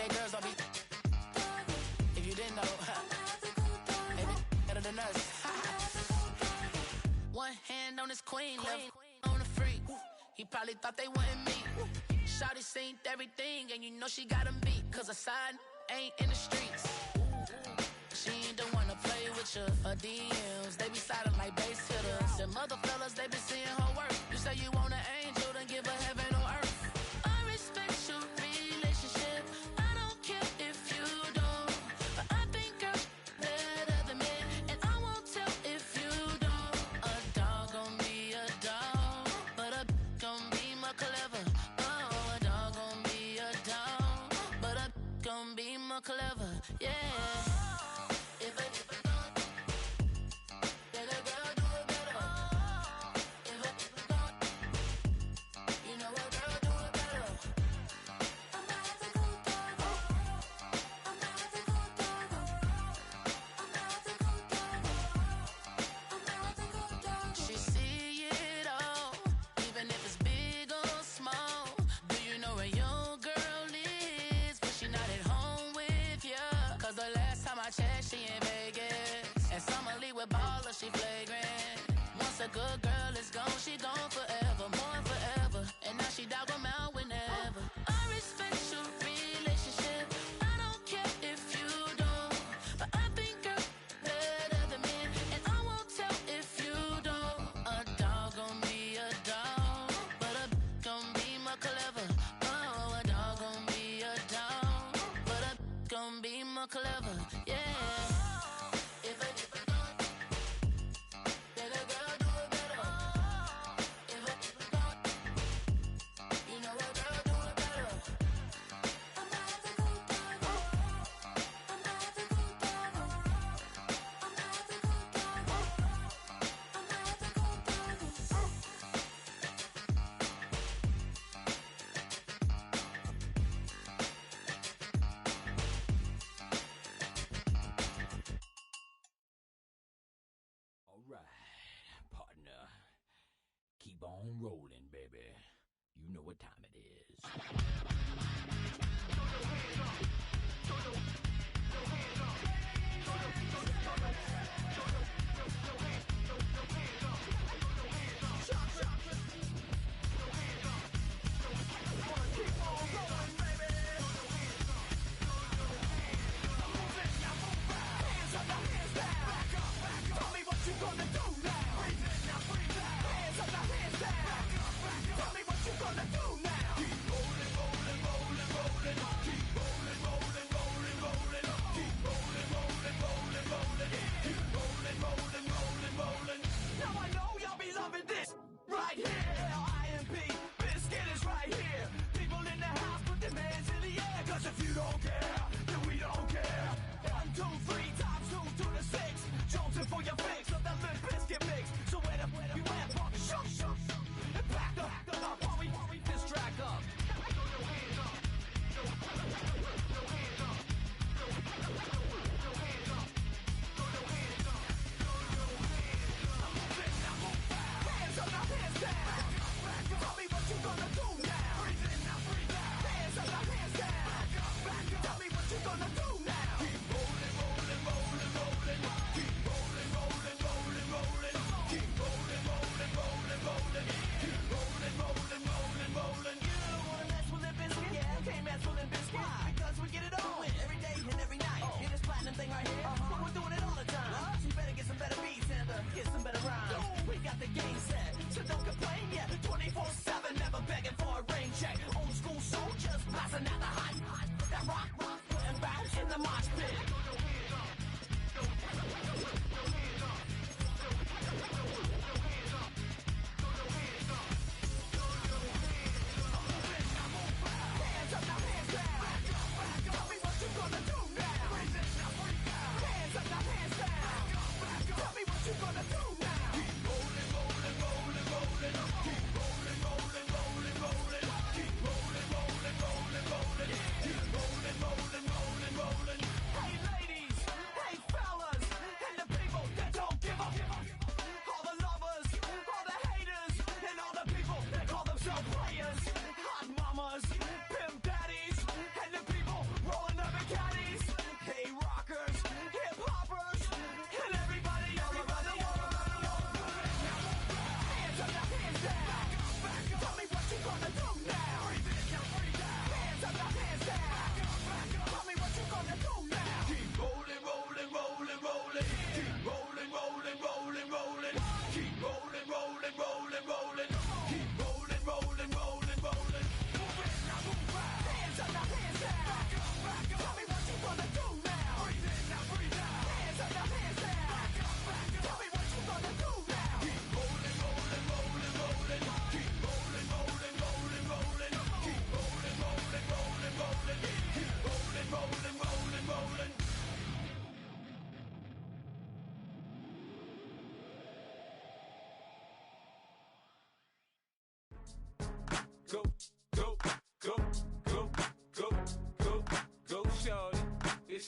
gay girls don't be. If you didn't know, maybe better than us. One hand on his queen, left on the freak. He probably thought they wanted me. Shawty seen everything, and you know she got him beat. Cause a side ain't in the streets. She ain't the one to play with you. Her DMs, they be sliding like base hitters. The mother fellas, they be seeing her work. You say you want an angel, then give her heaven on earth. I respect your relationship. I don't care if you don't. But I think girls better than men. And I won't tell if you don't. A dog gon' be a dog, but a gon' be more clever. Oh, a dog gon' be a dog, but a gon' be more clever. Yeah. She in Vegas, and Summer Lee with baller, she flagrant. Once a good girl is gone, she gone forever, more forever. And now she dog 'em out whenever. I respect your relationship. I don't care if you don't, but I think girls better than men, and I won't tell if you don't. A dog gon' be a dog, but a gon' be more clever. Oh, a dog gon' be a dog, but a gon' be more clever. Yeah. Keep on rolling, baby. You know what time it is. Tell me what you gonna do now. Keep rolling, rolling, rolling, rolling.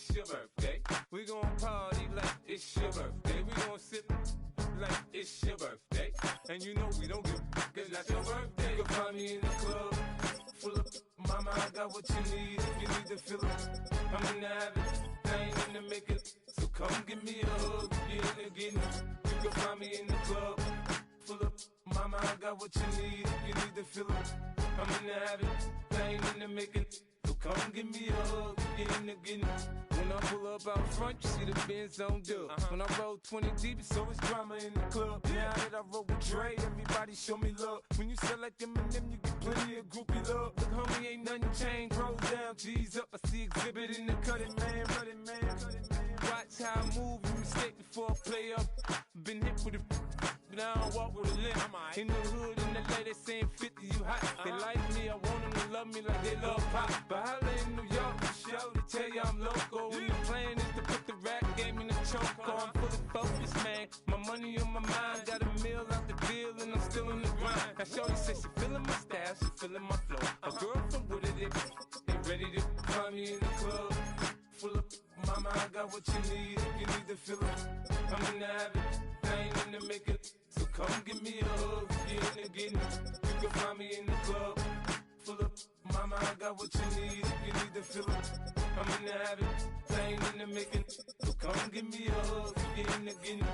it's your birthday. We gon' party like it's your birthday. We gon' sip like it's your birthday. And you know we don't give cause that's your birthday. You can find me in the club full of mama, I got what you need. If you need to fill it, I'm in the habit, I ain't in the making. So come give me a hug, get in the getting. You can find me in the club full of mama, I got what you need. If you need to fill it, I'm in the habit, I ain't in the making. So come give me a hug, get in the getting. When I pull up out front, you see the Benz on dub. When I roll 20 deep, it's always drama in the club. Now that I roll with Dre, everybody show me love. When you sell like Eminem, you get plenty of groupie love. Look, homie, ain't nothing changed. Rolls down, G's up. I see exhibit in the cutting, man. Watch how I move, you mistake before I play up. Been hit with a but I don't walk with a limp. In the hood, in the LA, they saying 50, you hot. They like me, I want them to love me like they love pop. But holla in New York, show to tell you I'm local. And the plan is to put the rap game in the choke. I'm fully focused, man. My money on my mind, got a meal out the deal, and I'm still in the grind. Now shorty says she feeling my style, she feeling my flow. A girl from Wooded, they ready to find me in the club. Full of mama, I got what you need. If you need to fill it, I'm in the habit, I ain't in the making. So come give me a hug, get in the getting. You can find me in the club full of mama, I got what you need. If you need to fill it, I'm in the habit, I ain't in the making. So come give me a hug, get in the getting.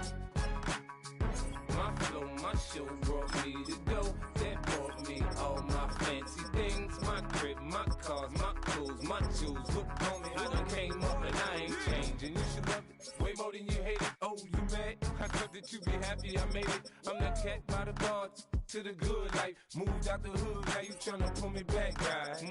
My flow, my show brought me to go. That brought me all my fancy things. My crib, my cars, my clothes, my jewels. Look, homie, I done came up and I ain't changing. You should love it way more than you hate it. Oh, you mad? I thought that you be happy I made it. I'm that cat by the bar to the good life. Moved out the hood, now you tryna pull me back, guy.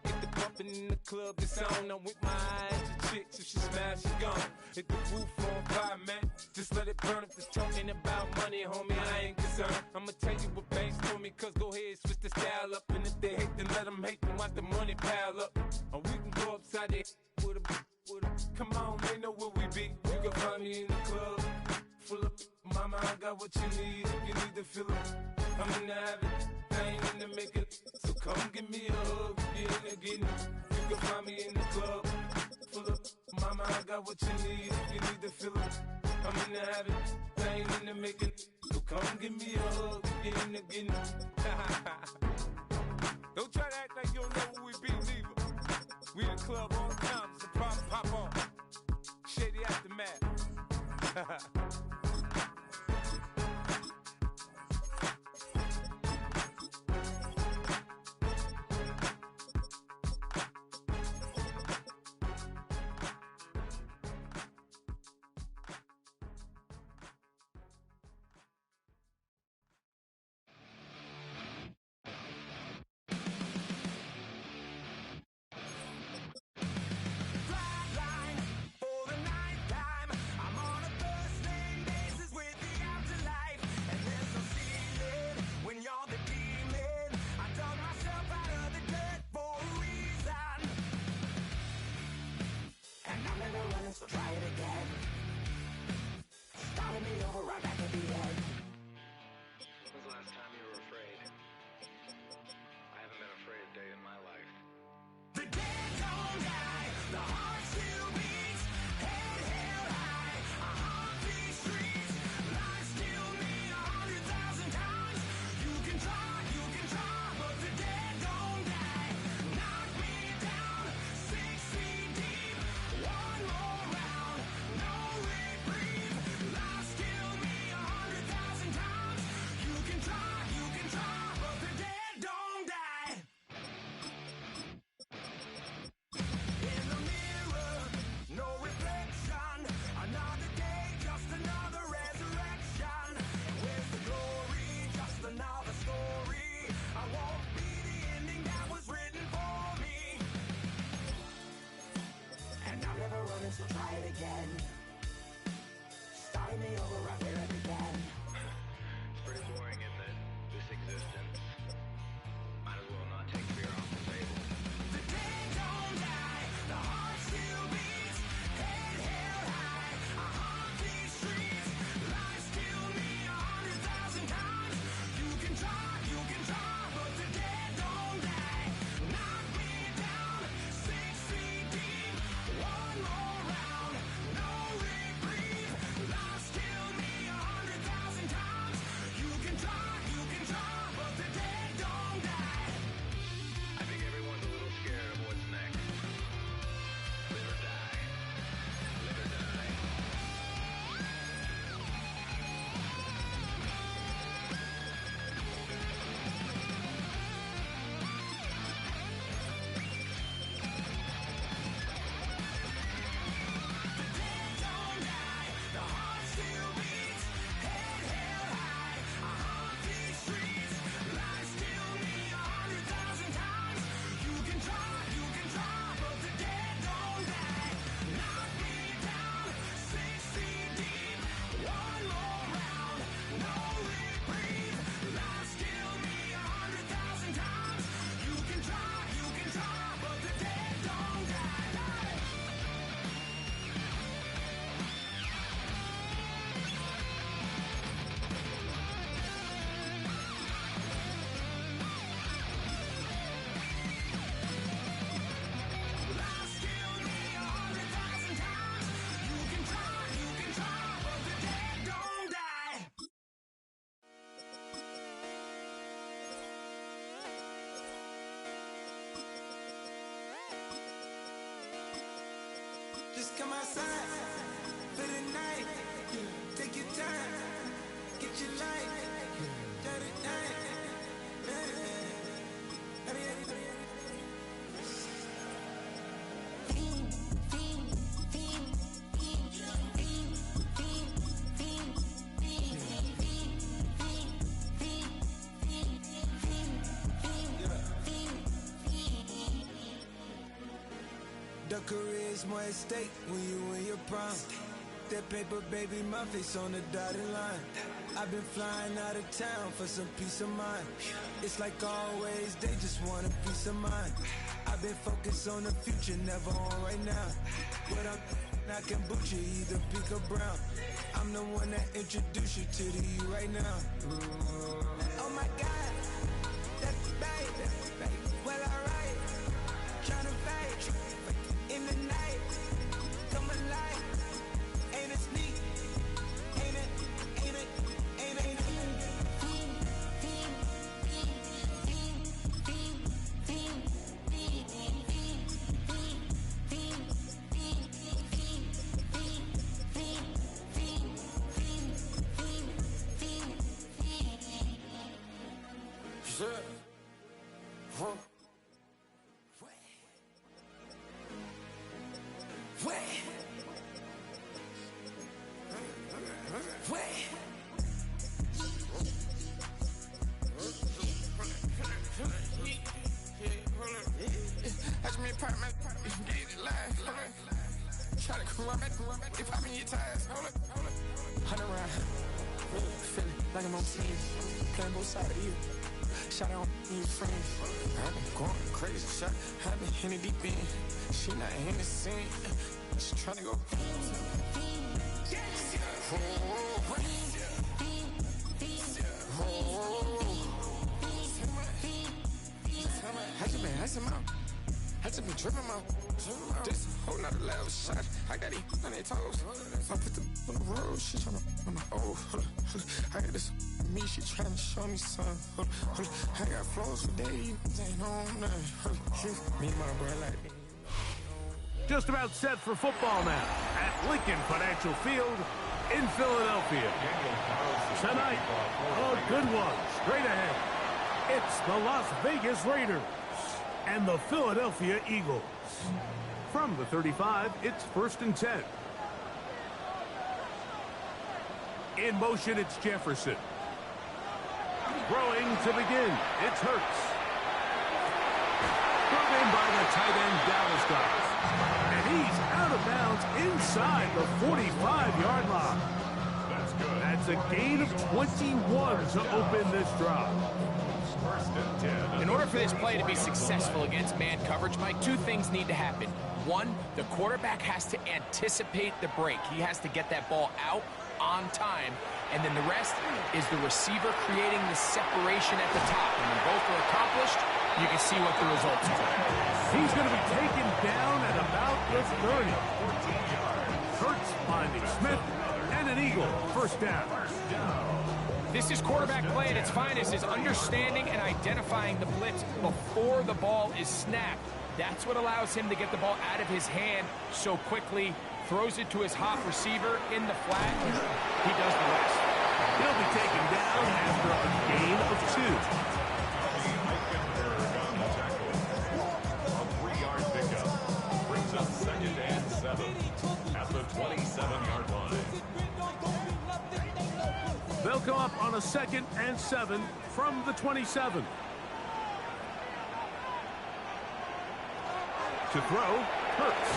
Get the bumpin' in the club, it's on. I'm with my eyes to chicks, if she smash, she gone. Hit the roof on fire, man. Just let it burn. If it's talking about money, homie, I ain't concerned. I'ma tell you what banks told me, cause go ahead, switch the style up. And if they hate, then let them hate, then watch the money pile up. Or we can go upside there with a, come on, they know where we be. You can find me in the club full of mama, I got what you need. If you need to fill it, I'm in the habit, I ain't in the making. So come give me a hug, get in the getting. You can find me in the club full of mama, I got what you need. If you need to fill it, I'm in the habit, I ain't in the making. So come give me a hug, get in the getting. Don't try to act like you don't know who we be, neither. We in the club all the time, it's a problem, pop on. Shady Aftermath. So try it again. Starting me over right back at the end. When's the last time you were afraid? I haven't been afraid a day in my life. The dead don't die, the heart still beats, head held high, I haunt these streets, life still me 100,000 times. You can try, but the dead don't die. Knock me down 6 feet deep, one more round, no reprieve. Life still me 100,000 times. You can try, but the dead don't die. In the mirror, no reflection. Another day, just another resurrection. Where's the glory? Just another story. I won't be the ending that was written for me. And I'm never running, so try it again. Starting me over right where I began. It's pretty boring, isn't it? This existence. Might as well not take fear off the table. The dead don't die, the heart still beats, head held high, I haunt these streets, life still me 100,000 times. You can try, but the dead don't die. Knock me down 6 feet deep, one more come outside for the night. Take your time, get your life. The career is more at stake when you in your prime. That paper, baby, my face on the dotted line. I've been flying out of town for some peace of mind. It's like always, they just want a peace of mind. I've been focused on the future, never on right now. But I can boot you either pink or brown. I'm the one that introduced you to the you right now. Oh my God, that's babe. Well, alright, tryna fight in the night. Come alive, ain't it sneak? Ain't it? Try to corrupt it, if I'm in your ties, hold it. 100 round, feeling like I'm on team, playing both sides of you. Shot on your friends, I've been going crazy, shot, I've been in the deep end. She not in the scene, she tryna go. I just been tripping out. This whole nother level shot. I got it on their toes. I put them on the road. She tryna on the I got this me. She tryna show me something. I got flows for days. Ain't on nothing. Me and my brother like me. Just about set for football now at Lincoln Financial Field in Philadelphia. Tonight, a good one straight ahead. It's the Las Vegas Raiders and the Philadelphia Eagles. From the 35, it's 1st and 10. In motion, it's Jefferson. Throwing to begin, it's Hurts. Brought in by the tight end Dallas guys. And he's out of bounds inside the 45-yard line. That's good. That's a gain of 21 to open this drive. In order for this play to be successful against man coverage, Mike, two things need to happen. One, the quarterback has to anticipate the break. He has to get that ball out on time. And then the rest is the receiver creating the separation at the top. And when both are accomplished, you can see what the results are. He's going to be taken down at about the 30. Hurts finding Smith and an Eagle. First down. This is quarterback play at its finest, is understanding and identifying the blitz before the ball is snapped. That's what allows him to get the ball out of his hand so quickly, throws it to his hot receiver in the flat. He does the rest. He'll be taken down after a gain of 2. A 3-yard pickup brings up 2nd and 7 at the 27-yard line. They'll come up on a 2nd and 7 from the 27. To throw, Hurts.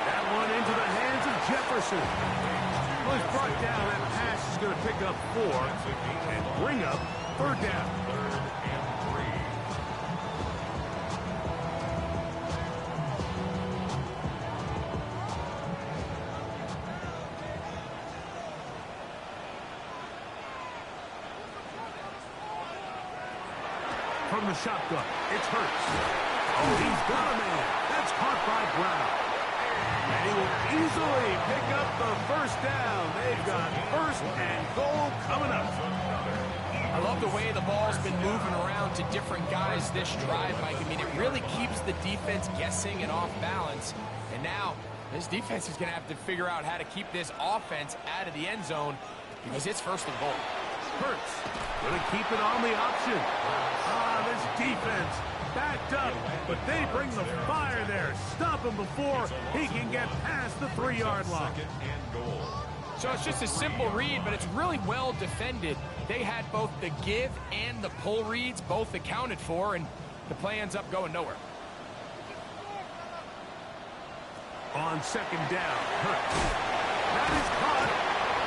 That one into the hands of Jefferson. Well, he's brought down. That pass is going to pick up 4 and bring up 3rd down. 3rd and 3. From the shotgun, it's Hurts. Oh, he's got a man. That's caught by Brown. And he will easily pick up the 1st down. They've got 1st and goal coming up. I love the way the ball's been moving around to different guys this drive, Mike. I mean, it really keeps the defense guessing and off balance. And now This defense is going to have to figure out how to keep this offense out of the end zone because it's first and goal. Hurts going to keep it on the option. This defense backed up, but they bring the fire there. Stop him before he can get past the 3-yard line. So it's just a simple read, but it's really well defended. They had both the give and the pull reads both accounted for, and the play ends up going nowhere. On second down, Hurts. That is caught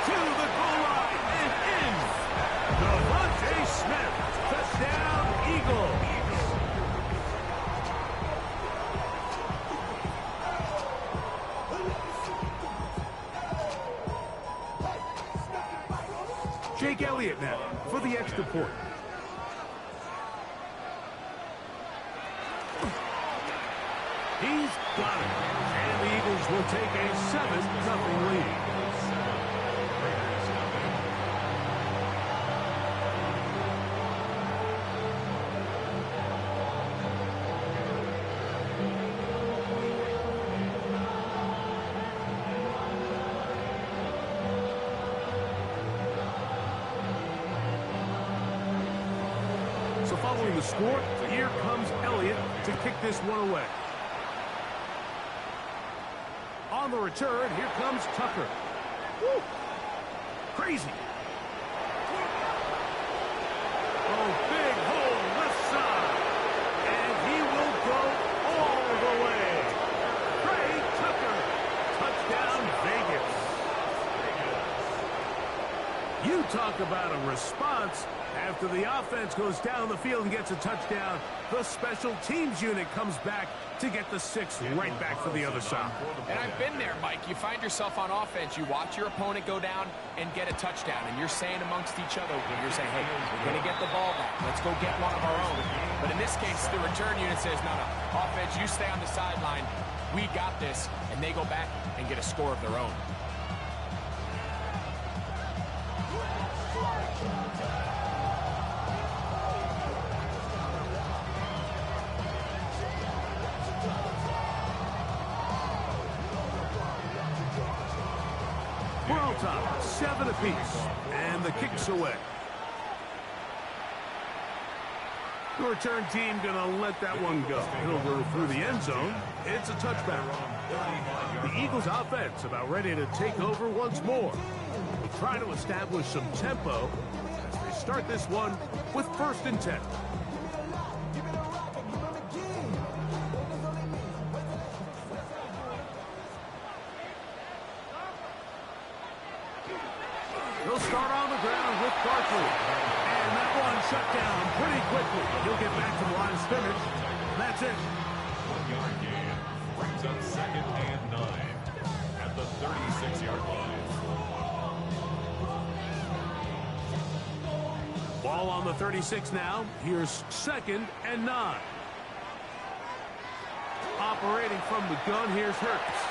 to the goal line and in. Devontae Smith, touchdown, Eagles. Jake Elliott now for the extra point. He's got it. And the Eagles will take a 7-0 lead. So following the score, here comes Elliott to kick this one away. On the return, here comes Tucker. Woo! Crazy. Oh, big hole left side. And he will go all the way. Craig Tucker. Touchdown, Vegas. You talk about a response. After the offense goes down the field and gets a touchdown, the special teams unit comes back to get the 6 right back for the other side. And I've been there, Mike. You find yourself on offense, you watch your opponent go down and get a touchdown, and you're saying amongst each other, you're saying, hey, we're going to get the ball back. Let's go get one of our own. But in this case, the return unit says, no, offense, you stay on the sideline. We got this. And they go back and get a score of their own. We're on top, 7 apiece, and the kick's away. The return team gonna let that one go. It'll go through the end zone. It's a touchback. The Eagles offense about ready to take over once more. We'll try to establish some tempo as they start this one with 1st and 10. He'll start on the ground with Barkley. And that one shut down pretty quickly. He'll get back to the line of scrimmage. That's it. 1-yard gain brings up 2nd and 9 at the 36-yard line. Ball on the 36 now. Here's 2nd and 9. Operating from the gun, here's Hurts.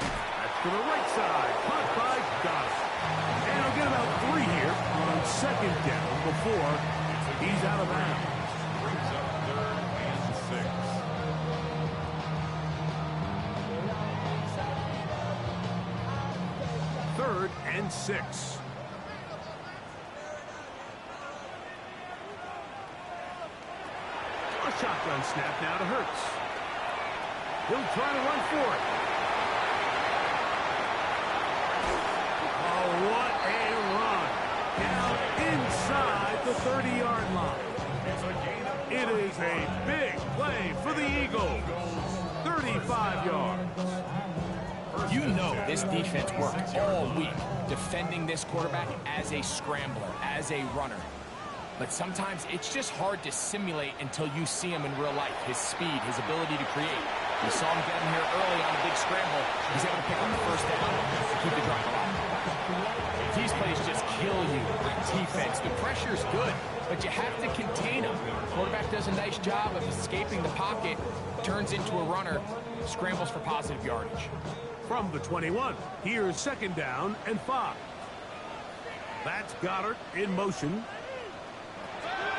That's to the right side. Caught by Goddard. And he'll get about 3 here on 2nd down before he's out of bounds. Brings up 3rd and 6. 3rd and 6. A shotgun snap now to Hurts. He'll try to run for it. Oh, what a run. Down inside the 30-yard line. It is a big play for the Eagles. 35 yards. You know this defense worked all week defending this quarterback as a scrambler, as a runner. But sometimes it's just hard to simulate until you see him in real life. His speed, his ability to create. We saw him get in here early on a big scramble. He's able to pick up the 1st down and keep the drive alive. These plays just kill you on defense. The pressure's good, but you have to contain him. Quarterback does a nice job of escaping the pocket, turns into a runner, scrambles for positive yardage. From the 21, here's 2nd down and 5. That's Goddard in motion.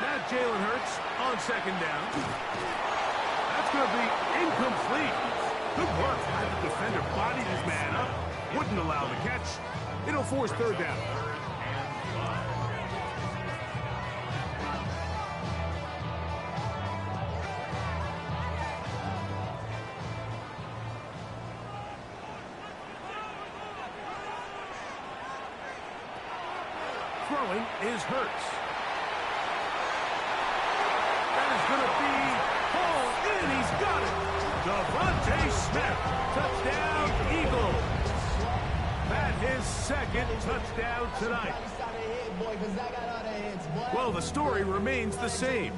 Now Jalen Hurts on 2nd down. That's going to be incomplete. Good work. Had the defender bodied his man up. Wouldn't allow the catch. It'll force third down. Throwing is Hurts. That is going to be hauled in. He's got it. Devontae Smith. Touchdown, Eagles. That his second touchdown tonight. Well, the story remains the same.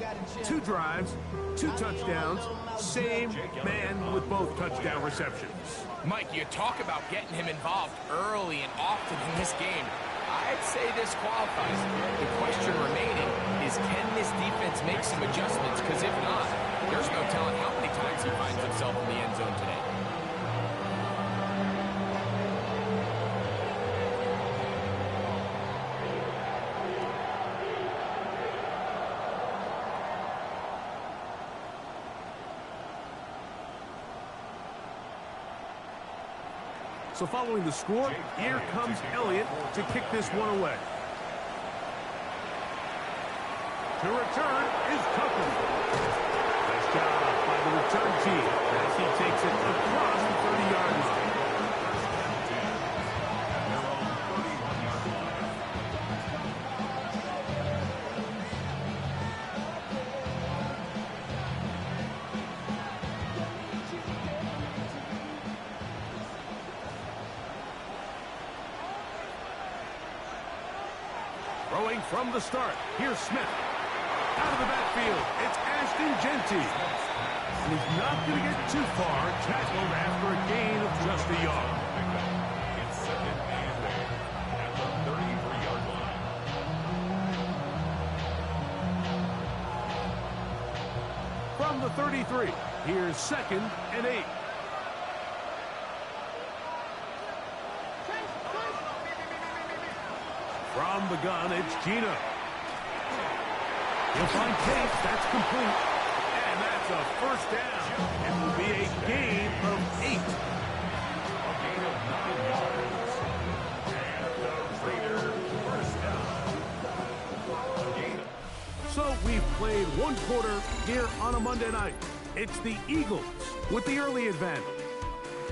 2 drives, 2 touchdowns, same man with both touchdown receptions. Mike, you talk about getting him involved early and often in this game. I'd say this qualifies. The question remaining is, can this defense make some adjustments? Because if not, there's no telling how many times he finds himself in the end zone today. So following the score, here comes Elliott to kick this one away. To return is Tucker. Nice job by the return team as he takes it across the 30-yard line. Throwing from the start. Here's Smith. Out of the backfield, it's Ashton Genty. And he's not going to get too far, tackled after a gain of just a yard. It's second and 8 at the 33-yard line. From the 33, here's second and 8. From the gun, it's Gino. He'll find Case. That's complete. And that's a first down. It will be a gain of 8. A gain of 9 yards. And the Raiders first down. A gain. So we've played one quarter here on a Monday night. It's the Eagles with the early advantage.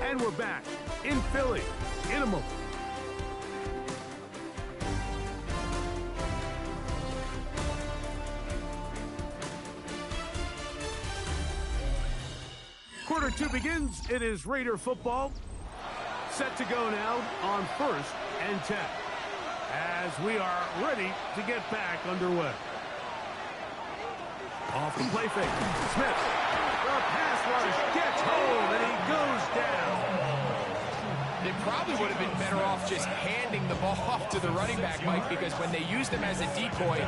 And we're back in Philly in a moment. Quarter 2 begins. It is Raider football. Set to go now on 1st and 10. As we are ready to get back underway. Off the play fake. Smith. The pass rush gets home and he goes down. They probably would have been better off just handing the ball off to the running back, Mike, because when they used him as a decoy,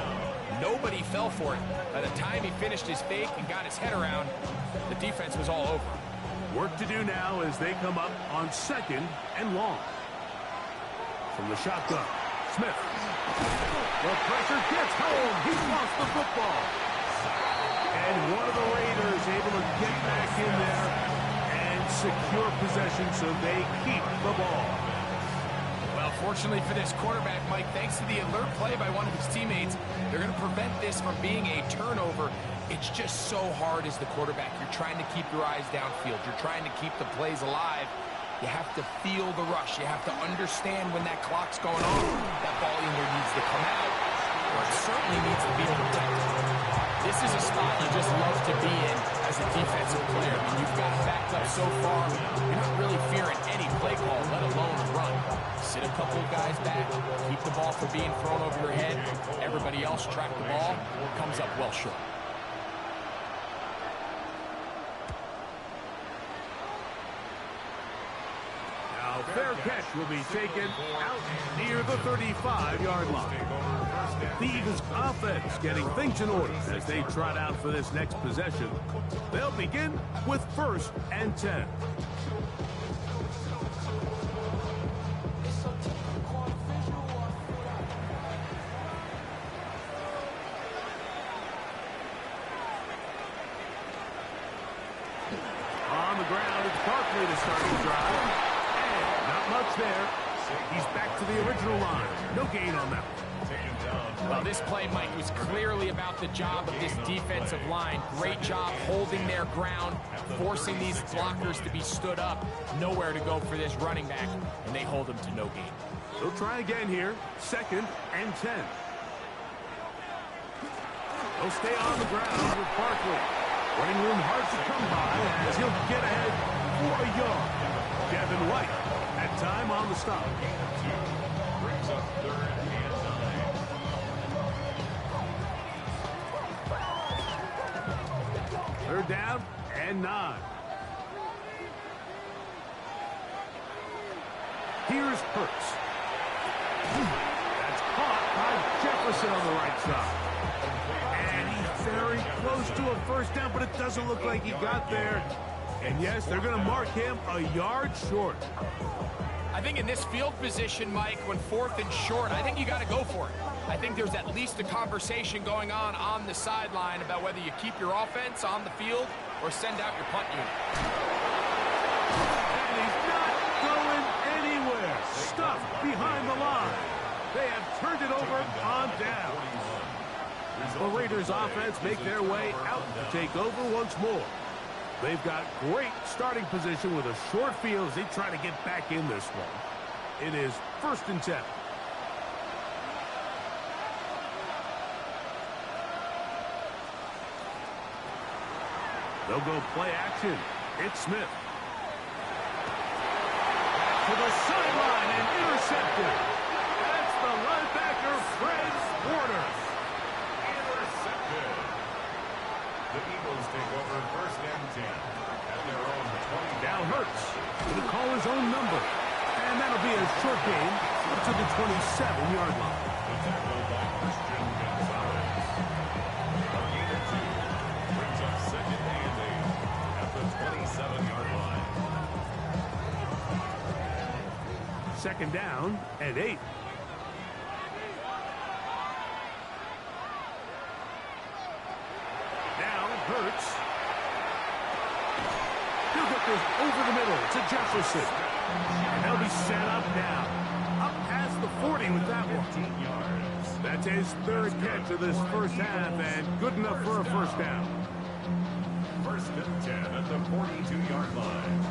nobody fell for it. By the time he finished his fake and got his head around, the defense was all over. Work to do now as they come up on 2nd and long. From the shotgun, Smith. The pressure gets home. He's lost the football. And one of the Raiders able to get back in there and secure possession so they keep the ball. Well, fortunately for this quarterback, Mike, thanks to the alert play by one of his teammates, they're going to prevent this from being a turnover. It's just so hard as the quarterback. You're trying to keep your eyes downfield. You're trying to keep the plays alive. You have to feel the rush. You have to understand when that clock's going on. That ball either needs to come out or it certainly needs to be protected. This is a spot you just love to be in as a defensive player. I mean, you've got it backed up so far, you're not really fearing any play call, let alone a run. Sit a couple of guys back, keep the ball from being thrown over your head. Everybody else track the ball, comes up well short. Now, fair catch will be taken out near the 35-yard line. The Eagles offense getting things in order as they trot out for this next possession. They'll begin with 1st and 10. On the ground, it's Barkley. way to start the drive. And not much there. He's back to the original line. No gain on that one. Well, this play, Mike, was clearly about the job of this defensive line. Great job holding their ground, forcing these blockers to be stood up. Nowhere to go for this running back, and they hold him to no gain. They'll try again here. 2nd and 10. They'll stay on the ground with Barkley. Running room hard to come by as he'll get ahead for a yard. Devin White, that time on the stop. Brings up 3rd and 9. 3rd down and 9. Here's Hurts. That's caught by Jefferson on the right side. And he's very close to a 1st down, but it doesn't look like he got there. And yes, they're going to mark him a yard short. I think in this field position, Mike, when 4th and short, I think you got to go for it. I think there's at least a conversation going on the sideline about whether you keep your offense on the field or send out your punt unit. And he's not going anywhere. Stuffed behind the line. They have turned it over on down. The Raiders offense make their way out to take over once more. They've got great starting position with a short field as they try to get back in this one. It is 1st and 10. They'll go play action. It's Smith. To the sideline and intercepted. That's the linebacker, Fred Warner. Intercepted. The Eagles take over 1st and 10 at their own 20. Now Hurts to call his own number. And that'll be a short gain up to the 27-yard line. The tackle by Christian Gonzalez. A gain of 2 brings up 2nd and 8 at the 27-yard line. 2nd down and 8. Hurts. He'll get this over the middle to Jefferson. And they'll be set up now. Up past the 40 with that one. 15 yards. That's his 3rd catch of this 1st half and good enough for a 1st down. 1st and 10 at the 42-yard line.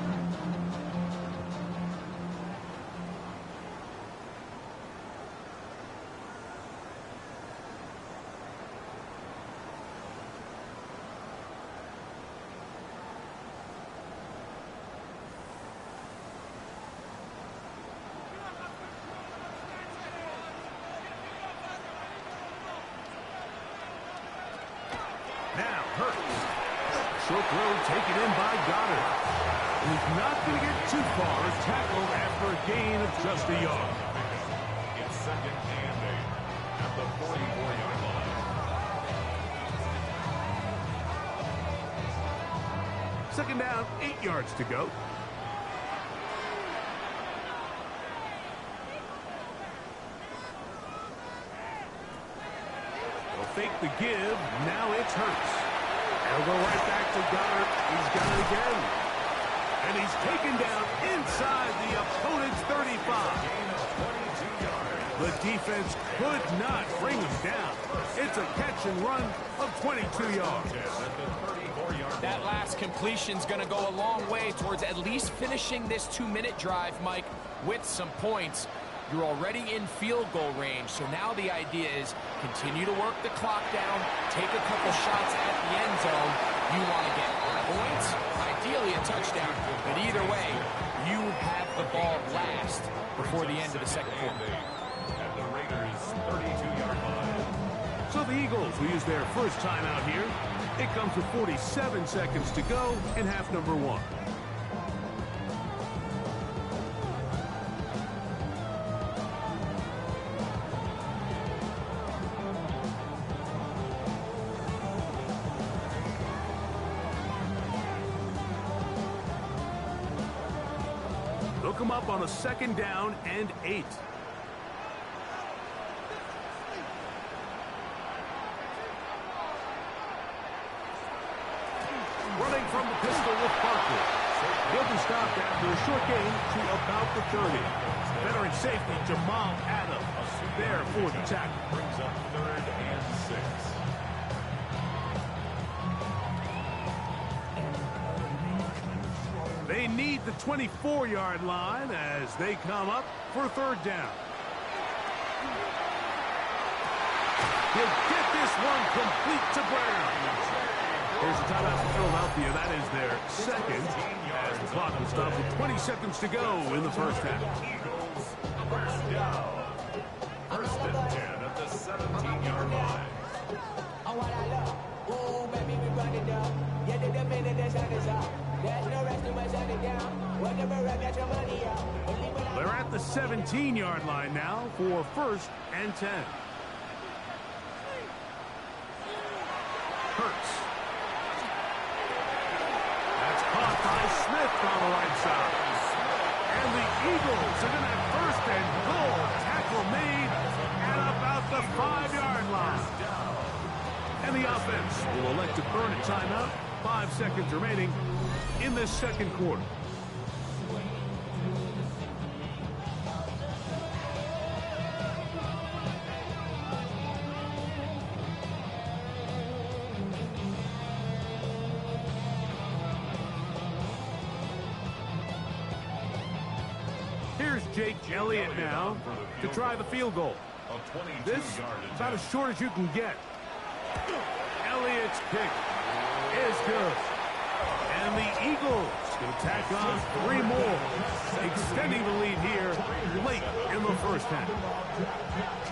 Now Hurts. Short throw taken in by Goddard. He's not going to get too far. Tackled after a gain of just a yard. It's 2nd and 8 at the 44-yard line. 2nd down, 8 yards to go. They'll fake the give. Now it's Hurts. They'll go right back to Goddard. He's got it again. And he's taken down inside the opponent's 35. The defense could not bring him down. It's a catch and run of 22 yards. That last completion's going to go a long way towards at least finishing this 2-minute drive, Mike, with some points. You're already in field goal range, so now the idea is continue to work the clock down, take a couple shots at the end zone. You want to get points, ideally a touchdown, but either way, you have the ball last before the end of the 2nd quarter. At the Raiders' 32-yard line. So the Eagles will use their first timeout here. It comes with 47 seconds to go in half number 1. They'll come up on a 2nd down and 8. Running from the pistol with Barkley. He'll be stopped after a short gain to about the 30. Veteran safety Jamal Adams there for the tackle. Brings up 3rd and 6. They need the 24-yard line as they come up for 3rd down. He'll get this one complete to Brown. Here's a timeout for Philadelphia. That is their second. As the clock will stop with 20 seconds to go in the first half. Eagles, 1st down. 1st and 10 at the 17-yard line. They're at the 17-yard line now for 1st and 10. Hurts. That's caught by Smith on the right side. And the Eagles are going to have 1st and goal. Tackle made at about the 5-yard line. And the offense will elect to burn a timeout. 5 seconds remaining in this second quarter. Here's Jake Elliott now to try the field goal. This about as short as you can get. Elliott's kick is good. And the Eagles going to tack on 3 more, extending the lead here late in the first half.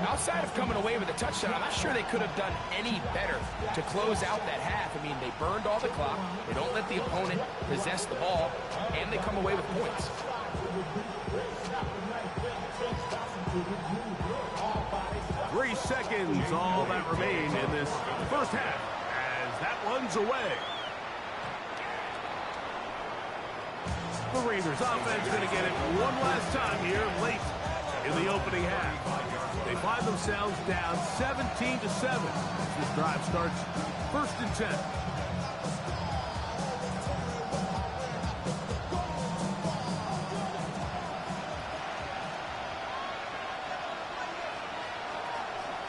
Outside of coming away with a touchdown, I'm not sure they could have done any better to close out that half. I mean, they burned all the clock. They don't let the opponent possess the ball, and they come away with points. 3 seconds, all that remain in this first half as that one's away. The Raiders offense going to get it one last time here late in the opening half. They find themselves down 17-7. This drive starts 1st and 10.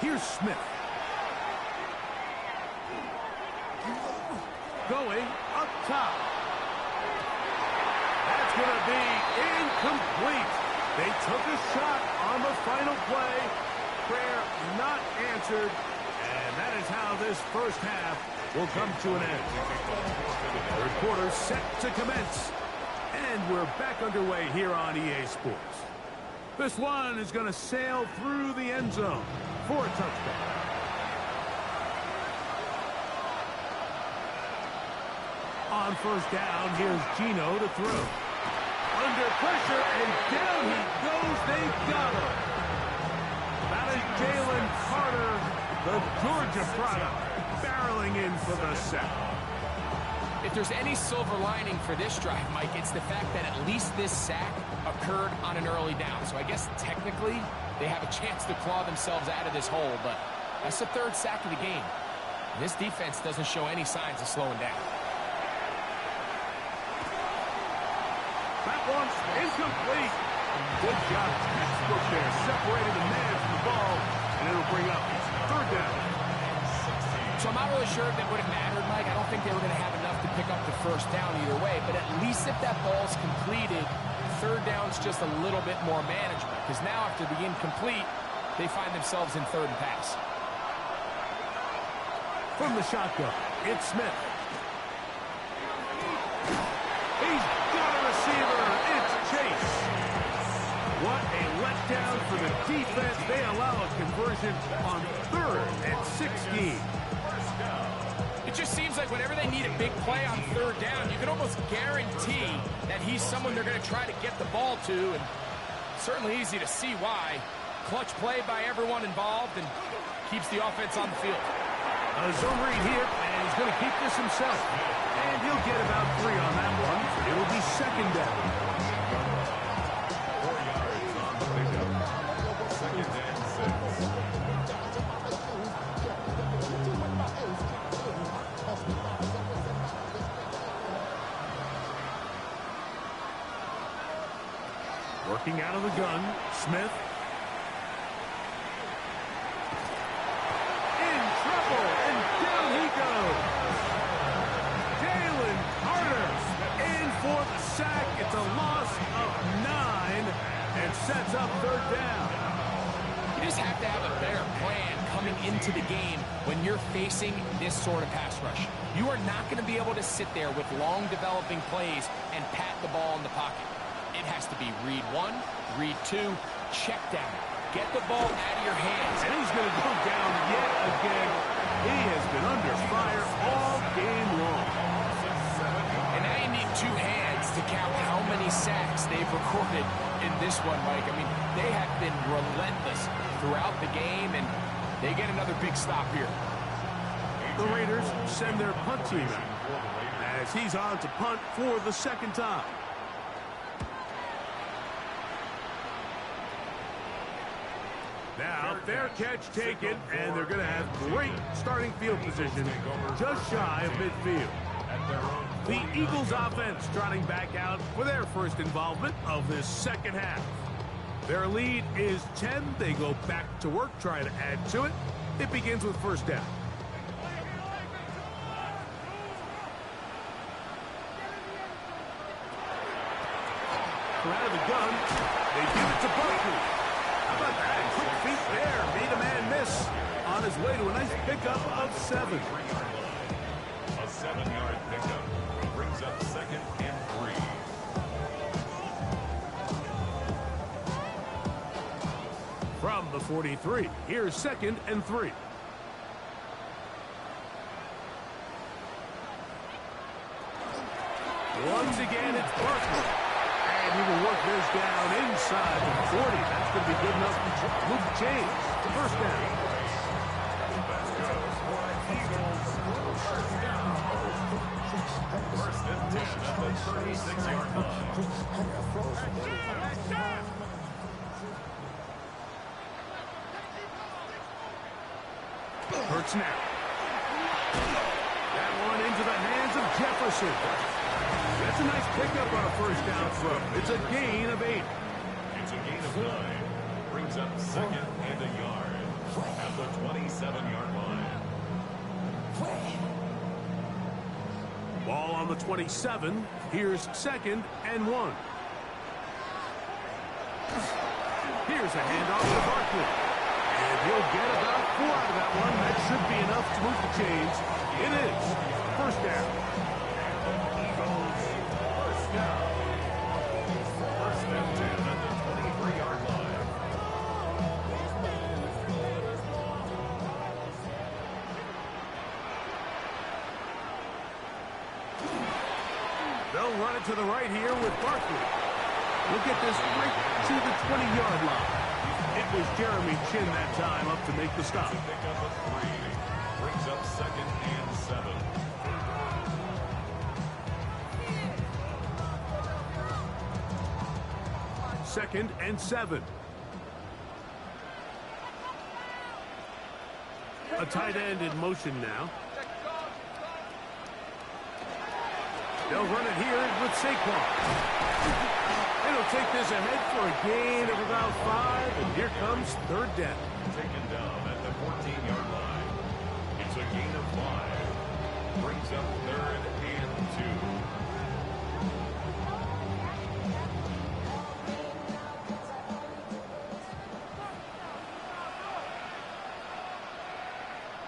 Here's Smith. Going up top. That's going to be incomplete. They took a shot on the final play. Prayer not answered. And that is how this first half will come to an end. Third quarter set to commence. And we're back underway here on EA Sports. This one is going to sail through the end zone for a touchdown. On 1st down, here's Gino to throw. Under pressure, and down he goes. They got him. That is Jalen Carter, the Georgia product, barreling in for the sack. If there's any silver lining for this drive, Mike, it's the fact that at least this sack occurred on an early down. So I guess technically they have a chance to claw themselves out of this hole, but that's the 3rd sack of the game. And this defense doesn't show any signs of slowing down. That one's incomplete. Good job, textbook there, separating the man from the ball, and it'll bring up 3rd down. So I'm not really sure if it would have mattered, Mike. I don't think they were going to have enough to pick up the 1st down either way, but at least if that ball's completed, 3rd down's just a little bit more manageable, because now after the incomplete, they find themselves in 3rd and pass. From the shotgun, it's Smith. He's got a receiver. It's Chase. What a letdown for the defense. They allow a conversion on 3rd and 16. It just seems like whenever they need a big play on 3rd down, you can almost guarantee that he's someone they're going to try to get the ball to, and certainly easy to see why. Clutch play by everyone involved and keeps the offense on the field. A zone read here, and he's going to keep this himself. And he'll get about 3 on that one. It'll be 2nd down. 4 yards on the pickup. 2nd and 6. the gun. Smith. In trouble, and down he goes. Jalen Carter in for the sack. It's a loss of 9 and sets up third down. You just have to have a better plan coming into the game when you're facing this sort of pass rush. You are not going to be able to sit there with long developing plays and pat the ball in the pocket. It has to be read 1, read 2, check down. Get the ball out of your hands. And he's going to go down yet again. He has been under fire all game long. And now you need 2 hands to count how many sacks they've recorded in this one, Mike. I mean, they have been relentless throughout the game, and they get another big stop here. The Raiders send their punt team out as he's on to punt for the second time. Now, fair catch taken, and they're going to have great starting field position just shy of midfield. The Eagles offense trotting back out for their first involvement of this second half. Their lead is 10. They go back to work, trying to add to it. It begins with first down. Out of the gun, they give it to Barkley. How about that? Quick feet there. Made a man miss on his way to a nice pickup of 7. A 7-yard pickup brings up 2nd and 3. From the 43, here's 2nd and 3. Once again, it's Barkley. And he will work this down inside the 40. That's going to be good enough to move the chains. First down. First and 10 at the 36-yard line. Hurts now. That one into the hands of Jefferson. That's a nice pickup on a first down throw. It's a gain of 8. It's a gain of 9. Brings up 2nd and a yard at the 27-yard line. Ball on the 27. Here's 2nd and 1. Here's a handoff to Barkley. And he'll get about 4 out of that one. That should be enough to move the chains. It is. First down. First and 10 at the 23-yard line. They'll run it to the right here with Barkley. We'll get this right to the 20-yard line. It was Jeremy Chin that time up to make the stop. To pick up a 3. Brings up 2nd and 7. Second and 7. A tight end in motion now. They'll run it here with Saquon. It'll take this ahead for a gain of about 5, and here comes third down. Taken down at the 14-yard line. It's a gain of 5. Brings up 3rd and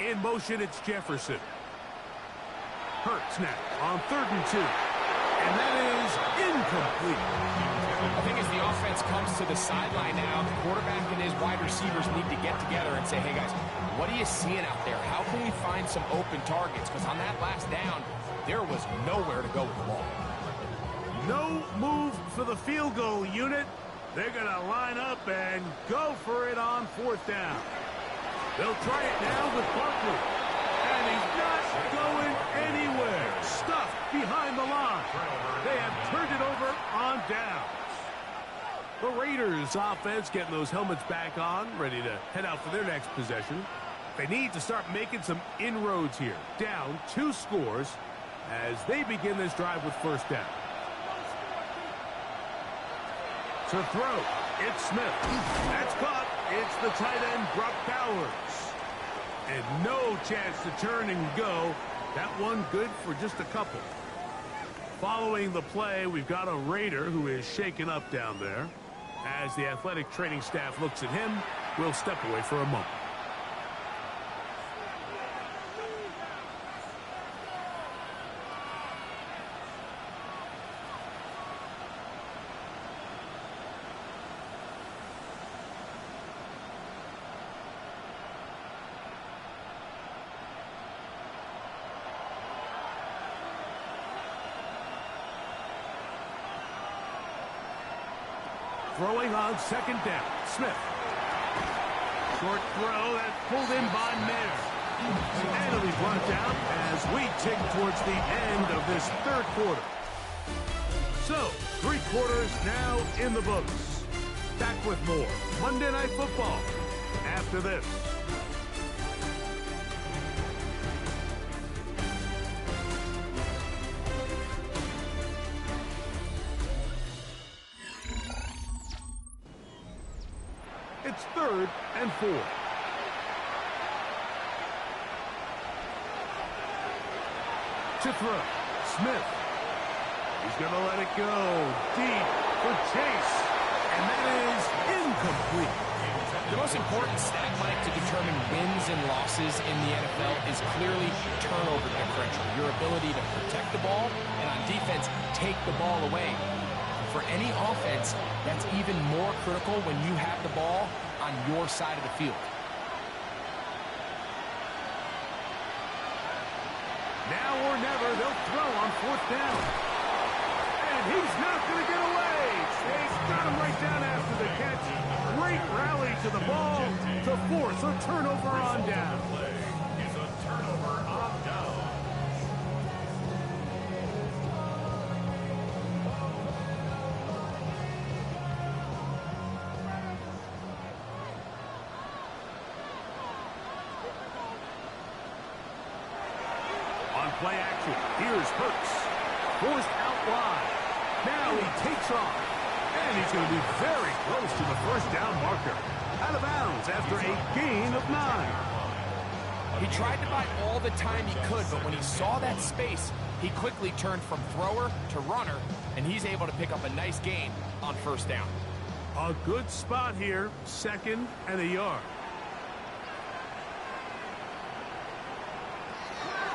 2. In motion, it's Jefferson. Hurts now on 3rd and 2. And that is incomplete. I think as the offense comes to the sideline now, the quarterback and his wide receivers need to get together and say, hey, guys, what are you seeing out there? How can we find some open targets? Because on that last down, there was nowhere to go with the ball. No move for the field goal unit. They're going to line up and go for it on 4th down. They'll try it now with Barkley. And he's not going anywhere. Stuffed behind the line. They have turned it over on downs. The Raiders offense getting those helmets back on, ready to head out for their next possession. They need to start making some inroads here. Down 2 scores as they begin this drive with first down. To throw. It's Smith. That's caught. It's the tight end, Brock Bowers. And no chance to turn and go. That one good for just a couple. Following the play, we've got a Raider who is shaken up down there. As the athletic training staff looks at him, we'll step away for a moment. Throwing on second down, Smith. Short throw that pulled in by Mayer. And it'll be brought down as we tick towards the end of this third quarter. So, 3 quarters now in the books. Back with more Monday Night Football after this. It's 3rd and 4. To throw, Smith. He's going to let it go deep for Chase. And that is incomplete. The most important stat, Mike, to determine wins and losses in the NFL is clearly turnover differential. Your ability to protect the ball and on defense, take the ball away. For any offense, that's even more critical when you have the ball on your side of the field. Now or never, they'll throw on 4th down. And he's not going to get away. Chase got him right down after the catch. Great rally to the ball to force a turnover on down. Is a turnover on down. On play action, here's Hurts. Forced out wide. Now he takes off. And he's going to be very close to the first down marker. Out of bounds after a gain of 9. He tried to buy all the time he could, but when he saw that space, he quickly turned from thrower to runner, and he's able to pick up a nice gain on 1st down. A good spot here, 2nd and a yard.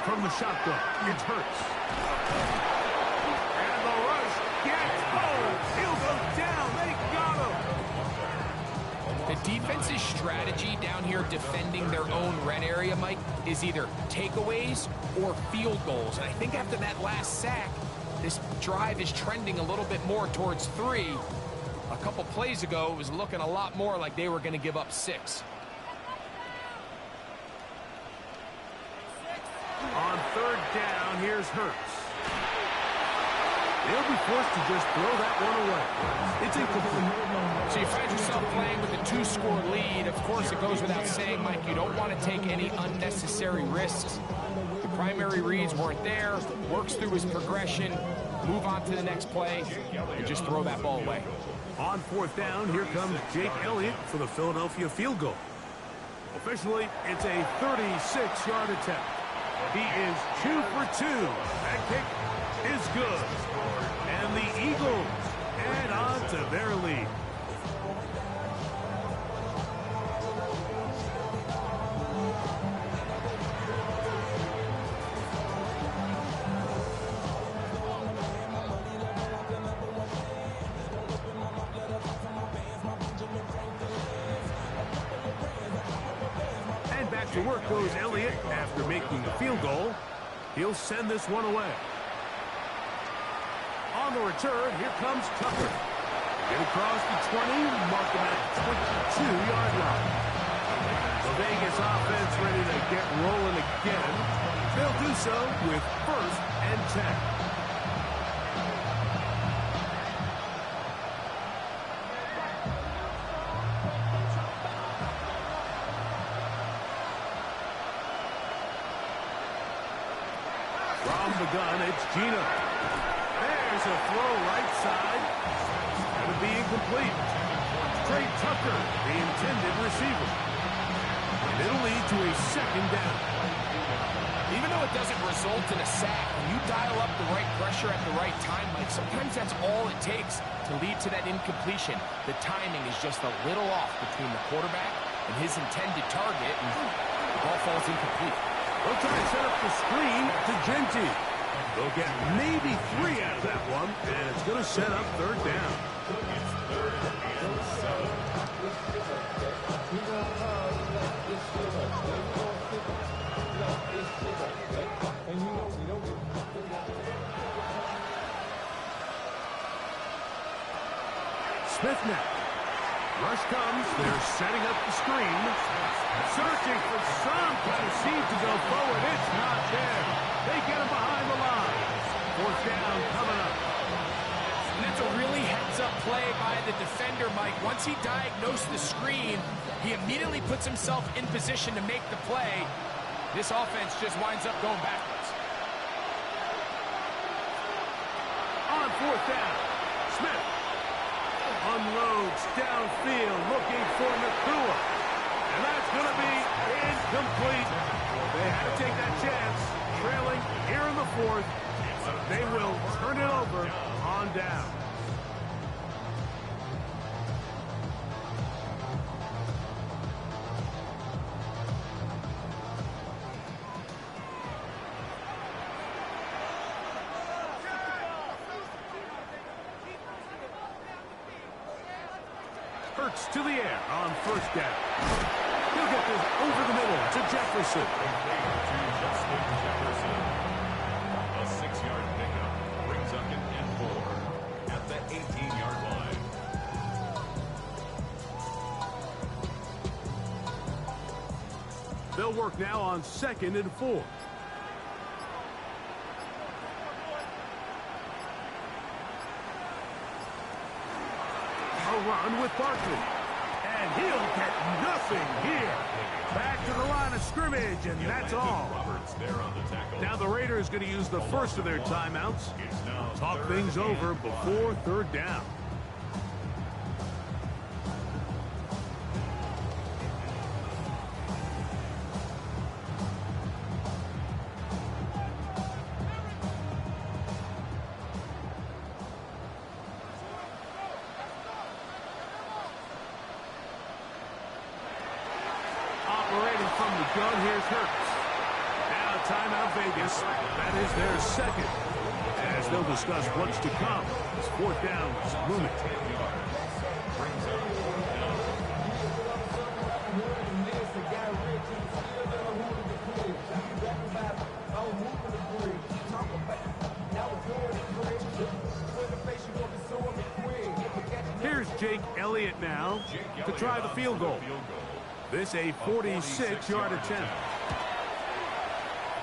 From the shotgun, it's Hurts. And the rush gets home. He'll go down. They got him. The defense's strategy down here defending their own red area, Mike, is either takeaways or field goals. And I think after that last sack, this drive is trending a little bit more towards 3. A couple plays ago, it was looking a lot more like they were going to give up 6. On 3rd down, here's Hurts. They'll be forced to just throw that one away. It's incomplete. So you find yourself playing with a 2-score lead. Of course, it goes without saying, Mike, you don't want to take any unnecessary risks. The primary reads weren't there. Works through his progression. Move on to the next play. And just throw that ball away. On 4th down, here comes Jake Elliott for the Philadelphia field goal. Officially, it's a 36-yard attempt. He is 2 for 2. That kick is good. And the Eagles add on to their lead. And back to work goes Elliott after making the field goal. He'll send this one away. On the return, here comes Tucker. Get across the 20, mark him at the 22-yard line. The Vegas offense ready to get rolling again. They'll do so with 1st and 10. From the gun, it's Gino. There's a throw right side. Going to be incomplete. Trey Tucker, the intended receiver. And it'll lead to a second down. Even though it doesn't result in a sack, when you dial up the right pressure at the right time, Mike, sometimes that's all it takes to lead to that incompletion. The timing is just a little off between the quarterback and his intended target, and the ball falls incomplete. They'll try to set up the screen to Genty. They'll get maybe 3 out of that one, and it's going to set up third down. It's 3rd and 7. Smith now. Rush comes. They're setting up the screen. Searching for some kind of seed to go forward. It's not there. They get him behind the line. 4th down coming up. And that's a really heads-up play by the defender, Mike. Once he diagnosed the screen, he immediately puts himself in position to make the play. This offense just winds up going backwards. On 4th down, Smith unloads downfield looking for Nakua. And that's going to be incomplete. They had to take that chance, trailing here in the 4th. But they will turn it over on down. Hurts to the air on 1st down. He'll get this over the middle to Jefferson. To Justin Jefferson. A 6-yard pickup brings up an 4 at the 18-yard line. They'll work now on 2nd and 4. A run with Barkley. And he'll get nothing here. Back to the line of scrimmage, and that's all. Roberts there on the tackle. Now the Raiders going to use the first of their timeouts. Talk things over before 3rd down. Operating from the gun, here's Hurts. Now timeout Vegas. That is their second. As they'll discuss what's to come. It's 4th down. Looming. Here's Jake Elliott now to try the field goal. This a 46-yard attempt.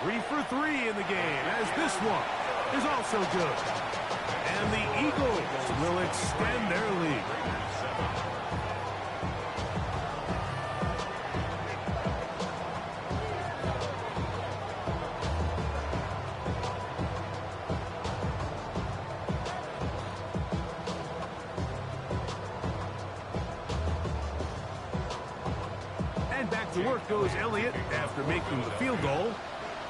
3 for 3 in the game, as this one is also good. And the Eagles will extend their lead. Back to work goes Elliott after making the field goal.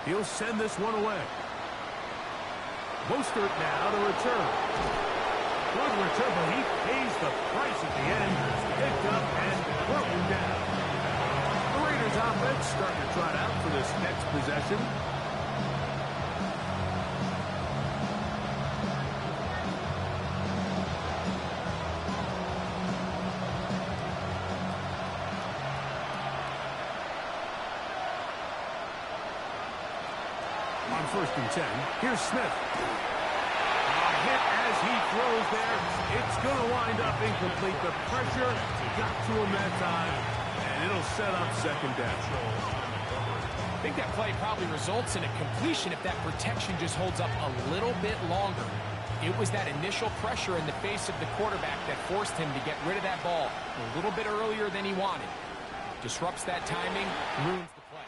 He'll send this one away. Mostert now to return. Good return, but he pays the price at the end. Picked up and broken down. The Raiders offense starting to trot out for this next possession. On 1st and 10, here's Smith. A hit as he throws there. It's going to wind up incomplete. The pressure got to him that time, and it'll set up 2nd down. I think that play probably results in a completion if that protection just holds up a little bit longer. It was that initial pressure in the face of the quarterback that forced him to get rid of that ball a little bit earlier than he wanted. Disrupts that timing, ruins the play.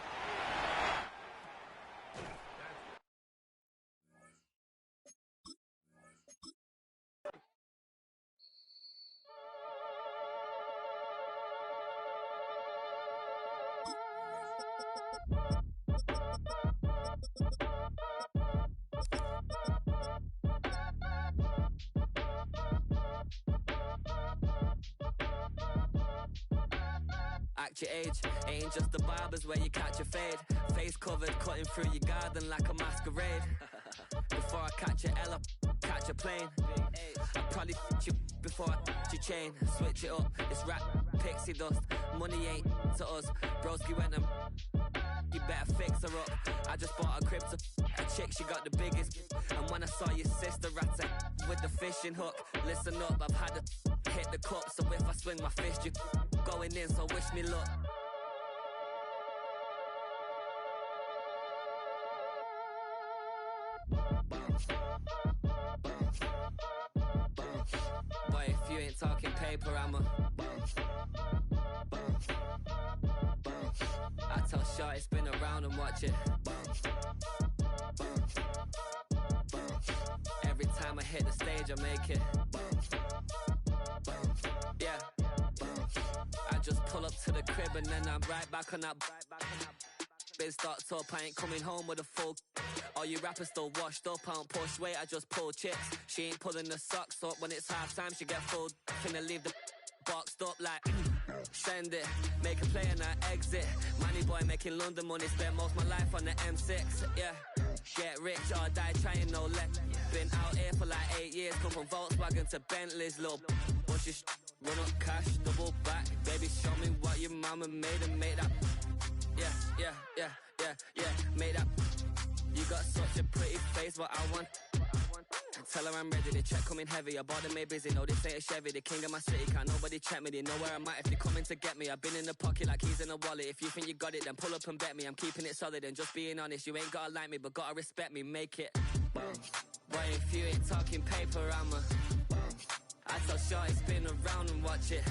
match your age. Ain't just the barbers where you catch a fade. Face covered, cutting through your garden like a masquerade. Before I catch a L up, catch a plane. I'd probably f*** you before I f*** your chain. Switch it up, it's rap, pixie dust. Money ain't to us. Broski went and you better fix her up. I just bought a crib to a chick, she got the biggest. And when I saw your sister rat with the fishing hook, listen up, I've had to hit the cup. So if I swing my fist, you going in, so wish me luck. Boy, if you ain't talking paper, I'm a I tell Shorty spin around and watch it. Every time I hit the stage, I make it. Yeah. I just pull up to the crib and then I'm right back on that. Biz starts up, I ain't coming home with a full. All you rappers still washed up, I don't push weight, I just pull chips. She ain't pulling the socks up, when it's half time she get full. Finna leave the boxed up like send it, make a play and I exit. Money boy making London money, spent most of my life on the M6. Yeah, get rich or die trying, no let. Been out here for like 8 years, come from Volkswagen to Bentley's, little what's your run up cash, double back. Baby, show me what your mama made and make that. Yeah, made that. You got such a pretty face, but I want. Tell her I'm ready, the check coming heavy. I bought them made busy, no this ain't a Chevy. The king of my city, can't nobody check me. They know where I'm at if they coming to get me. I've been in the pocket like keys in a wallet. If you think you got it, then pull up and bet me. I'm keeping it solid and just being honest. You ain't gotta like me, but gotta respect me, make it. Boy, if you ain't talking paper, I'm a I tell Shorty spin around and watch it.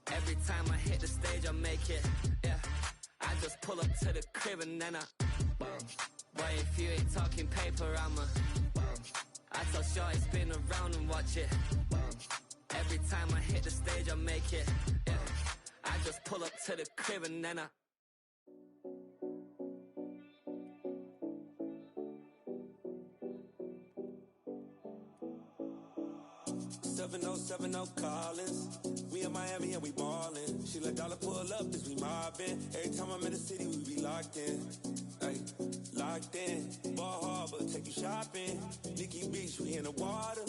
Every time I hit the stage, I make it. Yeah, I just pull up to the crib and then I Boy, if you ain't talking paper, I'm a I tell Shorty spin around and watch it. Every time I hit the stage, I make it. Yeah, I just pull up to the crib and then I 7070 Collins. We in Miami and we ballin'. She let dollar pull up as we mobbin'. Every time I'm in the city, we be locked in. Ay, locked in. Ball Harbor, take you shopping. Nikki Beach, we in the water.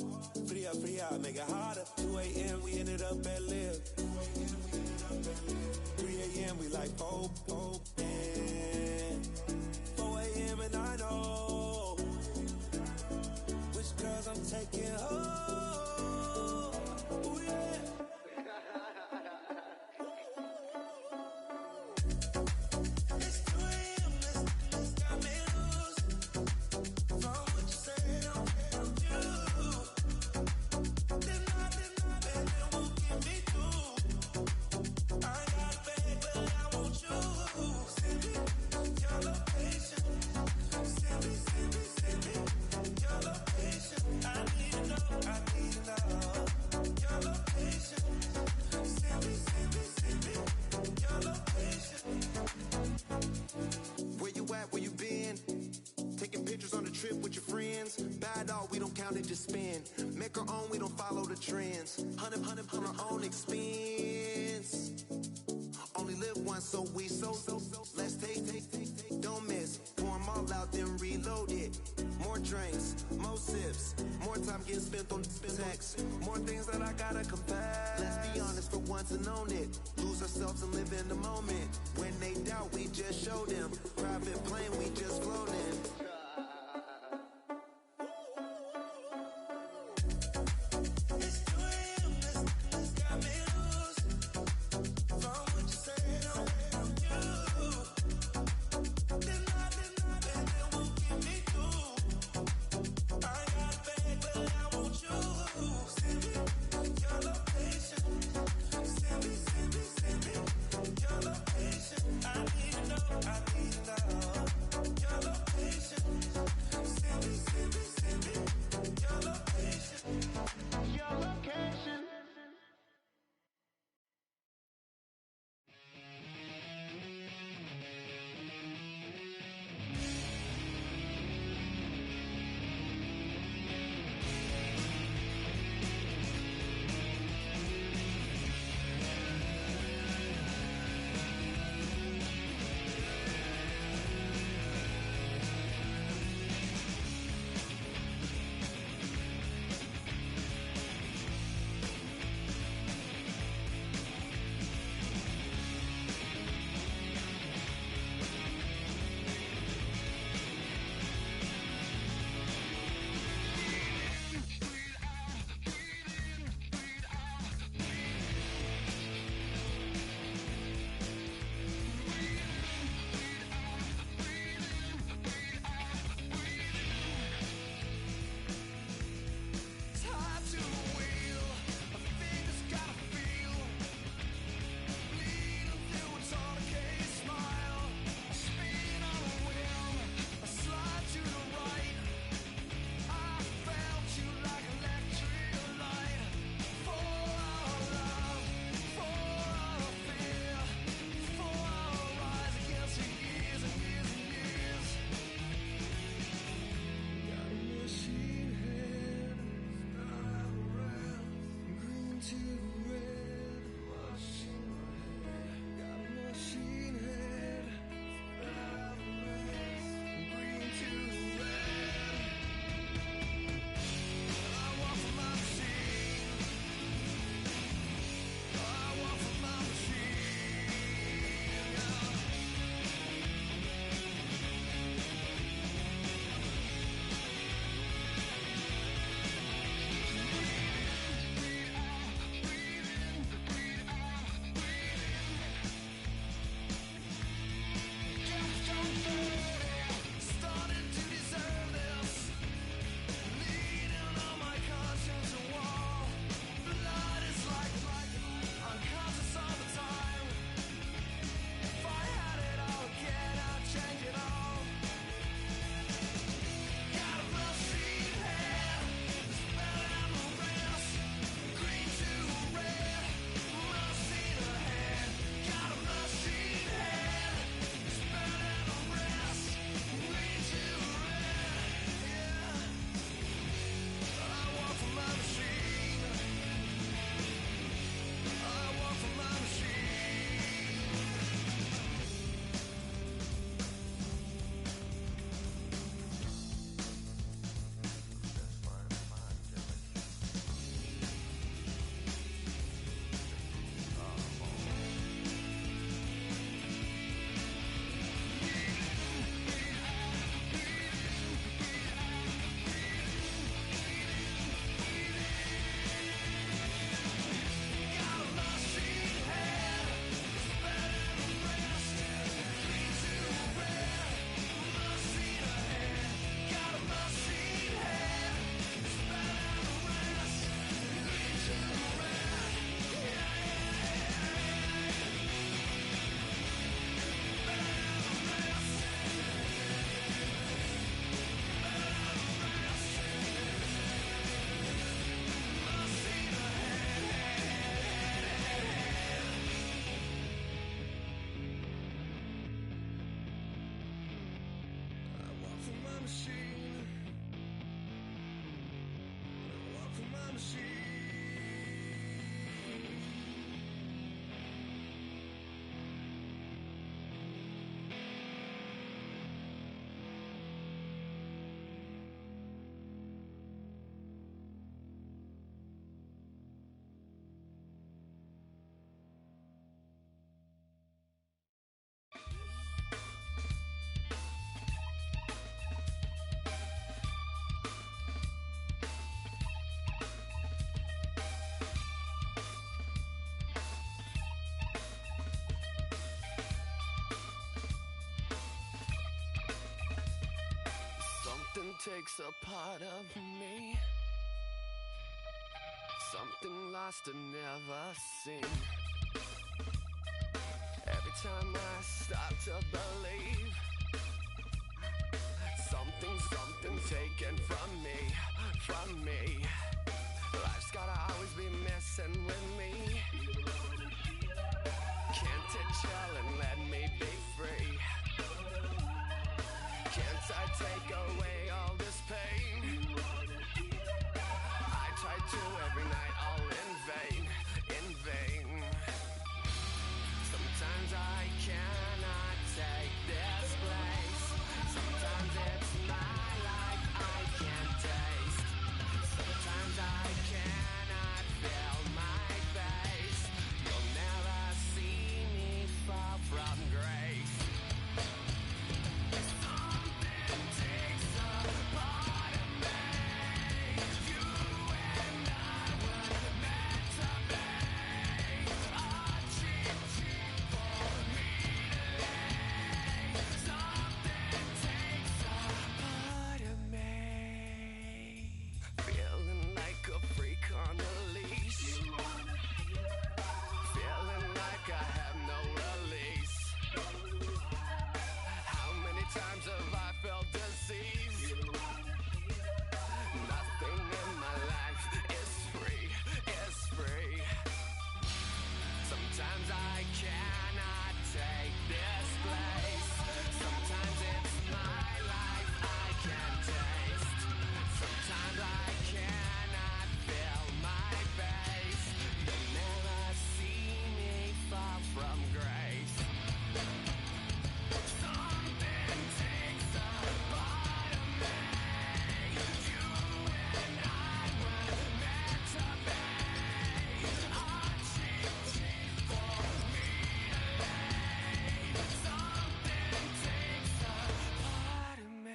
Free up, make it hotter. 2 a.m. we ended up at Live. 3 a.m. we like Pope. And 4 a.m. and I know which girls I'm taking home. Just spin, make our own, we don't follow the trends. 100 on our own expense. Only live once, so we so let's take, don't miss. Pour 'em all out, then reload it. More drinks, more sips, more time getting spent on text. More things that I gotta confess. Let's be honest for once and own it. Lose ourselves and live in the moment. When they doubt, we just show them. Private plane, we just float in. I need to know your location. takes a part of me. Something lost and never seen. Every time I start to believe, something taken from me. Life's gotta always be messing with me. Can't it chill and let me be free? Can't I take away all this pain? I try to every night, all in vain. Sometimes I cannot take this place. Sometimes it's my life I can't taste. Sometimes I cannot feel my face. You'll never see me fall from grace. Something takes a part of me. You and I were meant to be. A cheat for me to lay. Something takes a part of me. Feeling like a freak on a leash. Feeling like I have no release. How many times have I felt disease? Nothing in my life is free. Sometimes I cannot take this place. Sometimes it's my life I can't taste. Sometimes I cannot feel my face. You'll never see me fall from grace. Something takes a part of me. You and I were meant to be. A cheat for me to lay. Something takes a part of me.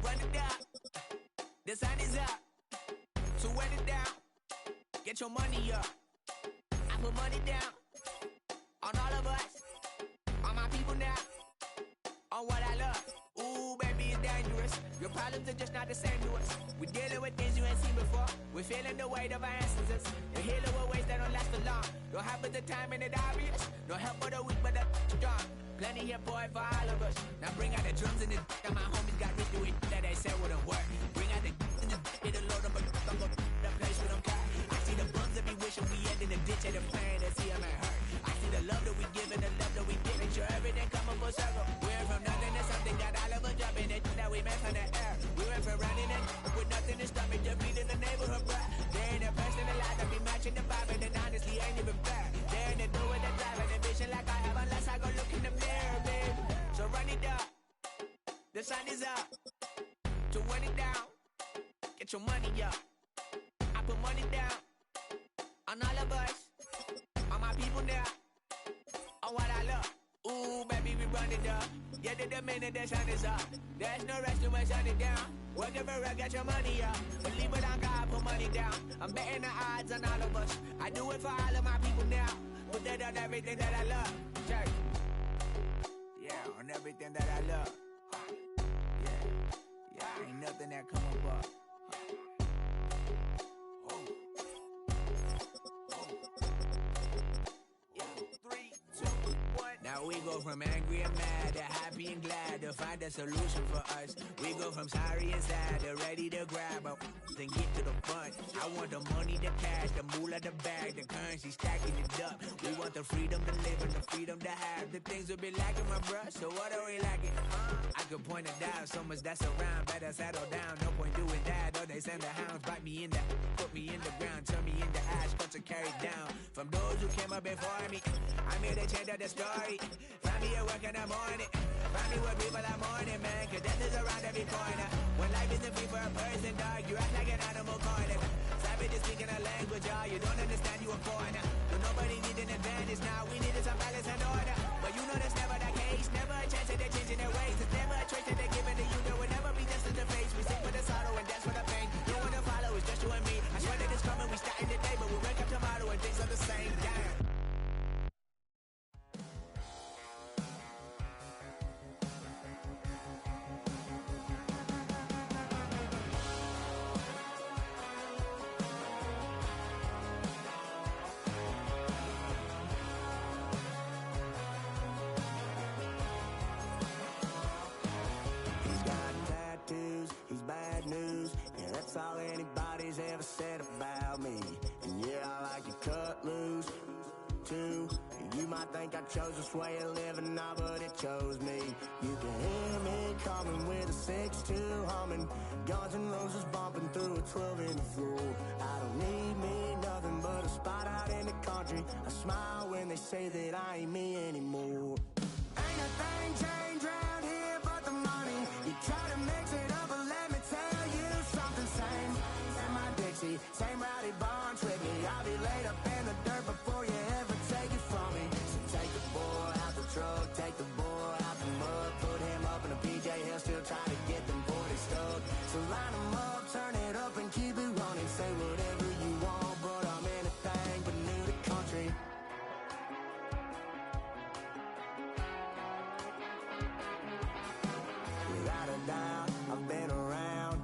Run it down. The sun is up. So run it down. Get your money up. I put money down on all of us, on my people now, on what I love. Ooh, baby, it's dangerous. Your problems are just not the same to us. We're dealing with things you ain't seen before. We're feeling the weight of our ancestors. You're healing with ways that don't last for long. Don't have but the time and it obvious. No help for the weak, but the strong. Plenty here, boy, for all of us. Now bring out the drums and the and my homies got rich doing that they said wouldn't work. Bring out the and the it'll load up a the place with them cut. I see the bums that be wishing we end in the ditch and the pain that see them ain't hurt. I see the love that we give and the love that we give. Make sure everything come up full circle. We're from nothing to something, got all of us jumping it that we met from the air. We went from running it with nothing to stop me, just beat in the neighborhood, bruh. There ain't a person that The sun is up. To run it down. Get your money up. I put money down. On all of us. On my people now. On what I love. Ooh, baby, we run it up. Yeah, the minute the sun is up. There's no rest to shut it down. Working for it, get your money up. Believe it on God, put money down. I'm betting the odds on all of us. I do it for all of my people now. Put that on everything that I love. Check. Yeah, on everything that I love. Yeah, ain't nothing that come above. Now we go from angry and mad to happy and glad to find a solution for us. We go from sorry and sad to ready to grab up and get to the front. I want the money, the cash, the moolah, the bag, the currency stacking it up. We want the freedom to live and the freedom to have. The things will be lacking, my bruh, so what are we lacking? I could point it out, so much that's around. Better settle down, no point doing that. Or they send the hounds, bite me in the, put me in the ground, turn me into ash, cut to carry down. From those who came up before me, I'm here to change up the story. Find me at work in the morning. Find me where people are mourning, man. Cause death is around every corner. When life isn't free for a person, dog, you act like an animal corner. Savage is speaking a language, y'all. You don't understand, you a foreigner. But nobody need an advantage now. We needed some balance and order. But you know that's never the case. Never a chance that they're changing their ways. It's never a choice that they're giving to you. There will never be justice to face. We sing for the sorrow and dance for the pain. No one to follow, it's just you and me. I swear that it's coming, we starting today. But we'll wake up tomorrow and things are the same. Damn. All anybody's ever said about me. And yeah, I like to cut loose too. You might think I chose this way of living now, but it chose me. You can hear me coming with a 6-2 humming, Guns N' Roses bumping through a 12 in the floor. I don't need me nothing but a spot out in the country. I smile when they say that I ain't me anymore. Ain't a thing changed round here but the money. You try to mix it up, but let me tell you something. Same in my Dixie, same rowdy bunch with me. I'll be laid up in the dirt before you ever take it from me. So take the boy out the truck, take the boy out the mud, put him up in a PJ, he'll still try to get them 40 stuck. So line him up, turn it up and keep it running. Say whatever you want, but I'm anything but new to country. Without a doubt, I've been around.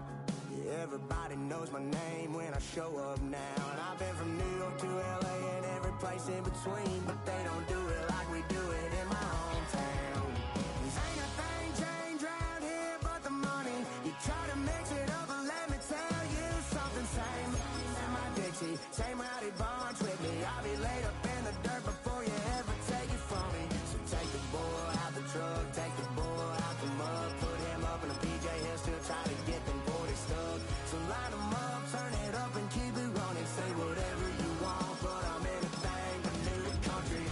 Yeah, everybody knows my name when I show up now. And I've been from New York to LA and every place in between, but they don't do it like we do it in my hometown. Ain't a thing changed round here but the money. You try to mix it up, but let me tell you something. Same in my Dixie, same rowdy bunch with me. I'll be laid up in the dirt before you ever take it from me. So take the boy out the truck, take the boy out the mud, put him up in a PJ, he'll still try to get them 40 stuck. So line them up, turn it up and keep it running. Say whatever you want, but I'm anything but new to country.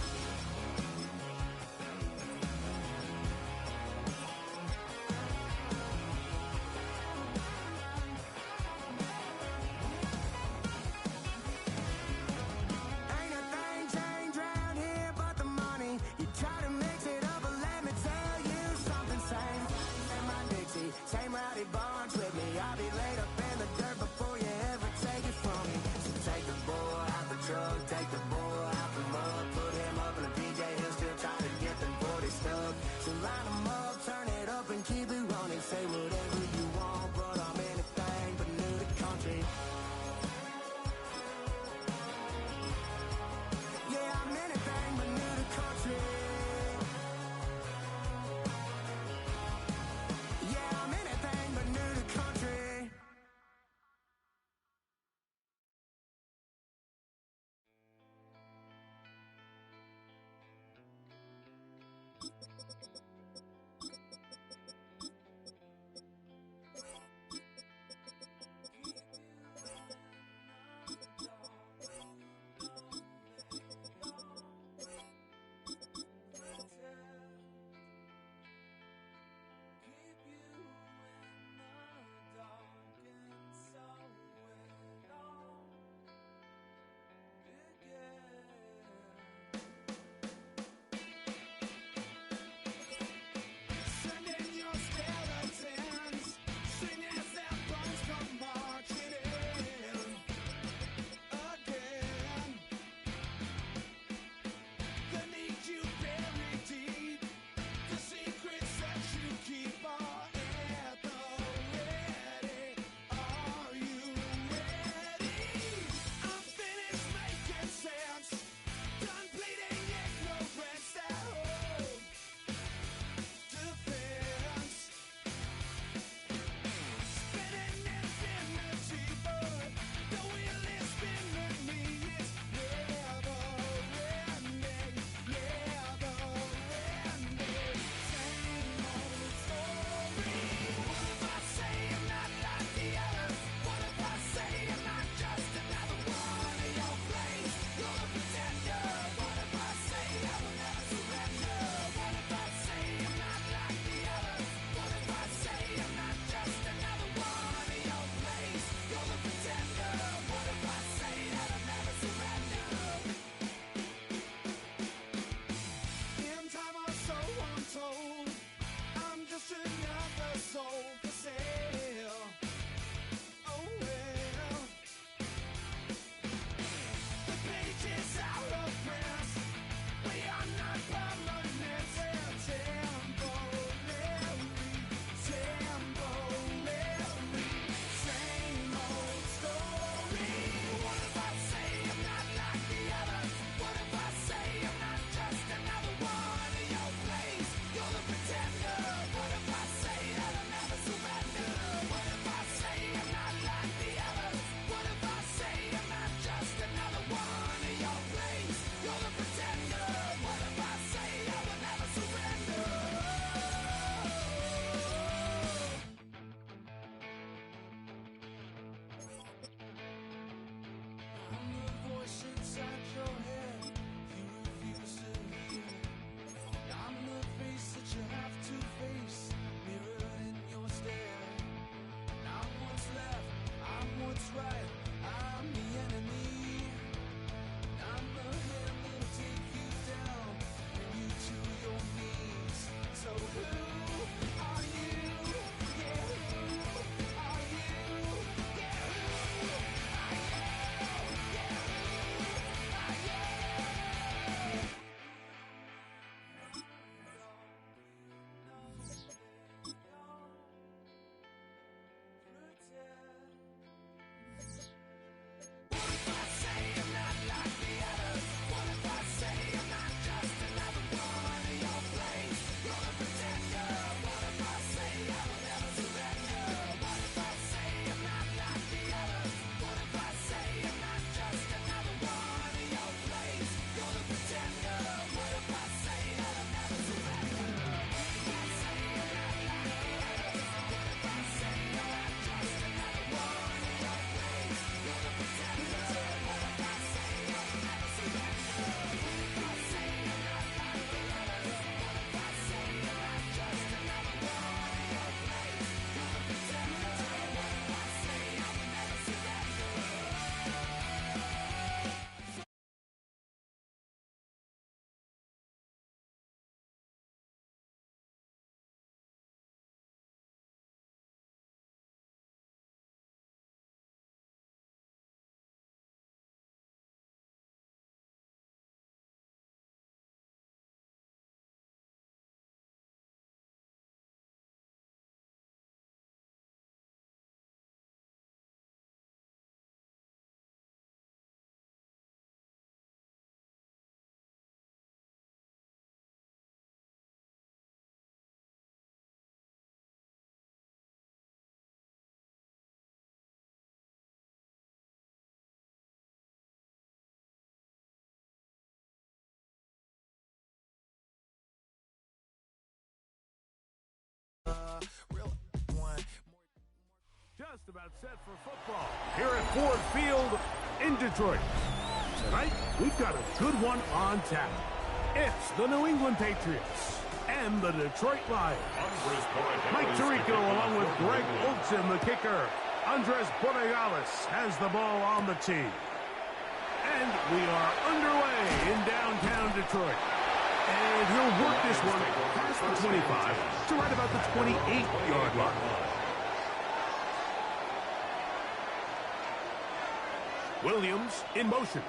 Ain't a thing changed round here but the money. You try to mix it up, but let me tell you something. Same in my Dixie, same rowdy bunch with me. I'll be laid up in the dirt before you ever take it from me. So take the boy out the truck, take the boy out the mud, put him up in a PJ, he'll still try to get them 40 stuck. So line him up, turn it up and keep it running. Say whatever you want, but I'm anything but new to country. Yeah, I'm anything but new to country. Yeah, I'm anything but new to your soul for sale. Oh well. The pages are of press. We are not permanent. We're temporary. Same old story. What if I say I'm not like the others? What if I say I'm not just another one in your place? You're the pretender. What if I say that I'll never surrender? What if I say I'm not like the others? What if I say I'm not just another one in your place? You're the pretender. What if I say I will never surrender? I'm the voice inside your head. You refuse to hear. I'm the face that you have to face, mirrored in your stare. I'm what's left, I'm what's right, I'm the enemy. I'm the hand that'll take you down, bring you to your knees. So who are you? Yeah, who are you? Yeah, who are you? Yeah, who are you? Just about set for football here at Ford Field in Detroit. Tonight, we've got a good one on tap. It's the New England Patriots and the Detroit Lions. Mike Tirico along with Greg Olsen, the kicker. Andres Borregales has the ball on the tee. And we are underway in downtown Detroit. And he'll work this one past the 25 to right about the 28-yard line. Williams in motion.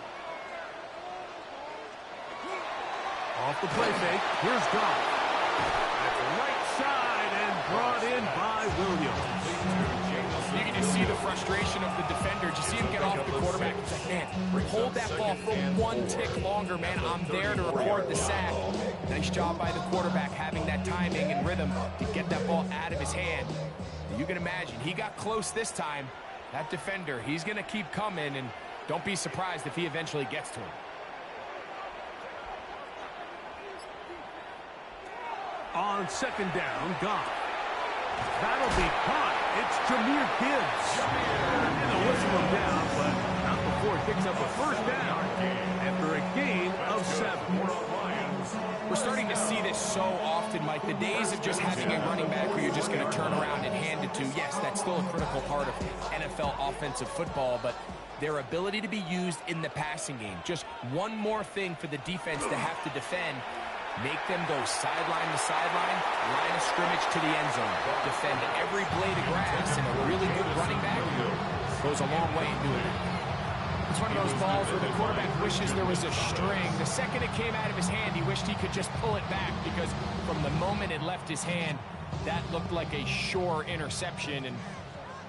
Off the play fake, here's Goff. That's right side and brought in by Williams. You can just see the frustration of the defender. Just see him get off the quarterback. It's like, man, hold that ball for one tick longer, man. I'm there to record the sack. Nice job by the quarterback having that timing and rhythm to get that ball out of his hand. You can imagine, he got close this time. That defender, he's going to keep coming, and don't be surprised if he eventually gets to him. On second down, Goff. That'll be caught. It's Jahmyr Gibbs. And they'll whistle him down, but not before he picks up a first down after a gain of 7. We're starting to see this so often, Mike. The days of just having a running back who you're just going to turn around and hand it to, yes, that's still a critical part of NFL offensive football, but their ability to be used in the passing game, just one more thing for the defense to have to defend. Make them go sideline to sideline, line of scrimmage to the end zone. Defend every blade of grass, and a really good running back goes a long way in doing that. It's one of those balls where the quarterback wishes there was a string. The second it came out of his hand, he wished he could just pull it back, because from the moment it left his hand, that looked like a sure interception, and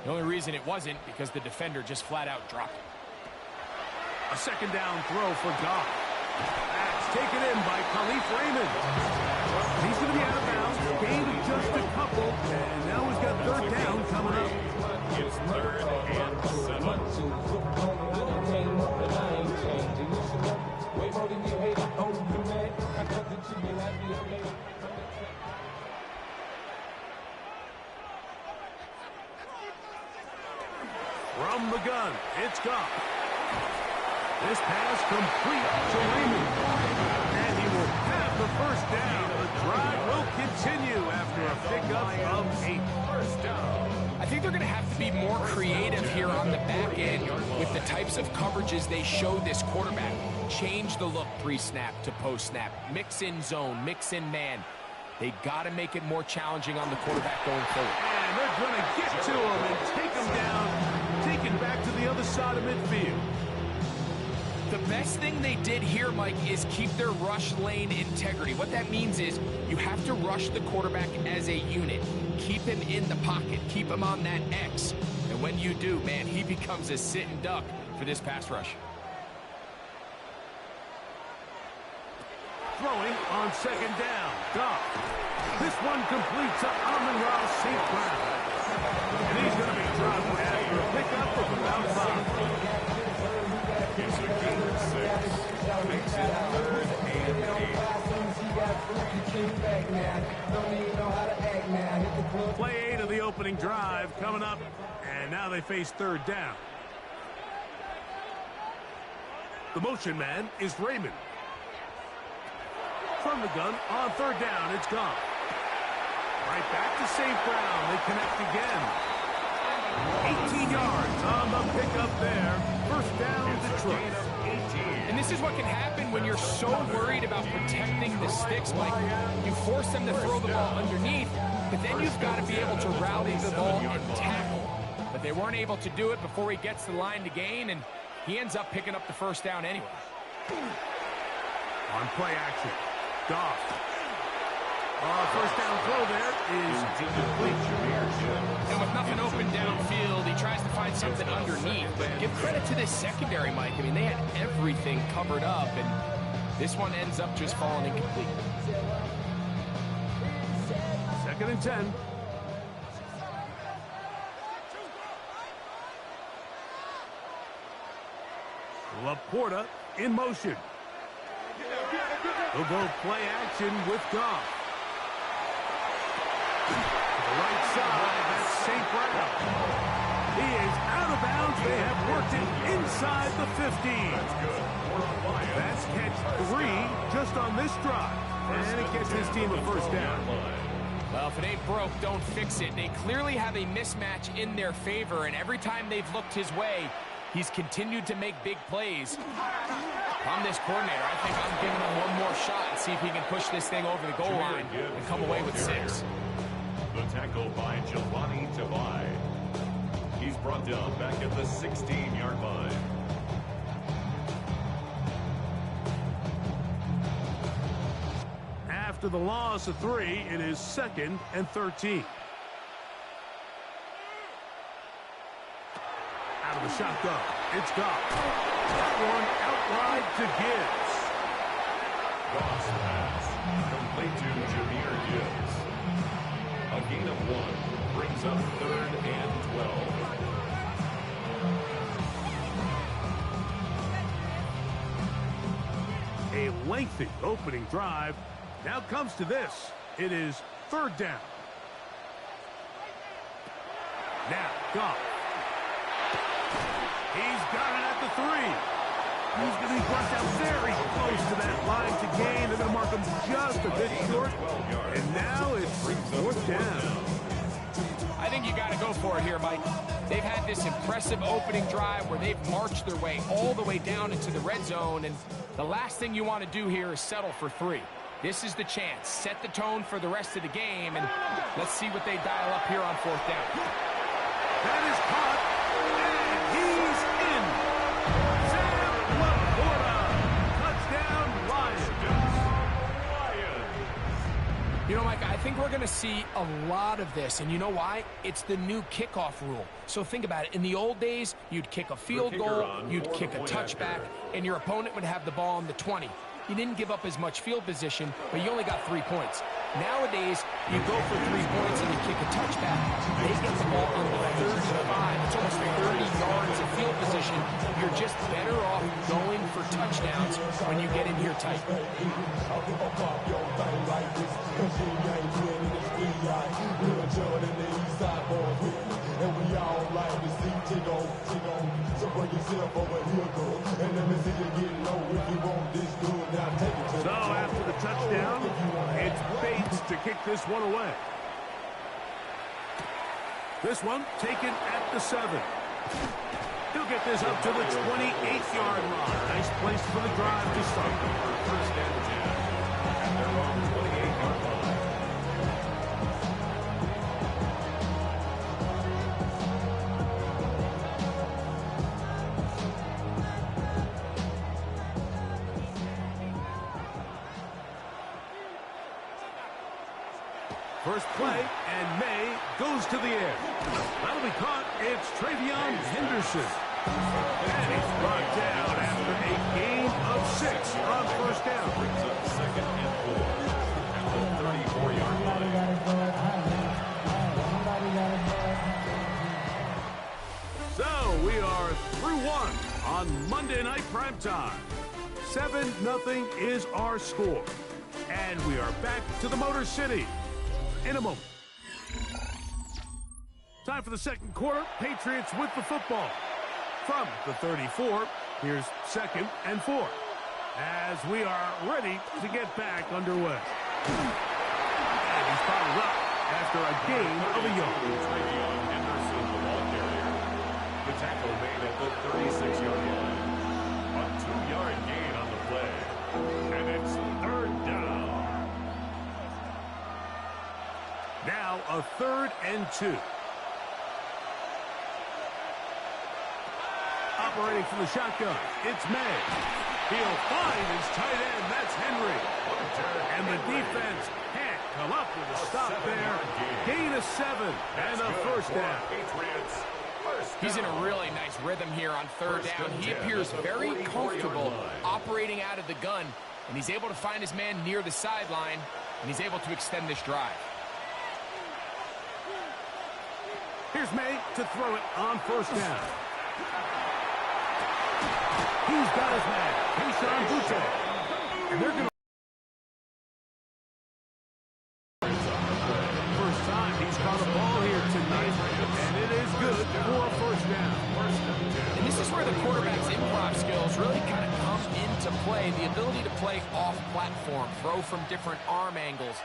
the only reason it wasn't because the defender just flat out dropped it. A second down throw for Goff. That's taken in by Khalif Raymond. He's going to be out of bounds. Gain of just a couple, and now he's got third down coming up. It's 3rd and 7. From the gun, it's Goff. This pass complete to Raymond. And he will have the first down. The drive will continue after a pickup of 8. First down. I think they're going to have to be more creative here on the back end with the types of coverages they show this quarterback. Change the look pre-snap to post-snap. Mix in zone, mix in man. They got to make it more challenging on the quarterback going forward. And they're going to get to him and take him down, take him back to the other side of midfield. The best thing they did here, Mike, is keep their rush lane integrity. What that means is you have to rush the quarterback as a unit. Keep him in the pocket. Keep him on that X. And when you do, man, he becomes a sitting duck for this pass rush. Throwing on second down. Goff. This one complete to Amon-Ra St. Brown. And he's going to be dropped after a pickup of about 5. It's a gain of 6. Makes it 3rd and 8. Play 8 of the opening drive coming up, and now they face third down. The motion man is Raymond. From the gun on third down, it's Goff. Right back to St. Brown. They connect again. 18 yards on the pickup there. First down, Detroit. And this is what can happen when you're so worried about protecting the sticks, Mike. You force them to throw the ball underneath, but then you've got to be able to rally the ball and tackle. But they weren't able to do it before he gets the line to gain, and he ends up picking up the first down anyway. On play action, Goff. First down throw there is incomplete. And with nothing open downfield, he tries to find something underneath. But give credit to this secondary, Mike. I mean, they had everything covered up, and this one ends up just falling incomplete. 2nd and 10. Laporta in motion. He'll go play action with Goff. To the right side, that's St. Brown. He is out of bounds. They have worked it inside the 15. That's catch 3 just on this drive. And it gets his team a first down. Well, if it ain't broke, don't fix it. They clearly have a mismatch in their favor, and every time they've looked his way, he's continued to make big plays. If I'm this coordinator, I think I'm giving him one more shot and see if he can push this thing over the goal line and come away with 6. The tackle by Giovanni Tavai. He's brought down back at the 16-yard line. After the loss of 3, it is 2nd and 13. Out of the shotgun, it's Goff. That one outright to Gibbs. Goff's pass, complete to Jameer Gibbs. A gain of 1 brings up 3rd and 12. A lengthy opening drive. Now comes to this. It is 3rd down. Now, Goff. He's got it at the 3. He's going to be brought down very close to that line to gain. They're going to mark him just a bit short. And now it's 4th down. I think you got to go for it here, Mike. They've had this impressive opening drive where they've marched their way all the way down into the red zone, and the last thing you want to do here is settle for 3. This is the chance. Set the tone for the rest of the game, and let's see what they dial up here on 4th down. That is caught, and he's in. Sam Laporta. Touchdown, Lions. You know, Mike, I think we're going to see a lot of this, and you know why? It's the new kickoff rule. So think about it. In the old days, you'd kick a field goal, you'd kick a touchback, and your opponent would have the ball on the 20. You didn't give up as much field position, but you only got 3 points. Nowadays, you go for 3 points and you kick a touchback. They get the ball on the 35. It's almost 30 yards of field position. You're just better off going for touchdowns when you get in here tight. So after the touchdown, it's Bates to kick this one away. This one taken at the 7. He'll get this up to the 28-yard line. Nice place for the drive to start. First and 10 at their own 28-yard line. First play, and May goes to the air. That'll be caught. It's Travion Henderson. And he's brought down after a gain of 6 on first down. Brings up 2nd and 4 at the 34-yard line. So we are through 1 on Monday Night Primetime. 7-0 is our score. And we are back to the Motor City in a moment. Time for the second quarter. Patriots with the football. From the 34, here's 2nd and 4. As we are ready to get back underway. And he's fouled up after a gain of a yard. Travion Henderson, the ball carrier. The tackle made at the 36-yard line. A 2-yard gain on the play. And it's 3rd down. Now a 3rd and 2. Operating from the shotgun, it's May. He'll find his tight end. That's Henry. And the defense can't come up with a stop there. Gain of 7 and a first down. He's in a really nice rhythm here on 3rd down. He appears very comfortable operating out of the gun, and he's able to find his man near the sideline, and he's able to extend this drive. Here's May to throw it on first down. He's got his man, Keyshawn Butte. And they're going to... First time he's caught a ball here tonight, and it is good for a first down. And this is where the quarterback's improv skills really kind of come into play. The ability to play off-platform, throw from different arm angles.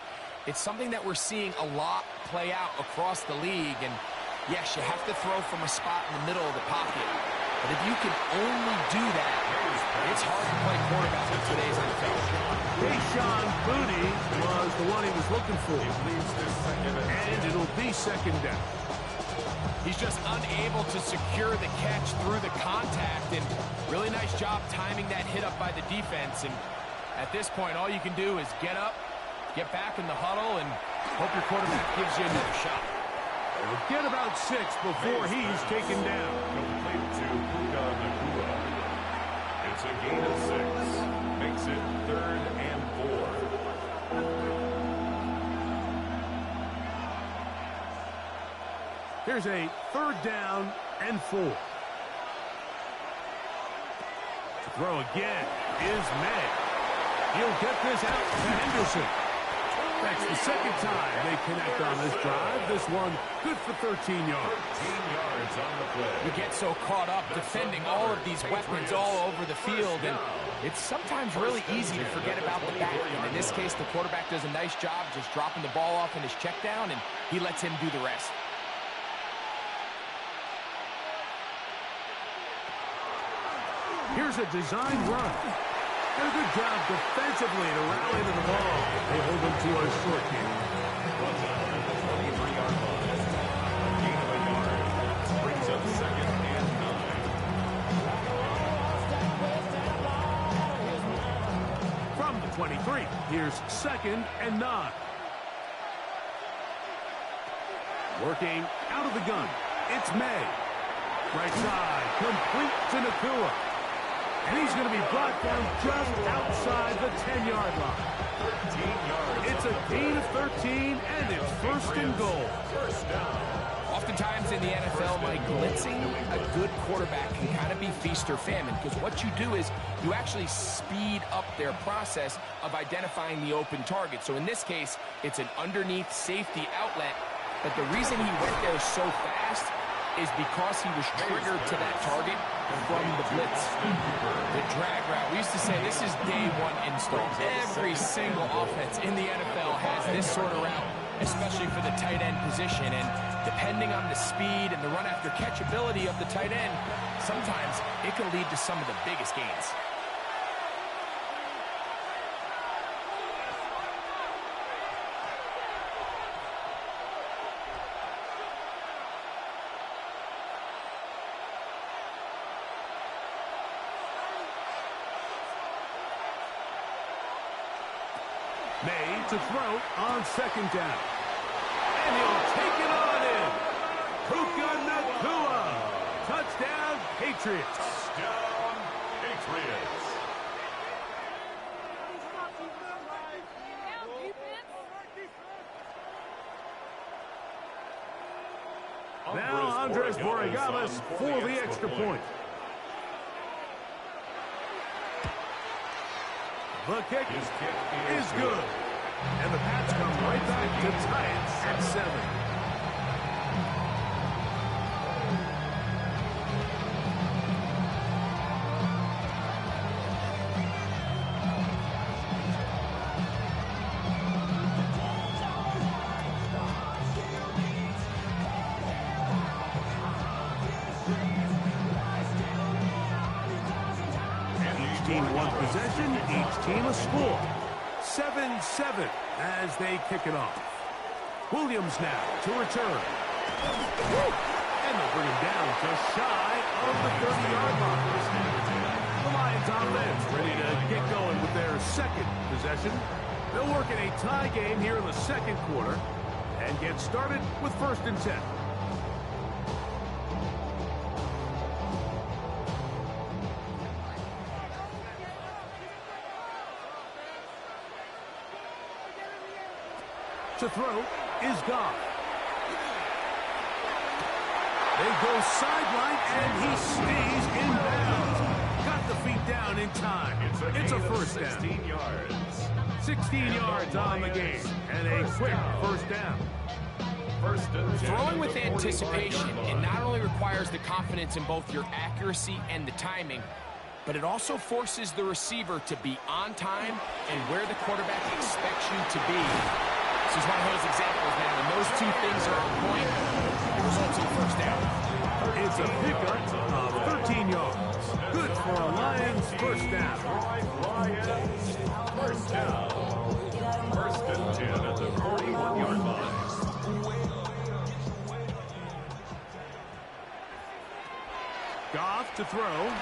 It's something that we're seeing a lot play out across the league. And yes, you have to throw from a spot in the middle of the pocket. But if you can only do that, it's hard to play quarterback in today's NFL. Keyshawn Butte was the one he was looking for. And it'll be 2nd down. He's just unable to secure the catch through the contact, and really nice job timing that hit up by the defense. And at this point, all you can do is get up, get back in the huddle, and hope your quarterback gives you another shot. We'll get about 6 before he's taken down. Complete to Puka Nakua. It's a gain of 6. Makes it 3rd and 4. Here's a 3rd down and 4. To throw again is May. He'll get this out to Henderson. That's the 2nd time they connect on this drive. This one good for 13 yards. 13 yards on the play. You get so caught up defending all of these weapons all over the field, and it's sometimes really easy to forget about the back. And in this case, the quarterback does a nice job just dropping the ball off in his check down, and he lets him do the rest. Here's a design run. And a good job defensively to rally to the ball. They hold them to a short game. One down at the 23-yard line. A gain of a yard. Brings up 2nd and 9. From the 23, here's 2nd and 9. Working out of the gun, it's May. Right side, complete to Nakua. And he's going to be brought down just outside the 10-yard line. 13 yards. It's a gain of 13, and it's 1st and goal. First down. Oftentimes in the NFL, Mike, blitzing a good quarterback can kind of be feast or famine, because what you do is you actually speed up their process of identifying the open target. So in this case, it's an underneath safety outlet, but the reason he went there so fast is because he was triggered to that target from the blitz. The drag route. We used to say this is day one install. Every single offense in the NFL has this sort of route, especially for the tight end position. And depending on the speed and the run after catch ability of the tight end, sometimes it can lead to some of the biggest gains. May to throw on 2nd down. And he'll take it on in. Puka Nakua. Touchdown, Patriots. Touchdown, Patriots. Now Andres Borregales for the extra point. The kick is good. And the Pats come right back to tie it at 7. Each team one possession, each team a score. 7-7 as they kick it off. Williams now to return. And they'll bring him down just shy of the 30-yard line. The Lions offense ready to get going with their 2nd possession. They'll work in a tie game here in the 2nd quarter and get started with 1st and 10. To throw is Goff. They go sideline, and he stays in bounds. Got the feet down in time. It's a 1st down. 16 yards. 16 yards on the game, and a quick 1st down. Throwing with anticipation, it not only requires the confidence in both your accuracy and the timing, but it also forces the receiver to be on time and where the quarterback expects you to be. This is one of those examples, man. When those two things are on point, it results in a 1st down. It's a pickup of 13 yards. Good for a Lions 1st down. Lions, 1st down. 1st and 10 at the 41-yard line. Goff to throw.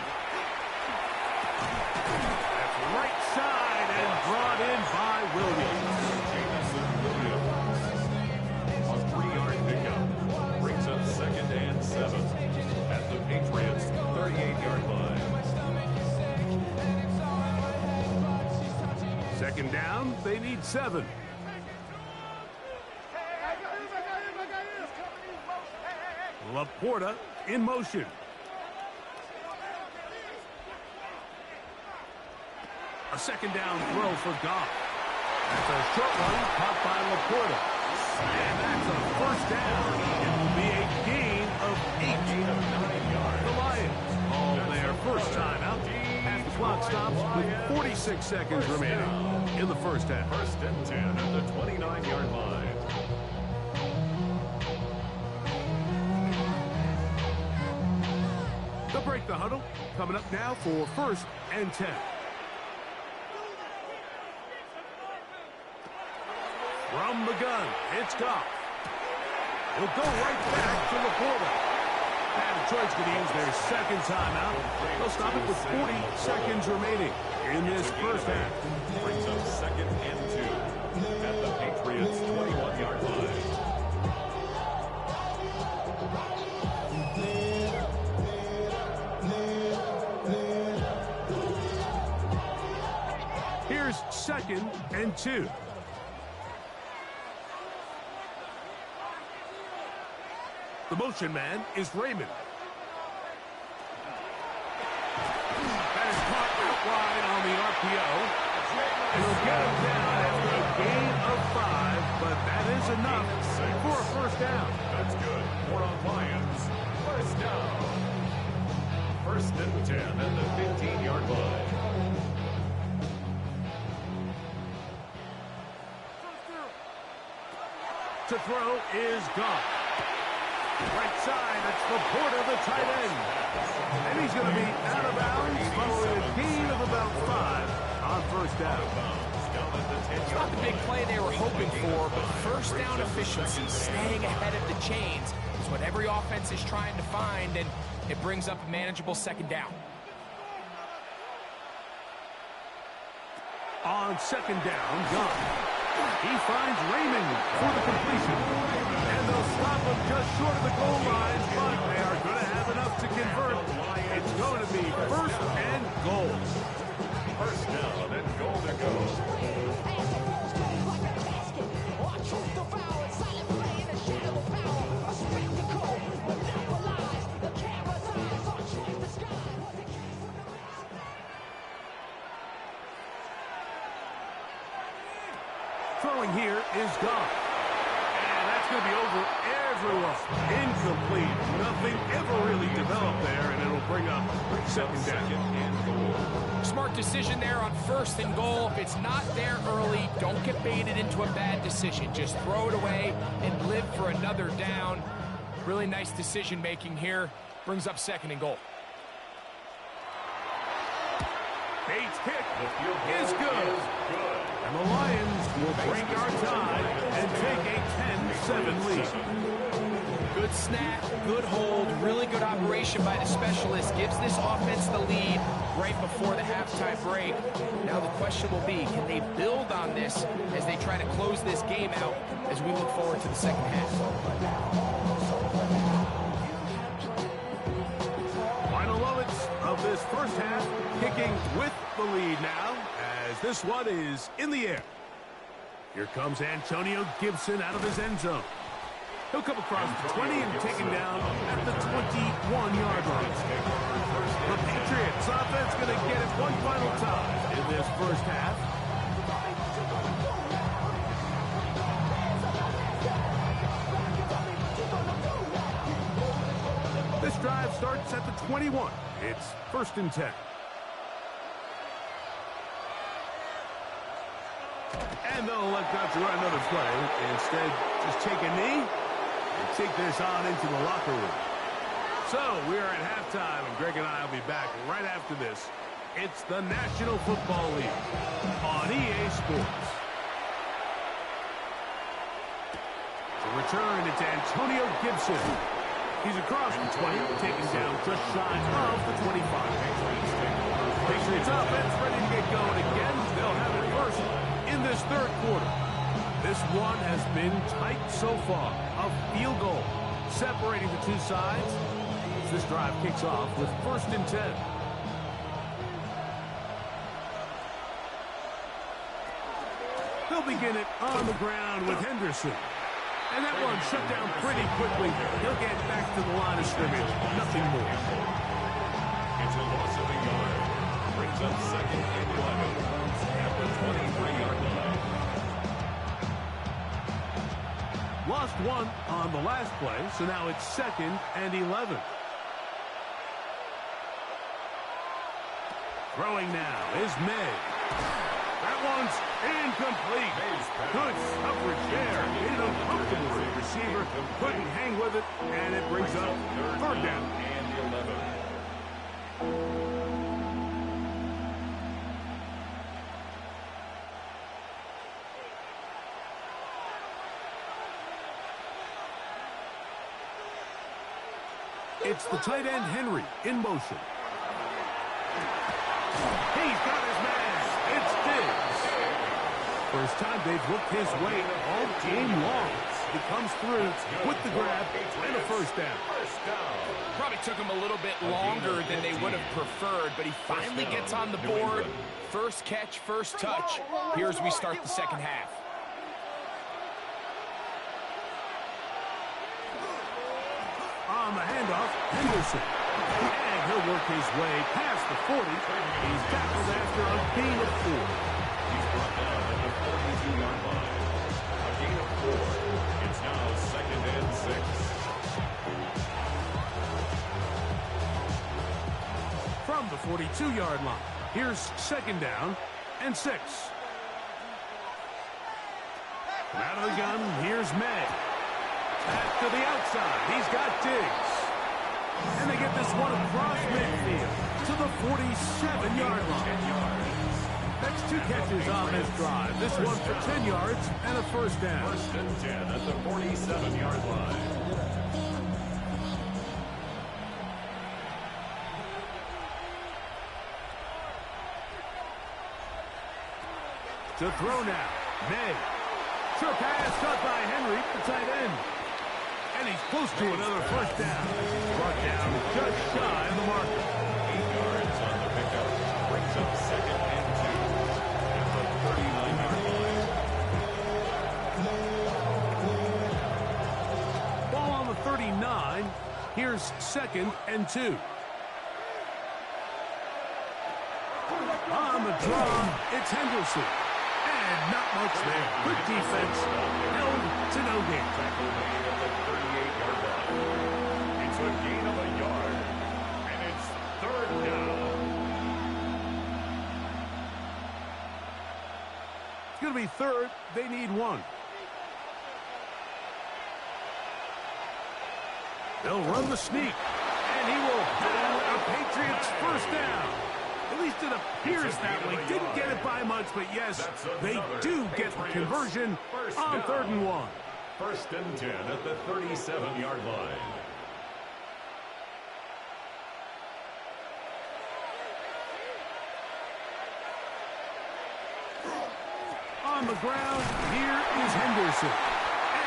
That's right side and brought in by Williams. A 3-yard pickup brings up 2nd and 7 at the Patriots 38-yard line. 2nd down, they need 7. Laporta in motion. A 2nd down throw for Goff. That's a short one caught by Laporta. And that's a 1st down. It will be a gain of 8. The Lions call their 1st time out as the clock stops with 46 seconds remaining in the 1st half. 1st and 10 at the 29-yard line. They'll break the huddle. Coming up now for 1st and 10. From the gun, it's Goff. He'll go right back to Laporta. And Detroit's going to use their second timeout. They'll stop it with 40 seconds remaining in this first half. Brings up 2nd and 2 at the Patriots' 21-yard line. Here's 2nd and 2. The motion man is Raymond. That is caught out wide on the RPO. And he'll get him down after a gain of 5, but that is enough for a first down. That's good. More on Lions. First down. 1st and 10 at the 15-yard line. To throw is Goff. Right side, it's Laporta, the tight end. And he's going to be out of bounds following a gain of about 5 on first down. It's not the big play they were hoping for, but first down efficiency, staying ahead of the chains, is what every offense is trying to find, and it brings up a manageable second down. On second down, Goff. He finds Raymond for the completion. And they'll stop him just short of the goal line, but they are going to have enough to convert. It's going to be 1st and goal. First down and goal to go. Throwing here is Goff. And that's going to be over everyone. Incomplete. Nothing ever really developed there, and it'll bring up 2nd down. Smart decision there on 1st and goal. If it's not there early, don't get baited into a bad decision. Just throw it away and live for another down. Really nice decision making here. Brings up 2nd and goal. Bates' kick is good. And the Lions will break our tie and take a 10-7 lead. Good snap, good hold, really good operation by the specialist. Gives this offense the lead right before the halftime break. Now the question will be, can they build on this as they try to close this game out as we look forward to the second half? Final moments of this first half, kicking with the lead now, as this one is in the air. Here comes Antonio Gibson out of his end zone. He'll come across the 20 and taken down at the 21-yard line. The Patriots offense going to get it one final time in this first half. This drive starts at the 21. It's 1st and 10. And they'll elect not to run another play. Instead, just take a knee and take this on into the locker room. So, we are at halftime, and Greg and I will be back right after this. It's the National Football League on EA Sports. To return, it's Antonio Gibson. He's across the 20, taken down just shy of the 25. Patriots offense ready to get going again. They'll have it first in this third quarter. This one has been tight so far. A field goal separating the two sides. This drive kicks off with 1st and 10. They'll begin it on the ground with Henderson. And that one shut down pretty quickly. He'll get back to the line of scrimmage. Nothing more. It's a loss of a yard. Brings up 2nd and 11 at the 23-yard line. Lost one on the last play, so now it's 2nd and 11. Throwing now is May. That one's incomplete. Good coverage there. An uncomfortable receiver. Couldn't hang with it, and it brings up 3rd down. And 11. It's the tight end, Henry, in motion. He's got his man. It's Diggs. First time they've looked his way all game long. He comes through with the grab and a first down. Probably took him a little bit longer than they would have preferred, but he finally gets on the board. First catch, first touch. Here as we start the second half. On the handoff, Henderson. And he'll work his way past the 40. He's tackled after a gain of 4. He's brought down at the 42-yard line. A gain of 4. It's now 2nd and 6. From the 42-yard line, here's 2nd down and 6. Out of the gun, here's May. Back to the outside. He's got Diggs. And they get this one across midfield to the 47-yard line. That's 2 catches on this drive. This one for 10 yards and a first down. 1st and 10 at the 47-yard line. To throw now. May. Sure pass caught by Henry, the tight end. And he's close to another first down. Brought down just shy of the marker. 8 yards on the pickup. Brings up 2nd and 2 at the 39-yard line. Ball on the 39. Here's 2nd and 2. On the draw, it's Henderson. And not much there. Good defense. Held to no gain. Tackle made at the 38-yard line. It's a gain of a yard. And it's 3rd down. It's going to be 3rd. They need 1. They'll run the sneak. And he will have a Patriots first down. At least it appears that way. Didn't get it by much, but yes, they do get the conversion on 3rd and 1. 1st and 10 at the 37-yard line. On the ground, here is Henderson.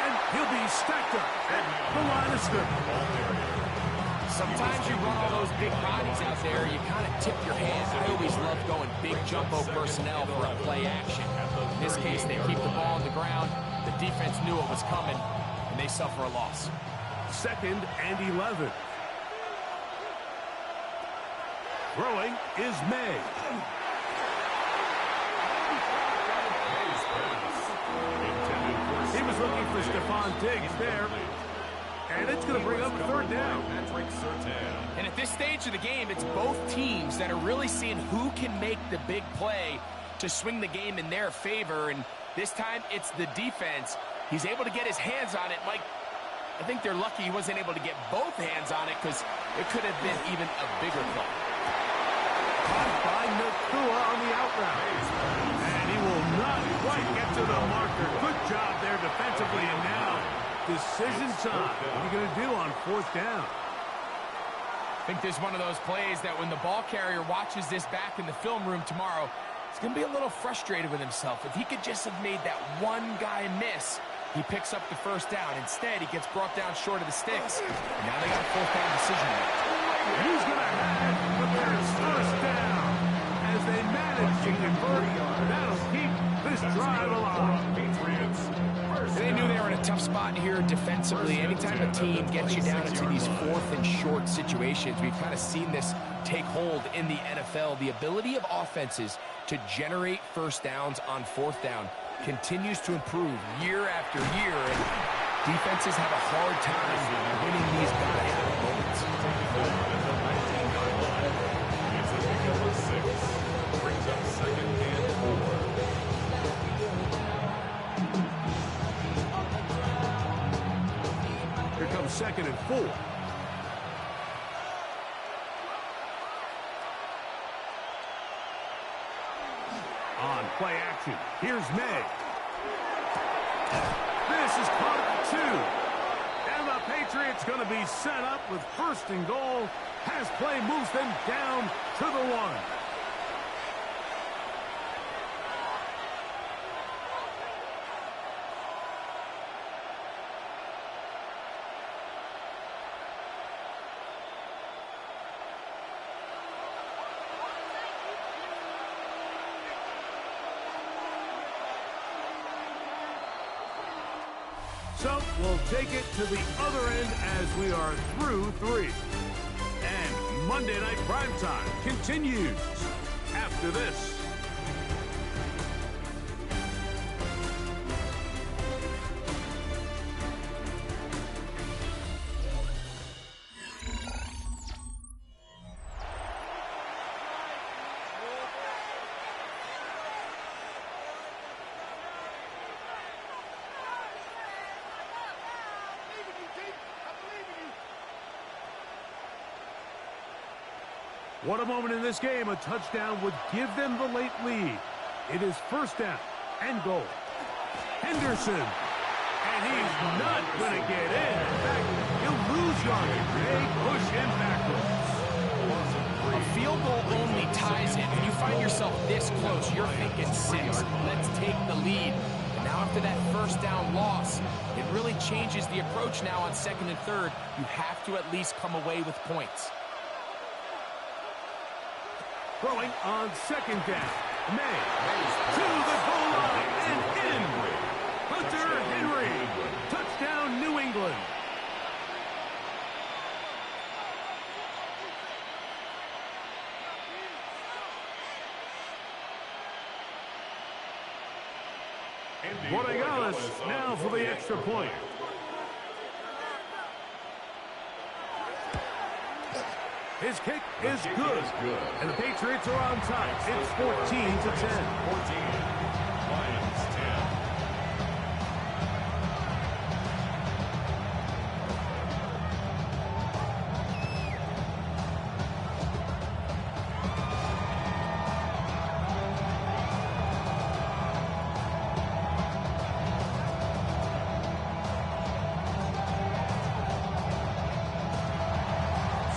And he'll be stacked up at the line of scrimmage. Sometimes you run all those big bodies out there, you kind of tip your hand. I always love going big jumbo personnel for a play action. In this case, they keep the ball on the ground. The defense knew it was coming, and they suffer a loss. 2nd and 11. Throwing is May. He was looking for Stephon Diggs there. And it's going to bring up 3rd down. And at this stage of the game, it's both teams that are really seeing who can make the big play to swing the game in their favor. And this time, it's the defense. He's able to get his hands on it. Mike, I think they're lucky he wasn't able to get both hands on it because it could have been even a bigger play. Caught by Nakua on the out route. And he will not quite get to the marker. Good job there defensively. And now, decision time. What are you going to do on 4th down? I think this is one of those plays that when the ball carrier watches this back in the film room tomorrow, he's going to be a little frustrated with himself. If he could just have made that one guy miss, he picks up the first down. Instead, he gets brought down short of the sticks. And now they got a 4th down decision. He's going to have it with their first down. As they manage to convert, that'll keep this drive alive. They knew they were in a tough spot here defensively. Anytime a team gets you down into these 4th and short situations, we've kind of seen this take hold in the NFL. The ability of offenses to generate first downs on 4th down continues to improve year after year, and defenses have a hard time winning these back-half moments. It's a pickup of 6. Brings up 2nd and 4. Here comes 2nd and 4. On play action, here's May. This is caught at 2. And the Patriots going to be set up with 1st and goal. Pass play moves them down to the 1. So we'll take it to the other end as we are through 3. And Monday Night Primetime continues after this. What a moment in this game. A touchdown would give them the late lead. It is 1st down and goal. Henderson. And he's not going to get in. In fact, he'll lose yardage. They push him backwards. A field goal only ties it. When you find yourself this close, you're thinking 6. Let's take the lead. And now after that 1st down loss, it really changes the approach now on 2nd and 3rd. You have to at least come away with points. Throwing on 2nd down. May to the goal line and in. Hunter Henry. Touchdown, New England. Borregales now for the extra point. His kick is good. And the Patriots are on top. It's 14-10. 14. Lions 10.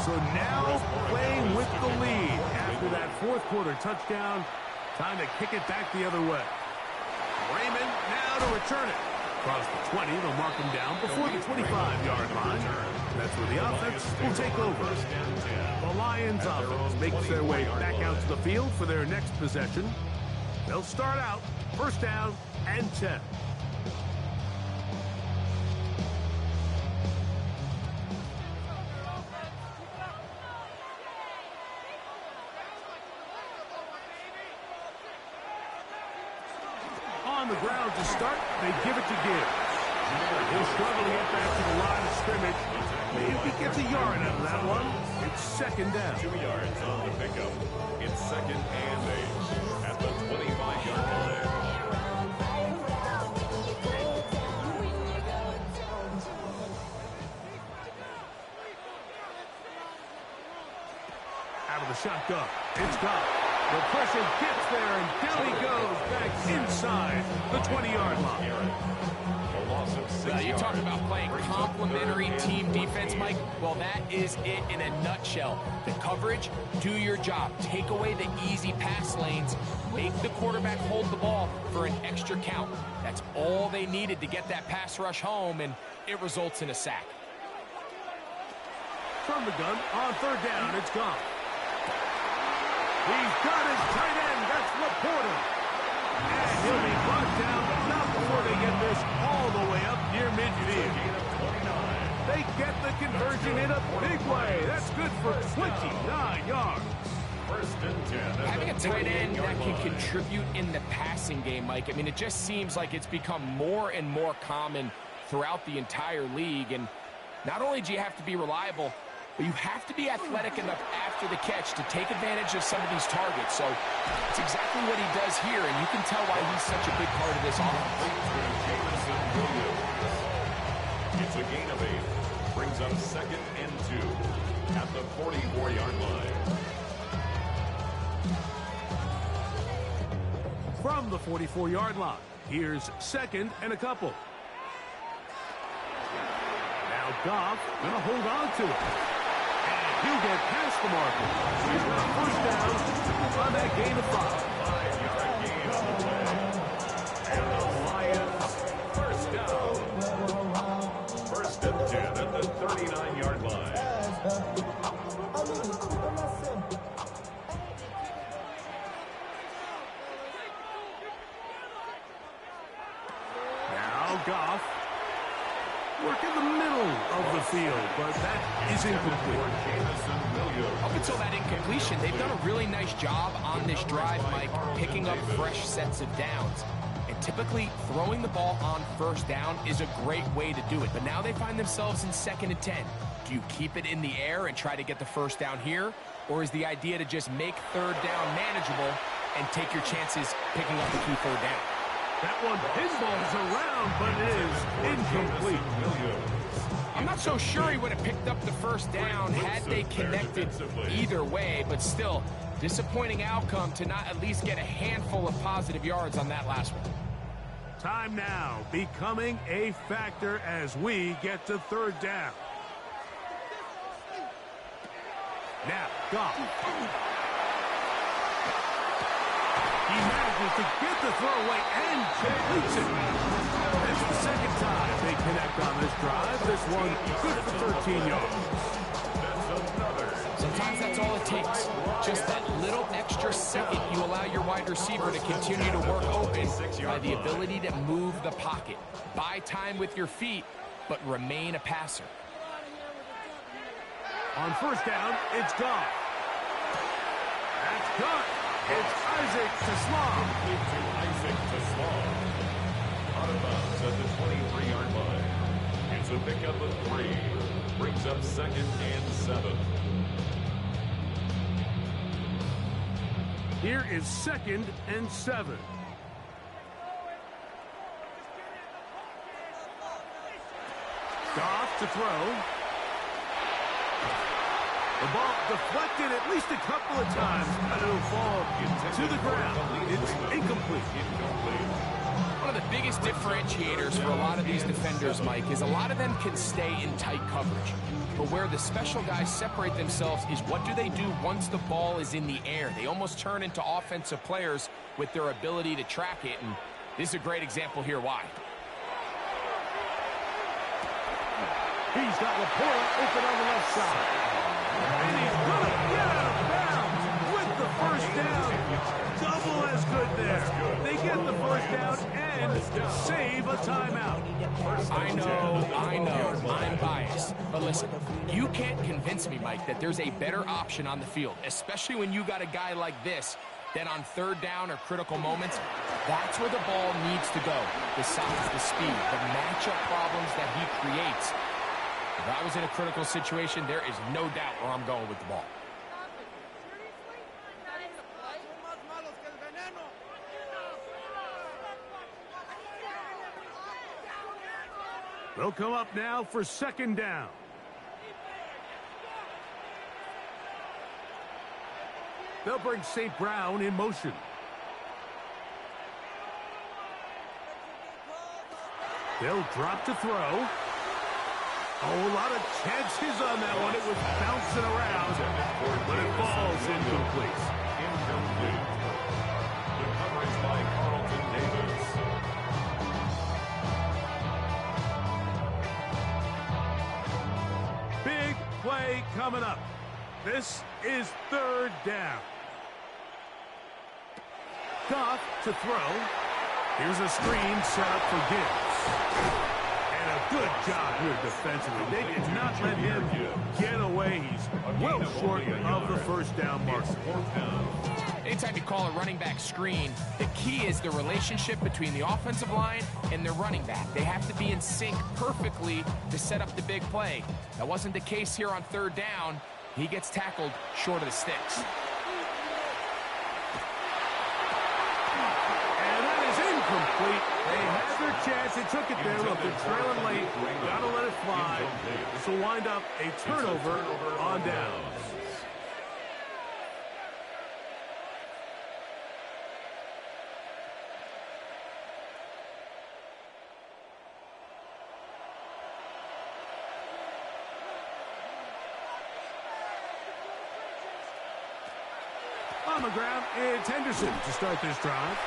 So now playing with the lead after that 4th quarter touchdown. Time to kick it back the other way. Raymond now to return it. Across the 20, they'll mark him down before the 25-yard line. That's where the offense will take over. The Lions offense makes their way back out to the field for their next possession. They'll start out 1st down and 10. On the ground to start, they give it to Gibbs. He'll struggle to get back to the line of scrimmage. Maybe he gets a yard out of that one. It's 2nd down. 2 yards on the pickup. It's 2nd and 8 at the 25-yard line. Out of the shotgun. It's gone. The pressure gets there, and down he goes back inside the 20-yard line. You talk about playing complementary team defense, Mike. Well, that is it in a nutshell. The coverage, do your job. Take away the easy pass lanes. Make the quarterback hold the ball for an extra count. That's all they needed to get that pass rush home, and it results in a sack. From the gun, on 3rd down, it's gone. He's got his tight end. That's Laporta. And he'll be brought down, but not before they get this all the way up near midfield. They get the conversion in a big way. That's good for 29 yards. 1st and 10. Having a tight end that can contribute in the passing game, Mike, I mean, it just seems like it's become more and more common throughout the entire league. And not only do you have to be reliable, but you have to be athletic enough after the catch to take advantage of some of these targets. So it's exactly what he does here, and you can tell why he's such a big part of this offense. It's a gain of 8. Brings up 2nd and 2 at the 44-yard line. From the 44-yard line, here's 2nd and a couple. Now Goff going to hold on to it. And he'll get past the marker. He's got a first down on that gain of 5. 5-yard gain on the play. And the Lions first down. First and 10 at the 39-yard line. Now Goff work in the middle of the field, but that is incomplete. Up until that incompletion, they've done a really nice job on this drive, Mike, picking up fresh sets of downs. And typically, throwing the ball on first down is a great way to do it. But now they find themselves in 2nd and 10. Do you keep it in the air and try to get the first down here? Or is the idea to just make 3rd down manageable and take your chances picking up the key 3rd down? That one pinballs around, but it is incomplete. I'm not so sure he would have picked up the first down had they connected either way, but still, disappointing outcome to not at least get a handful of positive yards on that last one. Time now becoming a factor as we get to 3rd down. Now, Goff. He manages to get the throw away and completes it. That's the 2nd time they connect on this drive. This one good for 13 yards. Sometimes that's all it takes. Just that little extra second you allow your wide receiver to continue to work open by the ability to move the pocket. Buy time with your feet, but remain a passer. On first down, it's Goff. That's good. It's Isaac to Slaw. To Isaac to Slaw. Out of bounds at the 23-yard line. It's a pickup of 3. Brings up 2nd and 7. Here is 2nd and 7. Goff to throw. The ball deflected at least a couple of times, and it'll fall to the ground. It's incomplete. One of the biggest differentiators for a lot of these defenders, Mike, is a lot of them can stay in tight coverage. But where the special guys separate themselves is what do they do once the ball is in the air? They almost turn into offensive players with their ability to track it, and this is a great example here why. He's got Laporta open on the left side. And he's going to get out of bounds with the first down. Double as good there. They get the first down and save a timeout. I know, I'm biased. But listen, you can't convince me, Mike, that there's a better option on the field, especially when you got a guy like this, that on 3rd down or critical moments, that's where the ball needs to go. Besides the speed, the matchup problems that he creates. If I was in a critical situation, there is no doubt where I'm going with the ball. They'll come up now for 2nd down. They'll bring St. Brown in motion. They'll drop to throw. Oh, a lot of chances on that one. It was bouncing around, but it falls incomplete. The coverage by Carlton Davis. Big play coming up. This is 3rd down. Goff to throw. Here's a screen set up for Gibbs. And a good job here defensively. They did not let him get away. He's well short of the first down mark. Anytime you call a running back screen, the key is the relationship between the offensive line and the running back. They have to be in sync perfectly to set up the big play. That wasn't the case here on 3rd down. He gets tackled short of the sticks. And that is incomplete. They had their chance. They took it there. Look, they're trailing late. Got to let it fly. This will wind up a turnover on downs. On the ground, it's Henderson to start this drive.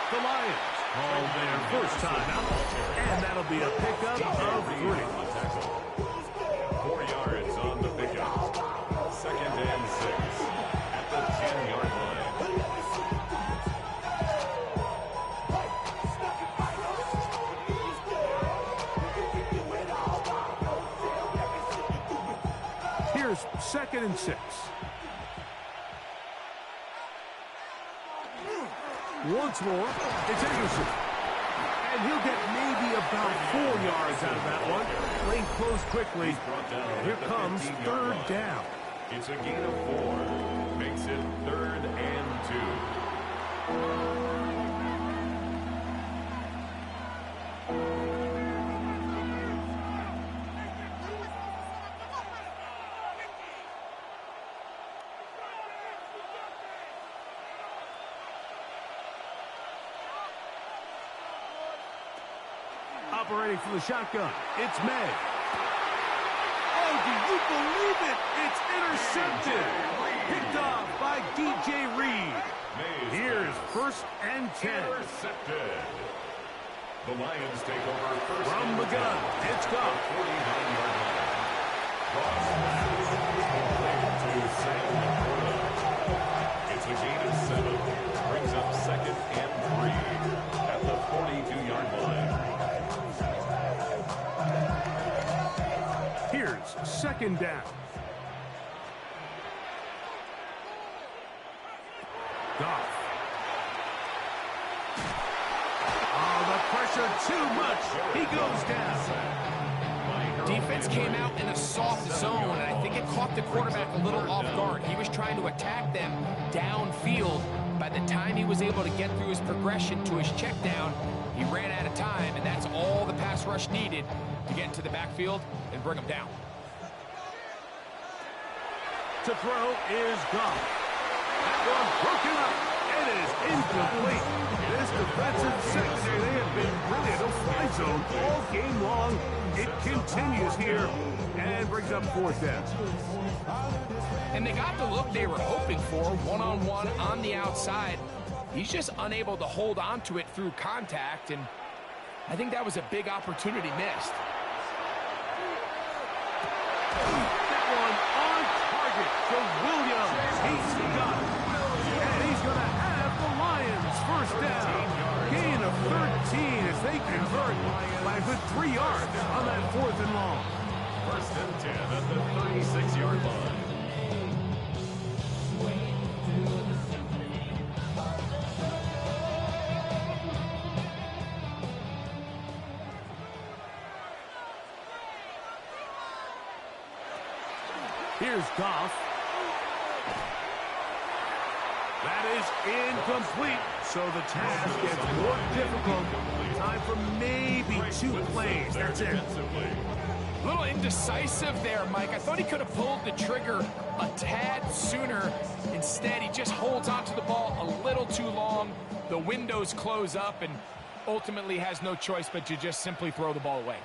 The Lions call their first timeout, and that'll be a pickup of 3. 4 yards on the pickup. 2nd and 6 at the 10-yard line. Here's 2nd and 6. Once more, it's Anderson. And he'll get maybe about 4 yards out of that one. Lane closed quickly. And here comes 3rd down. It's a gain of 4. Makes it 3rd and 2. Operating from the shotgun, it's May. Oh, do you believe it? It's intercepted. Picked off by DJ Reed. Here's 1st and 10. Intercepted. The Lions take over first from the gun. It's gone. 49-yard line. Cross pass to Sam Laporta. It's a gain of 7. Brings up 2nd and 3 at the 42-yard line. Here's 2nd down. Goff. Oh, the pressure too much. He goes down. Defense came out in a soft zone, and I think it caught the quarterback a little off guard. He was trying to attack them downfield. By the time he was able to get through his progression to his check down, he ran out of time, and that's all the pass rush needed to get into the backfield and bring him down. To throw is Goff. That one broken up. It is incomplete. This defensive secondary, they have been really in a fly zone all game long. It continues here and brings up 4th down. And they got the look they were hoping for, one-on-one on the outside. He's just unable to hold on to it through contact, and I think that was a big opportunity missed. That one on target to Williams. He's got it. And he's going to have the Lions first down. Gain of 13 as they convert by a good 3 yards on that 4th and long. 1st and 10 at the 36-yard line. Here's Goff. That is incomplete, so the task gets more difficult. Time for maybe 2 plays. That's it. A little indecisive there, Mike. I thought he could have pulled the trigger a tad sooner. Instead, he just holds onto the ball a little too long. The windows close up and ultimately has no choice but to just simply throw the ball away.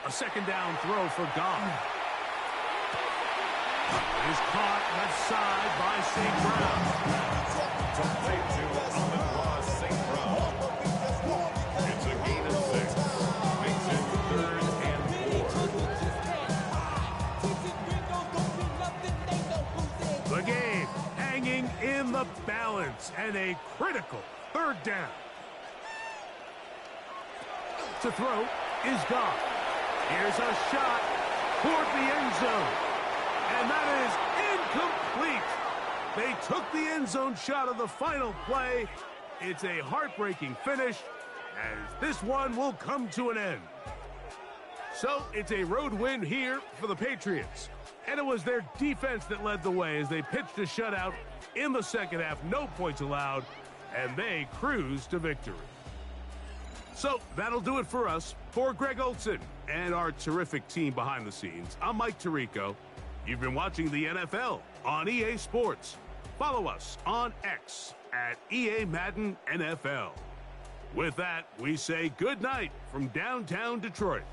A 2nd down throw for Goff. Is caught left side by St. Brown. Complete to Amon-Ra St. Brown. It's a gain of 6. Makes it 3rd and 4. The game hanging in the balance and a critical 3rd down. To throw is Goff. Here's a shot toward the end zone. And that is incomplete. They took the end zone shot of the final play. It's a heartbreaking finish as this one will come to an end. So it's a road win here for the Patriots. And it was their defense that led the way as they pitched a shutout in the 2nd half. No points allowed, and they cruised to victory. So that'll do it for us. For Greg Olson and our terrific team behind the scenes, I'm Mike Tirico. You've been watching the NFL on EA Sports. Follow us on X at EA Madden NFL. With that, we say good night from downtown Detroit.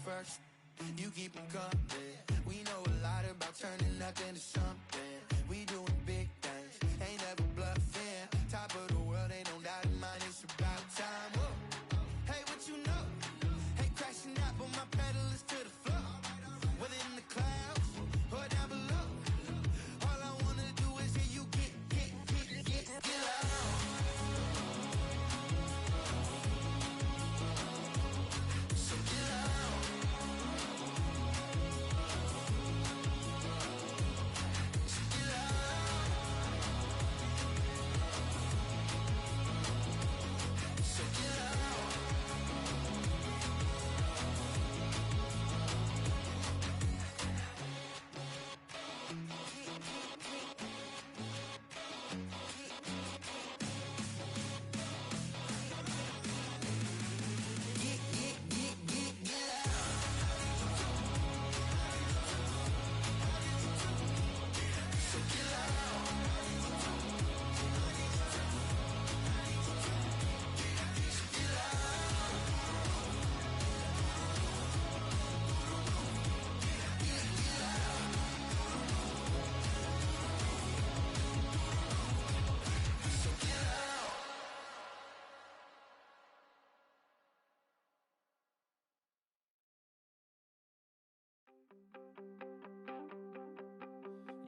first. You keep it coming. We know a lot about turning nothing to something. We doing big things, ain't never bluffing. Top of the world, ain't no doubt in mine. It's about time. Whoa. Hey, what you know? Hey, crashing out, but my pedal is to the floor. Whether in the clouds or down below. All I wanna do is hear you get loud. So get loud. So get loud. So get loud.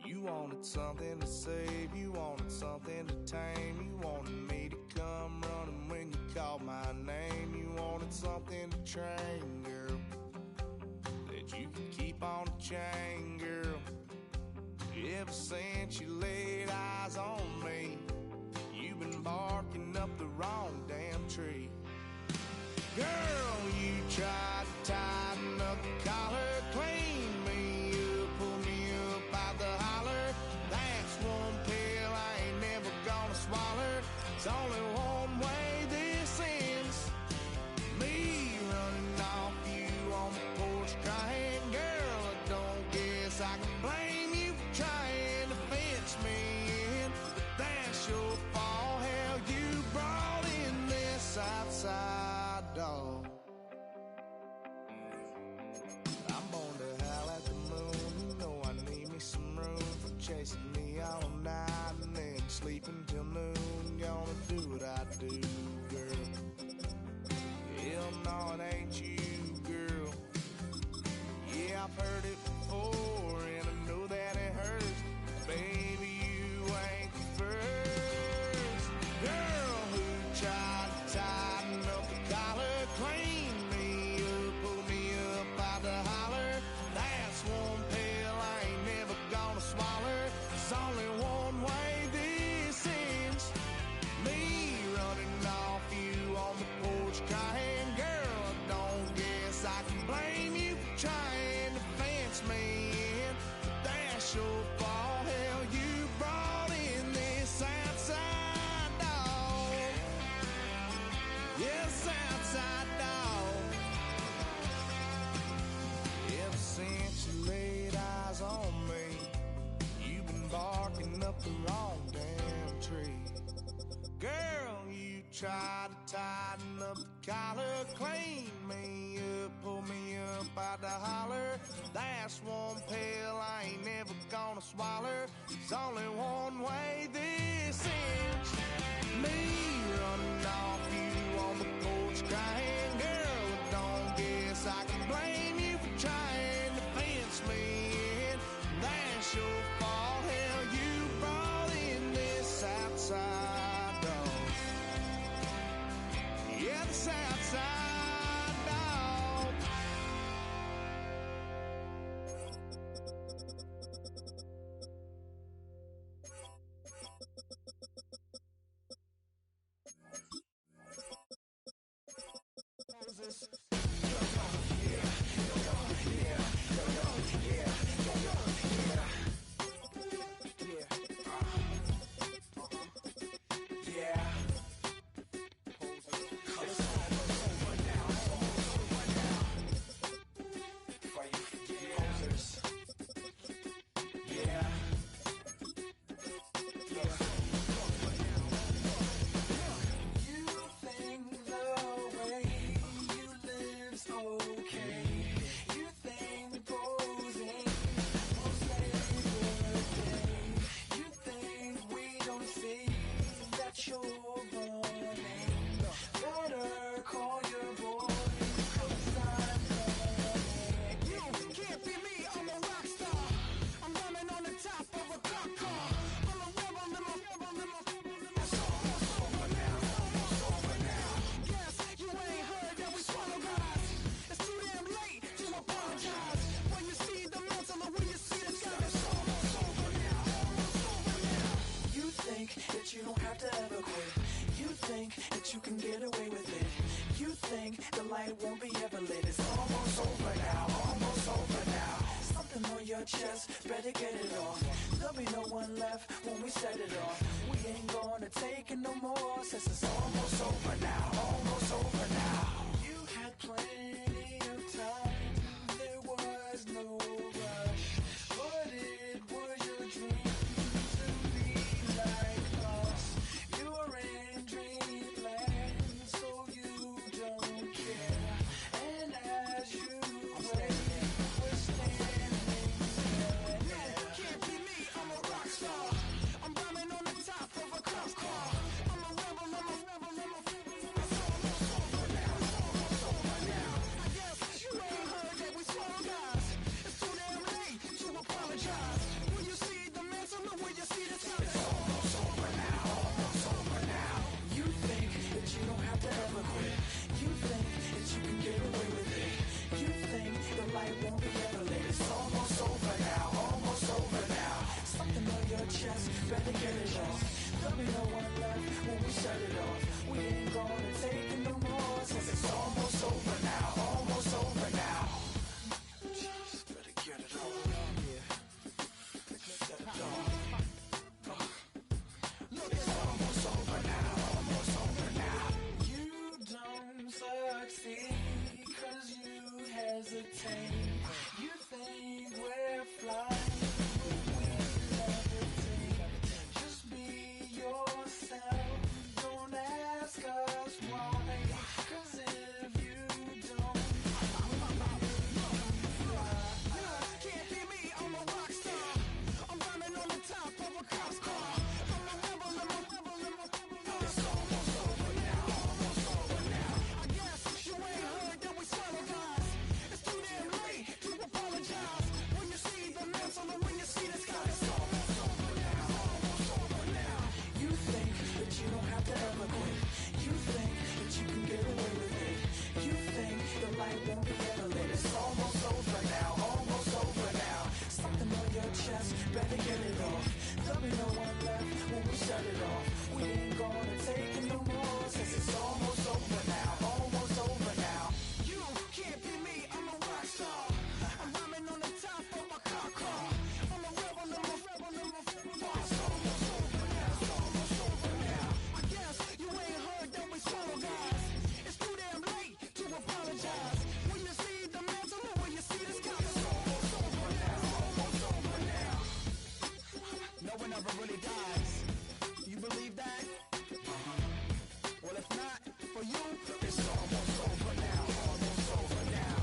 You wanted something to save, you wanted something to tame. You wanted me to come running when you called my name. You wanted something to train, girl, that you could keep on the chain, girl. Ever since you laid eyes on me, you've been barking up the wrong damn tree. Girl, you tried to tighten up the collar, clean me up, pull me up out the holler. That's one pill I ain't never gonna swallow. It's only one way this ends. Me running off you on the porch crying. Girl, I don't guess I can blame you for trying to fence me in. But that's your fault, hell, you brought in this outside dog. I'm born to howl at the moon. You know I need me some room for chasing me all night and then sleeping till noon. Gonna do what I do, girl. Hell no, it ain't you, girl. Yeah, I've heard it before and I know that it hurts. Baby, you ain't the first girl who tried to tighten up the collar, clean me up, pull me up out the holler. That's one pill I ain't never gonna swallow. There's only one way this ends. Me running off you on the porch crying. Girl, I don't guess I can blame you for trying to fence me in. But that's your fault, hell, you brought in this outside dog. Yes, outside dog. Ever since you laid eyes on me, you've been barking up the wrong damn tree. Girl, you tried to tighten up the collar, clean me up, pull me up out the holler. That's one pill I ain't never gonna swallow. There's only one way this ends. Me running off you on the porch crying. Girl, I don't guess I can blame you for trying to fence me in. That's your fault, hell, you brought in this outside dog. Yeah, this outside dog. have to ever quit. You think that you can get away with it. You think the light won't be ever lit. It's almost over now, almost over now. Something on your chest, better get it off. There'll be no one left when we set it off. We ain't gonna take it no more, since it's almost over now, almost over now. You had plenty of time, there was no rush, but it was your dream to be like us. You're in dreamland, so you don't care. And as you wait, we're standing there. Yeah, can't be me, I'm a rock star. I'm rhyming on the top of a cop car. I'm a rebel, I'm a rebel, I'm a it's almost over now, almost over now. I guess you ain't heard that we swallow guys. It's too damn late to apologize. When you see the mantle, or when you see the sun, it's almost over now, almost over now. You think that you don't have to ever quit. You think that you can get away with it. You think the light won't be ever lit. It's almost over now, almost over now. Something on your chest, better get it off. There'll be no one left when we shut it off. We ain't gonna take it no more, since it's almost over now, almost over now. Just better get it off. Yeah. Set it off. Look, it's almost over now, almost over now. You don't succeed, cause you hesitate. You think we're flying, but we levitate. Just be yourself, don't ask us why. Cause if you don't, can't be me, I'm a rock star. I'm rhyming on the top of a cop's car. I'm a rebel, I'm a rebel, I'm a rebel. It's almost over now, almost over now. I guess you ain't heard that we swallow guys. It's too damn late to apologize. When you see the mantle and when you see the sky, it's almost over now, almost over now. You think that you don't have to ever quit. You think that you can get away with it. You think the light won't be ever lit. It's almost over now, almost over now. Something on your chest, better get it off. There'll be no one left when we shut it off. We ain't gonna take it no more, since it's almost over now, almost over now. You can't be me, I'm a rock star. I'm rhyming on the top of my car car. I'm a rebel, I'm a rebel, I'm a rebel. It's almost over now, it's almost over now. I guess you ain't heard that we swallow guys. It's too damn late to apologize. When you see the mantle or when you see the sky, it's almost over now, almost over now. No one ever really dies. You believe that? Well, if not, for you, it's almost over now, almost over now.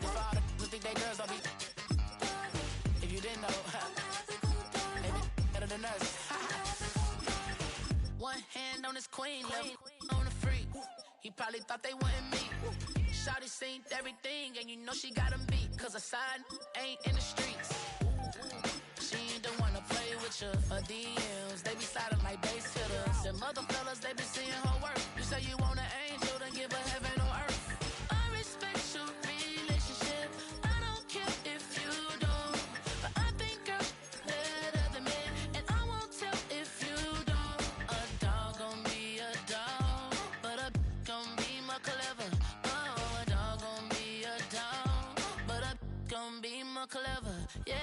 For all the who think they girls don't be. If you didn't know, they be better than us. One hand on his queen, left on the freak. He probably thought they wouldn't meet. Shawty seen everything, and you know she got him beat. Cause her side ain't in the streets. She ain't the one to play with you. Her DMs, they be sliding like bass hitters. Them other fellas, they be seeing her work. You say you want an angel, then give her heaven on earth. I respect your relationship. I don't care if you don't. But I think girls better than men. And I won't tell if you don't. A dog gon' be a dog, but a gon' be more clever. Oh, a dog gon' be a dog, but a gon' be more clever. Yeah.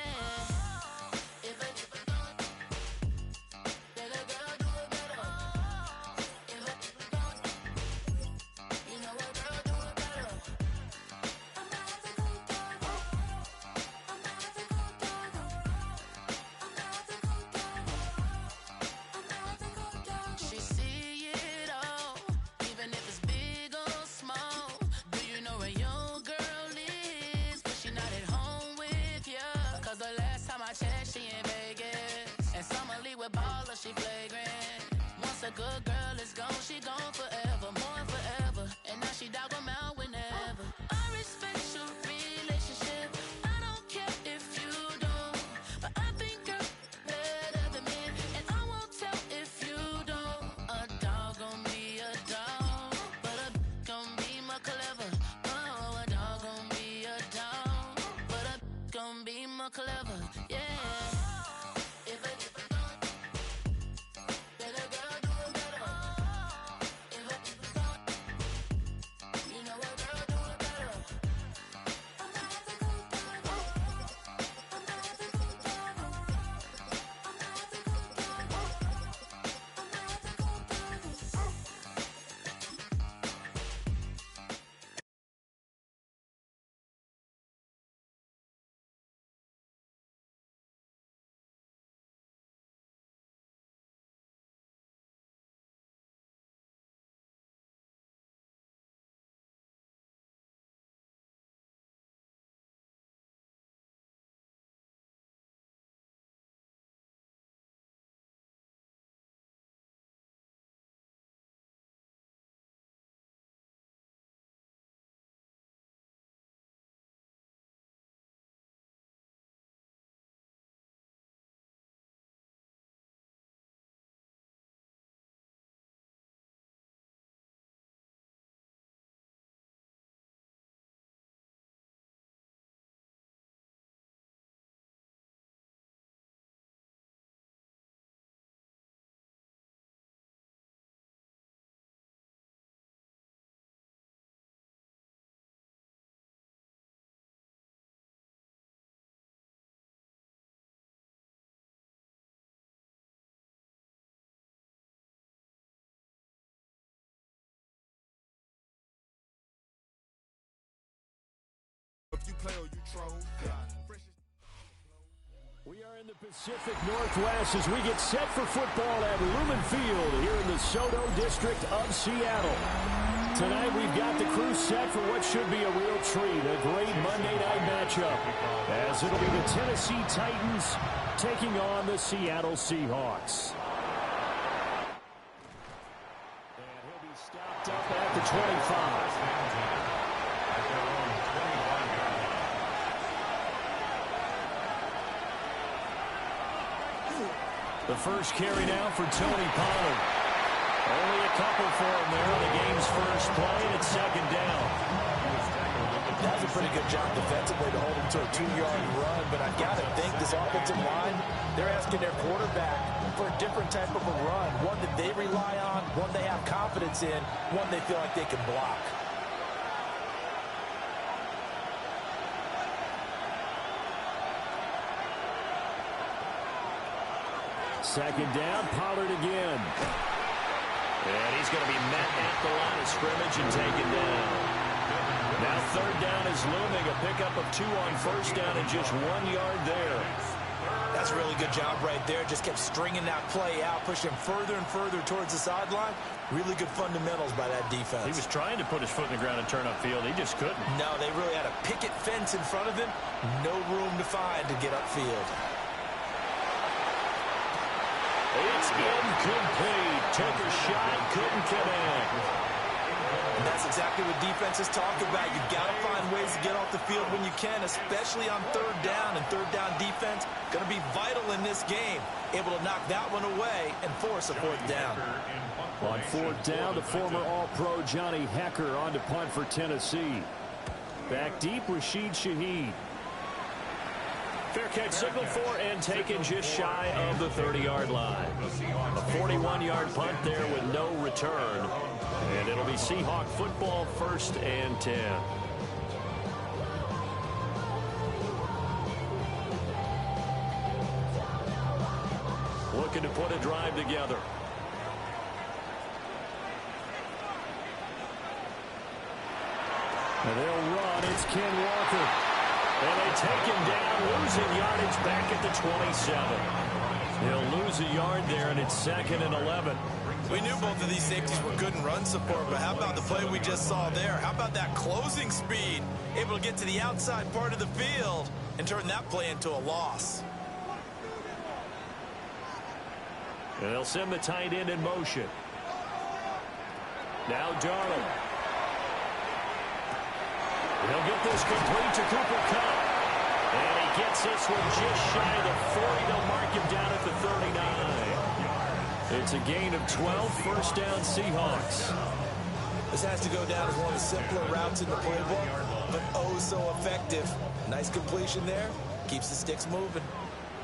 If a don't, then a girl do it better. If a don't, you know a girl do it better. She see it all, even if it's big or small. Do you know where your girl is? But she not at home with ya. Cause the last time I checked, she in Vegas. And Summer Lee with Baller, she flagrant. Once a good girl is gone, she gone forever, more forever. And now she dog 'em out whenever. I respect your relationship. I don't care if you don't. But I think girls better than men. And I won't tell if you don't. A dog clever, yeah. If a then a girl do it better. If a you know a girl do it better. If you play or you troll, We are in the Pacific Northwest as we get set for football at Lumen Field here in the Soto District of Seattle. Tonight we've got the crew set for what should be a real treat, a great Monday night matchup, as it'll be the Tennessee Titans taking on the Seattle Seahawks. And he'll be stopped up at the 25. The first carry now for Tony Pollard. Only a couple for him there on the game's first play, and it's second down. That was a pretty good job defensively to hold him to a 2-yard run, but I've got to think this offensive line, they're asking their quarterback for a different type of a run, one that they rely on, one they have confidence in, one they feel like they can block. Second down, Pollard again. And he's going to be met at the line of scrimmage and taken down. Now third down is looming, a pickup of 2 on first down and just 1 yard there. That's a really good job right there. Just kept stringing that play out, pushing further and further towards the sideline. Really good fundamentals by that defense. He was trying to put his foot in the ground and turn upfield. He just couldn't. No, they really had a picket fence in front of him. No room to find to get upfield. It's incomplete. Took a shot, couldn't connect. And that's exactly what defenses talk about. You've got to find ways to get off the field when you can, especially on third down. And third down defense going to be vital in this game. Able to knock that one away and force a fourth down. On fourth down, the former All-Pro Johnny Hecker on to punt for Tennessee. Back deep, Rashid Shaheed. Fair catch signal for and taken just shy of the 30-yard line. A 41-yard punt there with no return. And it'll be Seahawk football, 1st and 10. Looking to put a drive together. And they'll run. It's Ken Walker. And they take him down, losing yardage back at the 27. He'll lose a yard there, and it's 2nd and 11. We knew both of these safeties were good in run support, but how about the play we just saw there? How about that closing speed? Able to get to the outside part of the field and turn that play into a loss. And they'll send the tight end in motion. Now Darnold. He'll get this complete to Cooper Kupp. And he gets this one just shy of the 40. They'll mark him down at the 39. It's a gain of 12, first down Seahawks. This has to go down as one of the simpler routes in the playbook, but oh so effective. Nice completion there. keeps the sticks moving.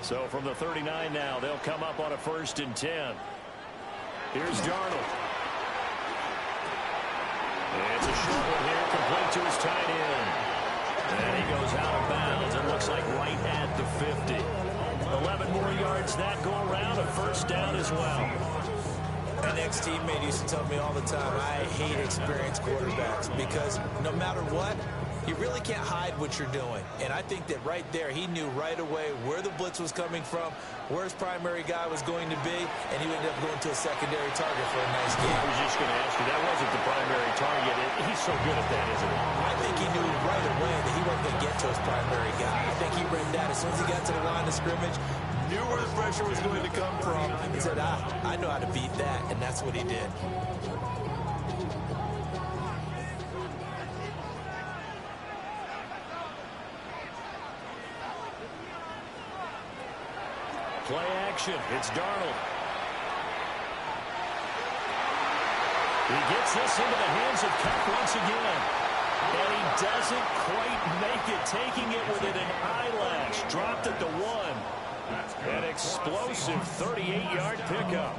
So from the 39 now, they'll come up on a 1st and 10. Here's Darnold. It's a short one here, complete to his tight end. And he goes out of bounds. It looks like right at the 50. 11 more yards that go around, a 1st down as well. An ex-teammate used to tell me all the time, I hate experienced quarterbacks because no matter what, you really can't hide what you're doing. And I think that right there, he knew right away where the blitz was coming from, where his primary guy was going to be, and he ended up going to a secondary target for a nice game. I was just going to ask you, that wasn't the primary target. He's so good at that, isn't he? I think he knew right away that he wasn't going to get to his primary guy. I think he read that as soon as he got to the line of scrimmage, knew where the pressure was going to come from, and said, I know how to beat that, and that's what he did. Play action. It's Darnold. He gets this into the hands of Cup once again. And he doesn't quite make it, taking it within an eyelash. Dropped at the 1. An explosive 38-yard pickup.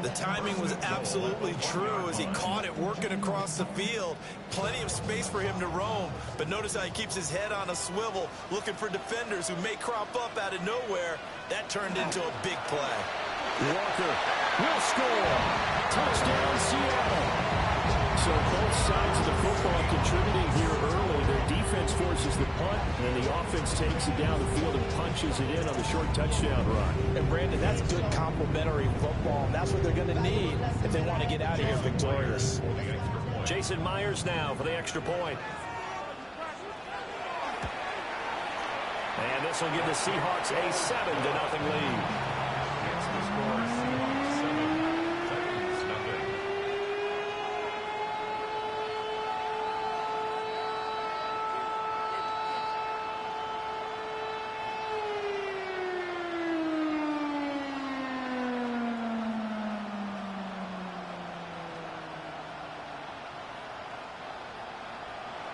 The timing was absolutely true as he caught it working across the field. Plenty of space for him to roam. But notice how he keeps his head on a swivel, looking for defenders who may crop up out of nowhere. That turned into a big play. Walker will score. Touchdown, Seattle. So both sides of the football contributing here early. Their defense forces the punt, and the offense takes it down the field and punches it in on the short touchdown run. And, Brandon, that's good complementary football. And that's what they're going to need if they want to get out of here victorious. Jason Myers now for the extra point. And this will give the Seahawks a 7-0 lead.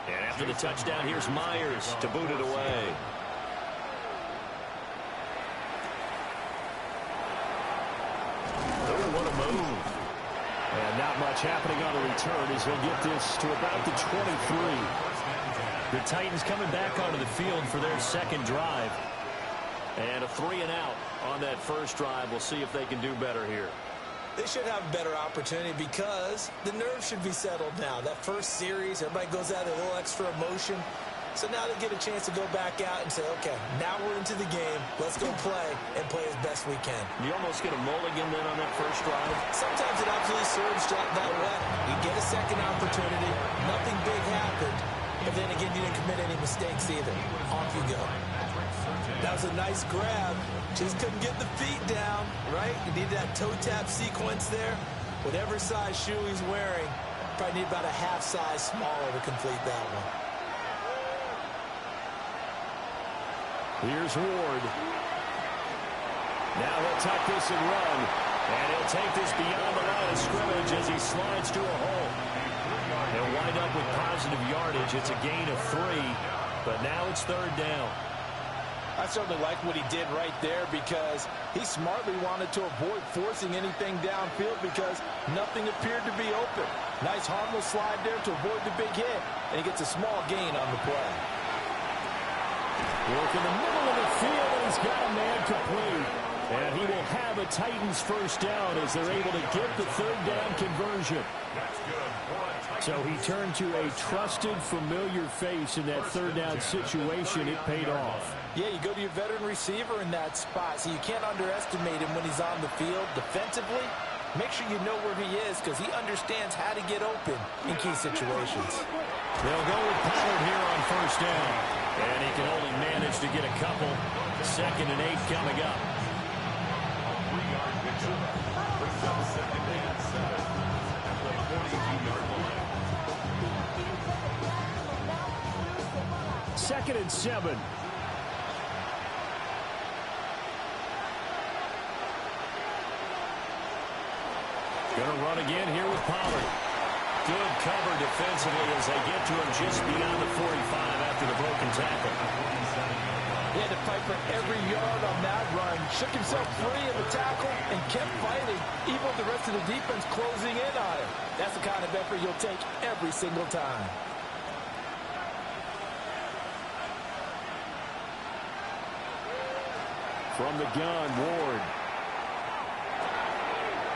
And after the touchdown, here's Myers to boot it away. Oh, what a move. And not much happening on the return as he'll get this to about the 23. The Titans coming back onto the field for their second drive. And a 3-and-out on that first drive. We'll see if they can do better here. They should have a better opportunity because the nerves should be settled now. That first series, everybody goes out with a little extra emotion. So now they get a chance to go back out and say, okay, now we're into the game. Let's go play and play as best we can. You almost get a mulligan then on that first drive? Sometimes it absolutely serves that way. You get a second opportunity. Nothing big happened. But then again, you didn't commit any mistakes either. Off you go. That was a nice grab. Just couldn't get the feet down, right? You need that toe tap sequence there. Whatever size shoe he's wearing, probably need about a half size smaller to complete that one. Here's Ward. Now he'll tuck this and run. And he'll take this beyond the line of scrimmage as he slides to a hole. He'll wind up with positive yardage. It's a gain of 3. But now it's 3rd down. I certainly like what he did right there because he smartly wanted to avoid forcing anything downfield because nothing appeared to be open. Nice harmless slide there to avoid the big hit, and he gets a small gain on the play. Work in the middle of the field, and he's got a man complete. And he will have a Titans first down as they're able to get the 3rd down conversion. So he turned to a trusted, familiar face in that 3rd down situation. It paid off. Yeah, you go to your veteran receiver in that spot, so you can't underestimate him when he's on the field defensively. Make sure you know where he is because he understands how to get open in key situations. They'll go with Pollard here on 1st down. And he can only manage to get a couple. 2nd and 8 coming up. 2nd and 7. Going to run again here with Pollard. Good cover defensively as they get to him just beyond the 45 after the broken tackle. He had to fight for every yard on that run. Shook himself free of the tackle and kept fighting, even with the rest of the defense closing in on him. That's the kind of effort you'll take every single time. From the gun, Ward.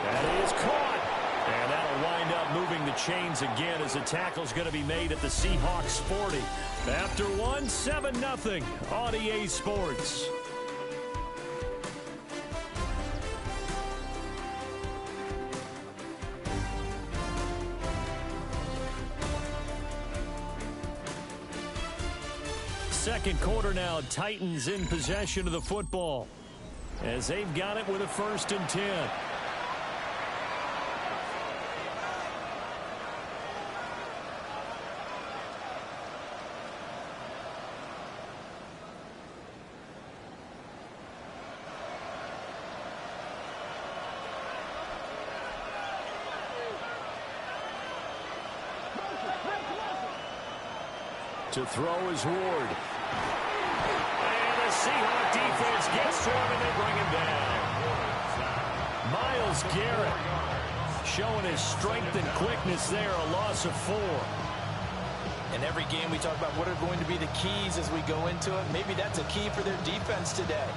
That is caught. And that'll wind up moving the chains again as the tackle's going to be made at the Seahawks 40. After one, 7-0 on EA Sports. Second quarter now, Titans in possession of the football as they've got it with a 1st and 10. To throw is Ward. And the Seahawk defense gets to him and they bring him down. Myles Garrett showing his strength and quickness there, a loss of 4. In every game we talk about what are going to be the keys as we go into it. Maybe that's a key for their defense today.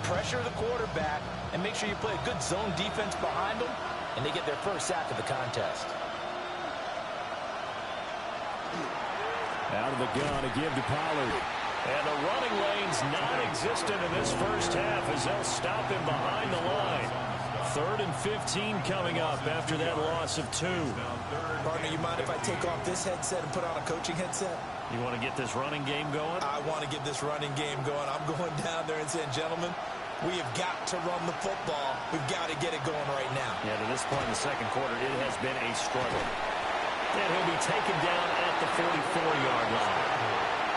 Pressure the quarterback and make sure you play a good zone defense behind them, and they get their first sack of the contest. Out of the gun, a give to Pollard. And the running lane's non-existent in this first half as they'll stop him behind the line. 3rd and 15 coming up after that loss of 2. Partner, you mind if I take off this headset and put on a coaching headset? You want to get this running game going? I want to get this running game going. I'm going down there and saying, gentlemen, we have got to run the football. We've got to get it going right now. Yeah, to this point in the second quarter, it has been a struggle. And he'll be taken down at the 44-yard line.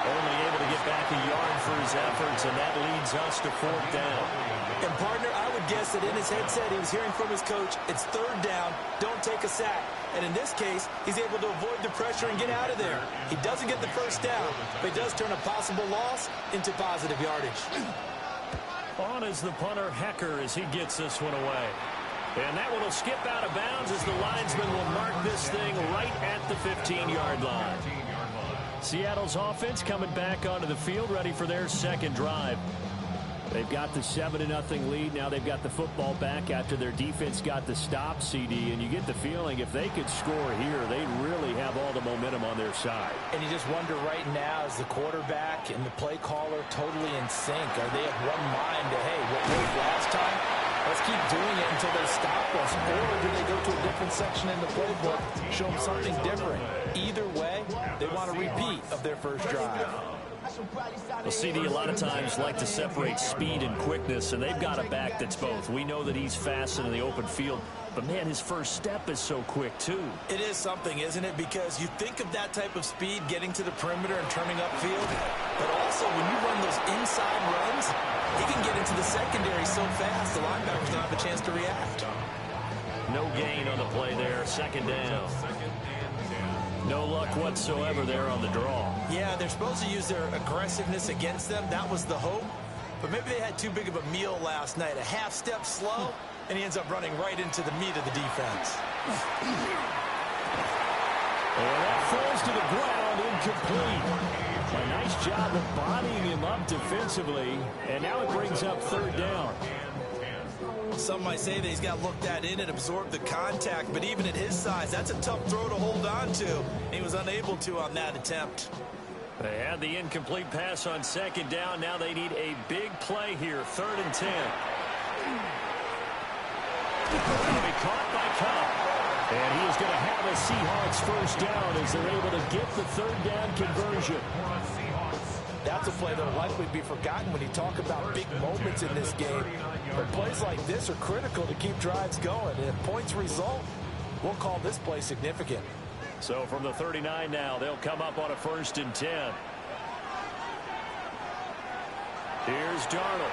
Only able to get back a yard for his efforts, and that leads us to 4th down. And, partner, I would guess that in his headset he was hearing from his coach, it's 3rd down, don't take a sack. And in this case, he's able to avoid the pressure and get out of there. He doesn't get the first down, but he does turn a possible loss into positive yardage. On is the punter, Hecker, as he gets this one away. And that one will skip out of bounds as the linesman will mark this thing right at the 15-yard line. Seattle's offense coming back onto the field, ready for their second drive. They've got the 7-0 lead. Now they've got the football back after their defense got the stop, CD. And you get the feeling if they could score here, they really have all the momentum on their side. And you just wonder right now, is the quarterback and the play caller totally in sync? Are they of one mind to, hey, what worked last time? Let's keep doing it until they stop us. Or do they go to a different section in the playbook, show them something different? Either way, they want a repeat of their first drive. Well, CD, a lot of times like to separate speed and quickness, and they've got a back that's both. We know that he's fast in the open field, but, man, his first step is so quick, too. It is something, isn't it? Because you think of that type of speed getting to the perimeter and turning upfield, but also when you run those inside runs, he can get into the secondary so fast the linebackers don't have a chance to react. No gain on the play there, 2nd down. No luck whatsoever there on the draw. Yeah, they're supposed to use their aggressiveness against them. That was the hope. But maybe they had too big of a meal last night. A half step slow, and he ends up running right into the meat of the defense. And that falls to the ground, incomplete. A nice job of bodying him up defensively, and now it brings up 3rd down. Some might say that he's got looked at in and absorbed the contact, but even at his size, that's a tough throw to hold on to. He was unable to on that attempt. They had the incomplete pass on 2nd down. Now they need a big play here, 3rd and 10. That'll be caught by Cup. And he is going to have a Seahawks first down as they're able to get the 3rd down conversion. That's a play that will likely be forgotten when you talk about big moments in this game. But plays like this are critical to keep drives going. And if points result, we'll call this play significant. So from the 39 now, they'll come up on a 1st and 10. Here's Darnold.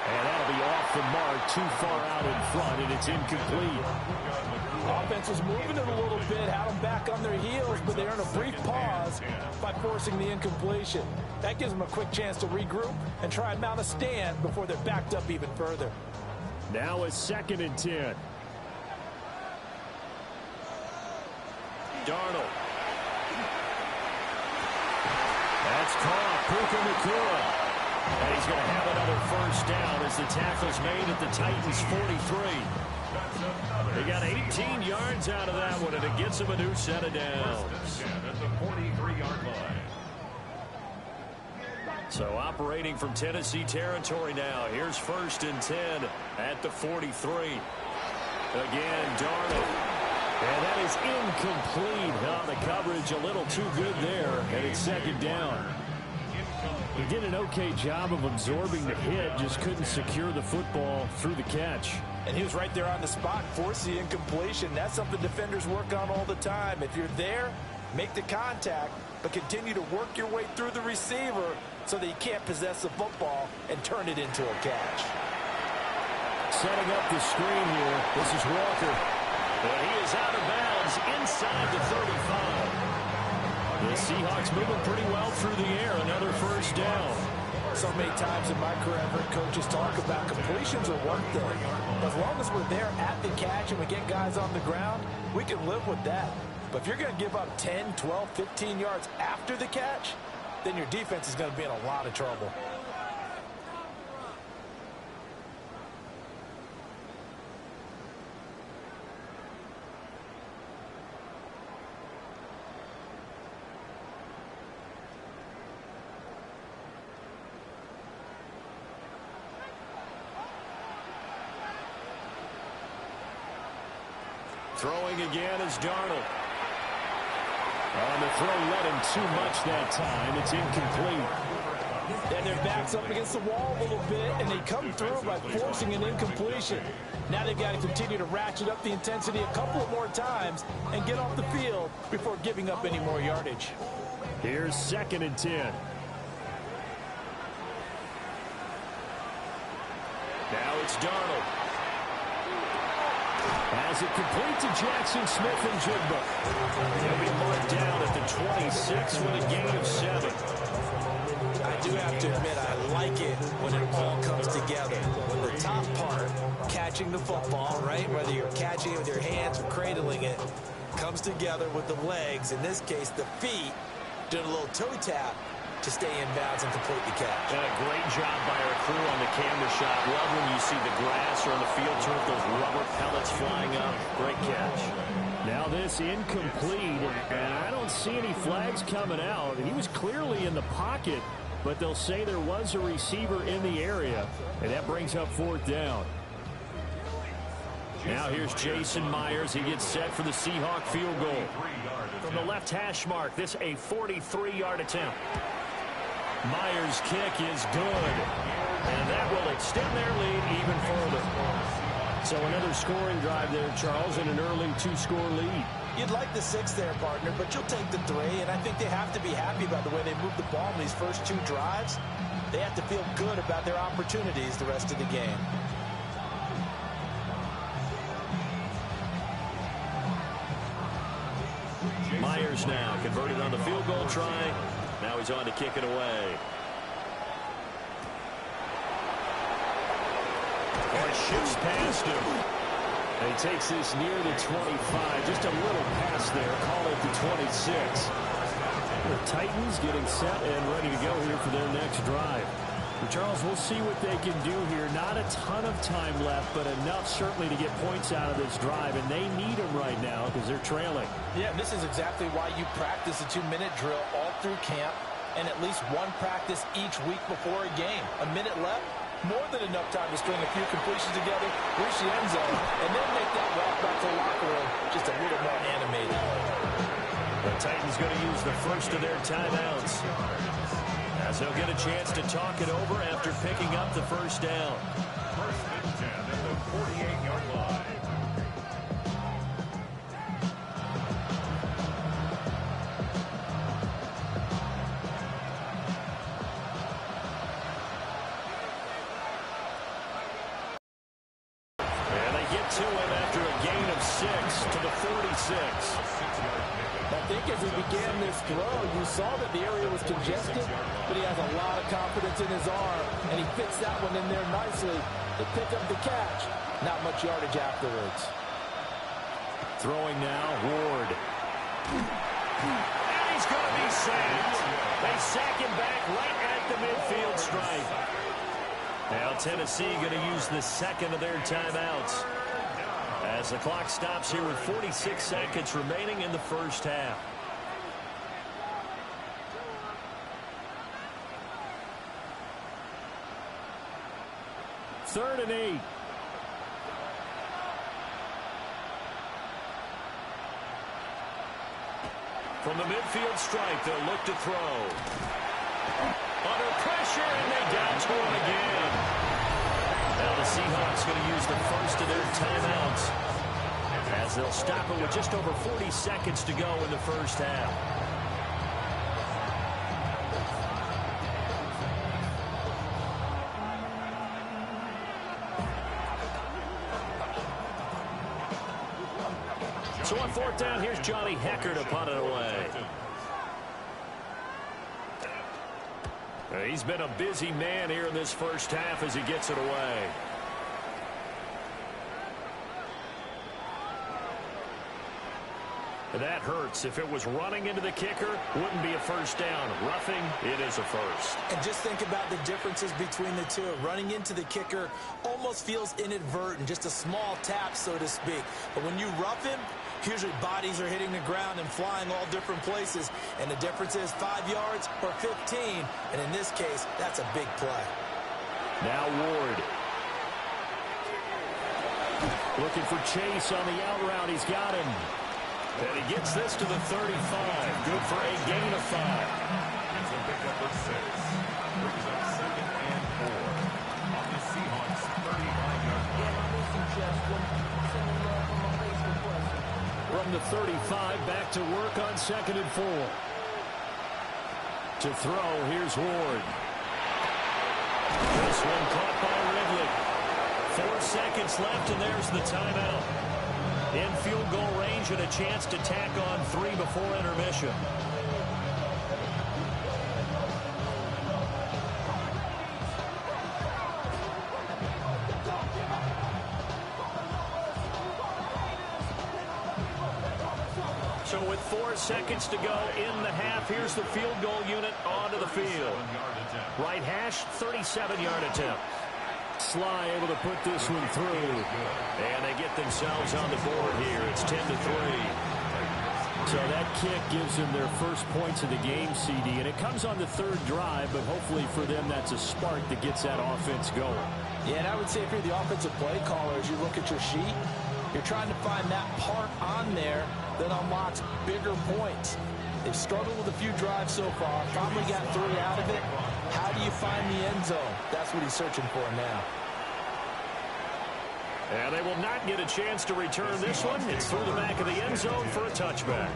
And that'll be off the mark, too far out in front, and it's incomplete. Offense was moving it a little bit, had them back on their heels, but they earned a brief pause by forcing the incompletion. That gives them a quick chance to regroup and try and mount a stand before they're backed up even further. Now a 2nd and 10. Darnold. That's caught. Puka Nacua. And he's going to have another first down as the tackle's made at the Titans' 43. They got 18 yards out of that one, and it gets them a new set of downs. At the 43-yard line. So operating from Tennessee territory now. Here's 1st and 10 at the 43. Again, Darnold. And that is incomplete. Oh, the coverage a little too good there, and it's 2nd down. He did an okay job of absorbing the hit, just couldn't secure the football through the catch. And he was right there on the spot, forced the incompletion. That's something defenders work on all the time. If you're there, make the contact, but continue to work your way through the receiver so that you can't possess the football and turn it into a catch. Setting up the screen here, this is Walker. And he is out of bounds inside the 35. The Seahawks moving pretty well through the air. Another first down. So many times in my career, I've heard coaches talk about completions are one thing. As long as we're there at the catch and we get guys on the ground, we can live with that. But if you're going to give up 10, 12, 15 yards after the catch, then your defense is going to be in a lot of trouble. Throwing again is Darnold. On the throw, let him too much that time. It's incomplete. And their back's up against the wall a little bit, and they come through by forcing an incompletion. Now they've got to continue to ratchet up the intensity a couple of more times and get off the field before giving up any more yardage. Here's 2nd and 10. Now it's Darnold. As it complete to Jackson Smith and Jigba. He'll be marked down at the 26 with a gain of 7. I do have to admit, I like it when it all comes together. When the top part, catching the football, right, whether you're catching it with your hands or cradling it, comes together with the legs, in this case the feet, doing a little toe tap to stay in bounds and complete the catch. And a great job by our crew on the camera shot. Love when you see the grass or on the field turf, those rubber pellets flying up. Great catch. Now this incomplete, and I don't see any flags coming out. He was clearly in the pocket, but they'll say there was a receiver in the area, and that brings up 4th down. Now here's Jason Myers. He gets set for the Seahawk field goal. From the left hash mark, this a 43-yard attempt. Myers' kick is good, and that will extend their lead even further. So another scoring drive there, Charles, and an early 2-score lead. You'd like the 6 there, partner, but you'll take the 3, and I think they have to be happy about the way they moved the ball in these first 2 drives. They have to feel good about their opportunities the rest of the game. Myers now converted on the field goal try. Now he's on to kick it away. Or shifts past him. And he takes this near the 25. Just a little pass there. Call it the 26. The Titans getting set and ready to go here for their next drive. Charles, we'll see what they can do here. Not a ton of time left, but enough certainly to get points out of this drive, and they need them right now because they're trailing. Yeah, and this is exactly why you practice a 2-minute drill all through camp and at least one practice each week before a game. A minute left, more than enough time to string a few completions together, reach the end zone, and then make that walk back to the locker room just a little more animated. The Titans going to use the first of their timeouts, as they'll get a chance to talk it over after picking up the first down. 1st and 10 at the 48-yard line. to him after a gain of 6 to the 46. I think as he began this throw, you saw that the area was congested, but he has a lot of confidence in his arm, and he fits that one in there nicely to pick up the catch. Not much yardage afterwards. Throwing now, Ward. And he's going to be sacked. They sack him back right at the midfield stripe. Now Tennessee going to use the second of their timeouts as the clock stops here with 46 seconds remaining in the first half. Third and 8. From the midfield stripe, they'll look to throw. Under pressure, and they down to him again. Now the Seahawks going to use the first of their timeouts as they'll stop it with just over 40 seconds to go in the first half. So on fourth down, here's Johnny Hecker to punt it away. He's been a busy man here in this first half as he gets it away. That hurts. If it was running into the kicker, wouldn't be a first down. Roughing, it is a first. And just think about the differences between the two. Running into the kicker almost feels inadvertent, just a small tap, so to speak. But when you rough him, usually bodies are hitting the ground and flying all different places. And the difference is 5 yards or 15. And in this case, that's a big play. Now Ward. Looking for Chase on the out route. He's got him. And he gets this to the 35. Good for a gain of 5. It's a pickup of 6. Brings up second and 4 on the Seahawks 35-yard line. From the 35, back to work on second and 4. To throw, here's Ward. This one caught by Ridley. 4 seconds left, and there's the timeout. In field goal range and a chance to tack on 3 before intermission. So with 4 seconds to go in the half, here's the field goal unit onto the field. Right hash, 37-yard attempt. Sly able to put this one through. And they get themselves on the board here. It's 10-3. So that kick gives them their first points of the game, CD. And it comes on the third drive, but hopefully for them that's a spark that gets that offense going. Yeah, and I would say if you're the offensive play caller, as you look at your sheet, you're trying to find that part on there that unlocks bigger points. They've struggled with a few drives so far. Finally got 3 out of it. How do you find the end zone? That's what he's searching for now. And they will not get a chance to return this one. It's through the back of the end zone for a touchback.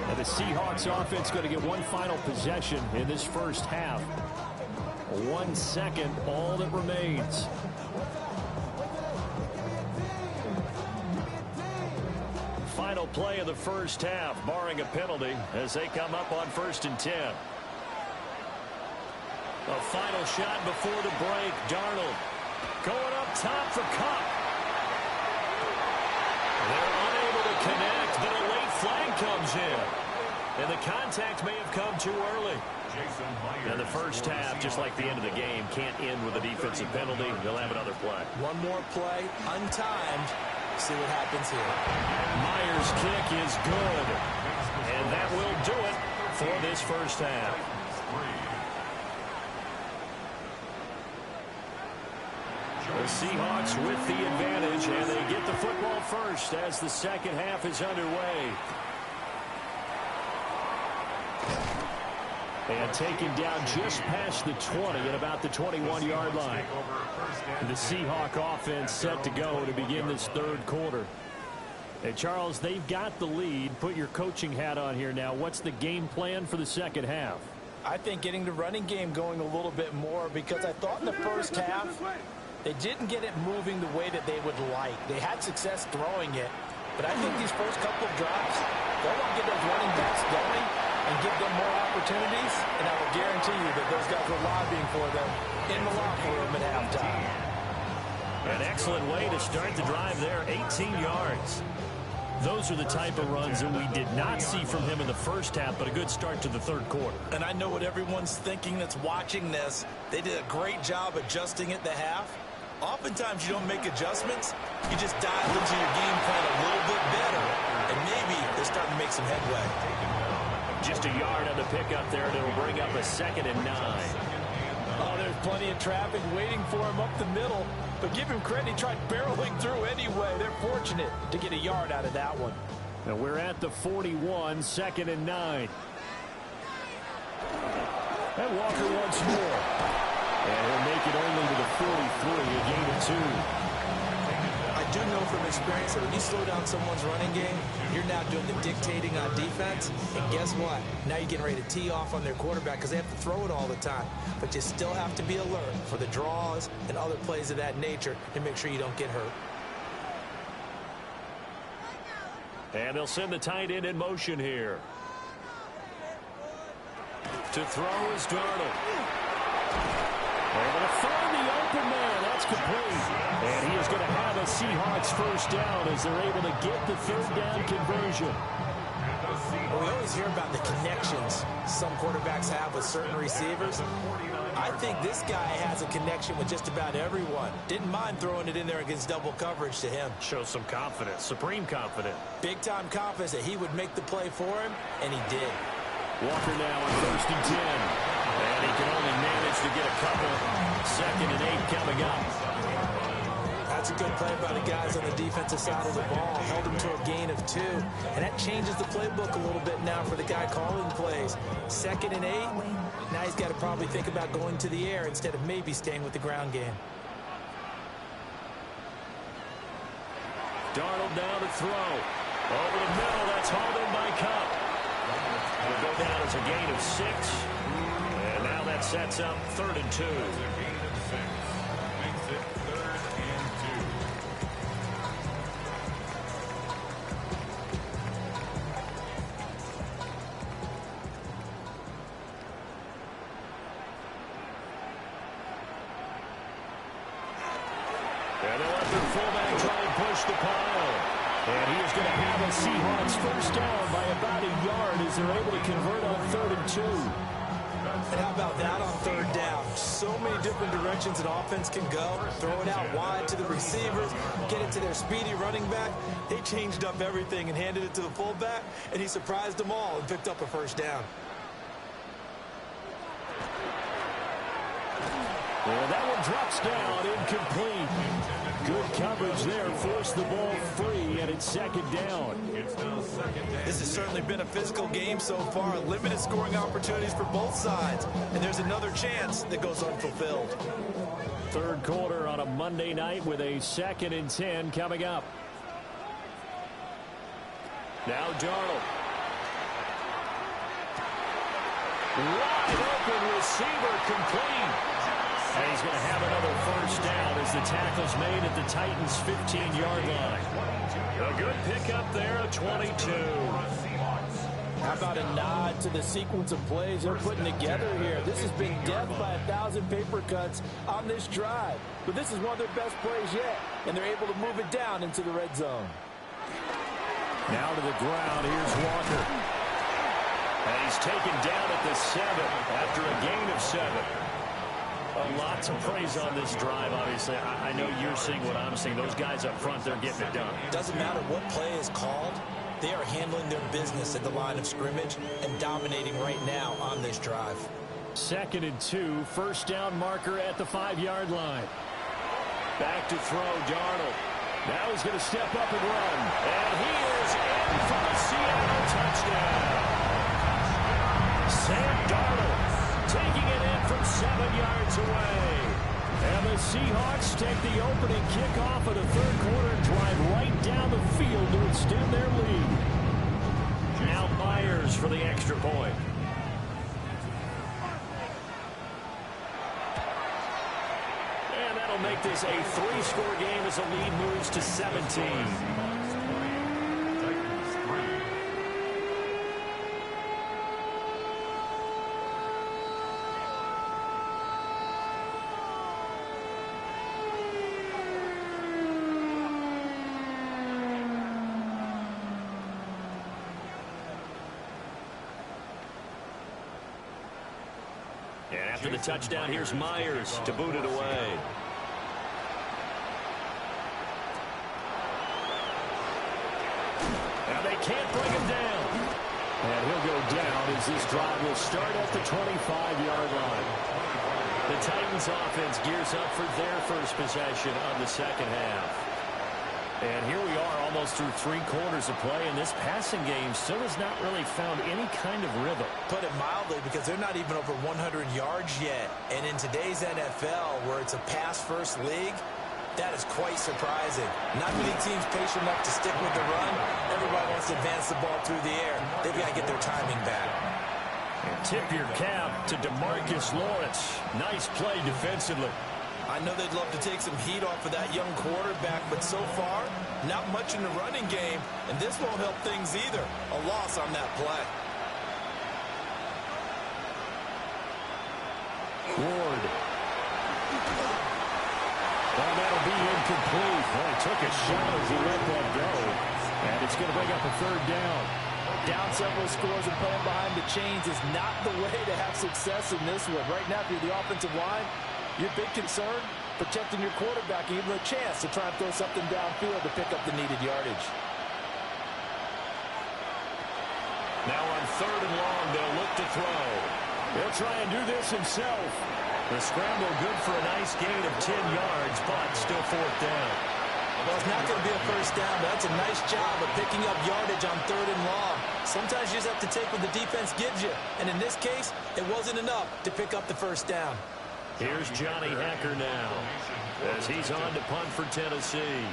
And the Seahawks offense going to get one final possession in this first half. 1 second, all that remains. Final play of the first half, barring a penalty, as they come up on 1st and 10. A final shot before the break. Darnold going up top for Cup. They're unable to connect, but a late flag comes in. And the contact may have come too early. And the first half, just like the end of the game, can't end with a defensive penalty. They'll have another play. One more play, untimed. See what happens here. Myers' kick is good. And that will do it for this first half. The Seahawks with the advantage, and they get the football first as the second half is underway. And taken down just past the 20 at about the 21-yard line. The Seahawk offense set to go to begin this third quarter. Hey, Charles, they've got the lead. Put your coaching hat on here now. What's the game plan for the second half? I think getting the running game going a little bit more, because I thought in the first half They didn't get it moving the way that they would like. They had success throwing it, but I think these first couple of drives, they'll want to get those running backs going and give them more opportunities, and I will guarantee you that those guys were lobbying for them in the locker room at halftime. An excellent way to start the drive there, 18 yards. Those are the type of runs that we did not see from him in the first half, but a good start to the third quarter. And I know what everyone's thinking that's watching this. They did a great job adjusting at the half. Oftentimes you don't make adjustments. You just dive into your game plan a little bit better, and maybe they're starting to make some headway. Just a yard on the pickup there, and it'll bring up a 2nd and 9. Oh, there's plenty of traffic waiting for him up the middle. But give him credit, he tried barreling through anyway. They're fortunate to get a yard out of that one. And we're at the 41, 2nd and 9. And Walker once more. And he'll make it only to the 43, a gain of 2. I do know from experience that when you slow down someone's running game, you're now doing the dictating on defense. And guess what? Now you're getting ready to tee off on their quarterback because they have to throw it all the time. But you still have to be alert for the draws and other plays of that nature to make sure you don't get hurt. And they'll send the tight end in motion here. To throw is Darnold. They're going to find the open man. That's complete. And he is going to have a Seahawks first down as they're able to get the third down conversion. Well, we always hear about the connections some quarterbacks have with certain receivers. I think this guy has a connection with just about everyone. Didn't mind throwing it in there against double coverage to him. Shows some confidence, supreme confidence. Big-time confidence that he would make the play for him, and he did. Walker now on 1st and 10. And he can only manage to get a couple. 2nd and 8 coming up. That's a good play by the guys on the defensive side of the ball. Held him to a gain of 2. And that changes the playbook a little bit now for the guy calling plays. 2nd and 8. Now he's got to probably think about going to the air instead of maybe staying with the ground game. Darnold down to throw. Over the middle. That's hauled in by Cup. It'll go down as a gain of 6. And now that sets up 3rd and 2. And they'll let their fullback try and push the pile. And he is going to have a Seahawks first down by about a yard as they're able to convert on 3rd and 2. And how about that on 3rd down? So many different directions an offense can go. Throw it out wide to the receivers, get it to their speedy running back. They changed up everything and handed it to the fullback, and he surprised them all and picked up a first down. Well, that one drops down, incomplete. Good coverage there, forced the ball free, and it's 2nd down. This has certainly been a physical game so far. Limited scoring opportunities for both sides, and there's another chance that goes unfulfilled. Third quarter on a Monday night with a 2nd and 10 coming up. Now Darnold. Wide open receiver, complete. And he's going to have another first down as the tackle's made at the Titans' 15-yard line. A good pickup there at 22. How about a nod to the sequence of plays they're putting together here? This has been death by 1,000 paper cuts on this drive. But this is one of their best plays yet, and they're able to move it down into the red zone. Now to the ground, here's Walker. And he's taken down at the 7 after a gain of 7. Lots of praise on this drive, obviously. I know you're seeing what I'm seeing. Those guys up front, they're getting it done. Doesn't matter what play is called. They are handling their business at the line of scrimmage and dominating right now on this drive. 2nd and 2, first down marker at the 5-yard line. Back to throw, Darnold. Now he's going to step up and run. And he is in for a Seattle touchdown. Sam Darnold taking it in from 7 yards away. And the Seahawks take the opening kickoff of the third quarter and drive right down the field to extend their lead. Now Myers for the extra point. And that'll that'll make this a 3-score game as the lead moves to 17. And after the touchdown, here's Myers to boot it away. Now they can't bring him down. And he'll go down as this drive will start at the 25-yard line. The Titans offense gears up for their first possession of the second half. And here we are almost through 3 quarters of play, and this passing game still has not really found any kind of rhythm. Put it mildly, because they're not even over 100 yards yet. And in today's NFL, where it's a pass-first league, that is quite surprising. Not many teams patient enough to stick with the run. Everybody wants to advance the ball through the air. They've got to get their timing back. And tip your cap to DeMarcus Lawrence. Nice play defensively. I know they'd love to take some heat off of that young quarterback, but so far, not much in the running game, and this won't help things either. A loss on that play. Ward. Well, that'll be incomplete. Well, he took a shot as he let that go, and it's going to bring up a 3rd down. Down several scores and playing behind the chains is not the way to have success in this one. Right now, if you're the offensive line, your big concern, protecting your quarterback, and give him a chance to try and throw something downfield to pick up the needed yardage. Now on 3rd and long, they'll look to throw. He'll try and do this himself. The scramble good for a nice gain of 10 yards, but still 4th down. Well, it's not going to be a first down, but that's a nice job of picking up yardage on 3rd and long. Sometimes you just have to take what the defense gives you, and in this case, it wasn't enough to pick up the first down. Here's Johnny Hacker now as he's on to punt for Tennessee.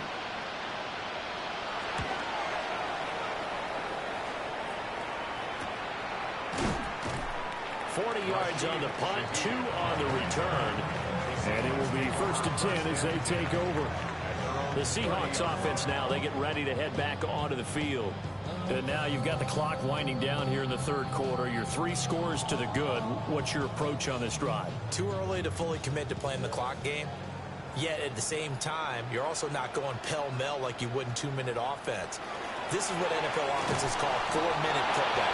40 yards on the punt, 2 on the return. And it will be 1st and 10 as they take over. The Seahawks offense now, they get ready to head back onto the field. And now you've got the clock winding down here in the 3rd quarter. You're 3 scores to the good. What's your approach on this drive? Too early to fully commit to playing the clock game. Yet at the same time, you're also not going pell-mell like you would in 2-minute offense. This is what NFL offenses call 4-minute football.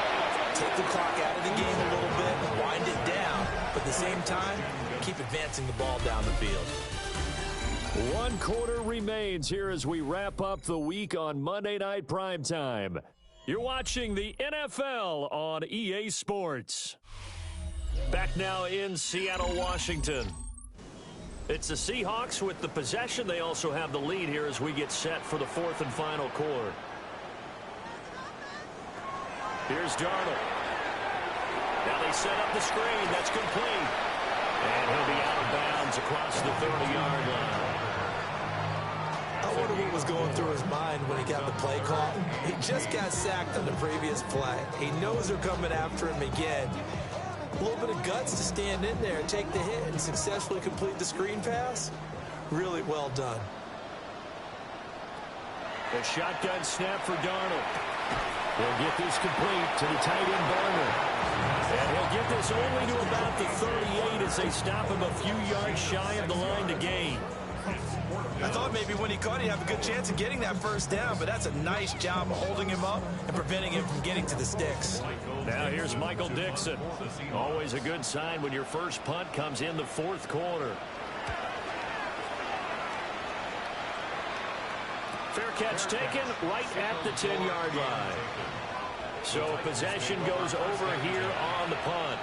Take the clock out of the game a little bit, wind it down, but at the same time, keep advancing the ball down the field. 1 quarter remains here as we wrap up the week on Monday Night Primetime. You're watching the NFL on EA Sports. Back now in Seattle, Washington. It's the Seahawks with the possession. They also have the lead here as we get set for the 4th and final quarter. Here's Darnold. Now they set up the screen. That's complete. And he'll be out of bounds across the 30-yard line. I wonder what was going through his mind when he got the play call. He just got sacked on the previous play. He knows they're coming after him again. A little bit of guts to stand in there and take the hit and successfully complete the screen pass. Really well done. The shotgun snap for Darnold. He'll get this complete to the tight end Barner. And he'll get this only to about the 38 as they stop him a few yards shy of the line to gain. I thought maybe when he caught, he'd have a good chance of getting that first down, but that's a nice job of holding him up and preventing him from getting to the sticks. Now here's Michael Dixon. Always a good sign when your first punt comes in the 4th quarter. Fair catch taken right at the 10-yard line. So possession goes over here on the punt.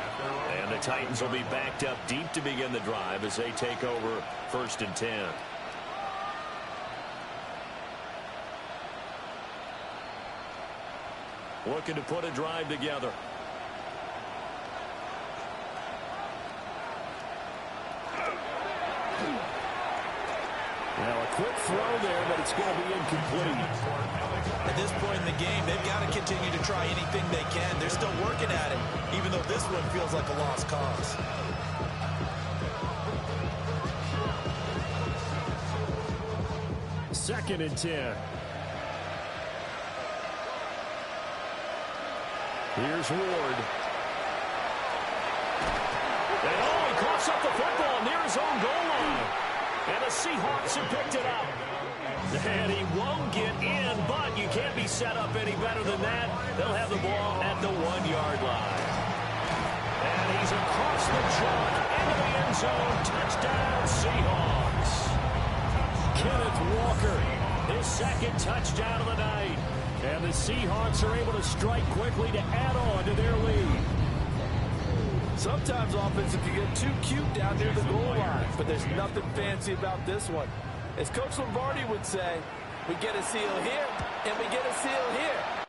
And the Titans will be backed up deep to begin the drive as they take over 1st and 10. Looking to put a drive together. Now a quick throw there, but it's going to be incomplete. At this point in the game, they've got to continue to try anything they can. They're still working at it, even though this one feels like a lost cause. 2nd and 10. Here's Ward. And he coughs up the football near his own goal line. And the Seahawks have picked it up. And he won't get in, but you can't be set up any better than that. They'll have the ball at the 1-yard line. And he's across the chalk into the end zone. Touchdown, Seahawks. Kenneth Walker, his 2nd touchdown of the night. And the Seahawks are able to strike quickly to add on to their lead. Sometimes offenses can get too cute down near the goal line, but there's nothing fancy about this one. As Coach Lombardi would say, we get a seal here, and we get a seal here.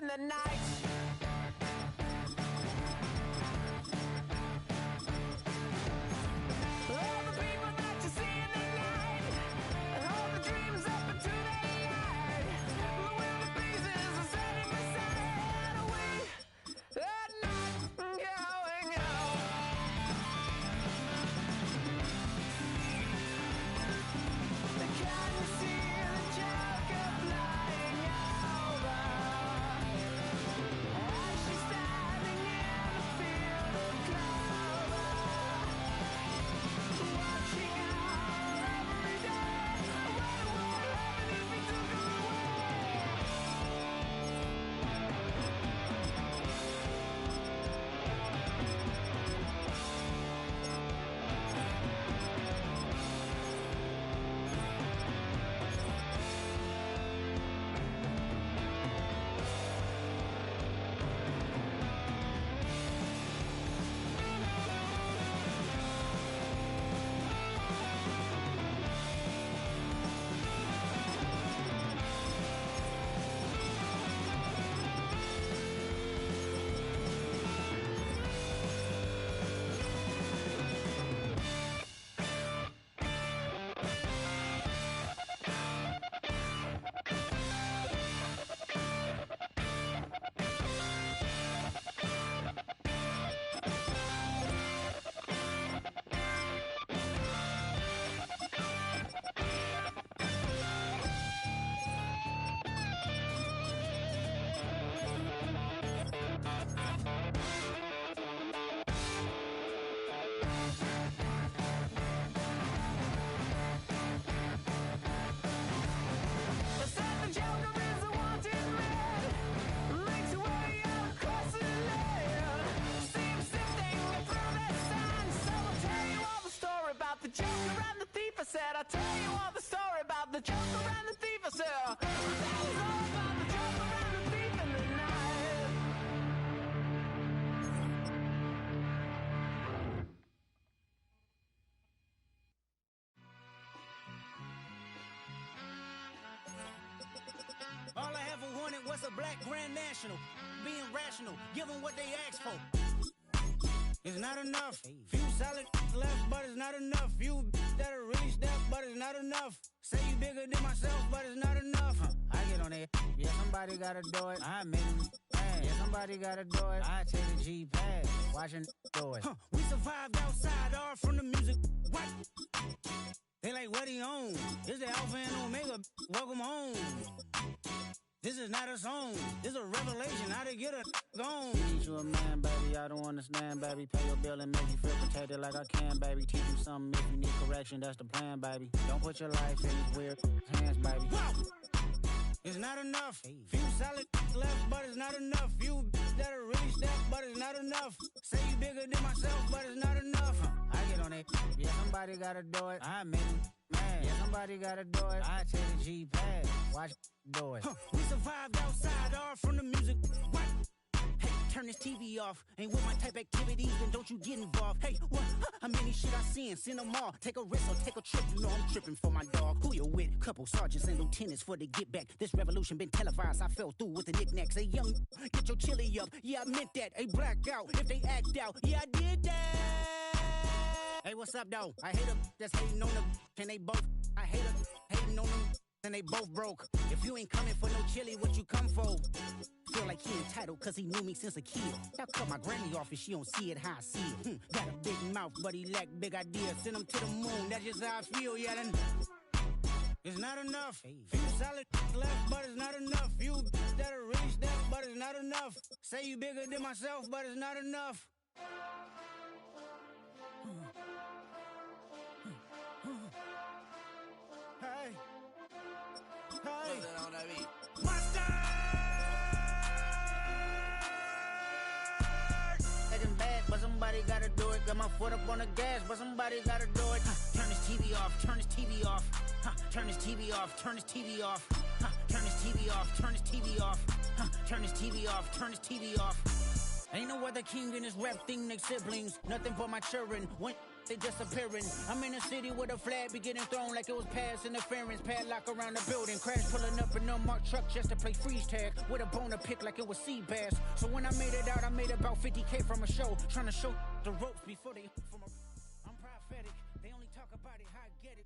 in the night. All the people that you see in the night, and all the dreams up into the light. The wind of breezes are setting aside. We are not going out. Can you see the Joker flying over? As she's standing in the field of clover, watching out every day. What would happen if we took her I'll tell you all the story about the Joker and the thief. I said, I'll tell you all about the Joker and the thief in the night. All I ever wanted was a black Grand National. Being rational, give them what they asked for. It's not enough. Few solid left, but it's not enough. Few that are really step, but it's not enough. Say you bigger than myself, but it's not enough. I get on it. Yeah, somebody gotta do it. I make them mad. Yeah, somebody gotta do it. I take a G-pad, watching do it. We survived outside, all from the music. What? They like, what he on? This the Alpha and Omega. Welcome home. This is not a song. This is a revelation. How to get a gone. Teach you a man, baby. I don't understand, baby. Pay your bill and make you feel protected like I can, baby. Teach you something if you need correction. That's the plan, baby. Don't put your life in these weird hands, baby. Wow. It's not enough. Few solid left, but it's not enough. Few that are really step, but it's not enough. Say you bigger than myself, but it's not enough. I get on it. Yeah, somebody gotta do it. I make them mad. Yeah, somebody gotta do it. I take a G-pad. Watch do it. We survived outside, all from the music. What? Hey, turn this TV off. Ain't with my type activities, then don't you get involved. Hey, what? How many shit I seen? Send them all. Take a risk or take a trip. You know I'm tripping for my dog. Who you with? Couple sergeants and lieutenants for the get back. This revolution been televised. I fell through with the knickknacks. Hey, young, get your chili up. Yeah, I meant that. Hey, black out. If they act out, yeah, I did that. Hey, what's up, though? I hate them that's hating on them. Can they both? I hate them hating on them. And they both broke. If you ain't coming for no chili, what you come for? Feel like he entitled cause he knew me since a kid. Y'all cut my granny off if she don't see it how I see it. Got a big mouth, but he lack big ideas. Send him to the moon, that's just how I feel, yeah. Then it's not enough. Few solid left, but it's not enough. Few that are really step, but it's not enough. Say you bigger than myself, but it's not enough. Hey. Hey. Monster! Getting bad, but somebody gotta do it. Got my foot up on the gas, but somebody gotta do it. Turn this TV off, turn this TV off. Turn this TV off, turn this TV off. Turn this TV off, turn this TV off. Turn this TV off, turn this TV off. Ain't no other king in this rap thing, they siblings. Nothing but my children. One they disappearing. I'm in a city where the flag be getting thrown like it was pass interference. Padlock around the building. Crash pulling up an unmarked truck just to play freeze tag. With a bone to pick like it was sea bass. So when I made it out, I made about 50K from a show. Trying to show the ropes before they from a... I'm prophetic. They only talk about it, how I get it.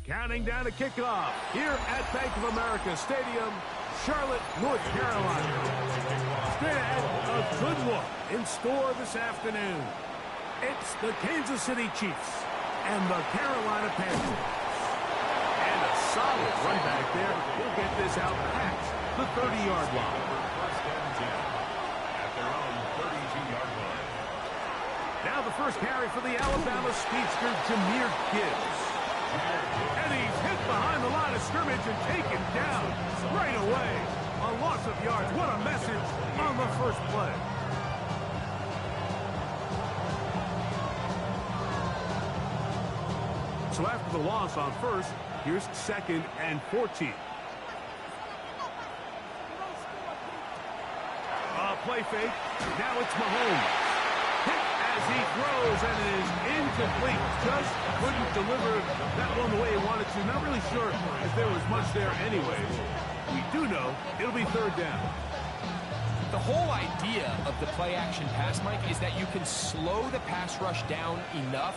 Counting down to kickoff here at Bank of America Stadium, Charlotte, North Carolina. Straight ahead, a good one in store this afternoon. It's the Kansas City Chiefs and the Carolina Panthers. And a solid run back there will get this out past the 30-yard line. At their own 32-yard line. Now the first carry for the Alabama speedster, Jahmyr Gibbs. And he's hit behind the line of scrimmage and taken down right away. A loss of yards. What a message on the first play. So after the loss on first, here's 2nd and 14. Play fake. Now it's Mahomes. Hit as he throws, and it is incomplete. Just couldn't deliver that one the way he wanted to. Not really sure if there was much there anyways. We do know it'll be 3rd down. The whole idea of the play-action pass, Mike, is that you can slow the pass rush down enough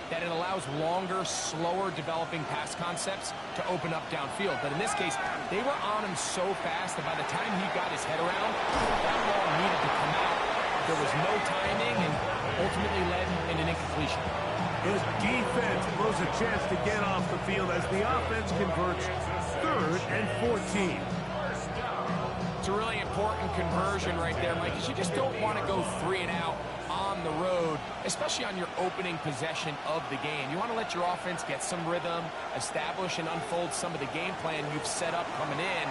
that it allows longer, slower developing pass concepts to open up downfield. But in this case, they were on him so fast that by the time he got his head around, that ball needed to come out. There was no timing and ultimately led in an incompletion. His defense blows a chance to get off the field as the offense converts 3rd and 14. It's a really important conversion right there, Mike, because you just don't want to go 3 and out on the road, especially on your opening possession of the game. You want to let your offense get some rhythm, establish and unfold some of the game plan you've set up coming in.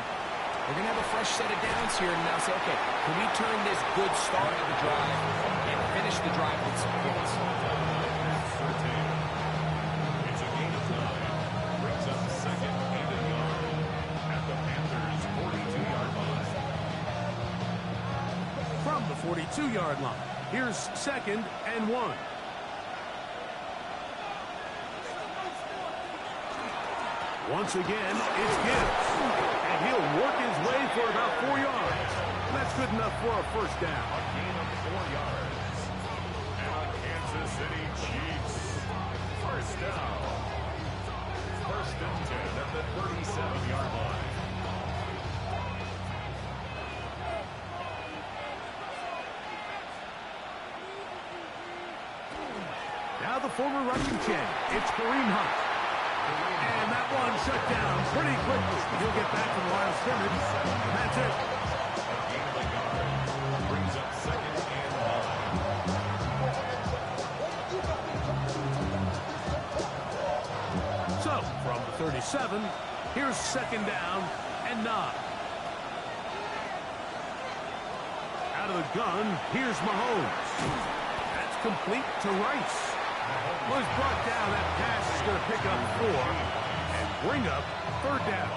They're going to have a fresh set of downs here and now say, okay, can we turn this good start of the drive and finish the drive with some points? It's a gain of 9. Brings up 2nd and a yard at the Panthers' 42-yard line. From the 42-yard line, here's 2nd and 1. Once again, it's Gibbs. And he'll work his way for about 4 yards. That's good enough for a first down. A gain of 4 yards. And the Kansas City Chiefs. First down. 1st and 10 at the 37-yard line. Now the former rushing champ, it's Kareem Hunt. And that one shut down pretty quickly. He'll get back to the line of scrimmage, and that's it. A gain of a yard. Brings up 2nd and 9. So, from the 37, here's 2nd down and 9. Out of the gun, here's Mahomes. That's complete to Rice. Was brought down. That pass is going to pick up 4 and bring up 3rd down.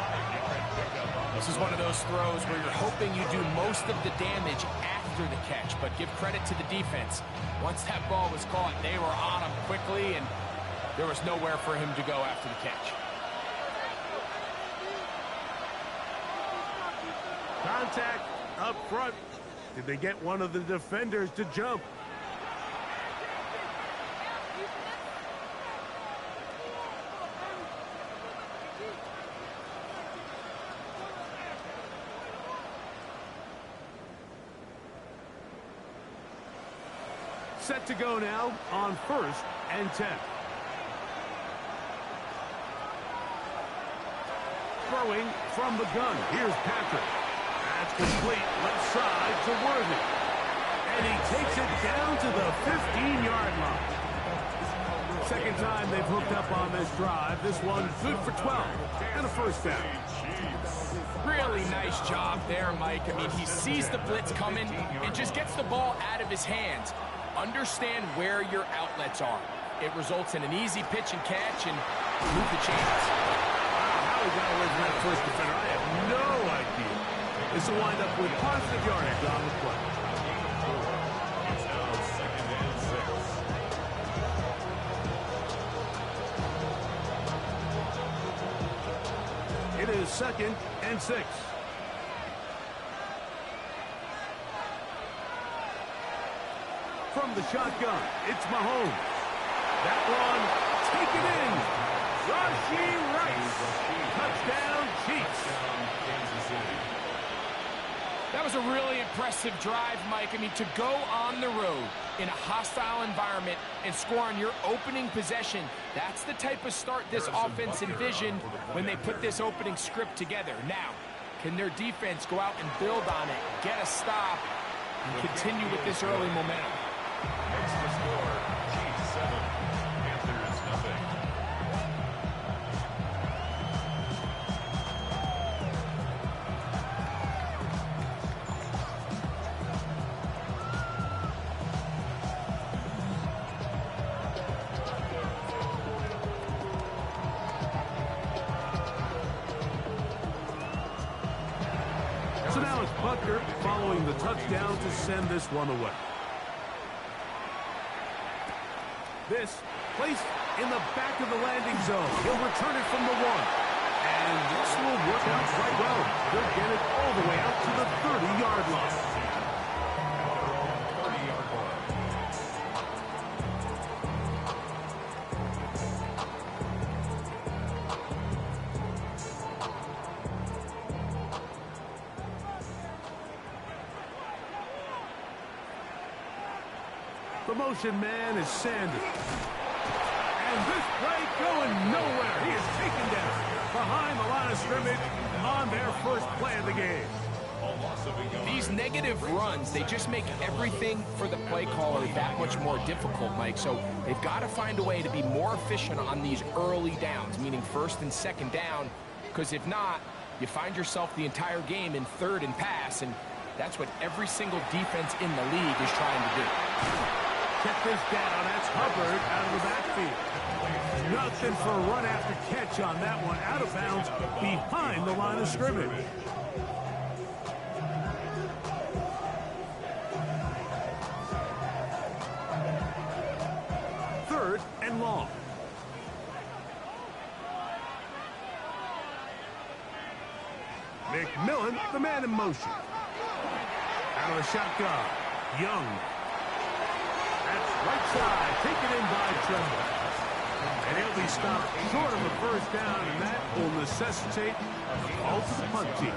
This is one of those throws where you're hoping you do most of the damage after the catch, but give credit to the defense. Once that ball was caught, they were on him quickly, and there was nowhere for him to go after the catch. Contact up front. Did they get one of the defenders to jump? Set to go now on 1st and 10. Throwing from the gun. Here's Patrick. That's complete. Left side to Worthy. And he takes it down to the 15-yard line. Second time they've hooked up on this drive. This one good for 12 and a first down. Really nice job there, Mike. I mean, he sees the blitz coming and just gets the ball out of his hands. Understand where your outlets are. It results in an easy pitch and catch and move the chains. Wow, how he got away from that first defender, I have no idea. This will wind up with positive yardage on the play. It is 2nd and 6. From the shotgun, it's Mahomes. That one, taken in. Rashee Rice. Touchdown, Chiefs. That was a really impressive drive, Mike. I mean, to go on the road in a hostile environment and score on your opening possession, that's the type of start this offense envisioned when they put this opening script together. Now, can their defense go out and build on it, get a stop, and continue with this early momentum? Makes the score, Chiefs 7, Panthers nothing. So now it's Butker following the touchdown to send this one away. This placed in the back of the landing zone. He'll return it from the 1. And this will work out quite well. They'll get it all the way out to the 30-yard line. The motion man is Sanders. And this play going nowhere. He is taken down behind the line of scrimmage on their first play of the game. These negative runs, they just make everything for the play caller that much more difficult, Mike. So they've got to find a way to be more efficient on these early downs, meaning 1st and 2nd down, because if not, you find yourself the entire game in 3rd and pass, and that's what every single defense in the league is trying to do. Check this down. That's Hubbard out of the backfield. Nothing for a run after catch on that one. Out of bounds behind the line of scrimmage. Third and long. McMillan, the man in motion. Out of the shotgun. Young. That's right side, taken in by Tremble. And he'll be stopped short of the first down, and that will necessitate a call to the punt team.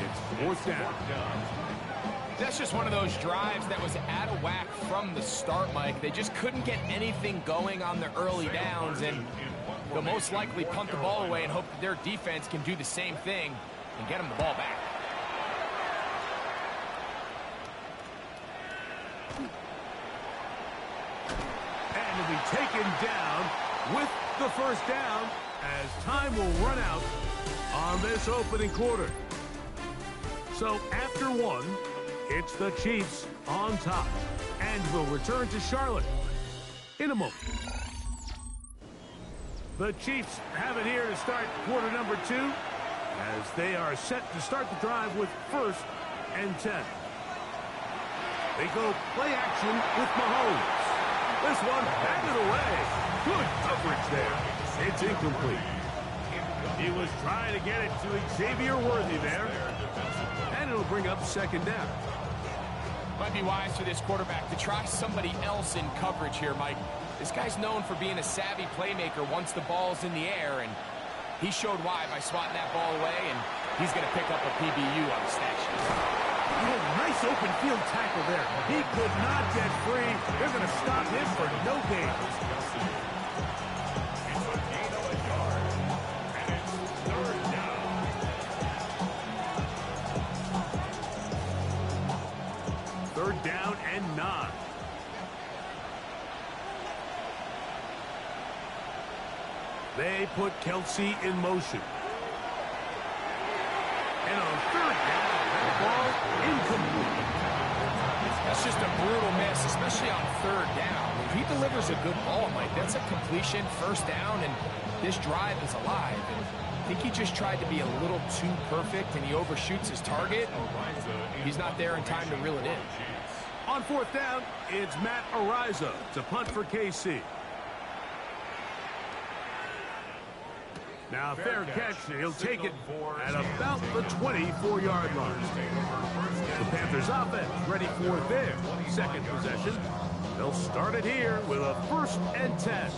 It's 4th down. That's just one of those drives that was out of whack from the start, Mike. They just couldn't get anything going on the early downs, and they'll most likely punt the ball away and hope that their defense can do the same thing and get them the ball back. And will be taken down with the first down as time will run out on this opening quarter. So after 1, it's the Chiefs on top, and will return to Charlotte in a moment. The Chiefs have it here to start quarter number 2, as they are set to start the drive with 1st and 10. They go play action with Mahomes. This one batted away. Good coverage there. It's incomplete. He was trying to get it to Xavier Worthy there. And it'll bring up second down. Might be wise for this quarterback to try somebody else in coverage here, Mike. This guy's known for being a savvy playmaker once the ball's in the air, and he showed why by swatting that ball away, and he's going to pick up a PBU on the stat sheet. Oh, nice open field tackle there. He could not get free. They're going to stop him for no gain. Third down and 9. They put Kelsey in motion. And on third down, that ball incomplete. That's just a brutal miss, especially on third down. If he delivers a good ball, Mike, that's a completion, first down, and this drive is alive. And I think he just tried to be a little too perfect, and he overshoots his target. He's not there in time to reel it in. On fourth down, it's Matt Ariza to punt for KC. Now, fair catch, and he'll take it at about the 24-yard line. The Panthers offense ready for their second possession. They'll start it here with a 1st and 10.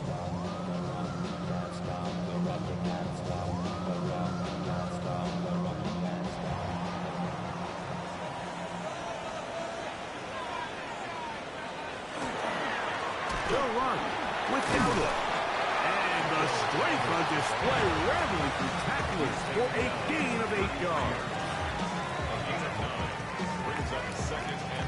They'll run with Hilda. And the strength on display rattling through tacklers for a gain of 8 yards. A gain of 9 brings up 2nd and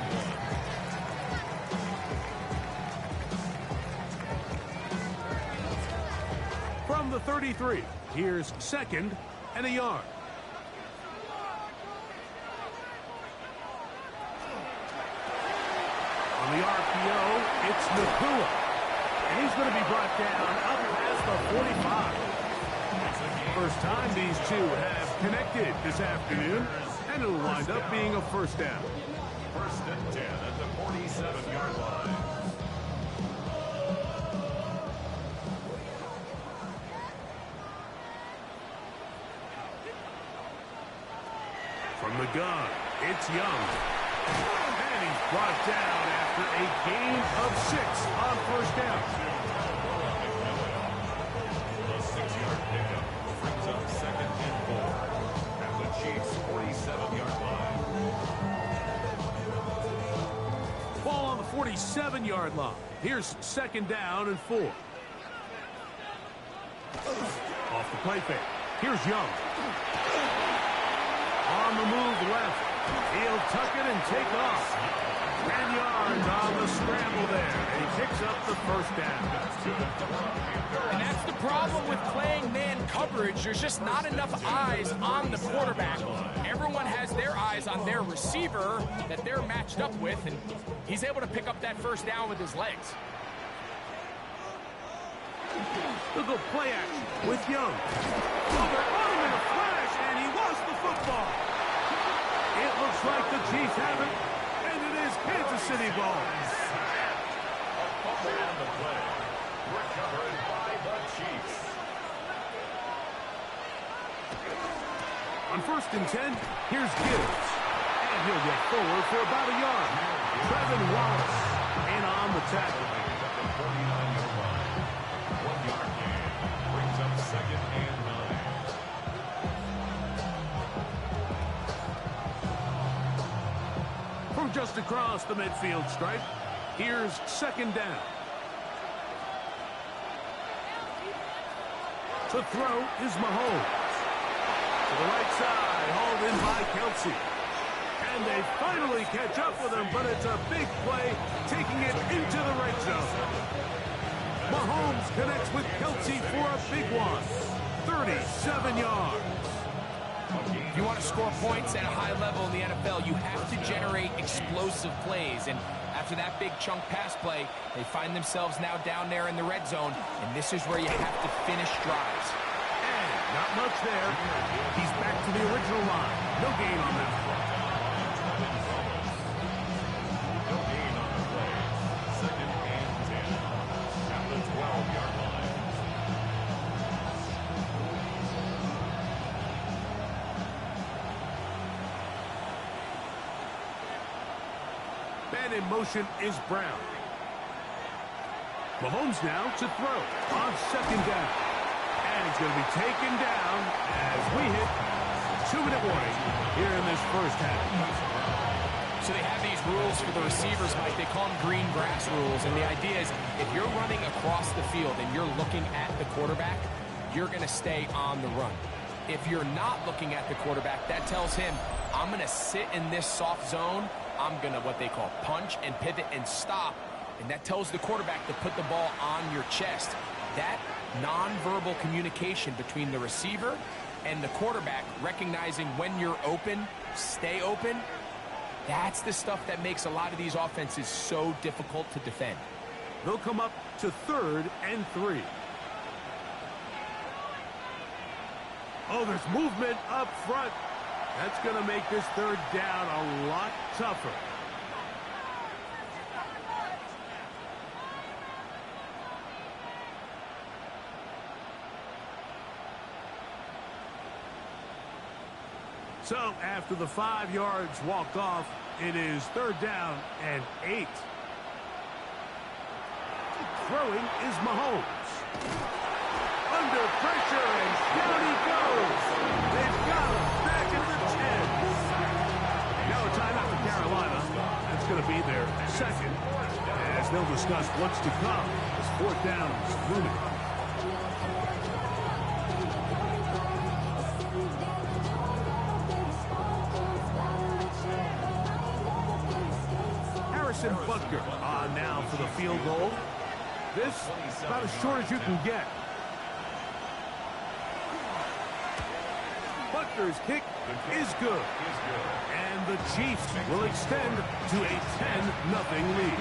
1. From the 33, here's 2nd and a yard. On the RPO, it's Nakua. And he's going to be brought down up past the 45. First time these two have connected this afternoon, and it'll wind up being a 1st down. 1st and 10 at the 47-yard line. From the gun, it's Young. And he's brought down after a gain of 6 on 1st down. The 6-yard pickup brings up 2nd and 4 at the Chiefs' 47-yard line. Ball on the 47-yard line. Here's 2nd down and 4. Off the play fake. Here's Young. On the move left. He'll tuck it and take off. 10 yards on the scramble there. And he picks up the 1st down. And that's the problem with playing man coverage. There's just not enough eyes on the quarterback. Everyone has their eyes on their receiver that they're matched up with, and he's able to pick up that 1st down with his legs. Look at play action with Young. Oh, they're on him in a flash, and he lost the football. It looks like the Chiefs have it, and it is Kansas City ball. A fumble on the play. Recovered by the Chiefs. On 1st and 10, here's Gibbs. And he'll get forward for about a yard. Trevin Wallace in on the tackle. At the 49-yard line. 1-yard gain brings up 2nd and 9. From just across the midfield stripe, here's 2nd down. To throw is Mahomes. To the right side, hauled in by Kelsey. And they finally catch up with him, but it's a big play, taking it into the red zone. Mahomes connects with Kelsey for a big one. 37 yards. If you want to score points at a high level in the NFL, you have to generate explosive plays. And after that big chunk pass play, they find themselves now down there in the red zone, and this is where you have to finish drives. And not much there. He's back to the original line. No gain on that. No gain on the play. 2nd and 10 at the 12-yard line. And in motion is Brown. Mahomes now to throw on second down. And he's going to be taken down as we hit 2-minute warning here in this first half. So they have these rules for the receivers, Mike. They call them green grass rules. And the idea is if you're running across the field and you're looking at the quarterback, you're going to stay on the run. If you're not looking at the quarterback, that tells him, I'm going to sit in this soft zone. I'm going to what they call punch and pivot and stop. And that tells the quarterback to put the ball on your chest. That nonverbal communication between the receiver and the quarterback, recognizing when you're open, stay open, that's the stuff that makes a lot of these offenses so difficult to defend. They'll come up to 3rd and 3. Oh, there's movement up front. That's going to make this 3rd down a lot tougher. So, after the 5 yards walked off, it is 3rd down and 8. Throwing is Mahomes. Under pressure, and down he goes. They've got him back at the 10. Now a timeout for Carolina. That's going to be their second, as they'll discuss what's to come as 4th downs looming. Butker on now for the field goal. This about as short as you can get. Butker's kick is good. And the Chiefs will extend to a 10-0 lead.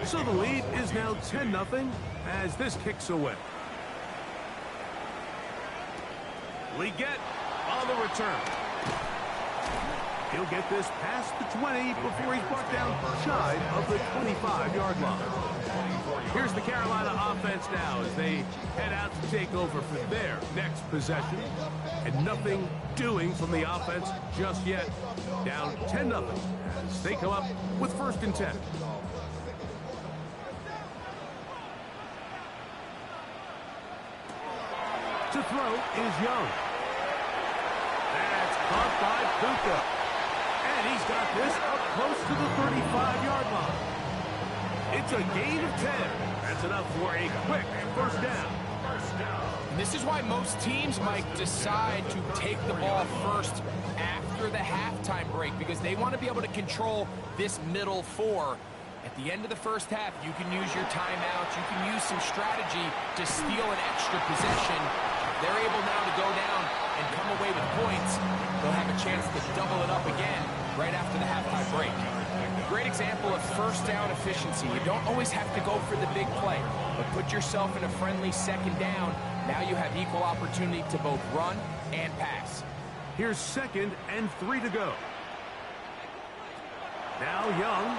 So the lead is now 10-0 as this kicks away. Leggett on the return. He'll get this past the 20 before he's brought down shy of the 25-yard line. Here's the Carolina offense now as they head out to take over for their next possession. And nothing doing from the offense just yet. Down 10-0 as they come up with 1st and 10. To throw is Young. That's caught by Puka. And he's got this up close to the 35-yard line. It's a gain of 10. That's enough for a quick 1st down. And this is why most teams might decide to take the ball first after the halftime break, because they want to be able to control this middle 4. At the end of the first half, you can use your timeouts. You can use some strategy to steal an extra possession. They're able now to go down and come away with points. They'll have a chance to double it up again right after the halftime break. Great example of 1st down efficiency. You don't always have to go for the big play, but put yourself in a friendly 2nd down. Now you have equal opportunity to both run and pass. Here's 2nd and 3 to go. Now Young.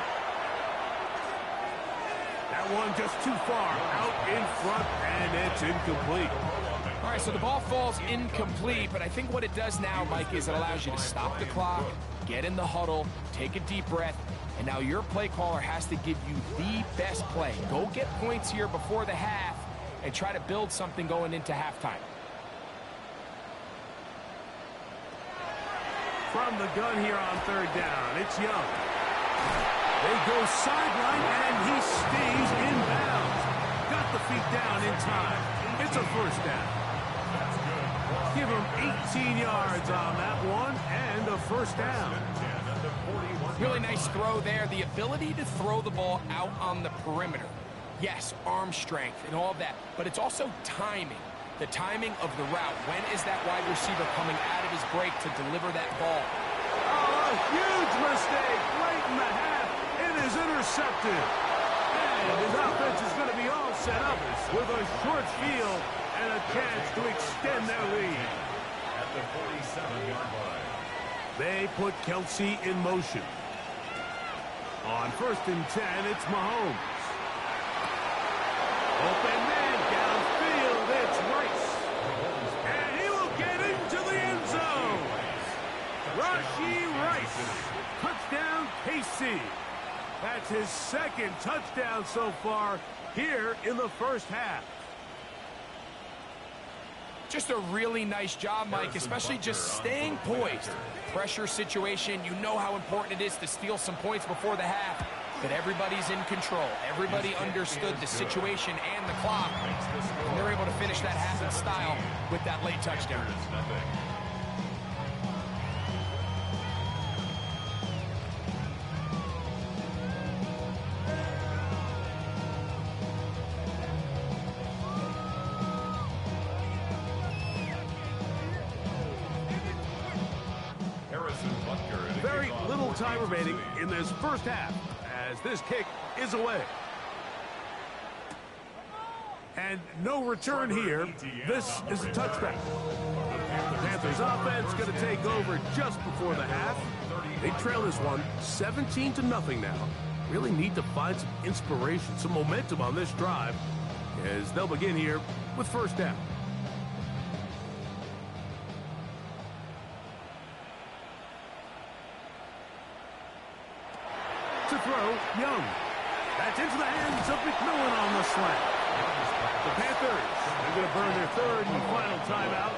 That one just too far out in front, and it's incomplete. All right, so the ball falls incomplete, but I think what it does now, Mike, is it allows you to stop the clock, get in the huddle, take a deep breath, and now your play caller has to give you the best play. Go get points here before the half and try to build something going into halftime. From the gun here on 3rd down, it's Young. They go sideline, and he stays in bounds. Got the feet down in time. It's a 1st down. Give him 18 yards on that one, and a 1st down. Really nice throw there. The ability to throw the ball out on the perimeter. Yes, arm strength and all that, but it's also timing. The timing of the route. When is that wide receiver coming out of his break to deliver that ball? Oh, a huge mistake late in the half. It is intercepted. And his offense is going to be all set up with a short field and a chance to extend their lead. the 47-yard line. They put Kelsey in motion. On 1st and 10, it's Mahomes. Open man downfield, it's Rice. And he will get into the end zone. Rashee Rice. Touchdown, KC. That's his 2nd touchdown so far here in the first half. Just a really nice job, Mike, especially just staying poised. Pressure situation, you know how important it is to steal some points before the half, but everybody's in control. Everybody understood the situation and the clock, and they're able to finish that half in style with that late touchdown. Very little time remaining in this first half as this kick is away. And no return here. This is a touchback. The Panthers offense going to take over just before the half. They trail this one 17-0 now. Really need to find some inspiration, some momentum on this drive as they'll begin here with first down. To throw, Young. That's into the hands of McMillan on the slant. The Panthers are going to burn their 3rd and final timeout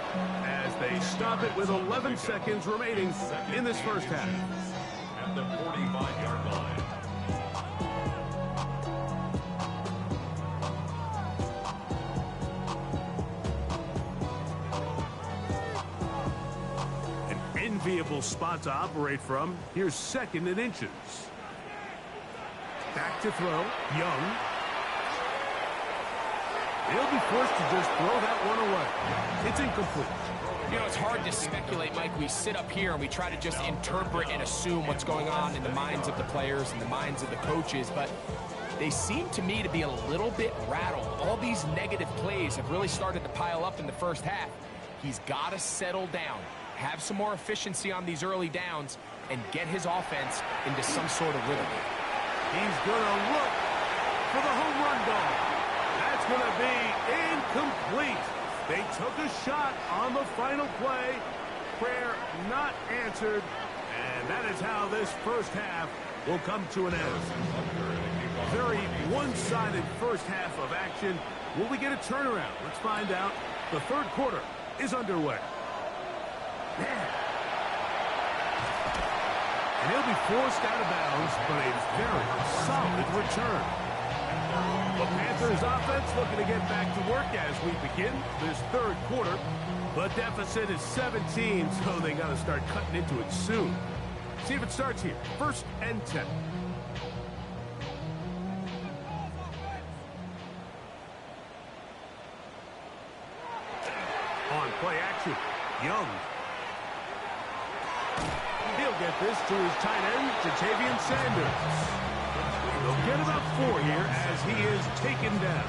as they stop it with 11 seconds remaining in this first half. At the 45-yard line. An enviable spot to operate from. Here's 2nd and inches. Back to throw, Young. He'll be forced to just throw that one away. It's incomplete. You know, it's hard to speculate, Mike. We sit up here and we try to just interpret and assume what's going on in the minds of the players and the minds of the coaches, but they seem to me to be a little bit rattled. All these negative plays have really started to pile up in the first half. He's got to settle down, have some more efficiency on these early downs, and get his offense into some sort of rhythm. He's going to look for the home run ball. That's going to be incomplete. They took a shot on the final play. Prayer not answered. And that is how this first half will come to an end. Very one-sided first half of action. Will we get a turnaround? Let's find out. The 3rd quarter is underway. Man. And he'll be forced out of bounds, but a very solid return. The Panthers offense looking to get back to work as we begin this 3rd quarter. The deficit is 17, so they got to start cutting into it soon. See if it starts here. 1st and 10. On play action, Young. He'll get this to his tight end, Jatavian Sanders. He'll get about 4 here as he is taken down.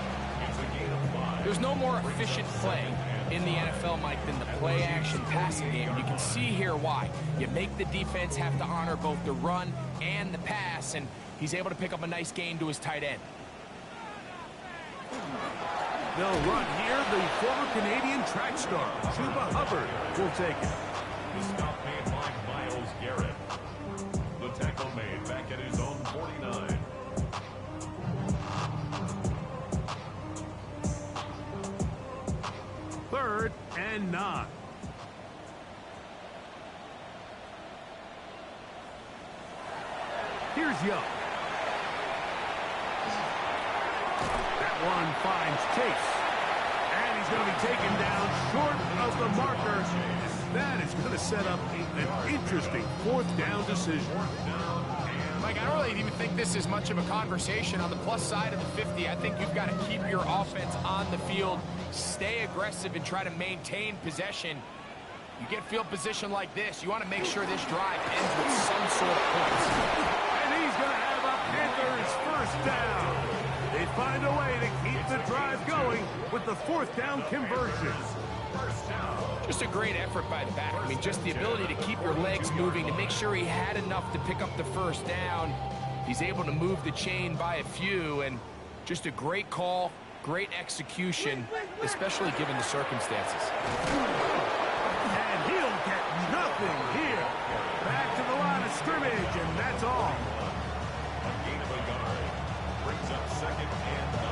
There's no more efficient play in the NFL, Mike, than the play-action passing game. You can see here why. You make the defense have to honor both the run and the pass, and he's able to pick up a nice gain to his tight end. They'll run here. The former Canadian track star, Chuba Hubbard, will take it. The stop made by Myles Garrett. The tackle made back at his own 49. Third and 9. Here's Young. That one finds Chase. And he's going to be taken down short of the marker. That is going to set up an interesting 4th down decision. Mike, I don't really even think this is much of a conversation. On the plus side of the 50, I think you've got to keep your offense on the field, stay aggressive, and try to maintain possession. You get field position like this, you want to make sure this drive ends with some sort of points. And he's going to have a Panthers 1st down. They find a way to keep the drive going with the 4th down conversion. Just a great effort by the back. I mean, just the ability to keep your legs moving, to make sure he had enough to pick up the first down. He's able to move the chain by a few, and just a great call, great execution, especially given the circumstances. And he'll get nothing here. Back to the line of scrimmage, and that's all. A gain of a yard brings up 2nd and 9.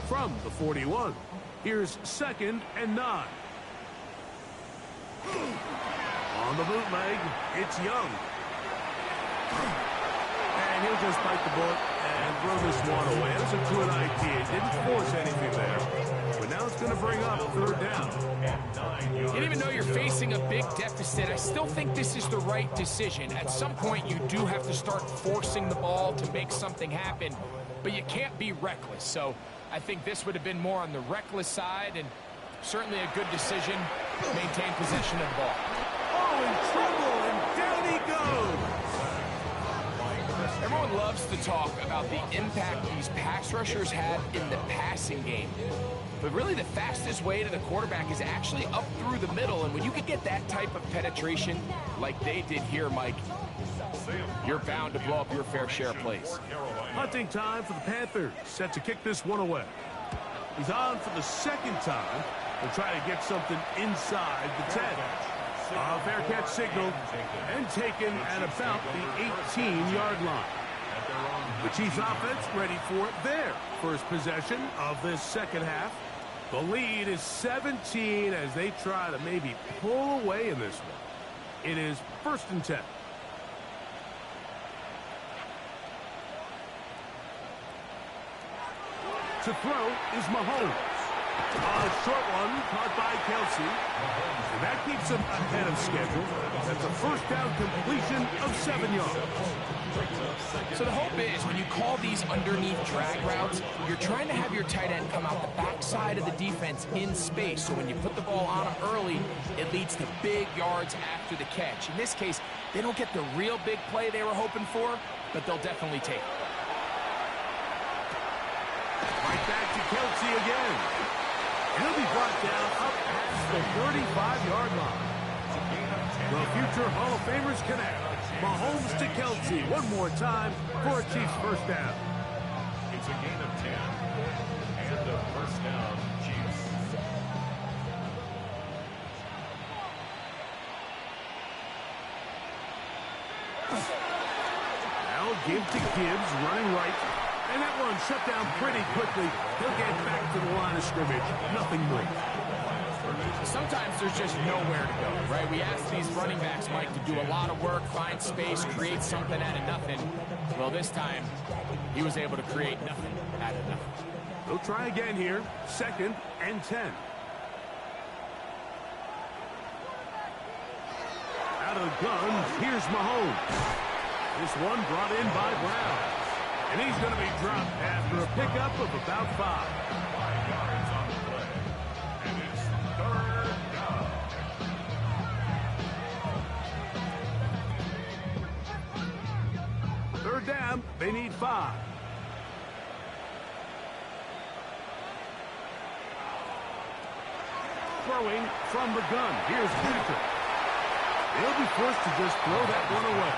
From the 41, here's 2nd and 9. On the bootleg, it's Young. And he'll just bite the bullet and throw this one away. It was a good idea. Didn't force anything there. But now it's going to bring up 3rd down. And even though you're facing a big deficit, I still think this is the right decision. At some point, you do have to start forcing the ball to make something happen. But you can't be reckless. So I think this would have been more on the reckless side, and certainly a good decision to maintain possession of the ball. Oh, in trouble, and down he goes. Everyone loves to talk about the impact these pass rushers have in the passing game. But really the fastest way to the quarterback is actually up through the middle, and when you can get that type of penetration like they did here, Mike, you're bound to blow up your fair share of plays. Hunting time for the Panthers, set to kick this one away. He's on for the 2nd time. They'll try to get something inside the 10. A fair catch signal and taken at about the 18-yard line. The Chiefs offense ready for their first possession of this 2nd half. The lead is 17 as they try to maybe pull away in this one. It is 1st and 10. To throw is Mahomes. A short one caught by Kelsey. And that keeps him ahead of schedule. That's a 1st down completion of 7 yards. So the hope is when you call these underneath drag routes, you're trying to have your tight end come out the backside of the defense in space. So when you put the ball on him early, it leads to big yards after the catch. In this case, they don't get the real big play they were hoping for, but they'll definitely take it. Right back to Kelsey again. He'll be brought down up past the 35-yard line. The future Hall of Famers connect. Mahomes to Kelsey one more time for a Chiefs 1st down. It's a gain of 10 and a 1st down, Chiefs. Now give to Gibbs, running right. And that one shut down pretty quickly. He'll get back to the line of scrimmage. Nothing more. Sometimes there's just nowhere to go, right? We ask these running backs, Mike, to do a lot of work, find space, create something out of nothing. Well, this time, he was able to create nothing out of nothing. They'll try again here. 2nd and 10. Out of the gun, here's Mahomes. This one brought in by Brown. And he's going to be dropped after a pickup of about 5. 5 yards on the play. And it's 3rd down. Third down, they need 5. Throwing from the gun. Here's Patrick. They'll be forced to just throw that one away.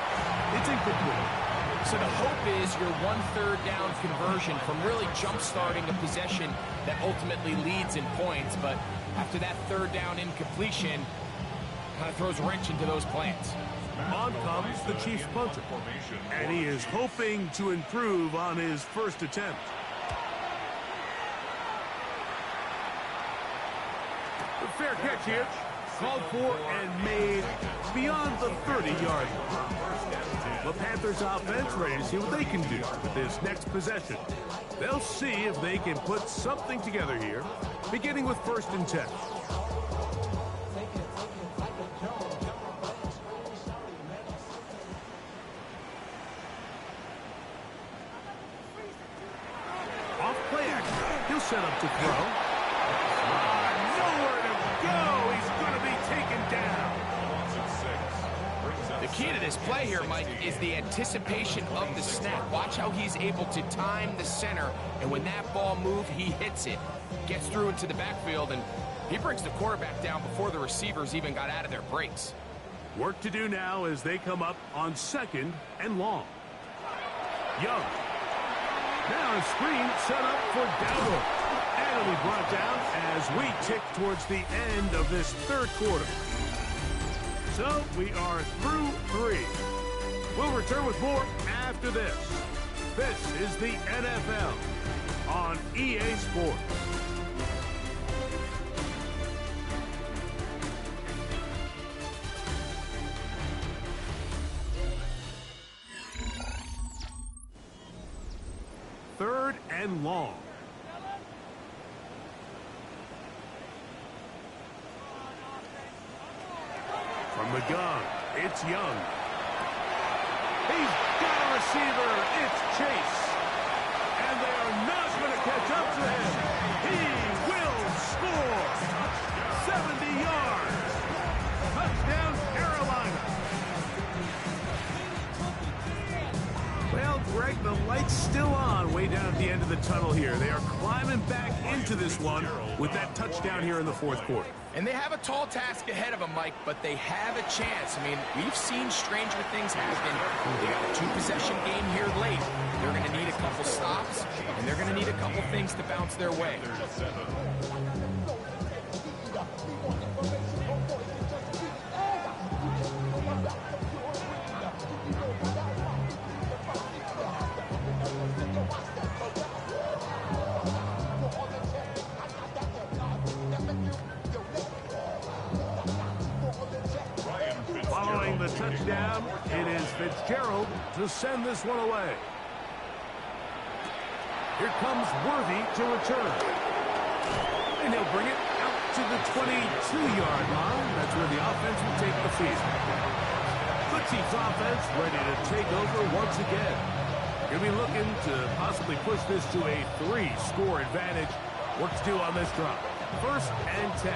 It's incomplete. So the hope is your 1/3 down conversion from really jump-starting a possession that ultimately leads in points. But after that 3rd down incompletion, kind of throws a wrench into those plans. On comes the Chiefs punter. And he is hoping to improve on his first attempt. The fair catch here. Called for and made beyond the 30-yard line. The Panthers offense ready to see what they can do with this next possession. They'll see if they can put something together here, beginning with 1st and 10. Off play action. He'll set up to throw. Nowhere to go. He's going to be taken down. The key to this play here, Mike, is the anticipation of the snap. Watch how he's able to time the center, and when that ball moves, he hits it, gets through into the backfield, and he brings the quarterback down before the receivers even got out of their breaks. Work to do now as they come up on 2nd and long. Young. Now a screen set up for Dowdle. And it'll be brought down as we tick towards the end of this 3rd quarter. So we are through 3. We'll return with more after this. This is the NFL on EA Sports. Third and long. From the gun, it's Young. He's got a receiver. It's Chase. And they are not going to catch up to him. He will score. 70 yards. Touchdown, Carolina. Well, Greg, the light's still on way down at the end of the tunnel here. They are climbing back into this one with that touchdown here in the 4th quarter. And they have a tall task ahead of them, Mike, but they have a chance. I mean, we've seen stranger things happen. They got a 2-possession game here late. They're going to need a couple stops, and they're going to need a couple things to bounce their way. Following the touchdown, it is Fitzgerald to send this one away. Here comes Worthy to return. And he'll bring it out to the 22-yard line. That's where the offense will take the field. The Chiefs offense ready to take over once again. You'll be looking to possibly push this to a 3-score advantage. Work to do on this drive. 1st and 10.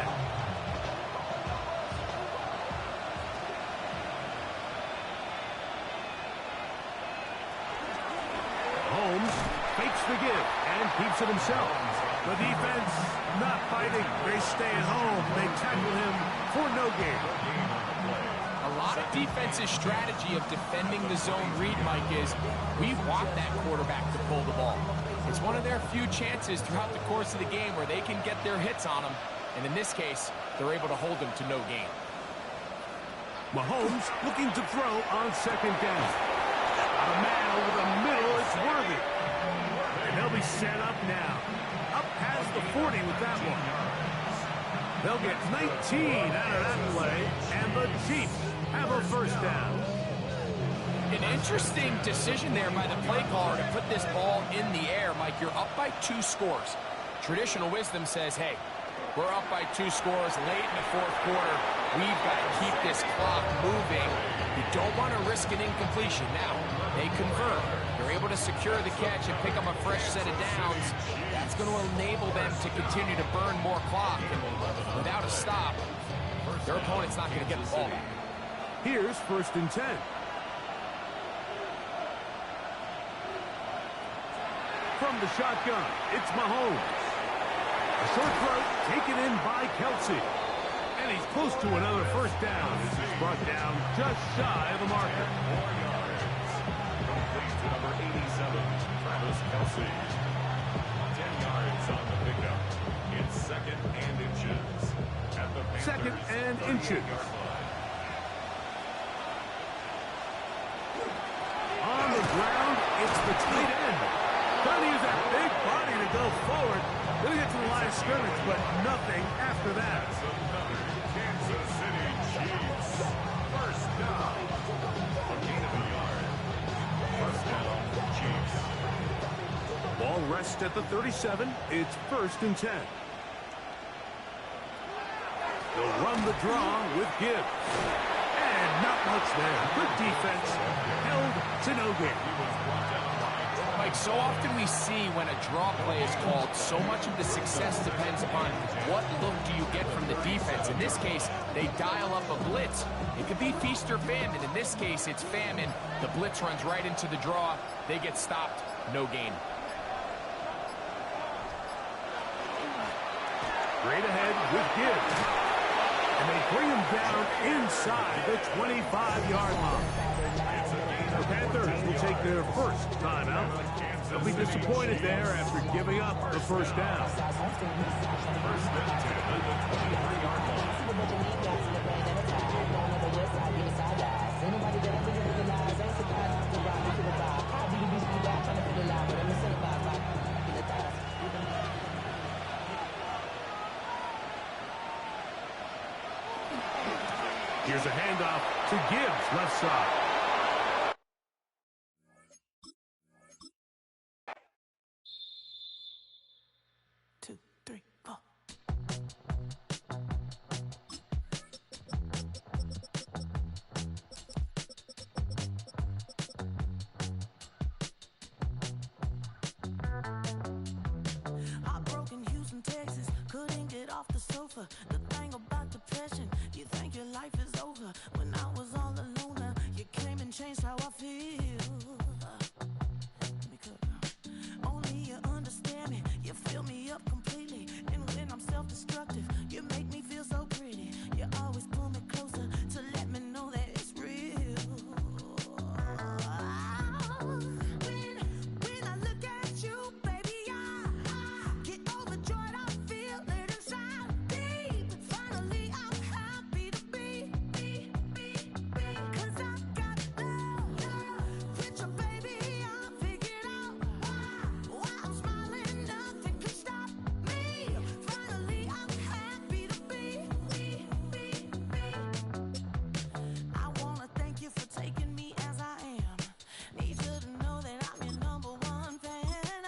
Holmes fakes the give and keeps it himself. The defense not fighting. They stay at home. They tackle him for no gain. A lot of defense's strategy of defending the zone read, Mike, is we want that quarterback to pull the ball. It's one of their few chances throughout the course of the game where they can get their hits on him. And in this case, they're able to hold him to no gain. Mahomes looking to throw on 2nd down. A man over the middle, it's Worthy. And they'll be set up now. Up past the 40 with that one. They'll get 19 out of that play, and the Chiefs have a 1st down. An interesting decision there by the play caller to put this ball in the air. Mike, you're up by 2 scores. Traditional wisdom says, hey, we're up by 2 scores late in the 4th quarter. We've got to keep this clock moving. You don't want to risk an incompletion. Now, they convert. They're able to secure the catch and pick up a fresh set of downs. That's going to enable them to continue to burn more clock. And without a stop, their opponent's not going to get the ball back. Here's 1st and 10. From the shotgun, it's Mahomes. A short throw taken in by Kelsey. And he's close to another 1st down. This is brought down just shy of the marker. 4 yards. Complete to number 87, Travis Kelsey. 10 yards on the pickup. It's 2nd and inches. At the Panthers' 2nd and inches. On the ground, it's the tight end. Trying to use that big body to go forward. Gonna get to the line of scrimmage, but nothing after that. Kansas City Chiefs. 1st down. A gain of a yard. 1st down, Chiefs. Ball rests at the 37. It's 1st and 10. They'll run the draw with Gibbs. And Not much there. Good defense. Held to no gain. Mike, so often we see when a draw play is called, so much of the success depends upon what look do you get from the defense. In this case, they dial up a blitz. It could be feast or famine. In this case, it's famine. The blitz runs right into the draw. They get stopped. No gain. Straight ahead with Gibbs. And they bring him down inside the 25-yard line. The Panthers will take their first timeout. They'll be disappointed there after giving up the first down. First and 10 at the 23-yard line. Here's a handoff to Gibbs, left side. Heartbroken Houston, Texas, couldn't get off the sofa. The thing about depression, you think your life is over. When I was all alone, you came and changed how I feel. Only you understand me, you fill me up completely. And when I'm self-destructive, you make me feel so pretty. You always pull me closer to let me know that it's real. When I look at you, baby, I get overjoyed. I feel it inside deep. Finally, I'm happy to be. 'Cause I got love with your baby. I figured out why I'm smiling. Nothing can stop me. Finally, I'm happy to be. I wanna thank you for taking me as I am. Need you to know that I'm your number one fan. I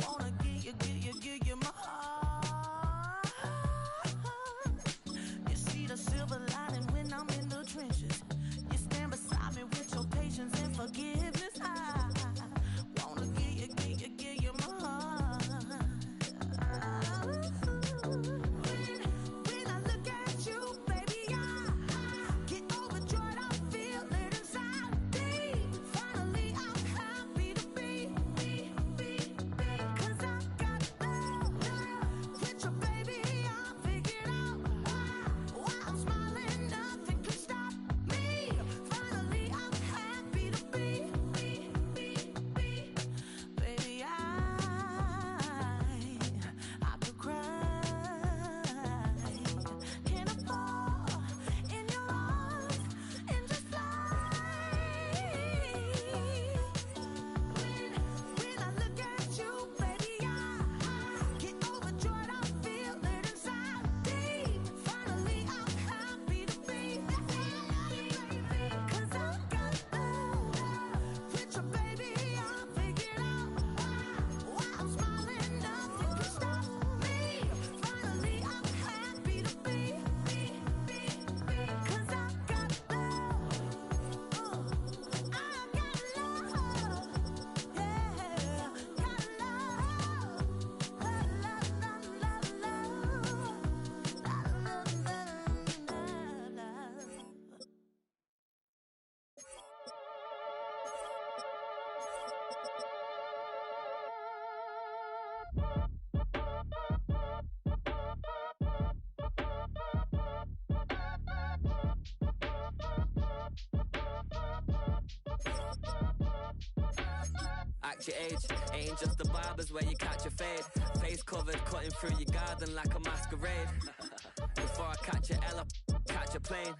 wanna give you my heart. You see the silver lining when I'm in the trenches. You stand beside me with your patience and forgiveness. I wanna give you my heart. When I look at you, baby, I get overjoyed. I feel it inside deep. Finally, I'm happy to be. 'Cause I got love with your baby. I figured out why I'm smiling. Nothing can stop me. Finally, I'm happy to be. Baby, I could cry. Can I fall in your arms and just fly? When I look at you, baby, I get overjoyed. I feel it inside deep. Finally, I'm happy to be. 'Cause I got love with your baby. I figured out why I'm smiling. Nothing can stop me. Finally, I'm happy to be. 'Cause I got love. I got love. Yeah, got love. Act your age, ain't just the barbers where you catch a fade. Face covered, cutting through your garden like a masquerade. Before I catch a L, catch a plane.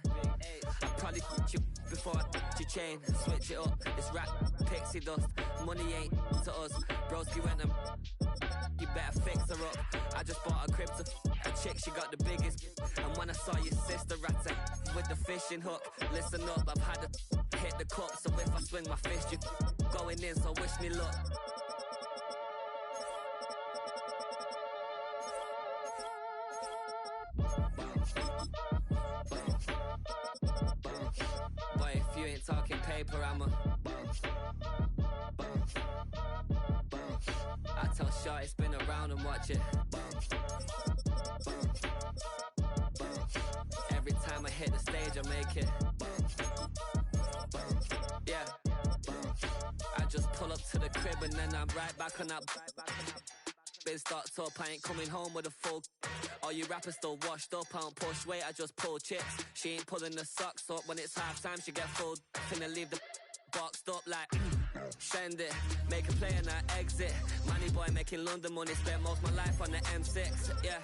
I probably you before I your chain. Switch it up, it's rap, pixie dust. Money ain't to us. Broski went and you better fix her up. I just bought a crib to a chick, she got the biggest. And when I saw your sister rat with the fishing hook, listen up, I've had to hit the cup. So if I swing my fist, you going in, so wish me luck. ain't talking paper, I'm a boss. I tell Shorty spin around and watch it. Every time I hit the stage, I make it. Yeah. I just pull up to the crib and then I'm right back on that. Been starts up, I ain't coming home with a full. All you rappers still washed up, I don't push weight, I just pull chicks. She ain't pulling the socks up when it's half time, she get full. Finna leave the boxed up like send it, make a play and I exit. Money boy making London money, spent most of my life on the M6. Yeah,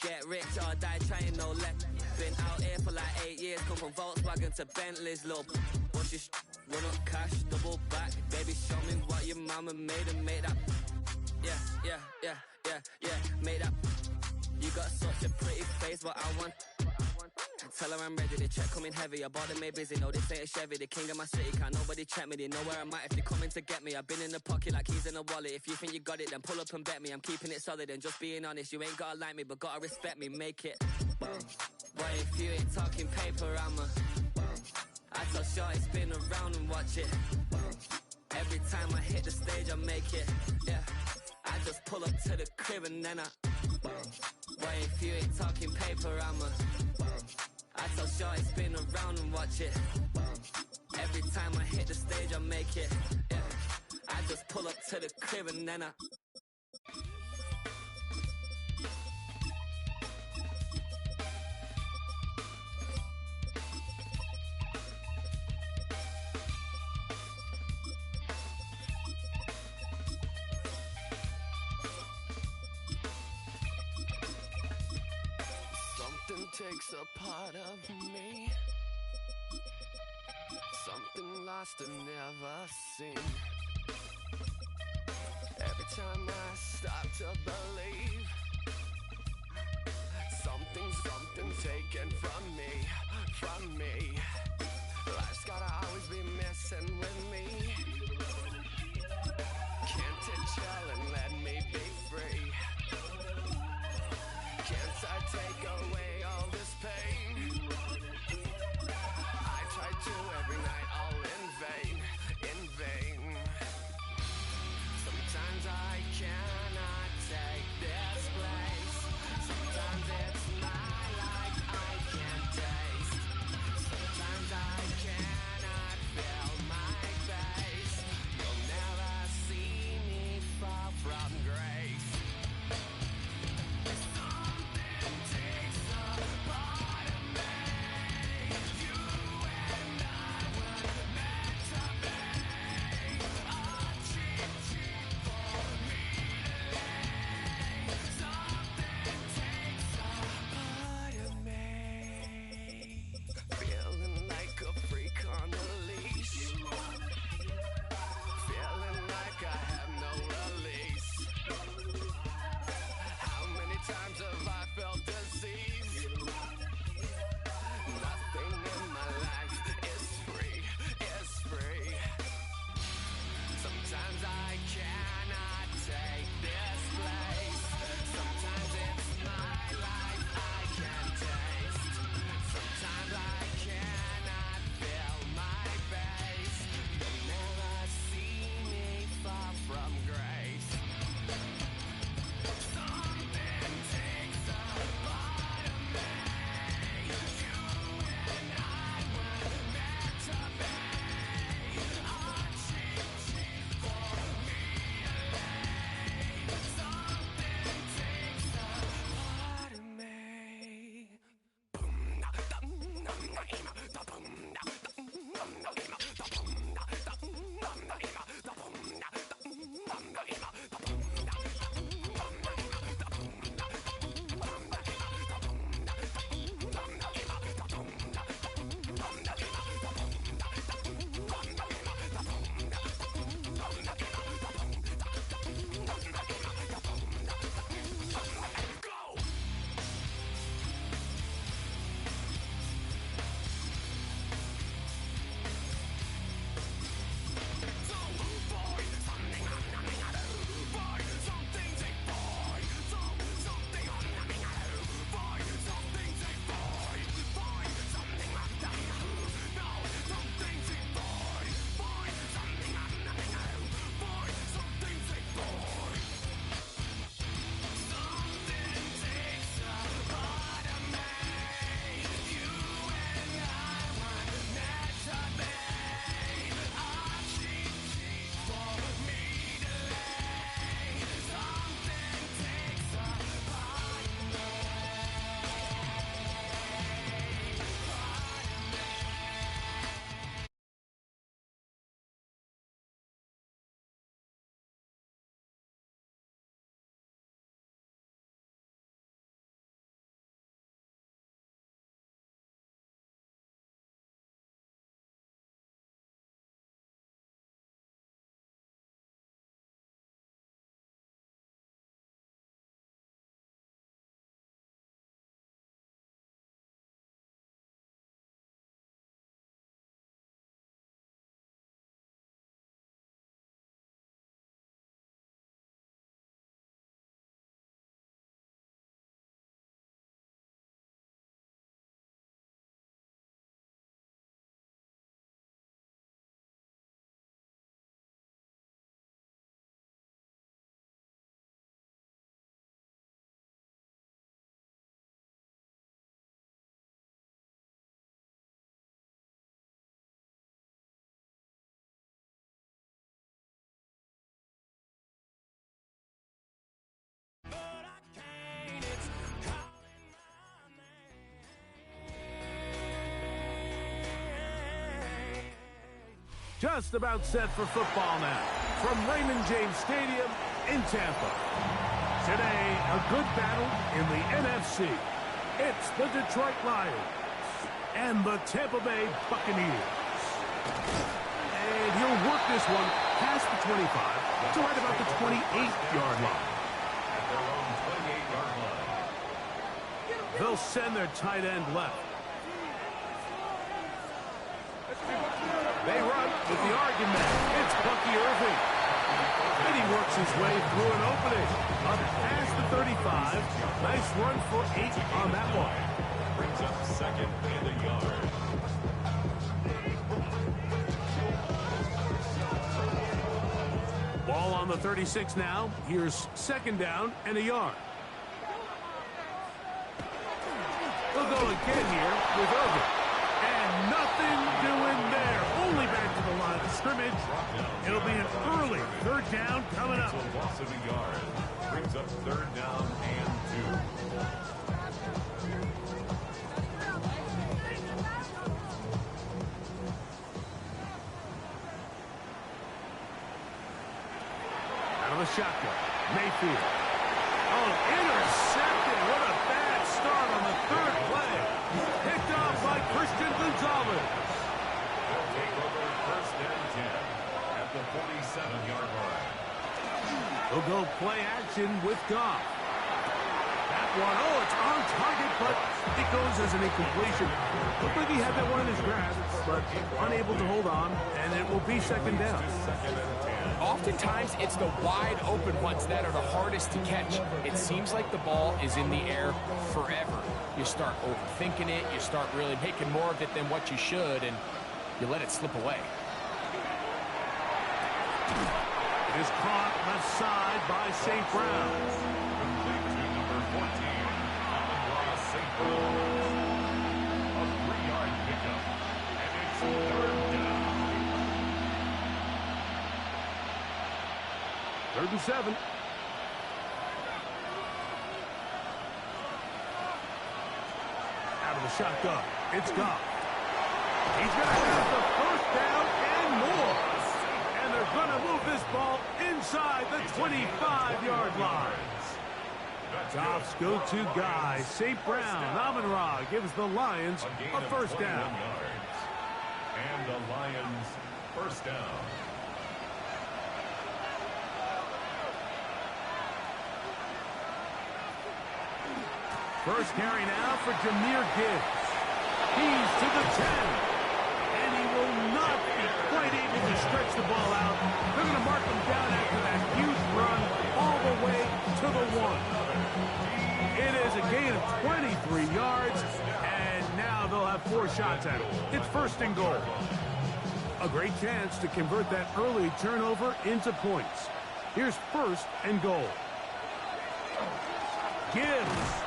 get rich or die trying, no let. Been out here for like 8 years, come from Volkswagen to Bentley's, little. What's your run up cash, double back, baby show me what your mama made and make that. Yeah, made that. You got such a pretty face, but I want. Tell her I'm ready, the check coming heavy. I bought them made busy, no this ain't a Chevy. The king of my city, can't nobody check me. They know where I'm at if they coming to get me. I've been in the pocket like keys in a wallet. If you think you got it, then pull up and bet me. I'm keeping it solid and just being honest. You ain't gotta like me, but gotta respect me, make it. But if you ain't talking paper, I'm a. I tell Shorty spin around and watch it. Every time I hit the stage, I make it. Yeah, I just pull up to the crib and then I. But if you ain't talking paper, I'm a. I tell Shorty spin around and watch it. Every time I hit the stage, I make it. Yeah, I just pull up to the crib and then I. Something takes a part of me, something lost and never seen. Every time I start to believe, something taken from me. Life's gotta always be messing with me. Can't it chill and let me be free? Can't I take away all this pain? I try to every night, all in vain. Sometimes I cannot take this place. Sometimes it's my life I can't taste. Sometimes I cannot feel my face. You'll never see me fall from grace. Just about set for football now from Raymond James Stadium in Tampa. Today, a good battle in the NFC. It's the Detroit Lions and the Tampa Bay Buccaneers. And he'll work this one past the 25 to right about the 28-yard line. At their own 28-yard line. They'll send their tight end left. They run with the argument. It's Bucky Irving. And he works his way through an opening. Up past the 35. Nice run for 8 on that one. Brings up second and a yard. Ball on the 36 now. Here's second down and a yard. They'll go again here with Irving. And nothing doing there. Only back to the line of scrimmage. It'll be an early third down coming up. It's a loss of a yard. Brings up third down and 2. Out of the shotgun. Mayfield. Oh, intercepted. What a bad start on the third play. Picked off by Christian Gonzalez. They'll take over first and 10 at the 47-yard line. They'll go play action with Goff. That one, oh, it's on target, but it goes as an incompletion. Looked like he had that one in his grasp, but unable to hold on, and it will be second down. Oftentimes, it's the wide open ones that are the hardest to catch. It seems like the ball is in the air forever. You start overthinking it, you start really making more of it than what you should, and you let it slip away. It is caught left side by St. Brown. Complete to number 14, Amon-Ra St. Brown. A 3-yard pickup, and it's third down. 3rd and 7. Out of the shotgun. It's Goff. He's going to have the first down and more. And they're going to move this ball inside the 25-yard line. Goff's go-to guy, St. Brown. Amon-Ra gives the Lions a first down. And the Lions first down. First carry now for Jahmyr Gibbs. He's to the 10. And he will not be quite able to stretch the ball out. They're going to mark him down after that huge run all the way to the 1. It is a gain of 23 yards, and now they'll have 4 shots at it. It's first and goal. A great chance to convert that early turnover into points. Here's first and goal. Gibbs.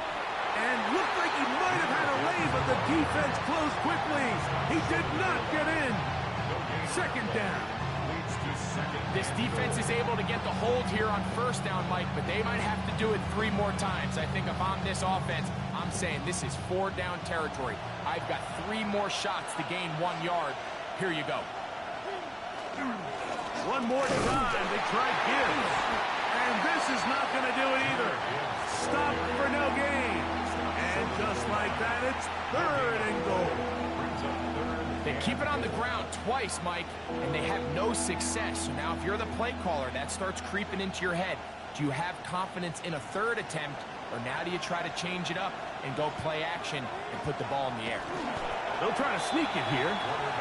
And looked like he might have had a lane, but the defense closed quickly. He did not get in. Second down. This defense is able to get the hold here on first down, Mike, but they might have to do it 3 more times. I think if I'm this offense, I'm saying this is 4-down territory. I've got 3 more shots to gain 1 yard. Here you go. One more time. They tried Gibbs. And this is not going to do it either. Stop for no gain. And just like that, it's third and goal. They keep it on the ground twice, Mike, and they have no success. So now if you're the play caller, that starts creeping into your head. Do you have confidence in a third attempt, or now do you try to change it up and go play action and put the ball in the air? They'll try to sneak it here.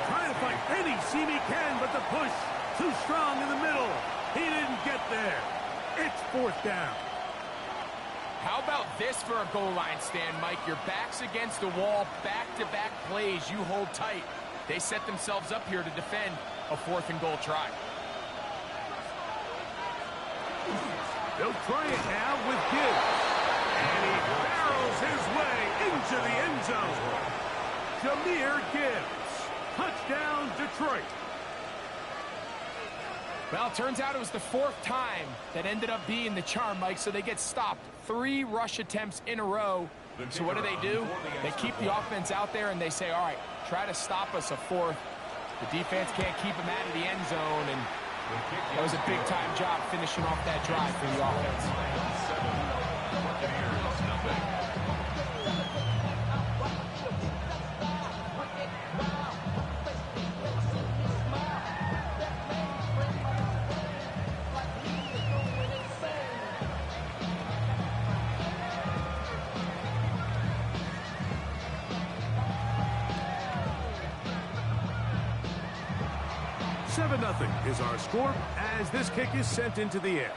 Trying to find any seam he can, but the push too strong in the middle. He didn't get there. It's 4th down. How about this for a goal line stand, Mike? Your back's against the wall, back-to-back plays you hold tight. They set themselves up here to defend a 4th and goal try. They'll try it now with Gibbs. And he barrels his way into the end zone. Jahmyr Gibbs. Touchdown, Detroit. Well, it turns out it was the 4th time that ended up being the charm, Mike, so they get stopped. 3 rush attempts in a row. So what do? They keep the offense out there, and they say, all right, try to stop us a 4th. The defense can't keep him out of the end zone, and that was a big-time job finishing off that drive for the offense. 7, Buccaneers, nothing. Nothing is our score as this kick is sent into the air.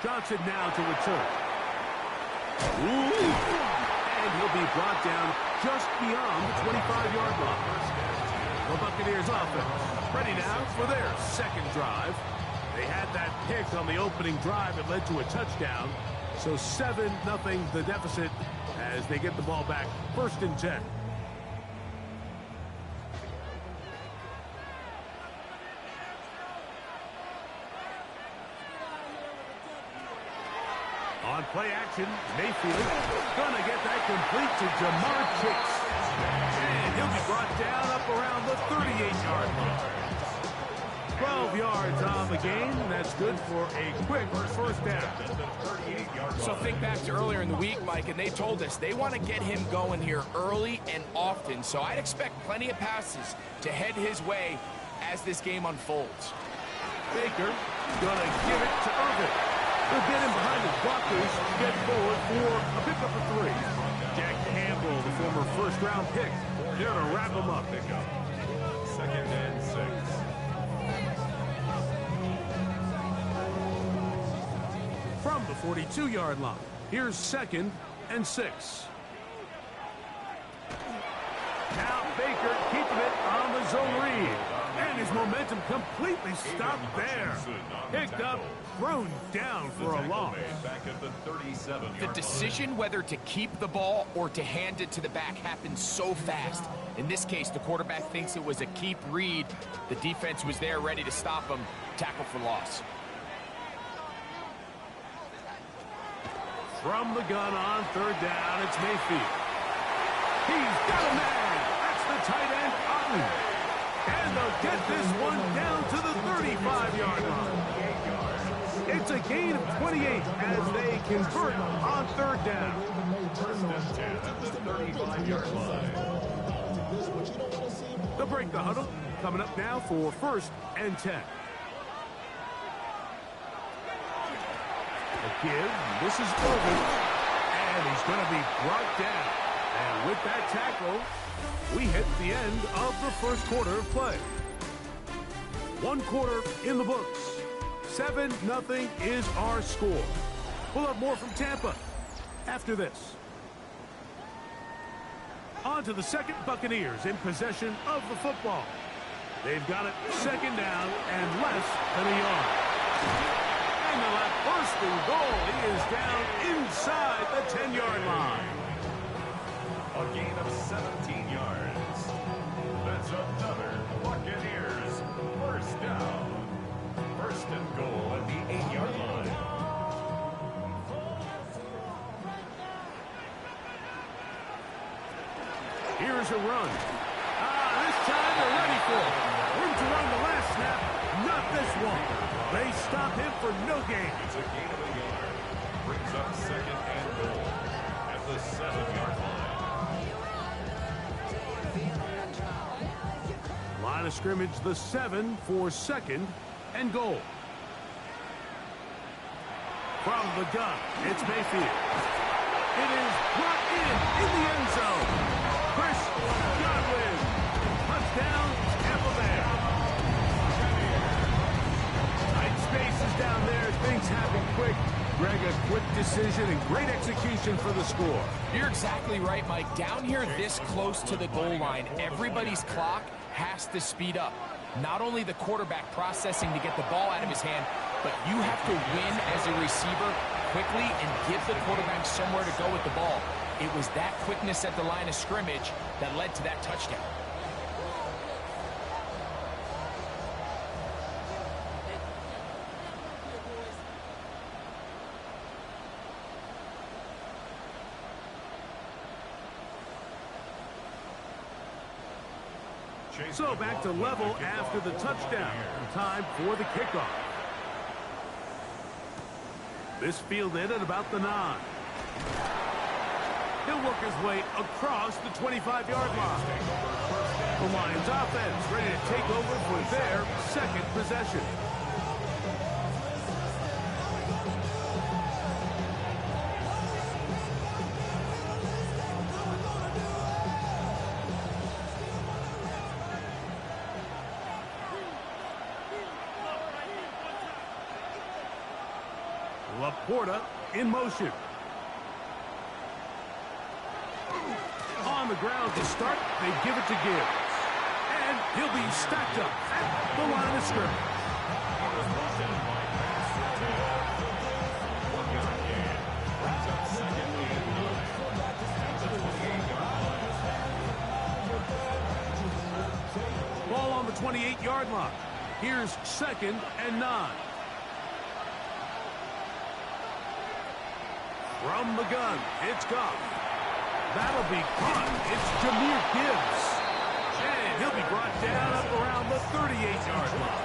Johnson now to return. Ooh. And he'll be brought down just beyond the 25-yard line. The Buccaneers offense ready now for their second drive. They had that pick on the opening drive that led to a touchdown. So 7-0 the deficit as they get the ball back 1st and 10. On play action, Mayfield gonna get that complete to Jamar Chase. And he'll be brought down up around the 38-yard line. 12 yards on the gain. That's good for a quick first down. So think back to earlier in the week, Mike, and they told us they want to get him going here early and often. So I'd expect plenty of passes to head his way as this game unfolds. Baker gonna give it to Irvin. They'll get him behind his blockers to get forward for a pickup of 3. Jack Campbell, the former first-round pick, there to wrap him up. 2nd and 6. From the 42-yard line, here's 2nd and 6. Now Baker keeping it on the zone read. And his momentum completely stopped there. Picked up, thrown down for a loss. Back at the 37-yard The decision whether to keep the ball or to hand it to the back happens so fast. In this case, the quarterback thinks it was a keep read. The defense was there ready to stop him. Tackle for loss. From the gun on 3rd down, it's Mayfield. He's got a man. That's the tight end, Otten. And they'll get this one down to the 35-yard line. It's a gain of 28 as they convert on 3rd down. 1st and 10 at the 35-yard line. They'll break the huddle. Coming up now for 1st and 10. A give. This is Irvin. And he's going to be brought down. And with that tackle, we hit the end of the first quarter of play. 1 quarter in the books. 7-0 is our score. We'll have more from Tampa after this. On to the second. Buccaneers in possession of the football. They've got it 2nd down and less than a yard. And they'll have 1st and goal. He is down inside the 10-yard line. A gain of 17 yards. That's another Buccaneers 1st down. 1st and goal at the 8-yard line. Here's a run. This time they're ready for it. Room to run the last snap. Not this one. They stop him for no gain. It's a gain of a yard. Brings up 2nd and goal at the 7-yard line. Line of scrimmage, the 7 for 2nd and goal. From the gun, it's Mayfield. It is brought in the end zone. Chris Godwin. Touchdown, Tampa Bay. Tight spaces down there. Things happen quick. Greg, a quick decision and great execution for the score. You're exactly right, Mike. Down here this close to the goal line, everybody's clock has to speed up. Not only the quarterback processing to get the ball out of his hand, but you have to win as a receiver quickly and give the quarterback somewhere to go with the ball. It was that quickness at the line of scrimmage that led to that touchdown. So back to level after the touchdown. Time for the kickoff. This fielded at about the 9. He'll work his way across the 25-yard line. The Lions offense ready to take over for their second possession. Laporta in motion. On the ground to start, they give it to Gibbs. And he'll be stacked up at the line of scrimmage. Ball on the 28-yard line. Here's 2nd and 9. From the gun, it's Goff. That'll be caught. It's Jahmyr Gibbs. And he'll be brought down up around the 38-yard line.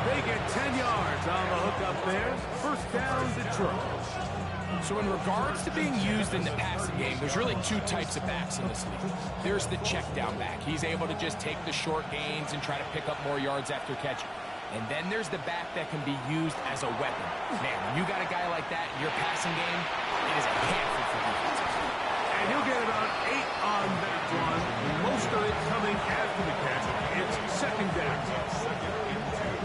They get 10 yards on the hook up there. First down, Detroit. So in regards to being used in the passing game, there's really two types of backs in this league. There's the check down back. He's able to just take the short gains and try to pick up more yards after catch. And then there's the back that can be used as a weapon. Man, when you got a guy like that in your passing game, it is a handful for defenses. And he'll get about 8 on that one. Most of it coming after the catch. It's 2nd down.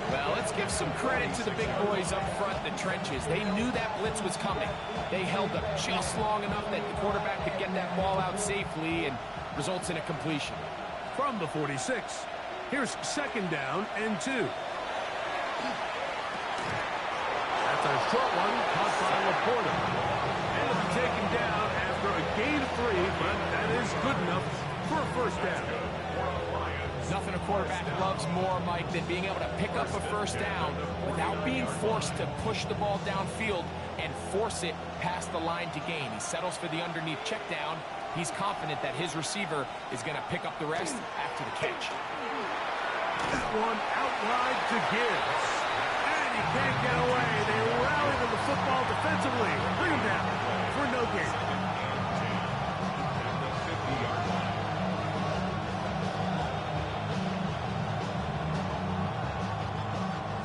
Well, let's give some credit to the big boys up front, the trenches. They knew that blitz was coming. They held up just long enough that the quarterback could get that ball out safely and results in a completion. From the 46, here's 2nd down and 2. That's a short one, caught by Laporta. And it'll be taken down after a gain of 3, but that is good enough for a first down. Nothing a quarterback loves more, Mike, than being able to pick up a first down without being forced to push the ball downfield and force it past the line to gain. He settles for the underneath check down. He's confident that his receiver is going to pick up the rest after the catch. That one out wide to Gibbs. And he can't get away. They rally to the football defensively. Bring him down for no gain.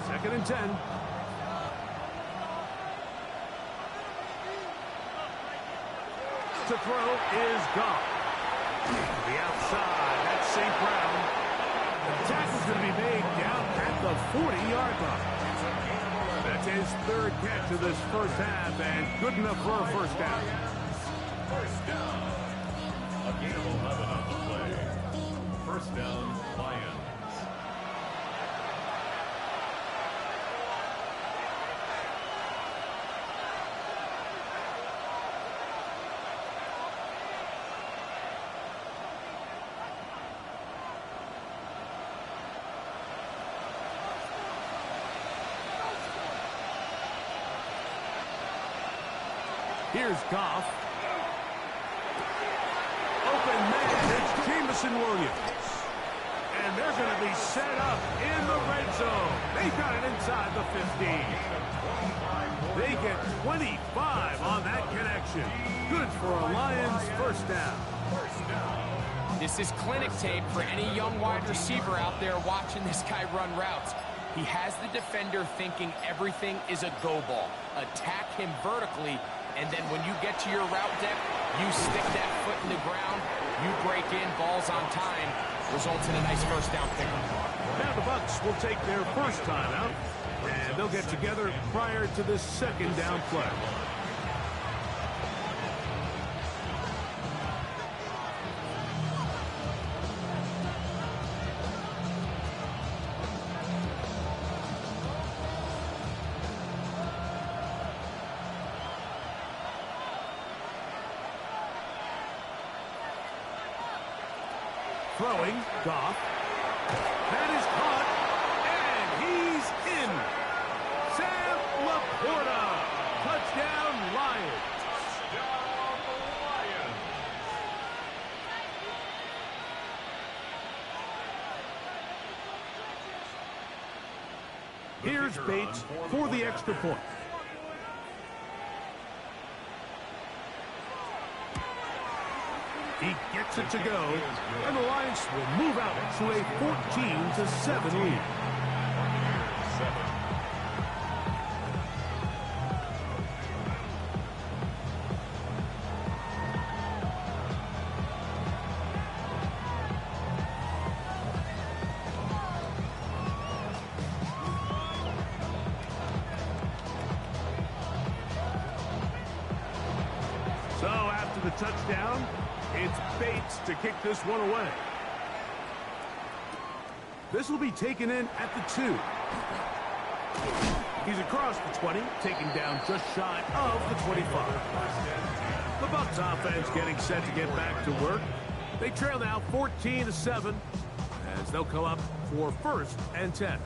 Second and 10. To throw is Goff. To the outside, that's St. Brown. The tackle's going to be made down at the 40-yard line. That's his 3rd catch of this first half, and good enough for a first down. First down. A gain of 11 on the play. First down, Lions. Here's Goff. Open man, it's Jameson Williams. And they're going to be set up in the red zone. They've got it inside the 15. They get 25 on that connection. Good for a Lions first down. This is clinic tape for any young wide receiver out there watching this guy run routes. He has the defender thinking everything is a go ball. Attack him vertically, and then when you get to your route depth, you stick that foot in the ground, you break in, balls on time, results in a nice first down pickup. Now the Bucs will take their first timeout, and they'll get together prior to this second down play. Throwing, Goff. That is caught, and he's in. Sam Laporta. Touchdown, Lions. Here's Bates for the extra point. He gets it to go, and the Lions will move out to a 14-7 lead. So after the touchdown, it's Bates to kick this one away. This will be taken in at the 2. He's across the 20, taken down just shy of the 25. The Bucs offense getting set to get back to work. They trail now 14-7 as they'll come up for 1st and 10.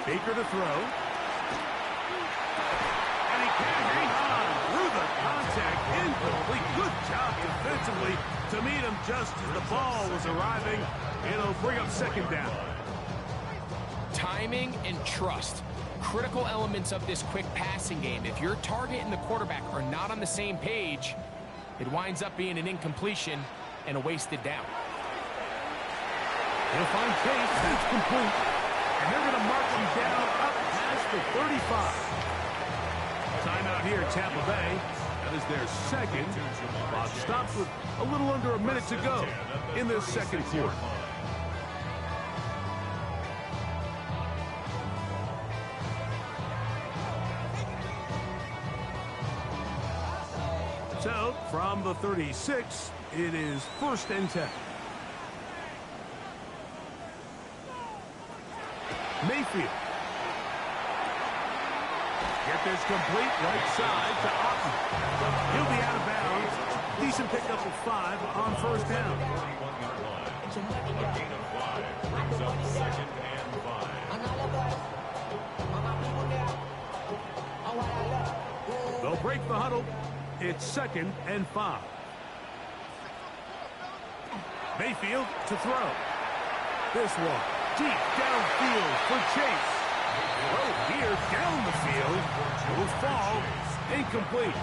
Baker to throw. And he can't hang on through the contact. Incomplete. Good job defensively to meet him just as the ball was arriving. It'll bring up 2nd down. Timing and trust. Critical elements of this quick passing game. If your target and the quarterback are not on the same page, it winds up being an incompletion and a wasted down. He'll find Chase. That's complete. And they're going to mark him down up past the 35. Timeout here at Tampa Bay. That is their 2nd. Clock stops with a little under a minute to go in this 2nd quarter. So, from the 36, it is 1st and 10. Mayfield. Get this complete right side to Otten. He'll be out of bounds. Decent pickup of 5 on 1st down. A gain of 5 brings up 2nd and 5. They'll break the huddle. It's 2nd and 5. Mayfield to throw. This one deep downfield for Chase. Throw here down the field. Will fall. Incomplete.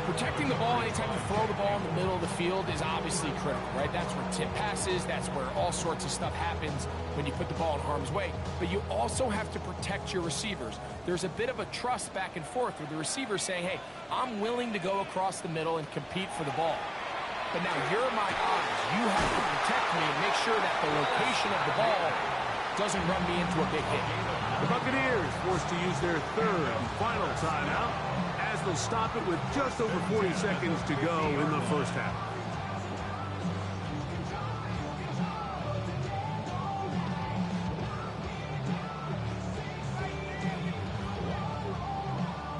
Protecting the ball anytime you throw the ball in the middle of the field is obviously critical, right? That's where tip passes, that's where all sorts of stuff happens when you put the ball in harm's way. But you also have to protect your receivers. There's a bit of a trust back and forth with the receiver saying, hey, I'm willing to go across the middle and compete for the ball. But now you're my eyes. You have to protect me and make sure that the location of the ball doesn't run me into a big hit. The Buccaneers forced to use their 3rd and final timeout as they'll stop it with just over 40 seconds to go in the 1st half.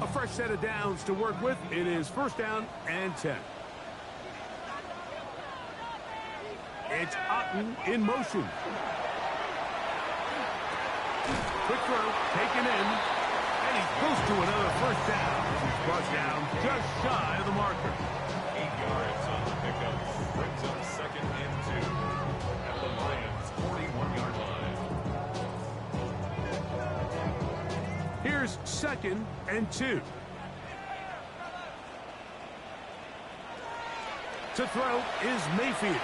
A fresh set of downs to work with. It is 1st down and 10. It's Otten in motion. Quick throw, taken in, and he's close to another 1st down. He's brought down just shy of the marker. 8 yards on the pickup brings up 2nd and 2 at the Lions' 41-yard line. Here's 2nd and 2. To throw is Mayfield.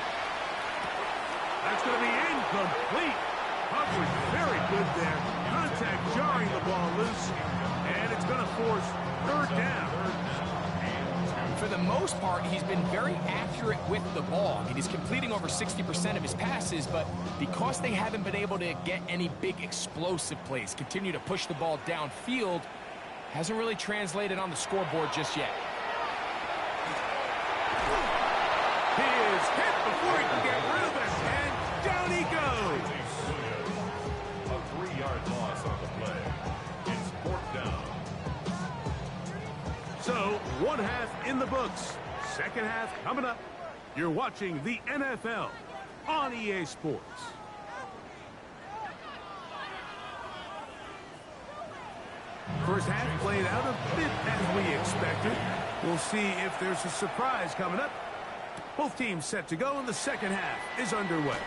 That's going to be incomplete. Coverage very good there. Contact jarring the ball loose. And it's going to force 3rd down. For the most part, he's been very accurate with the ball. I mean, he's completing over 60% of his passes, but because they haven't been able to get any big explosive plays, continue to push the ball downfield, hasn't really translated on the scoreboard just yet. He is hit before he can get rid of it, and down he goes. A 3-yard loss on the play. It's 4th down. So, 1 half in the books. 2nd half coming up. You're watching the NFL on EA Sports. First half played out a bit as we expected. We'll see if there's a surprise coming up. Both teams set to go, and the second half is underway.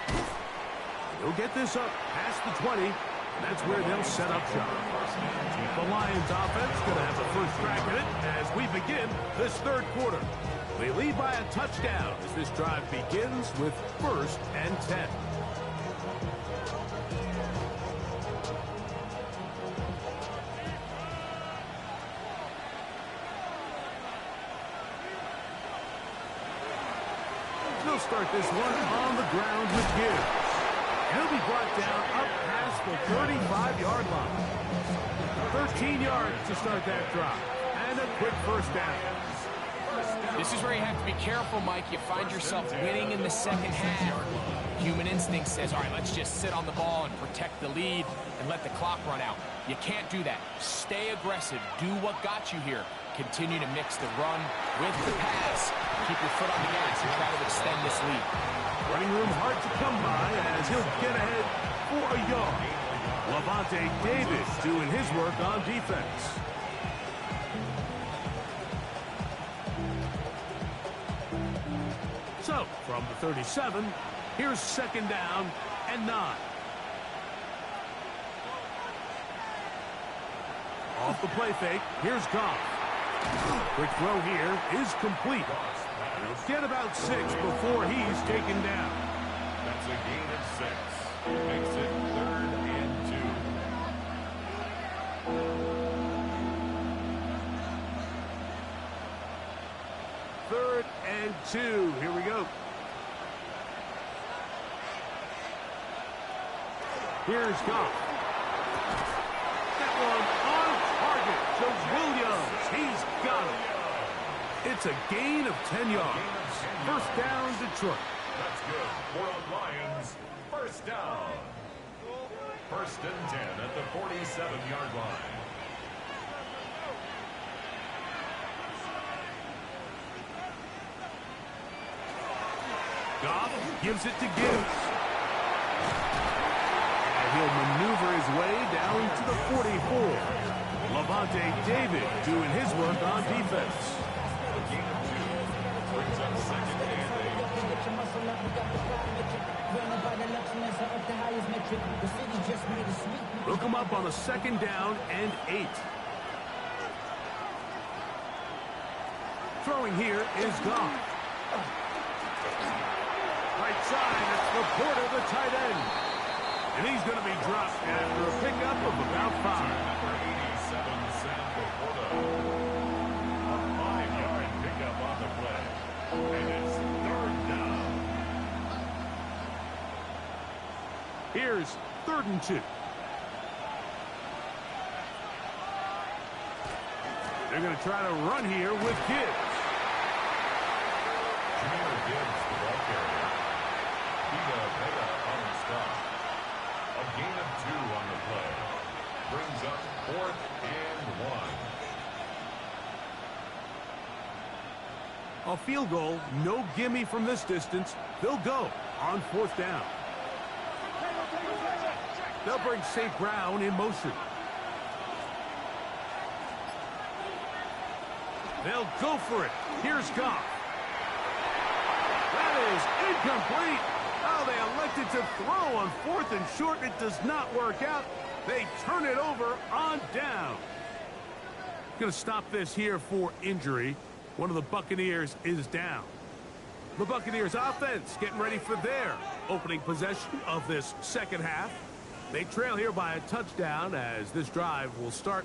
They'll get this up past the 20, and that's where they'll set up shop. The Lions offense going to have the first crack at it as we begin this third quarter. They lead by a touchdown as this drive begins with 1st and 10. They'll start this one on the ground with Gibbs. He'll be brought down up past the 35-yard line. 13 yards to start that drive. And a quick first down. This is where you have to be careful, Mike. You find yourself winning in the second half. Human instinct says, all right, let's just sit on the ball and protect the lead and let the clock run out. You can't do that. Stay aggressive. Do what got you here. Continue to mix the run with the pass. Keep your foot on the gas and try to extend this lead. Running room hard to come by as he'll get ahead for a yard. Levante David doing his work on defense. So, from the 37, here's second down and 9. Off the play fake, here's Goff. Quick throw here is complete. He'll get about 6 before he's taken down. That's a gain of 6. Makes it 3rd and 2. 3rd and 2. Here we go. Here's Goff. That one on target to Williams. He's got it. It's a gain of 10 yards. First down, Detroit. That's good. For the Lions, first down. 1st and 10 at the 47-yard line. Goff gives it to Gibbs. And he'll maneuver his way down to the 44. Levante David doing his work on defense. A gain of 2 brings up 2nd and 8. We'll come up on a 2nd down and 8. Throwing here is Goff. Right side, it's Laporta, the tight end. And he's going to be dropped after a pickup of about 5. Number 87, Sam Laporta. A 5-yard pickup on the play. And it's 3rd down. Here's 3rd and 2. They're going to try to run here with Gibbs. Junior Gibbs, the ball carrier. Vega on the stop. A gain of 2 on the play. Brings up 4th and 1. A field goal, no gimme from this distance. They'll go on 4th down. They'll bring St. Brown in motion. They'll go for it. Here's Goff. That is incomplete. Oh, they elected to throw on 4th and short. It does not work out. They turn it over on down. Going to stop this here for injury. One of the Buccaneers is down. The Buccaneers offense getting ready for their opening possession of this second half. They trail here by a touchdown as this drive will start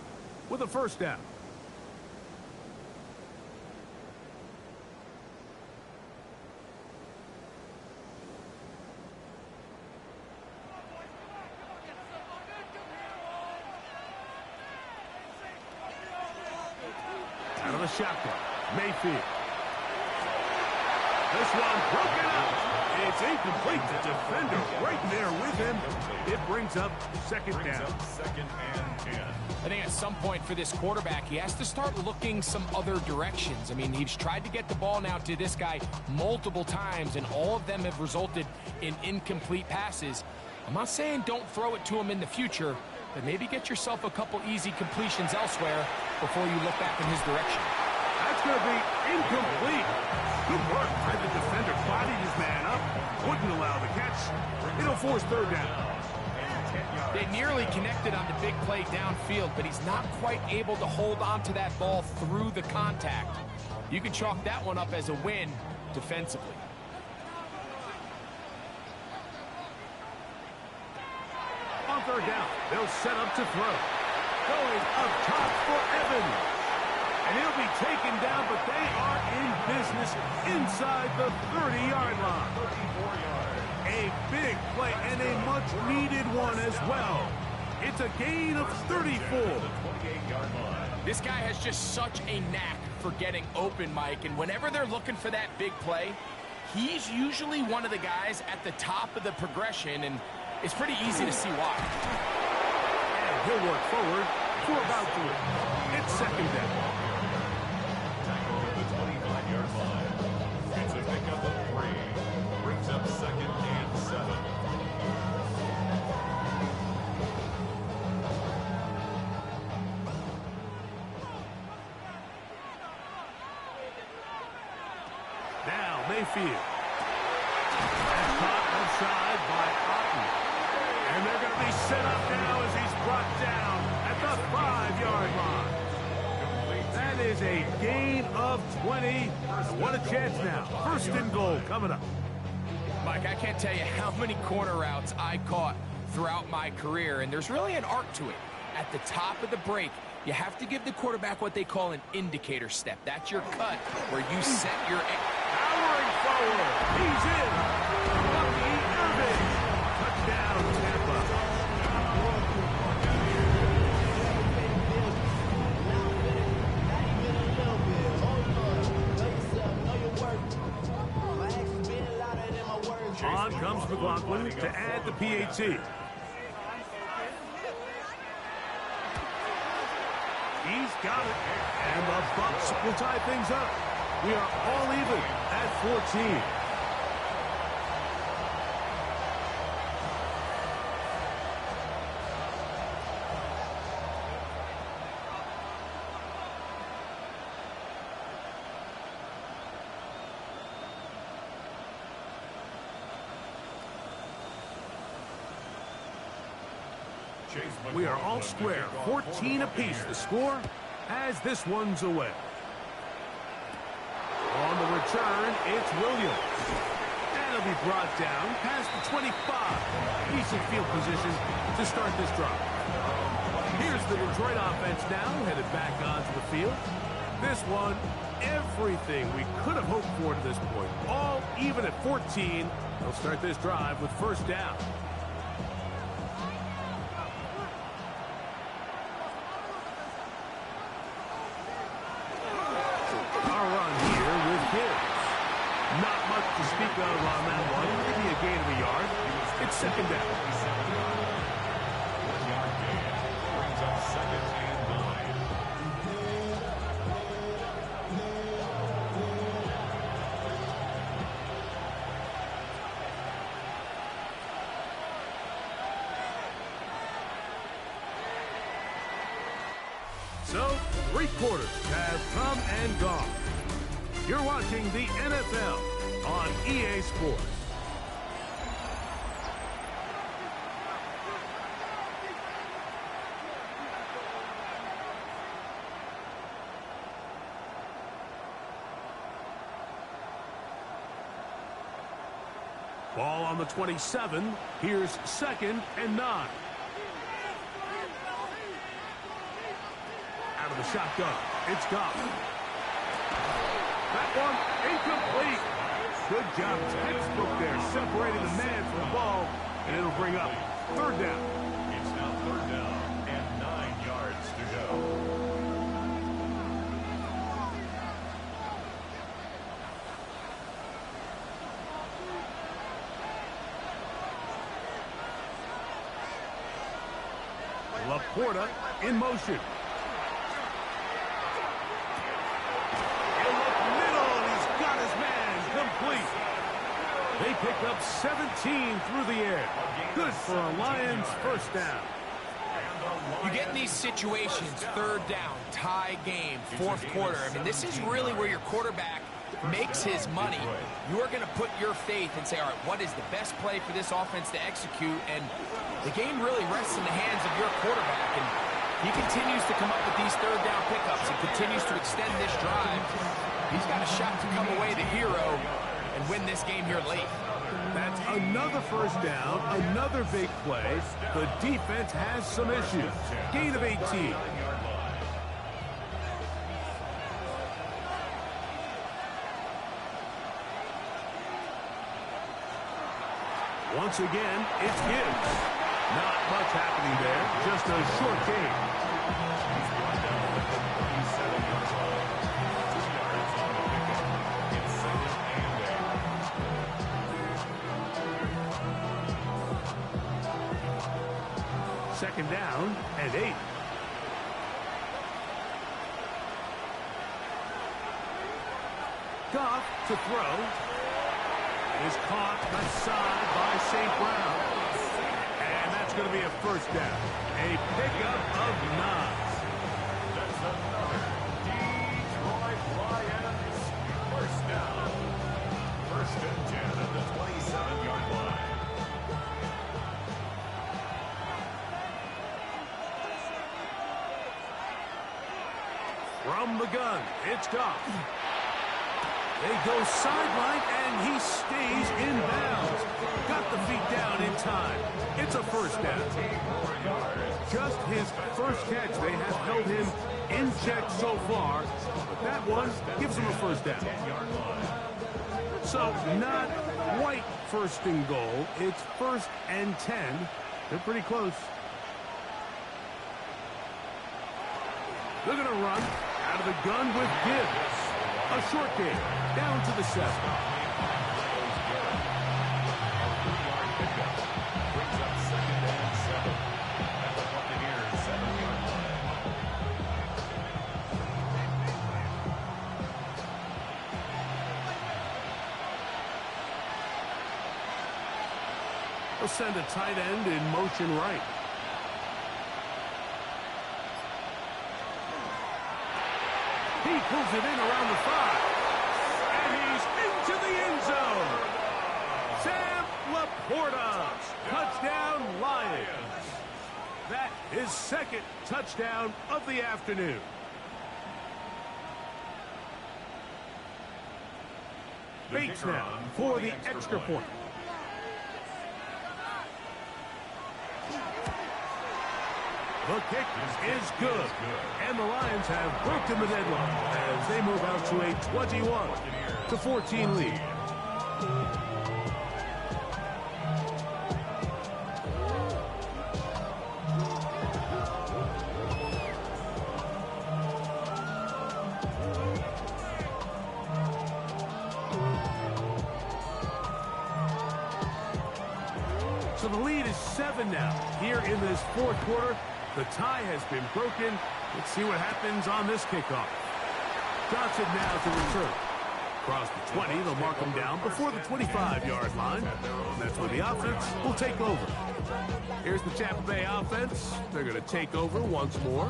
with a first down. Out of the shotgun, Mayfield. This one broken up. It's incomplete. The defender right there with him. It brings up 2nd down. 2nd and 10. I think at some point for this quarterback, he has to start looking some other directions. I mean, he's tried to get the ball now to this guy multiple times, and all of them have resulted in incomplete passes. I'm not saying don't throw it to him in the future, but maybe get yourself a couple easy completions elsewhere before you look back in his direction. That's going to be incomplete. Good work. The defender bodied his man up, wouldn't allow the catch. It'll force third down. They nearly connected on the big play downfield, but he's not quite able to hold on to that ball through the contact. You can chalk that one up as a win defensively. On third down, they'll set up to throw. Going up top for Evans. And he'll be taken down, but they are in business inside the 30-yard line. 34 yards. A big play and a much-needed one as well. It's a gain of 34. 28-yard line. This guy has just such a knack for getting open, Mike, and whenever they're looking for that big play, he's usually one of the guys at the top of the progression, and it's pretty easy to see why. And he'll work forward for about 3. It's second down. Tackle at the 25-yard line. It's a pickup of 3. Brings up second and 7. Now Mayfield. And caught offside by Otten. And they're going to be set up now as he's brought down at the 5-yard line. That is a gain of 20. What a chance now. First and goal coming up. Mike, I can't tell you how many corner routes I caught throughout my career, and there's really an art to it. At the top of the break, you have to give the quarterback what they call an indicator step. That's your cut where you set your... Powering forward. He's in. Lucky Irving. Touchdown, Tampa. On comes McLaughlin to add the PAT. He's got it. And the Bucs will tie things up. We are all even at 14. We are all square. 14 apiece the score as this one's away. On the return, it's Williams. And he'll be brought down past the 25. Decent field position to start this drive. Here's the Detroit offense now, headed back onto the field. This one, everything we could have hoped for to this point. All even at 14. They'll start this drive with first down. Not much to speak of on that one. Maybe a gain of a yard. It's second down. 1-yard gain. Brings up second and 9. So, 3 quarters have come and gone. You're watching the NFL on EA Sports. Ball on the 27. Here's second and 9. Out of the shotgun. It's Goff. That one incomplete. Good job, textbook there, separating the man from the ball, and it'll bring up third down. It's now third down and 9 yards to go. Laporta in motion. They pick up 17 through the air. Good for a Lions first down. You get in these situations, third down, tie game, fourth quarter. I mean, this is really where your quarterback makes his money. You're going to put your faith and say, all right, what is the best play for this offense to execute? And the game really rests in the hands of your quarterback. And he continues to come up with these third down pickups and continues to extend this drive. He's got a shot to come away the hero and win this game here late. That's another first down, another big play. The defense has some issues. Gain of 18. Once again, it's Gibbs. Not much happening there, just a short game. He's brought down at the 37-yard line. 2 yards on the pickup. It's 2nd and 8. Second down and 8. Goff to throw. Is caught left side by St. Brown. And that's going to be a first down. A pickup of 9. That's another Detroit Lions first down. 1st and 10 at the 27-yard line. From the gun, it's Goff. They go sideline, and he stays in bounds. Got the feet down in time. It's a first down. Just his first catch. They have held him in check so far, but that one gives him a first down. So not quite first and goal. It's 1st and 10. They're pretty close. They're going to run out of the gun with Gibbs. A short game, down to the 7. Brings up 2nd and 7 at the Buccaneers 7-yard line. They'll send a tight end in motion right. He pulls it in around the 5. And he's into the end zone. Sam Laporta. Touchdown, Lions. That is 2nd touchdown of the afternoon. Bates now for the extra point. The kick is good, and the Lions have broken the deadline as they move out to a 21-14 lead. So the lead is 7 now here in this fourth quarter. The tie has been broken. Let's see what happens on this kickoff. Johnson now to return. Across the 20, they'll mark him down before the 25-yard line. That's where the offense will take over. Here's the Tampa Bay offense. They're going to take over once more.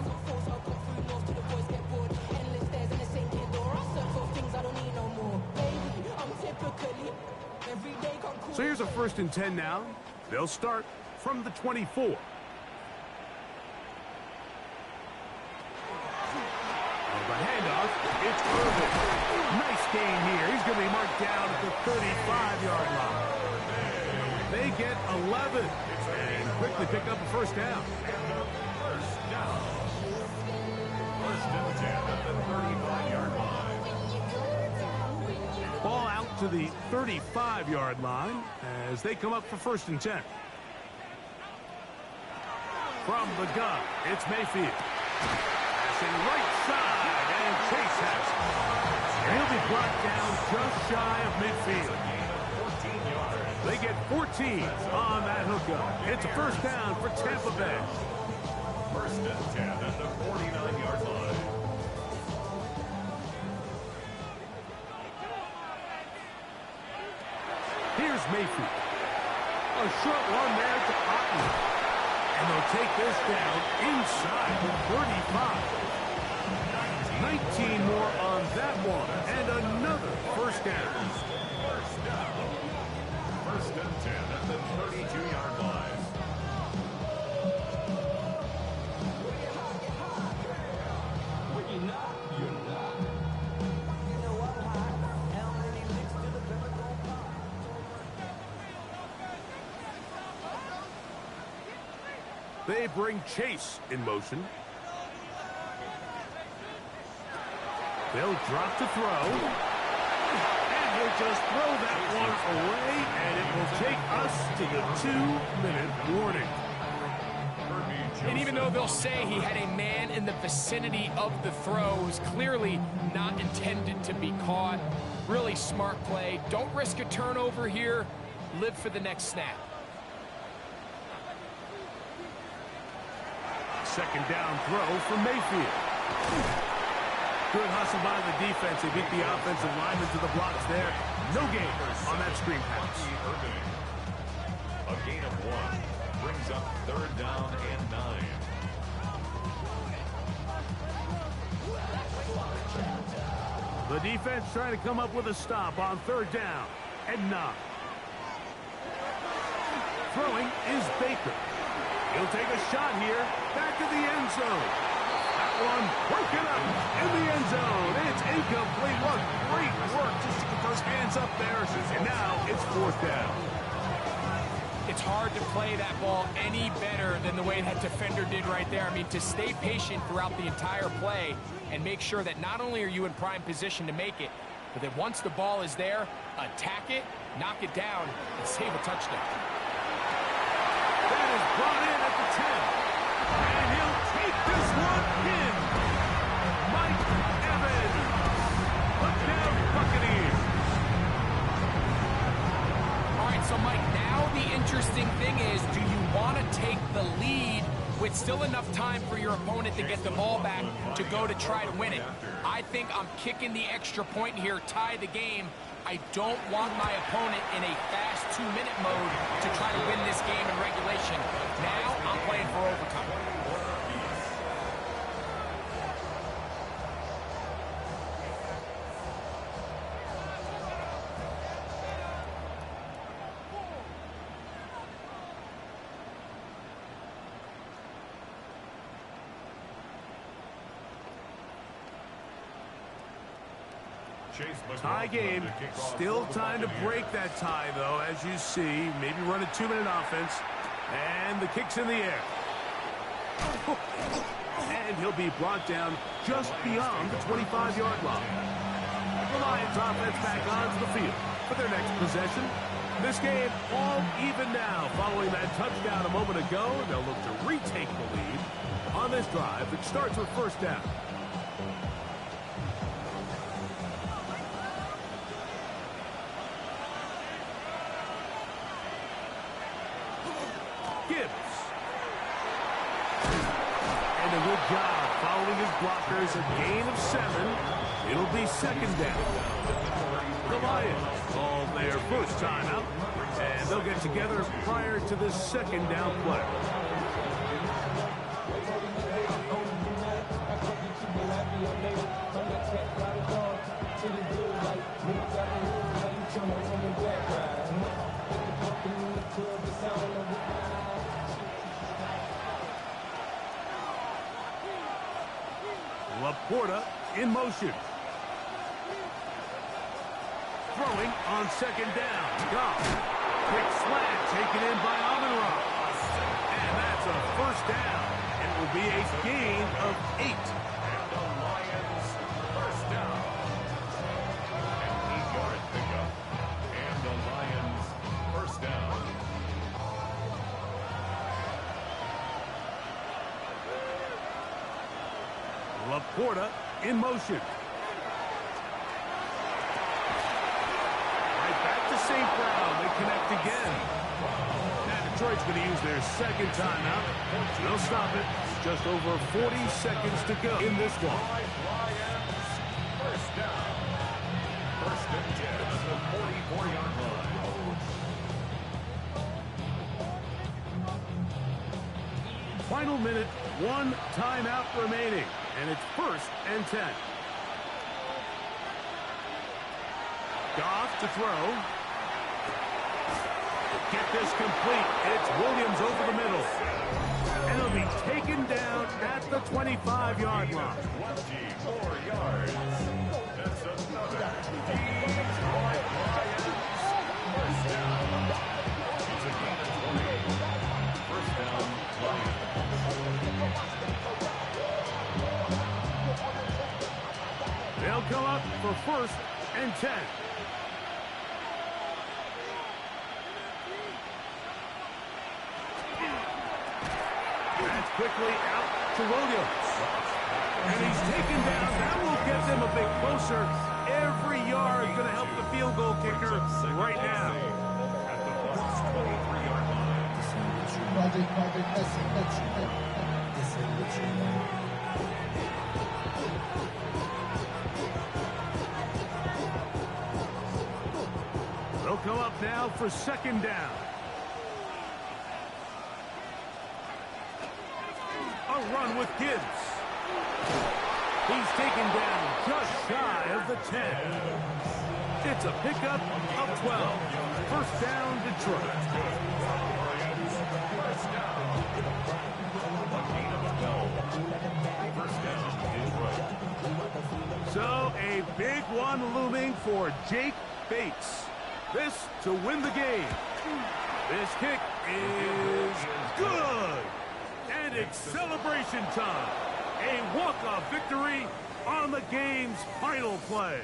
So here's a 1st and 10 now. They'll start from the 24. The handoff, it's Irvin. Nice gain here. He's going to be marked down at the 35-yard line. They get 11 and quickly pick up a first down. First down. 1st and 10 at the 35-yard line. Ball out to the 35-yard line as they come up for 1st and 10. From the gun, it's Mayfield. Passing right side. Chase has it. He'll be brought down just shy of midfield. They get 14 on that hookup. It's a first down for Tampa Bay. 1st and 10 at the 49-yard line. Here's Mayfield. A short one there to Otten. And they'll take this down inside the 35. 19 more on that one, and another first down. First and 10 at the 32-yard line. They bring Chase in motion. They'll drop to throw. And he'll just throw that one away, and it will take us to the 2-minute warning. And even though they'll say he had a man in the vicinity of the throw who's clearly not intended to be caught, really smart play. Don't risk a turnover here. Live for the next snap. Second down throw for Mayfield. Good hustle by the defense. They beat the offensive lineman to the blocks there. No gain on that screen pass. A gain of 1 brings up third down and 9. The defense trying to come up with a stop on third down and 9. Throwing is Baker. He'll take a shot here. Back to the end zone. That one broken up in the end zone. It's incomplete. What great work just to get those hands up there. And now it's fourth down. It's hard to play that ball any better than the way that defender did right there. I mean, to stay patient throughout the entire play and make sure that not only are you in prime position to make it, but that once the ball is there, attack it, knock it down, and save a touchdown. That is brought in at the 10. And he'll take this one in. Mike Evans. Touchdown Buccaneers. All right, so Mike, now the interesting thing is, do you want to take the lead with still enough time for your opponent to get the ball back to go to try to win it? I think I'm kicking the extra point here, tie the game. I don't want my opponent in a fast 2-minute mode to try to win this game in regulation. Now I'm playing for overtime. Tie game. Still time to break that tie, though, as you see. Maybe run a 2-minute offense. And the kick's in the air. And he'll be brought down just beyond the 25-yard line. The Lions offense back onto the field for their next possession. This game all even now following that touchdown a moment ago. They'll look to retake the lead on this drive that starts with first down. And a good job following his blockers, a gain of 7. It'll be second down. The Lions call their first timeout, and they'll get together prior to this second down play. Laporta in motion. Throwing on second down. Goff. Quick slant taken in by Amon-Ra. And that's a first down. It will be a gain of 8. And the Lions first down. An 8-yard pickup. And the Lions first down. Laporta in motion. Right back to St. Brown. They connect again. And Detroit's going to use their second timeout. They'll stop it. Just over 40 seconds to go in this one. Lions first down. First and 10 at the 44-yard line. Final minute, 1 timeout remaining, and it's 1st and 10. Goff to throw. Get this complete. It's Williams over the middle. And he'll be taken down at the 25-yard line. 24 yards. That's another Detroit Lions first down. It's a gain of 20. First down, Lions. They'll come up for 1st and 10. That's quickly out to Williams. And he's taken down. That will get them a bit closer. Every yard going to help the field goal kicker right now. At the Bucs 23-yard They'll come up now for 2nd down. A run with Gibbs. He's taken down just shy of the 10. It's a pickup of 12. First down, Detroit. First down. A gain of 12. First down, Detroit. So a big one looming for Jake Bates. This to win the game. This kick is good. And it's celebration time. A walk-off victory on the game's final play.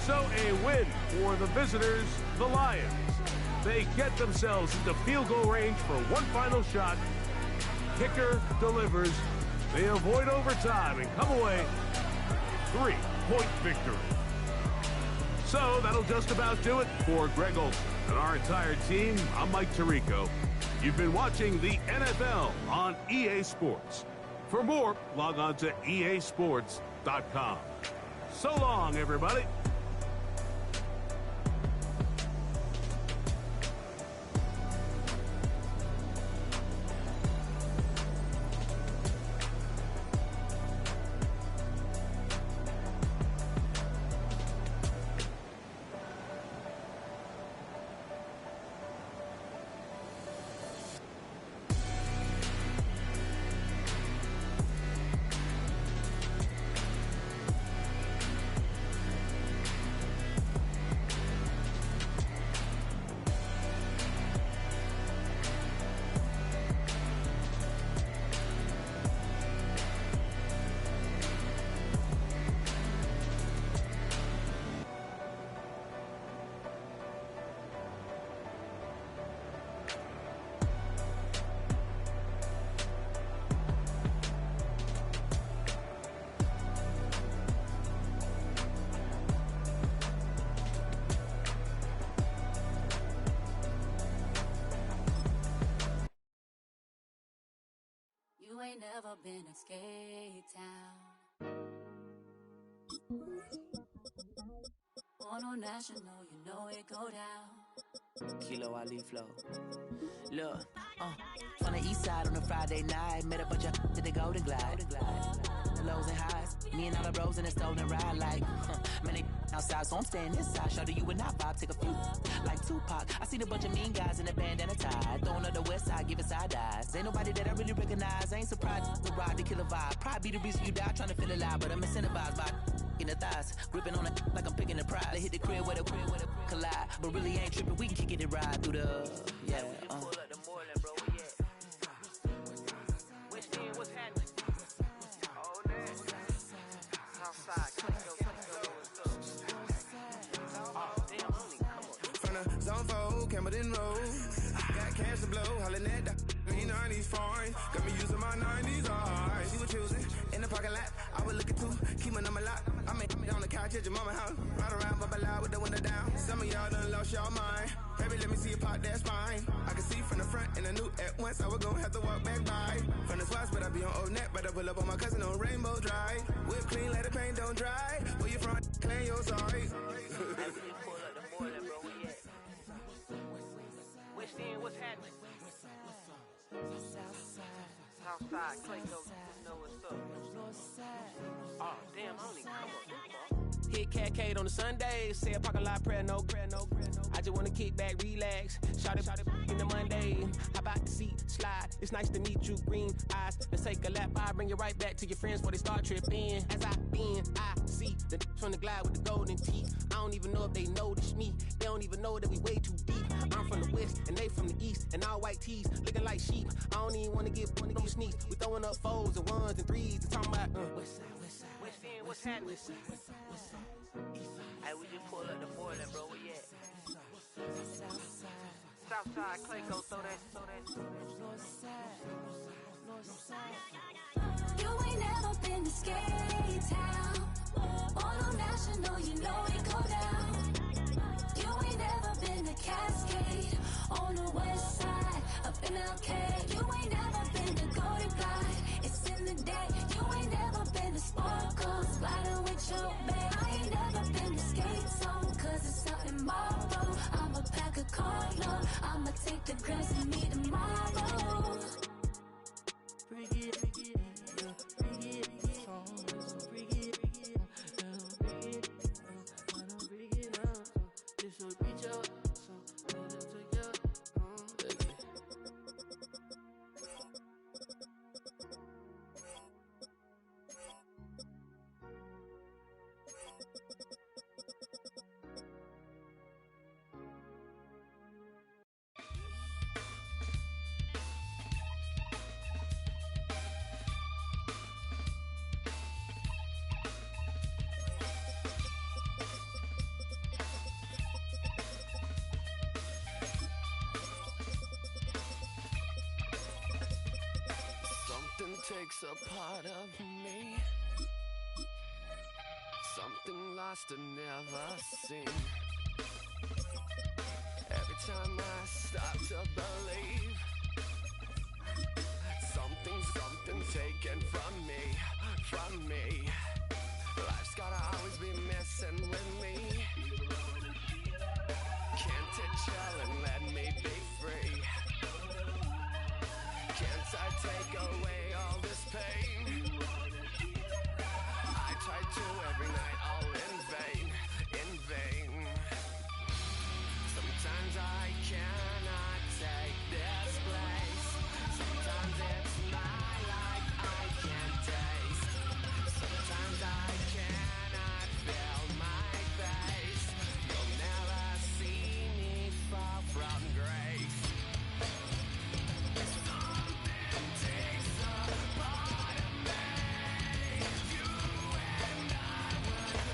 So a win for the visitors, the Lions. They get themselves into field goal range for one final shot. Kicker delivers. They avoid overtime and come away 3-point victory. So that'll just about do it for Greg Olson and our entire team. I'm Mike Tirico. You've been watching the NFL on EA Sports. For more, log on to easports.com. So long, everybody. You ain't never been in skate town. Born on national, you know it go down. Kilo Ali flow. Look, from the east side on a Friday night, met a bunch of to the Golden Glide. The lows and highs, me and all the bros in a stolen ride like, man, they outside, so I'm staying inside. Show you and I vibe, take a few, like Tupac. I seen a bunch of mean guys in a bandana tie, throwing up the west side, giving side eyes. Ain't nobody that I really recognize, I ain't surprised to ride the killer vibe. Probably be the reason you die trying to feel alive, but I'm incentivized by in the thighs, gripping on it like I'm picking the prize. They hit the crib where the collide, but really ain't tripping. We can kick it and ride through the Pull up the Moreland, bro. Which team was happening? Oh, man. Southside, From the zone 4, Campbellton Road. Got cash to blow, hollering at the 90s foreign. Got me using my 90s eyes. She was choosing in the parking lot. I was looking too, keep my number locked. I make it on the couch at your mama house. Ride around, bubble loud with the window down. Some of y'all done lost y'all mind. Baby, let me see you pop, that's fine. I can see from the front and I knew at once I was gonna have to walk back by. From the spots, but I be on Old Neck. But I pull up on my cousin on Rainbow Drive. Whip clean, let the paint don't dry. Where you from? Clean your sorry. Which team was happening? Southside. Southside, Clayco, you know what's up. Oh, damn, I don't even come up this far. Hit Catcade on a Sunday, say a parking lot prayer, no. I just wanna kick back, relax, shout it in the Monday. How about the seat slide? It's nice to meet you, green eyes. Let's take a lap, I bring you right back to your friends before they start tripping. As I bend, I see the from the glide with the golden teeth. I don't even know if they notice me. They don't even know that we way too deep. I'm from the west and they from the east, and all white tees looking like sheep. I don't even wanna get one of them sneaks. We throwing up fours and ones and threes. And talking about west side, what's happening? Hey, we just pulled up the border, bro. Where you at? Southside, Clayco, throw that. You ain't never been to Skate Town. On National, you know it go down. You ain't never been to Cascade. On the west side, up in LK. You ain't never been to Golden Glide. It's in the day. You ain't never been to Sparkles, sliding with your babe. I ain't never been to Skate Zone, cause it's out in Marlboro. I'ma pack a car, I'ma take the girls and meet tomorrow. Bring it, this will reach out, so let it take you. Something takes a part of me, something lost and never seen. Every time I start to believe, something's taken from me. Life's gotta always be messing with me. Can't it chill and let me be free? Can't I take away all this pain? I try to every night, all in vain. Sometimes I cannot take this place. Sometimes it's my life I can't taste. Sometimes I cannot feel my face. You'll never see me fall from grace. Something takes a part of me. You and I would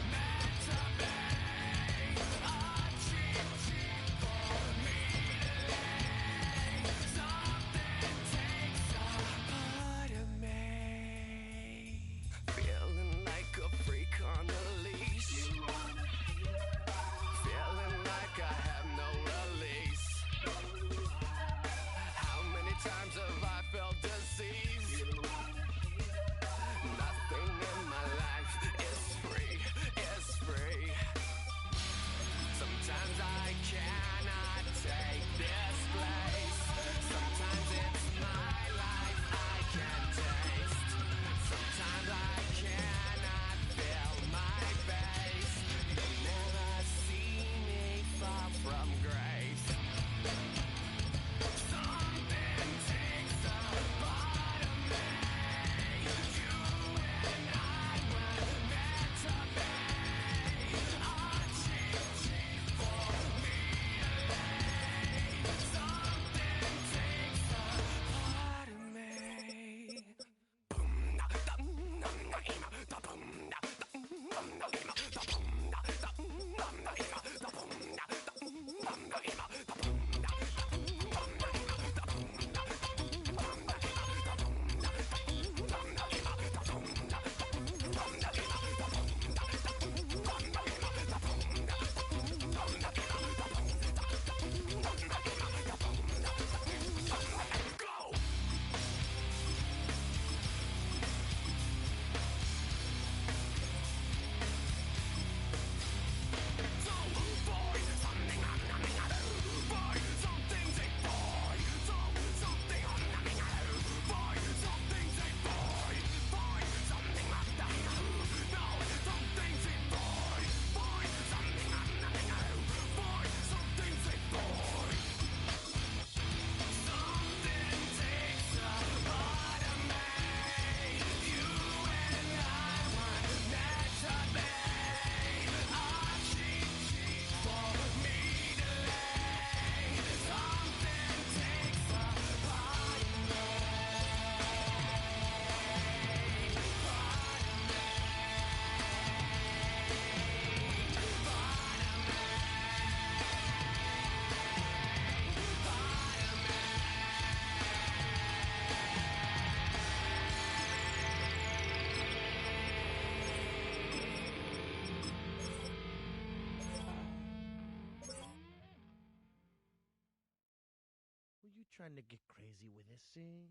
trying to get crazy with this, see?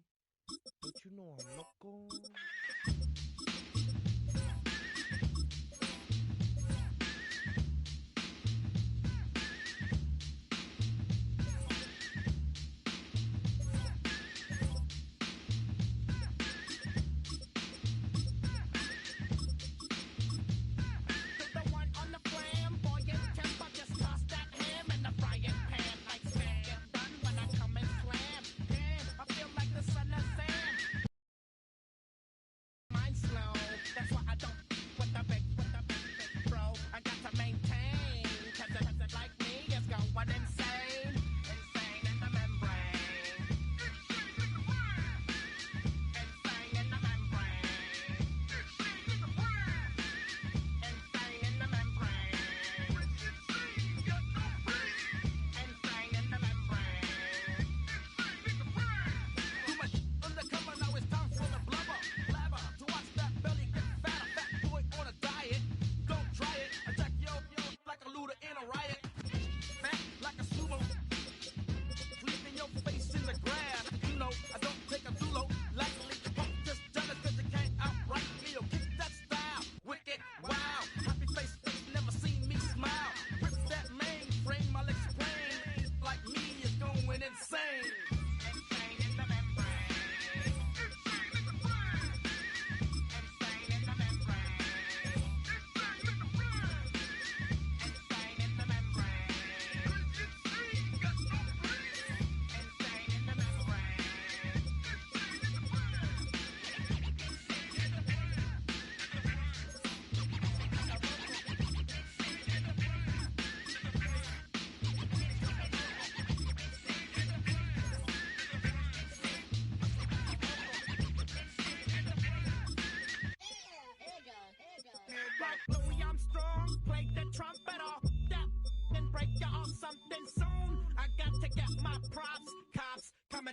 Don't you know I'm loco?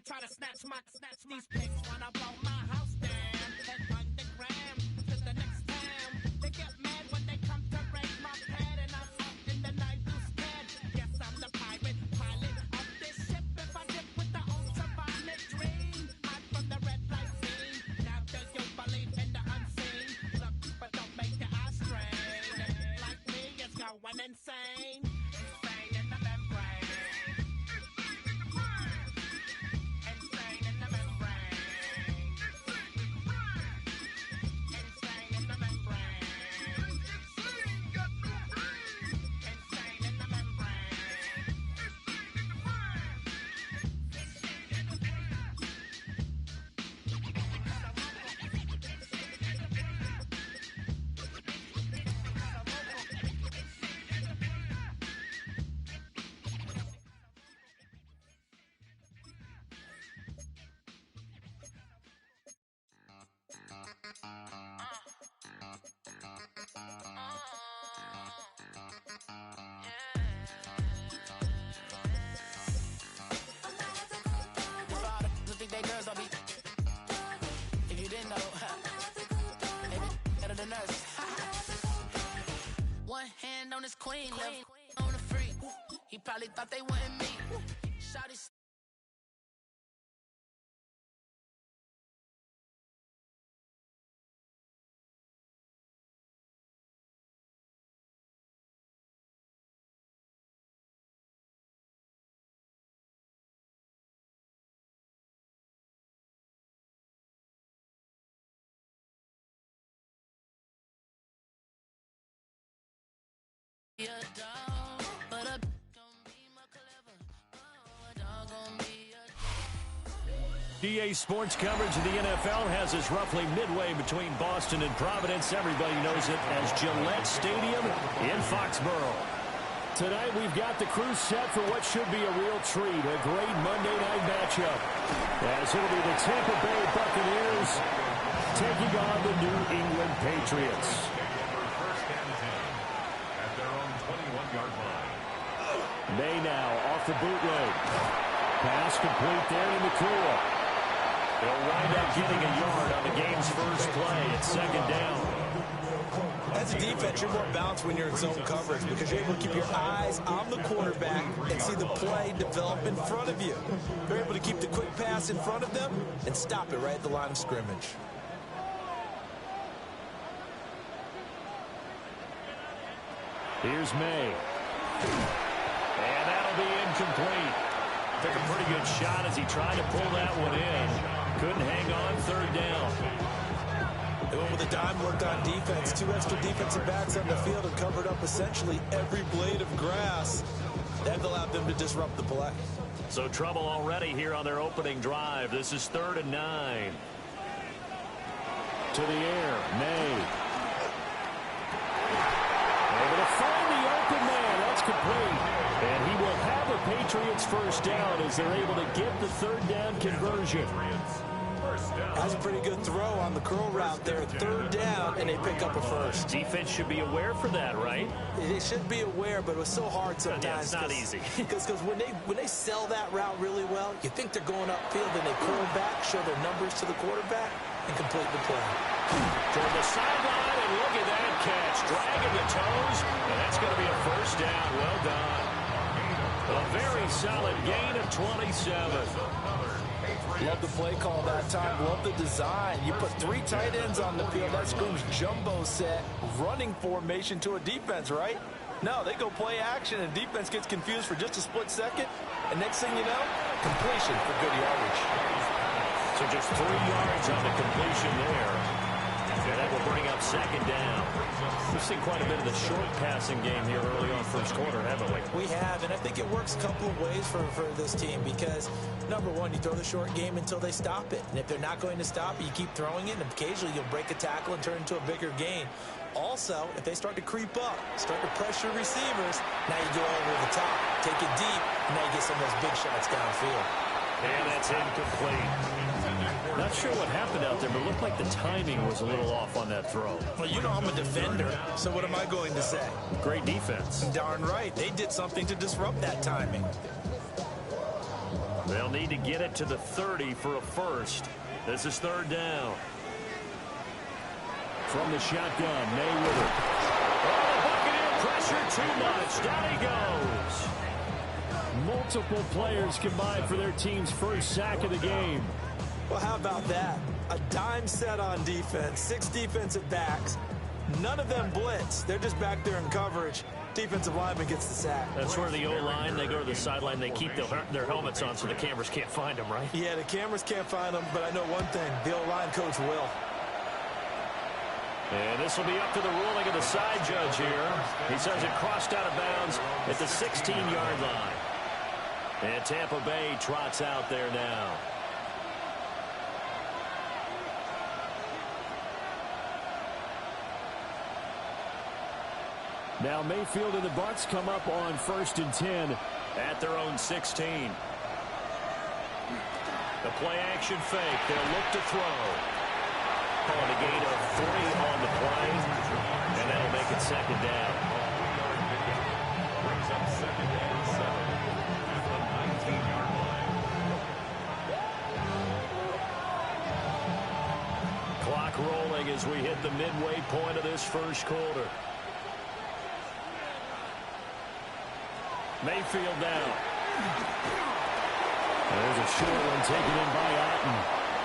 Try to snatch these pigs wanna blow my house down and underground to the next town. They get mad when they come to raid my pad and I'm up in the night blue scared. Yes, I'm the pirate pilot of this ship. If I dip with the ultraviolet dream, I'm from the red light scene. Now do you believe in the unseen? Look, but don't make your eyes strain. Like me, it's going insane. Insane in the membrane. If you didn't know, maybe better than us. One hand on his queen, left on the free. He probably thought they wanted me. Shawty. DA Sports coverage of the NFL has us roughly midway between Boston and Providence. Everybody knows it as Gillette Stadium in Foxborough. Tonight we've got the crew set for what should be a real treat, a great Monday night matchup, as it'll be the Tampa Bay Buccaneers taking on the New England Patriots. At their own 21-yard line. May now off the bootleg. Pass complete there to McCool. They'll wind up getting a yard on the game's first play. It's second down. As a defense, you're more balanced when you're in zone coverage because you're able to keep your eyes on the quarterback and see the play develop in front of you. You're able to keep the quick pass in front of them and stop it right at the line of scrimmage. Here's May. And that'll be incomplete. Took a pretty good shot as he tried to pull that one in. Couldn't hang on, third down. They went with a dime look on defense. 2 extra defensive backs on the field and covered up essentially every blade of grass. That allowed them to disrupt the play. So trouble already here on their opening drive. This is 3rd and 9. To the air, May. Able to find the open man. That's complete. And he will have a Patriots first down as they're able to get the 3rd down conversion. That's a pretty good throw on the curl route there. 3rd down, and they pick up a first. Defense should be aware for that, right? They should be aware, but it was so hard sometimes. Yeah, it's not easy. Because when they sell that route really well, you think they're going upfield, and they curl back, show their numbers to the quarterback, and complete the play. Toward the sideline, and look at that catch. Dragging the toes, and that's going to be a first down. Well done. A very solid gain of 27. Love the play call that time. Love the design. You put 3 tight ends on the field. That screams jumbo set, running formation to a defense, right? No, they go play action, and defense gets confused for just a split second. And next thing you know, completion for good yardage. So just 3 yards on the completion there. And that will bring up 2nd down. We've seen quite a bit of the short passing game here early on first quarter, haven't we? We have, and I think it works a couple of ways for this team because, number one, you throw the short game until they stop it. And if they're not going to stop it, you keep throwing it, and occasionally you'll break a tackle and turn it into a bigger gain. Also, if they start to creep up, start to pressure receivers, now you go over the top, take it deep, and now you get some of those big shots downfield. And that's incomplete. Not sure what happened out there, but it looked like the timing was a little off on that throw. Well, you know I'm a defender, so what am I going to say? Great defense. Darn right. They did something to disrupt that timing. They'll need to get it to the 30 for a first. This is 3rd down. From the shotgun, Mayweather. Oh, the Buccaneer pressure too much. Down he goes. Multiple players combined for their team's first sack of the game. Well, how about that? A dime set on defense, 6 defensive backs. None of them blitz. They're just back there in coverage. Defensive lineman gets the sack. That's where the O-line, they go to the sideline, they keep their helmets on so the cameras can't find them, right? Yeah, the cameras can't find them, but I know one thing. The O-line coach will. And this will be up to the ruling of the side judge here. He says it crossed out of bounds at the 16-yard line. And Tampa Bay trots out there now. Now Mayfield and the Bucs come up on 1st and 10 at their own 16. The play action fake. They'll look to throw. On a gain of 3 on the play. And that'll make it 2nd down. Brings up 2nd and 7 at the 19-yard line. Clock rolling as we hit the midway point of this first quarter. Mayfield down. There's a short one taken in by Otten.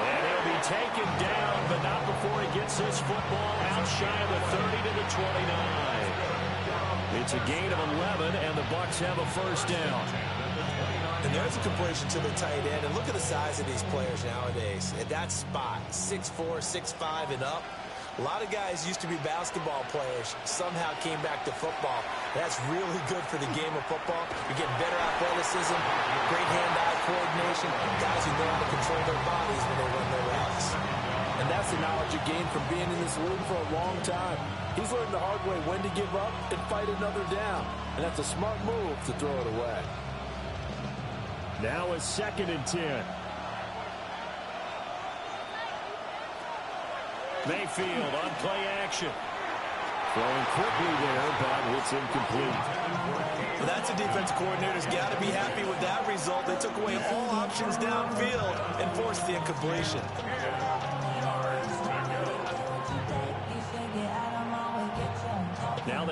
And he'll be taken down, but not before he gets this football out shy of the 30 to the 29. It's a gain of 11, and the Bucs have a first down. And there's a completion to the tight end. And look at the size of these players nowadays. At that spot, 6'4", 6'5", and up. A lot of guys used to be basketball players, somehow came back to football. That's really good for the game of football. You're getting better athleticism, great hand-eye coordination, guys who know how to control their bodies when they run their routes. And that's the knowledge you gain from being in this league for a long time. He's learned the hard way when to give up and fight another down. And that's a smart move to throw it away. Now it's 2nd and 10. Mayfield on play action. Throwing quickly there, but it's incomplete. Well, that's a defense coordinator's got to be happy with that result. They took away all options downfield and forced the incompletion.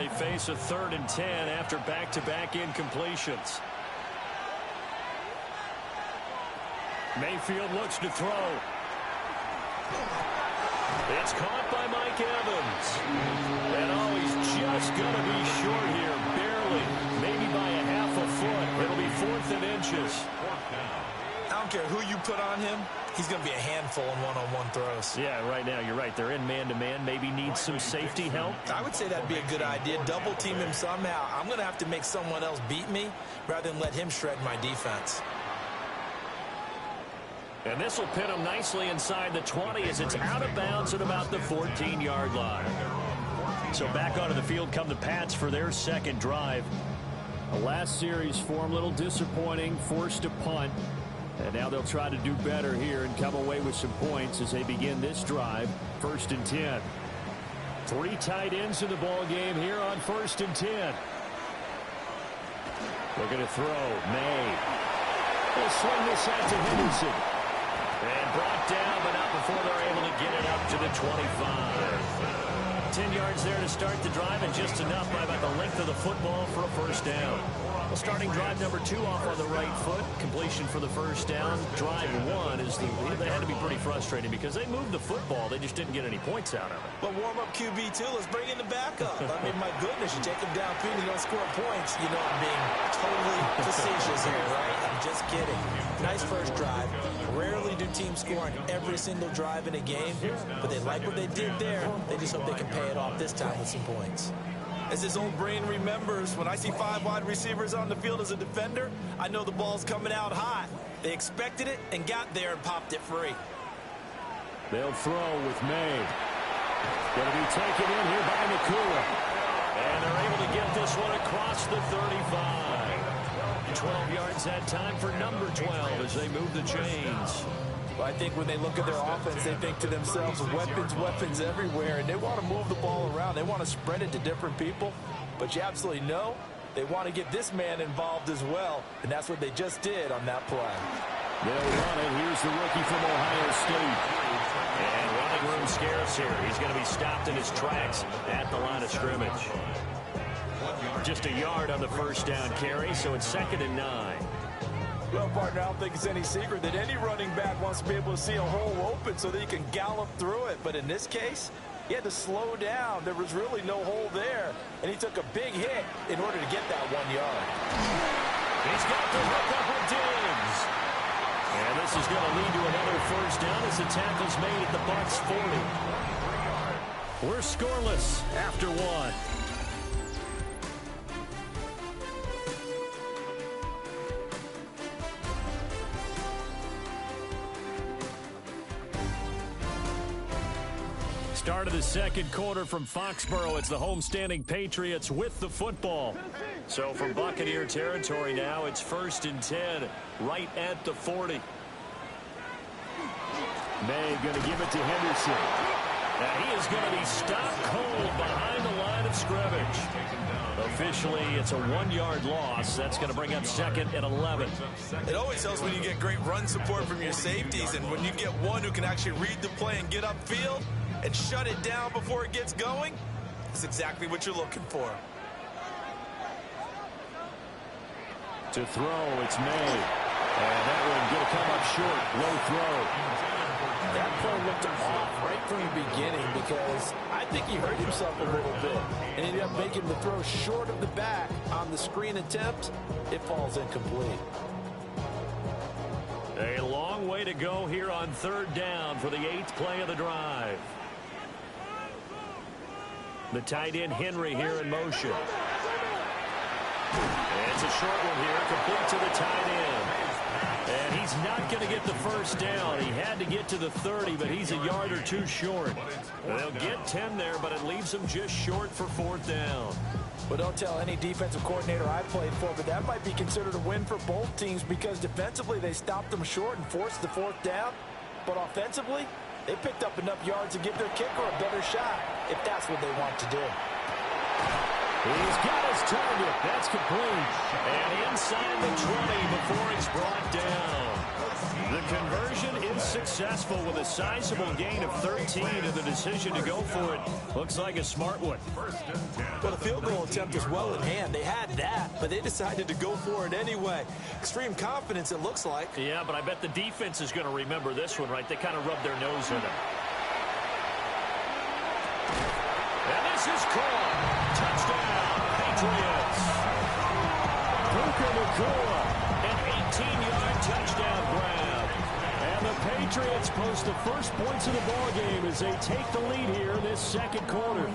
they face a 3rd and 10 after back-to-back incompletions. Mayfield looks to throw. It's caught by Mike Evans. And he's just going to be short here, barely, maybe by a half a foot. It'll be 4th and inches. I don't care who you put on him. He's going to be a handful in one-on-one throws. Yeah, right now, you're right. They're in man-to-man. Maybe need some safety help. I would say that'd be a good idea. Double team him somehow. I'm going to have to make someone else beat me rather than let him shred my defense. And this will pin him nicely inside the 20 as it's out of bounds at about the 14-yard line. So back onto the field come the Pats for their second drive. The last series for him, a little disappointing, forced a punt. And now they'll try to do better here and come away with some points as they begin this drive. 1st and 10. 3 tight ends in the ball game here on 1st and 10. Looking to throw. May. They'll swing this out to Henderson. And brought down, but not before they're able to get it up to the 25. 10 yards there to start the drive, and just enough by about the length of the football for a first down. Well, starting drive number 2 off on the right foot. Completion for the first down. Drive 1 is they had to be pretty frustrating because they moved the football. They just didn't get any points out of it. But warm-up QB, too. Let's bring in the backup. I mean, my goodness, you take him downfield and you don't score points. You know I'm being totally facetious here, right? I'm just kidding. Nice first drive. Rarely do teams score on every single drive in a game, but they like what they did there. They just hope they can pay it off this time with some points. As his old brain remembers, when I see 5 wide receivers on the field as a defender, I know the ball's coming out hot. They expected it and got there and popped it free. They'll throw with May. Going to be taken in here by Nakua. And they're able to get this one across the 35. 12 yards that time for number 12 as they move the chains. Well, I think when they look at their offense, they think to themselves, weapons everywhere, and they want to move the ball around. They want to spread it to different people, but you absolutely know they want to get this man involved as well, and that's what they just did on that play. They'll run it. Here's the rookie from Ohio State. And running room scarce here. He's going to be stopped in his tracks at the line of scrimmage. Just a yard on the first down carry, so it's 2nd and 9. Well, partner, I don't think it's any secret that any running back wants to be able to see a hole open so that he can gallop through it. But in this case, he had to slow down. There was really no hole there, and he took a big hit in order to get that 1 yard. He's got the hook up with Diggs. And this is going to lead to another first down as the tackle's made at the Bucs 40. We're scoreless after 1. Start of the second quarter from Foxborough. It's the homestanding Patriots with the football. So from Buccaneer territory now, it's 1st and 10, right at the 40. May going to give it to Henderson. Now he is going to be stopped cold behind the line of scrimmage. Officially, it's a 1-yard loss. That's going to bring up 2nd and 11. It always helps when you get great run support from your safeties, and when you get one who can actually read the play and get upfield and shut it down before it gets going, that's exactly what you're looking for. To throw, it's May. And that one going to come up short. Low throw. That play looked off right from the beginning because I think he hurt himself a little bit and ended up making the throw short of the back on the screen attempt. It falls incomplete. A long way to go here on 3rd down for the 8th play of the drive. The tight end Henry here in motion. And it's a short one here, complete to the tight end. And he's not going to get the first down. He had to get to the 30, but he's a yard or 2 short. They'll get 10 there, but it leaves him just short for 4th down. Well, don't tell any defensive coordinator I played for, but that might be considered a win for both teams because defensively they stopped them short and forced the 4th down. But offensively, they picked up enough yards to give their kicker a better shot if that's what they want to do. He's got his target. That's complete. And inside the 20 before he's brought down. The conversion is successful with a sizable gain of 13, and the decision to go for it looks like a smart one. Well, the field goal attempt was well in hand. They had that, but they decided to go for it anyway. Extreme confidence, it looks like. Yeah, but I bet the defense is going to remember this one, right? They kind of rubbed their nose in it. And this is caught. Touchdown, Patriots. Puka Nacua, an 18-yard touchdown grab. And the Patriots post the first points of the ballgame as they take the lead here in this second quarter.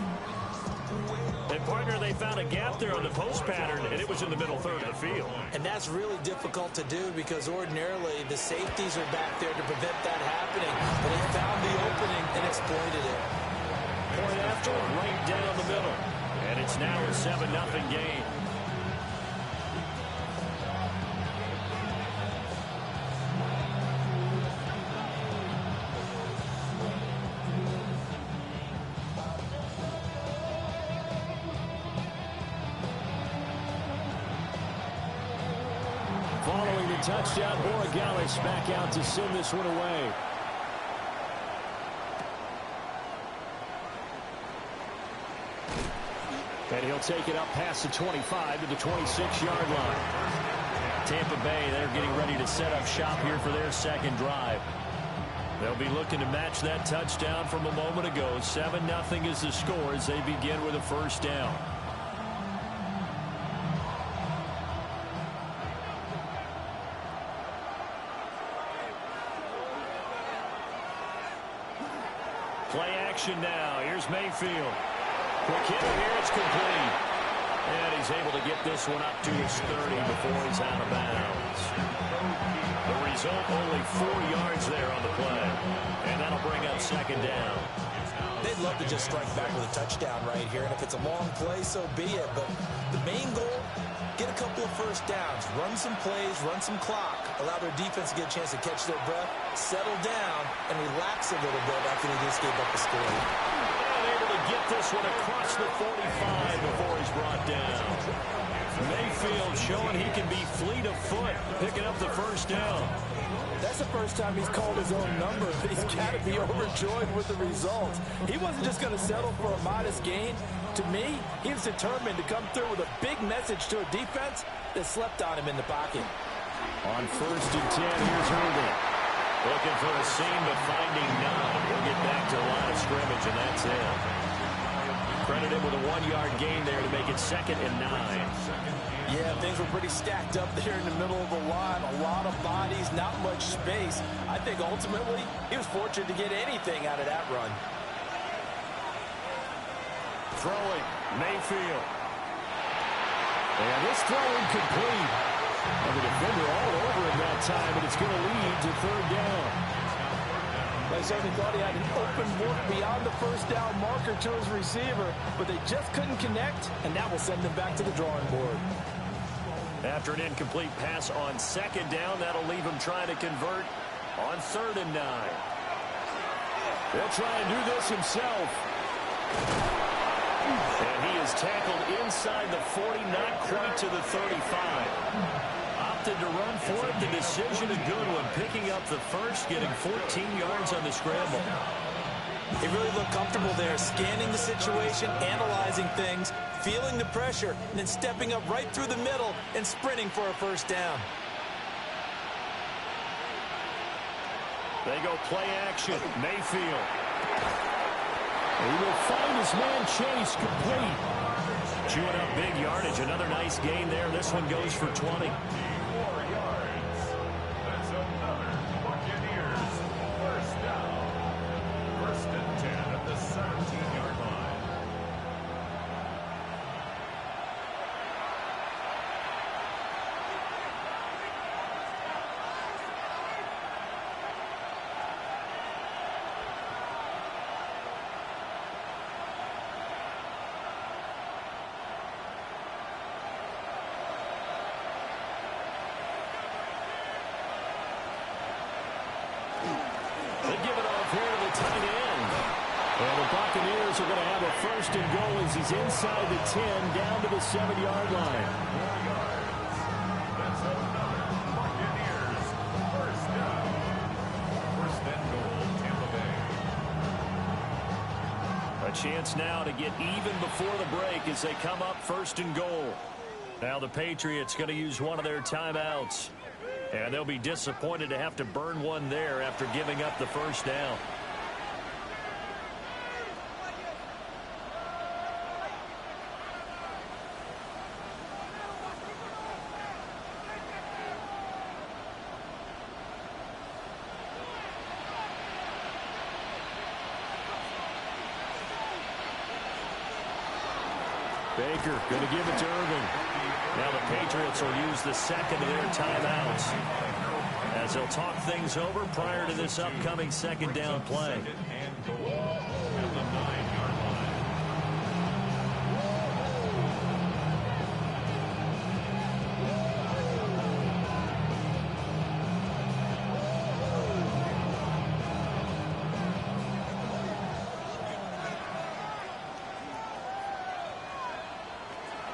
And, partner, they found a gap there on the post pattern, and it was in the middle third of the field. And that's really difficult to do because ordinarily the safeties are back there to prevent that happening. But they found the opening and exploited it. Point after, right down the middle. And it's now a 7-0 game. Following the touchdown, Borregales back out to send this one away. And he'll take it up past the 25 to the 26-yard line. Tampa Bay, they're getting ready to set up shop here for their second drive. They'll be looking to match that touchdown from a moment ago. 7-0 is the score as they begin with a first down. Play action now. Here's Mayfield. Quick hit here, it's complete. And he's able to get this one up to his 30 before he's out of bounds. The result, only 4 yards there on the play. And that'll bring up second down. They'd love to just strike back with a touchdown right here. And if it's a long play, so be it. But the main goal, get a couple of first downs. Run some plays, run some clock. Allow their defense to get a chance to catch their breath, settle down, and relax a little bit after they just gave up a score. Able to get this one across the 45 before he's brought down. Mayfield showing he can be fleet of foot, picking up the first down. That's the first time he's called his own number. He's got to be overjoyed with the results. He wasn't just going to settle for a modest gain. To me, he was determined to come through with a big message to a defense that slept on him in the pocket. On 1st and 10, here's Irvin. Looking for a seam, but finding none. He'll get back to the line of scrimmage, and that's it. Credited with a 1-yard gain there to make it 2nd and 9. Yeah, things were pretty stacked up there in the middle of the line. A lot of bodies, not much space. I think ultimately he was fortunate to get anything out of that run. Throwing, Mayfield. And this throw incomplete. And the defender all over him that time, and it's going to lead to 3rd down. They certainly thought he had an open look beyond the first down marker to his receiver, but they just couldn't connect, and that will send them back to the drawing board. After an incomplete pass on 2nd down, that'll leave him trying to convert on 3rd and 9. He'll try and do this himself. And he is tackled inside the 40, not quite to the 35. Opted to run for it. The decision a good one. Picking up the first, getting 14 yards on the scramble. He really looked comfortable there, scanning the situation, analyzing things, feeling the pressure, and then stepping up right through the middle and sprinting for a first down. They go play action. Mayfield. He will find his man Chase complete. Chewing up big yardage. Another nice gain there. This one goes for 20. 4 yards. That's another Buccaneers first down. 1st and 10 at the 17-yard line. They give it off here to the tight end. And the Buccaneers are going to have a 1st and goal as he's inside the 10, down to the 7-yard line. That's another Buccaneers first down. chance now to get even before the break as they come up 1st and goal. Now the Patriots going to use one of their timeouts. And they'll be disappointed to have to burn one there after giving up the first down. Baker going to give it to Irving. Now the Patriots will use the second of their timeouts as they'll talk things over prior to this upcoming second down play.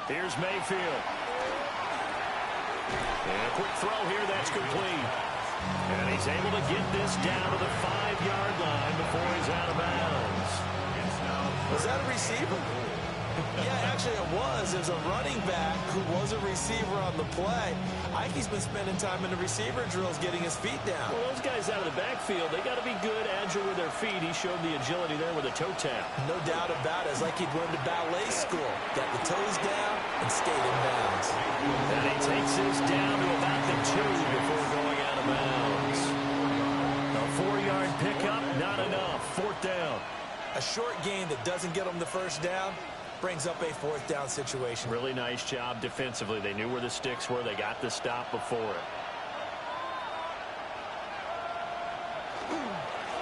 Here's Mayfield. And a quick throw here, that's complete. And he's able to get this down to the 5-yard line before he's out of bounds. Was that a receiver? Yeah, actually it was. There's a running back who was a receiver on the play. Ike's been spending time in the receiver drills getting his feet down. Well, those guys out of the backfield, they got to be good, agile with their feet. He showed the agility there with a toe tap. No doubt about it. It's like he'd went to ballet school. Got the toes down and stayed in bounds. And he takes this down to about the 2 before going out of bounds. A 4-yard pickup, not enough. 4th down. A short gain that doesn't get him the first down brings up a 4th down situation. Really nice job defensively. They knew where the sticks were. They got the stop before it.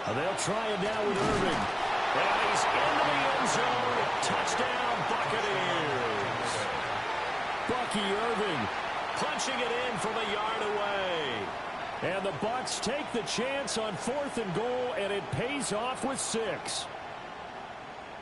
They'll try it now with Irving. And he's into the end zone. Touchdown, Buccaneers. Bucky Irving punching it in from a yard away. And the Bucs take the chance on 4th and goal, and it pays off with 6.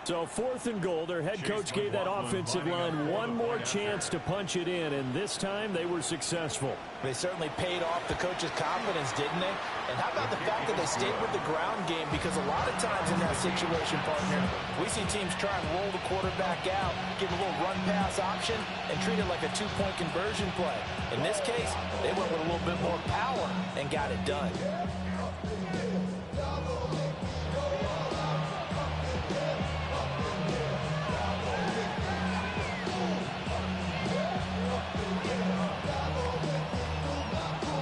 So 4th and goal, their head coach gave that offensive line one more chance to punch it in, and this time they were successful. They certainly paid off the coach's confidence, didn't they? And how about the fact that they stayed with the ground game? Because a lot of times in that situation, partner, we see teams try and roll the quarterback out, give a little run-pass option, and treat it like a 2-point conversion play. In this case, they went with a little bit more power and got it done.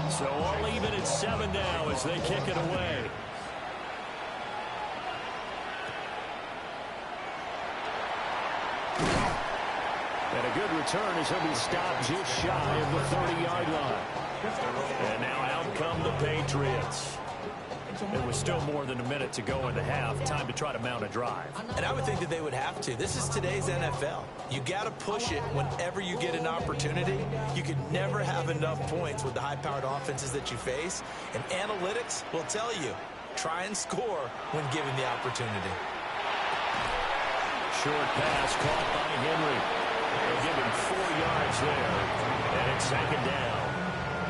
So all even at 7 now as they kick it away. And a good return as he'll be stopped just shy of the 30-yard line. And now out come the Patriots. There was still more than a minute to go in the half. Time to try to mount a drive. And I would think that they would have to. This is today's NFL. You got to push it whenever you get an opportunity. You could never have enough points with the high-powered offenses that you face. And analytics will tell you, try and score when given the opportunity. Short pass caught by Henry. They'll give him 4 yards there. And it's 2nd down.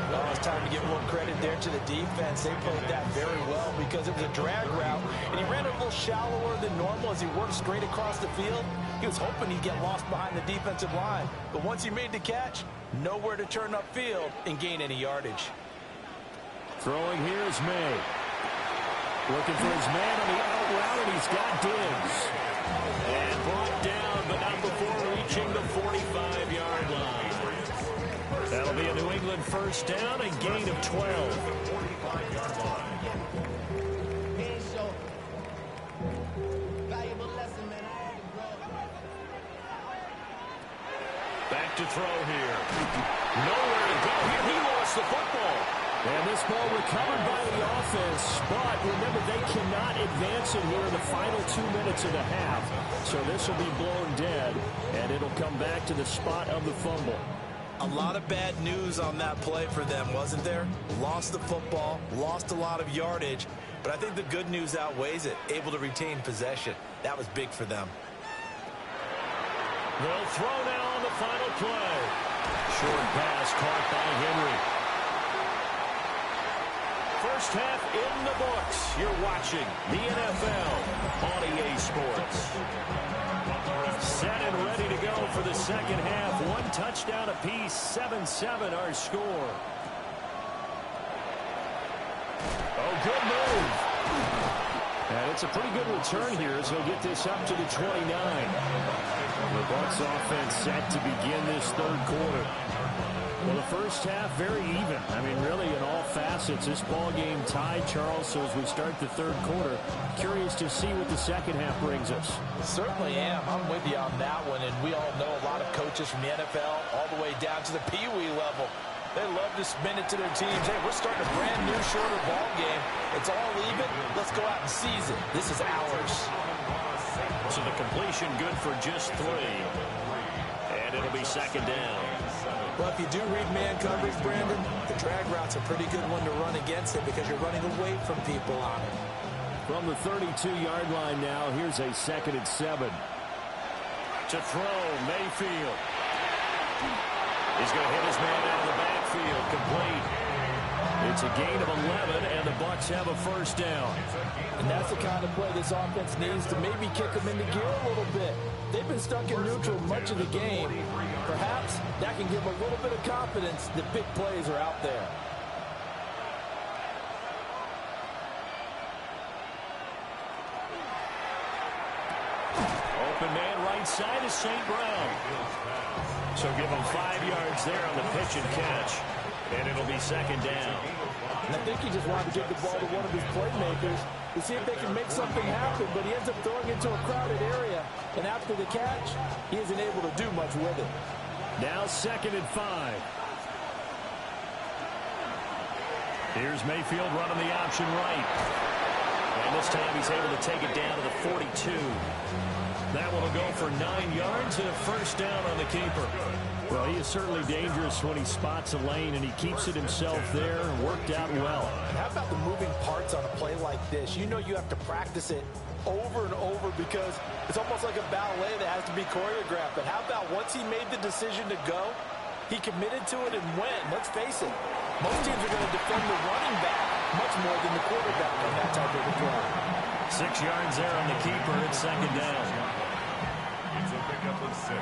Oh, it's time to give a little credit there to the defense. They played that very well because it was a drag route, and he ran it a little shallower than normal as he worked straight across the field. He was hoping he'd get lost behind the defensive line, but once he made the catch, nowhere to turn upfield and gain any yardage. Throwing here is May. Looking for his man on the out route, and he's got Diggs. And brought down, but not before reaching the 45-yard line. That'll be a New England first down, a gain of 12. 45-yard line. Back to throw here. Nowhere to go here. He lost the football. And this ball recovered by the offense. But remember, they cannot advance it here in the final 2 minutes of the half. So this will be blown dead, and it'll come back to the spot of the fumble. A lot of bad news on that play for them, wasn't there? Lost the football, lost a lot of yardage, but I think the good news outweighs it. Able to retain possession. That was big for them. They'll throw now on the final play. Short pass caught by Henry. First half in the books. You're watching the NFL on EA Sports. Set and ready to go for the second half. One touchdown apiece, 7-7 our score. Oh, good move. And it's a pretty good return here as he'll get this up to the 29. The Bucs offense set to begin this third quarter. Well, the first half, very even. I mean, really, in all facets, this ball game tied, Charles. So as we start the third quarter, curious to see what the second half brings us. Certainly am. I'm with you on that one. And we all know a lot of coaches from the NFL all the way down to the Pee Wee level. They love to spin it to their teams. Hey, we're starting a brand new, shorter ball game. It's all even. Let's go out and seize it. This is ours. So the completion good for just 3. And it'll be second down. Well, if you do read man coverage, Brandon, the drag route's a pretty good one to run against it because you're running away from people on it. From the 32-yard line now, here's a 2nd and 7. To throw, Mayfield. He's going to hit his man out of the backfield, complete. It's a gain of 11, and the Bucs have a first down. And that's the kind of play this offense needs to maybe kick them into gear a little bit. They've been stuck in neutral much of the game. Perhaps that can give a little bit of confidence that big plays are out there. Open man right side is St. Brown. So give him 5 yards there on the pitch and catch. And it'll be second down. And I think he just wanted to give the ball to one of his playmakers to see if they can make something happen, but he ends up throwing into a crowded area. And after the catch, he isn't able to do much with it. Now 2nd and 5. Here's Mayfield running the option right. And this time he's able to take it down to the 42. That one will go for 9 yards and a first down on the keeper. Well, he is certainly dangerous when he spots a lane, and he keeps it himself there and worked out well. How about the moving parts on a play like this? You know you have to practice it over and over because it's almost like a ballet that has to be choreographed. But how about once he made the decision to go, he committed to it and went. Let's face it, most teams are going to defend the running back much more than the quarterback on that type of a play. 6 yards there on the keeper. It's second down. It's a pickup of 6.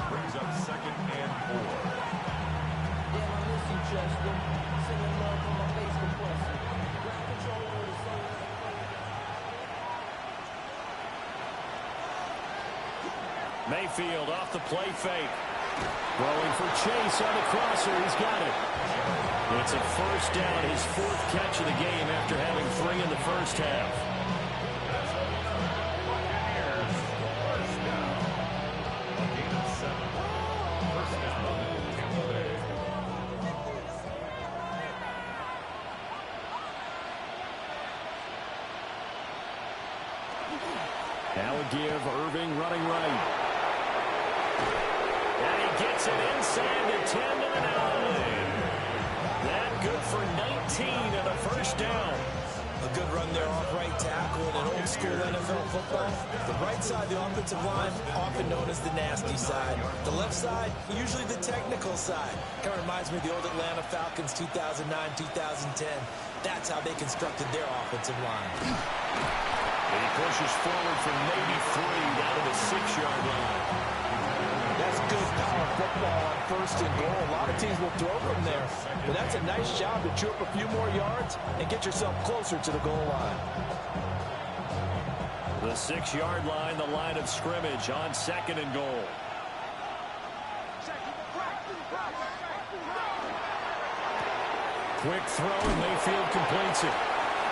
Brings up 2nd and 4. Yeah, I miss you, Justin. Sending love from my face compressor. Ground control over the soul. Mayfield off the play fake. Throwing for Chase on the crosser. He's got it. It's a first down, his 4th catch of the game after having 3 in the first half. Now a give, Irving running right. And he gets it inside the 10 to the 9. That good for 19 and a first down. A good run there off right tackle in an old school NFL football. The right side, the offensive line, often known as the nasty side. The left side, usually the technical side. Kind of reminds me of the old Atlanta Falcons 2009, 2010. That's how they constructed their offensive line. And he pushes forward from maybe 3 down to the 6-yard line. That's good power football on 1st and goal. A lot of teams will throw from there. But that's a nice job to chew up a few more yards and get yourself closer to the goal line. The 6-yard line, the line of scrimmage on 2nd and goal. Quick throw, and Mayfield completes it.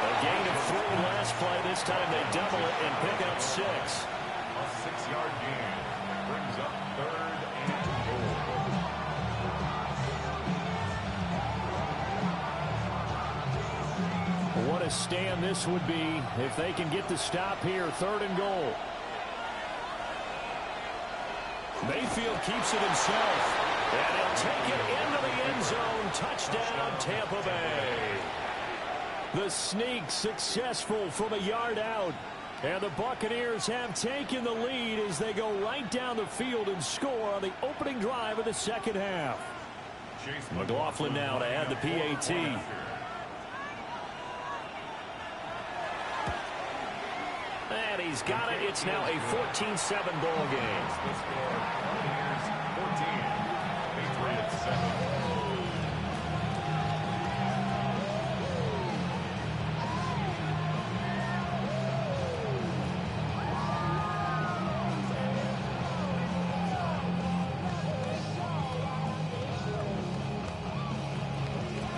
A gain of 3 last play. This time they double it and pick up 6. A 6-yard gain brings up 3rd and goal. What a stand this would be if they can get the stop here. 3rd and goal. Mayfield keeps it himself. And he'll take it into the end zone. Touchdown, Tampa Bay. The sneak successful from a yard out. And the Buccaneers have taken the lead as they go right down the field and score on the opening drive of the second half. McLaughlin now to add the PAT. And he's got it. It's now a 14-7 ball game. The score, Buccaneers 14, Patriots 7.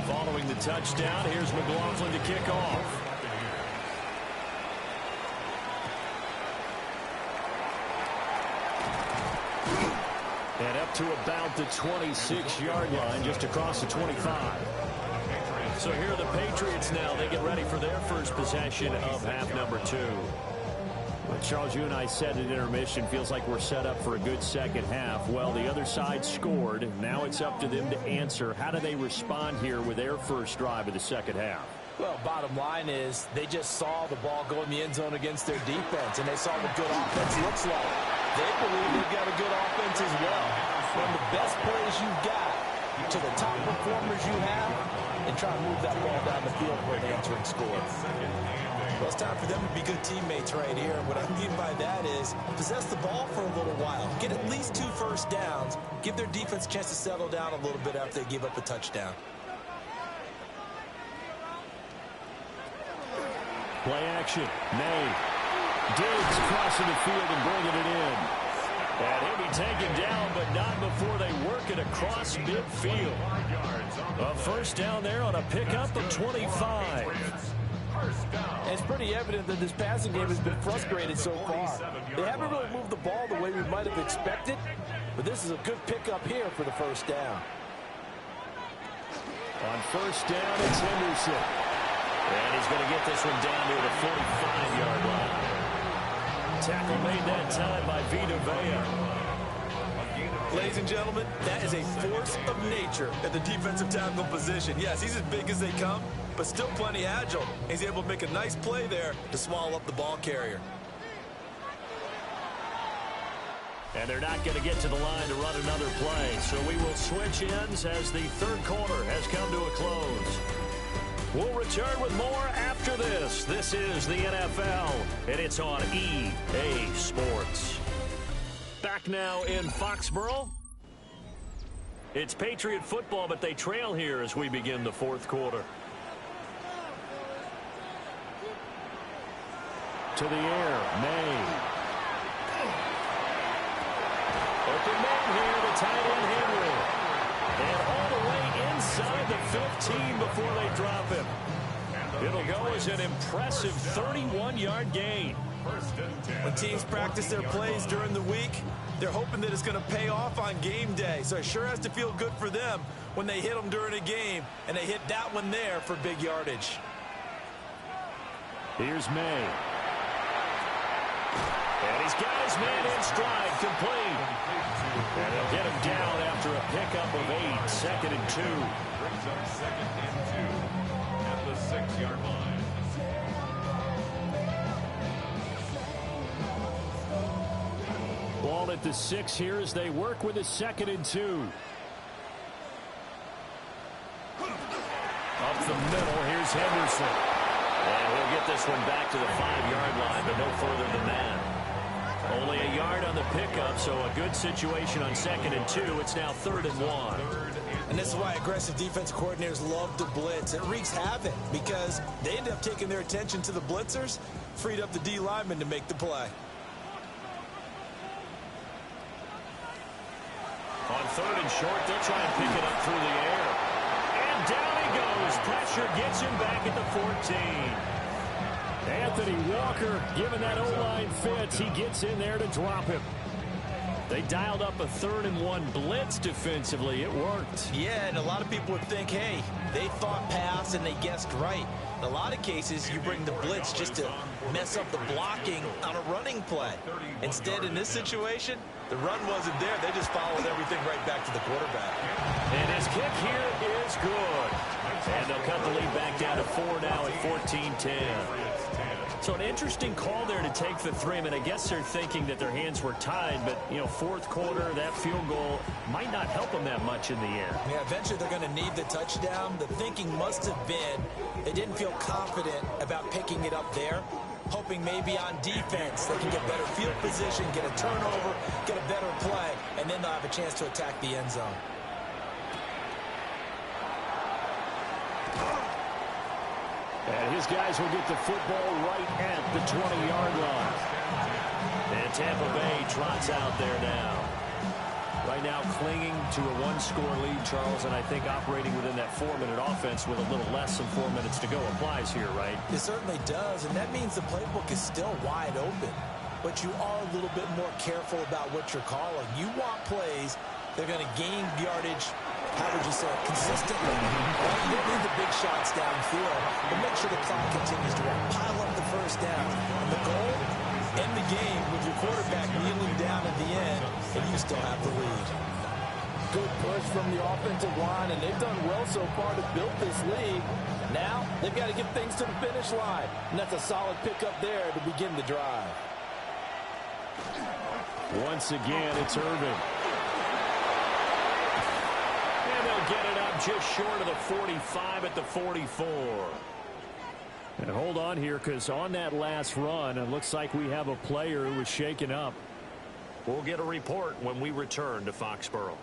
Following the touchdown, here's McLaughlin to kick off. And up to about the 26-yard line, just across the 25. So here are the Patriots now. They get ready for their first possession of half number 2. Charles, you and I said at intermission, feels like we're set up for a good second half. Well, the other side scored. Now it's up to them to answer. How do they respond here with their first drive of the second half? Well, bottom line is they just saw the ball go in the end zone against their defense, and they saw what good offense looks like. They believe they've got a good offense as well. From the best plays you've got to the top performers you have, and try to move that ball down the field for an answering score. Well, it's time for them to be good teammates right here. What I mean by that is possess the ball for a little while. Get at least 2 first downs. Give their defense a chance to settle down a little bit after they give up a touchdown. Play action. May. Diggs crossing the field and bringing it in. And he'll be taken down, but not before they work it across midfield. A first down there on a pickup of 25. It's pretty evident that this passing game has been frustrated so far. They haven't really moved the ball the way we might have expected, but this is a good pickup here for the first down. On first down, it's Henderson. And he's going to get this one down to the 45-yard line. Tackle made that time by Vita Vea. Ladies and gentlemen, that is a force of nature at the defensive tackle position. Yes, he's as big as they come, but still plenty agile. He's able to make a nice play there to swallow up the ball carrier. And they're not going to get to the line to run another play, so we will switch ends as the third quarter has come to a close. We'll return with more after this. This is the NFL, and it's on EA Sports. Back now in Foxborough. It's Patriot football, but they trail here as we begin the fourth quarter. To the air, May. Open man here, the tight end Henry. And all the way inside the 15 before they drop him. It'll go as an impressive 31-yard gain. When teams practice their plays during the week, they're hoping that it's going to pay off on game day. So it sure has to feel good for them when they hit them during a game, and they hit that one there for big yardage. Here's May. And he's got his man in stride, complete. And they'll get him down after a pickup of 8, 2nd and 2. Brings up 2nd and 2 at the 6-yard line. Ball at the 6 here as they work with a 2nd and 2. Up the middle, here's Henderson. And he'll get this one back to the 5-yard line, but no further than that. Only a yard on the pickup, so a good situation on 2nd and 2. It's now 3rd and 1. And this is why aggressive defense coordinators love to blitz. It wreaks havoc because they end up taking their attention to the blitzers, freed up the D lineman to make the play. On 3rd and short, they'll try and pick it up through the air. And down he goes. Pressure gets him back at the 14. Anthony Walker giving that O-line fits. He gets in there to drop him. They dialed up a 3rd and 1 blitz defensively. It worked. Yeah, and a lot of people would think, hey, they thought pass and they guessed right. In a lot of cases, you bring the blitz just to mess up the blocking on a running play. Instead, in this situation, the run wasn't there. They just followed everything right back to the quarterback. And his kick here is good. And they'll cut the lead back down to 4 now at 14-10. So an interesting call there to take the 3. I mean, I guess they're thinking that their hands were tied, but, you know, fourth quarter, that field goal might not help them that much in the air. Yeah, eventually they're going to need the touchdown. The thinking must have been they didn't feel confident about picking it up there. hoping maybe on defense they can get better field position, get a turnover, get a better play, and then they'll have a chance to attack the end zone. And his guys will get the football right at the 20-yard line. And Tampa Bay trots out there now. Right now clinging to a one-score lead, Charles, and I think operating within that 4-minute offense with a little less than 4 minutes to go applies here, right? It certainly does, and that means the playbook is still wide open. But you are a little bit more careful about what you're calling. You want plays that are going to gain yardage, how would you say it, consistently. You don't need the big shots downfield, but make sure the clock continues to run. Pile up the first down. And the goal, end the game with your quarterback kneeling down at the end, and you still have the lead. Good push from the offensive line, and they've done well so far to build this lead. Now, they've got to get things to the finish line, and that's a solid pickup there to begin the drive. Once again, it's Irving. And they'll get it up just short of the 45 at the 44. And hold on here, because on that last run, it looks like we have a player who was shaken up. We'll get a report when we return to Foxborough.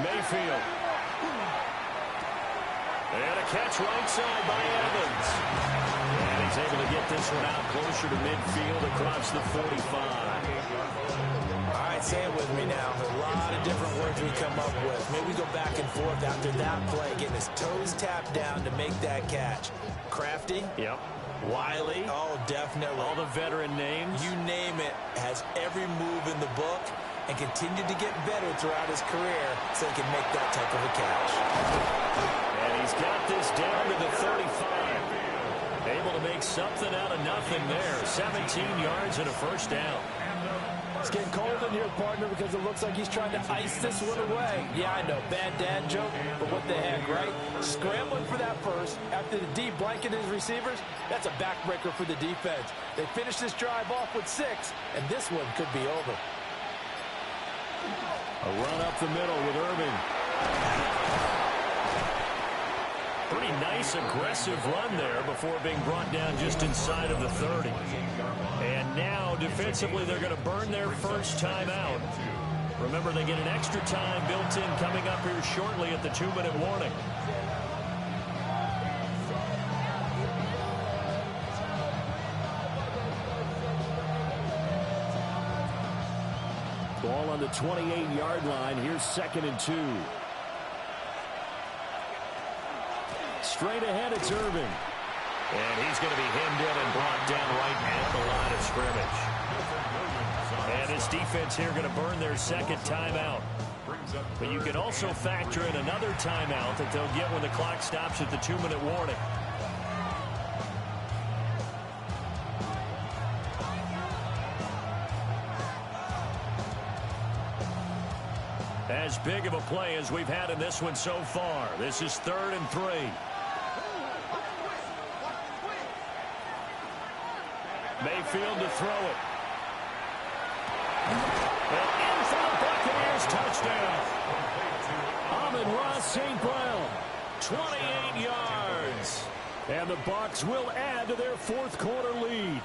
Mayfield. And a catch right side by Evans. And he's able to get this one out closer to midfield across the 45. All right, say it with me now. A lot of different words we come up with. Maybe we go back and forth after that play, getting his toes tapped down to make that catch. Crafty. Yep. Wiley. Oh, definitely. All the veteran names. You name it. Has every move in the book and continued to get better throughout his career so he can make that type of a catch. And he's got this down to the 35. Able to make something out of nothing there. 17 yards and a first down. It's getting cold in here, partner, because it looks like he's trying to ice this one away. Yeah, I know, bad dad joke, but what the heck, right? Scrambling for that first after the D blanket his receivers, that's a backbreaker for the defense. They finish this drive off with 6, and this one could be over. A run up the middle with Irving. Pretty nice, aggressive run there before being brought down just inside of the 30. And now, defensively, they're going to burn their first timeout. Remember, they get an extra time built in coming up here shortly at the 2-minute warning. Ball on the 28-yard line. Here's 2nd and 2. Straight ahead, it's Irving. And he's going to be hemmed in and brought down right at the line of scrimmage. And this defense here going to burn their second timeout. But you can also factor in another timeout that they'll get when the clock stops at the 2-minute warning. As big of a play as we've had in this one so far. This is 3rd and 3. Mayfield to throw it. And in for the Buccaneers touchdown. Amon-Ra St. Brown. 28 yards. And the Bucs will add to their 4th quarter lead.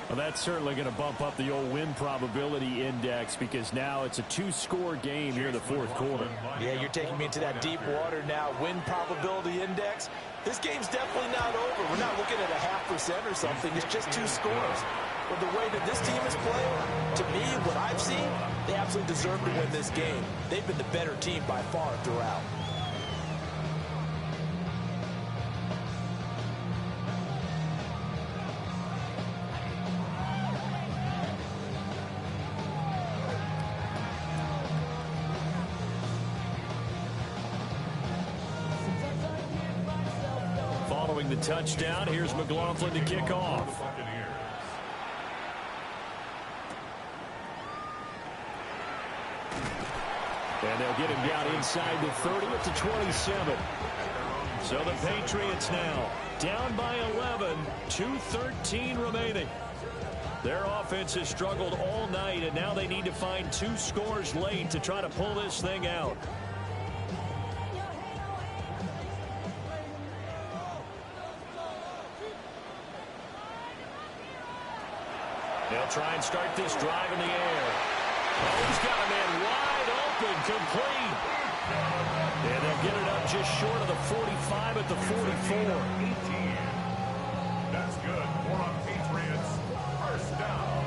Well, that's certainly going to bump up the old win probability index because now it's a 2-score game here in the 4th quarter. Yeah, you're taking me into that deep water now. Win probability index. This game's definitely not over. We're not looking at a 0.5% or something. It's just 2 scores. But the way that this team is playing, to me, what I've seen, they absolutely deserve to win this game. They've been the better team by far throughout. Following the touchdown, here's McLaughlin to kick off. And they'll get him down inside the 30 at the 27. So the Patriots now down by 11, 2:13 remaining. Their offense has struggled all night, and now they need to find 2 scores late to try to pull this thing out. They'll try and start this drive in the air. Oh, he's got a man wide open, complete. And they'll get it up just short of the 45 at the 44. 18. That's good. More on Patriots. First down.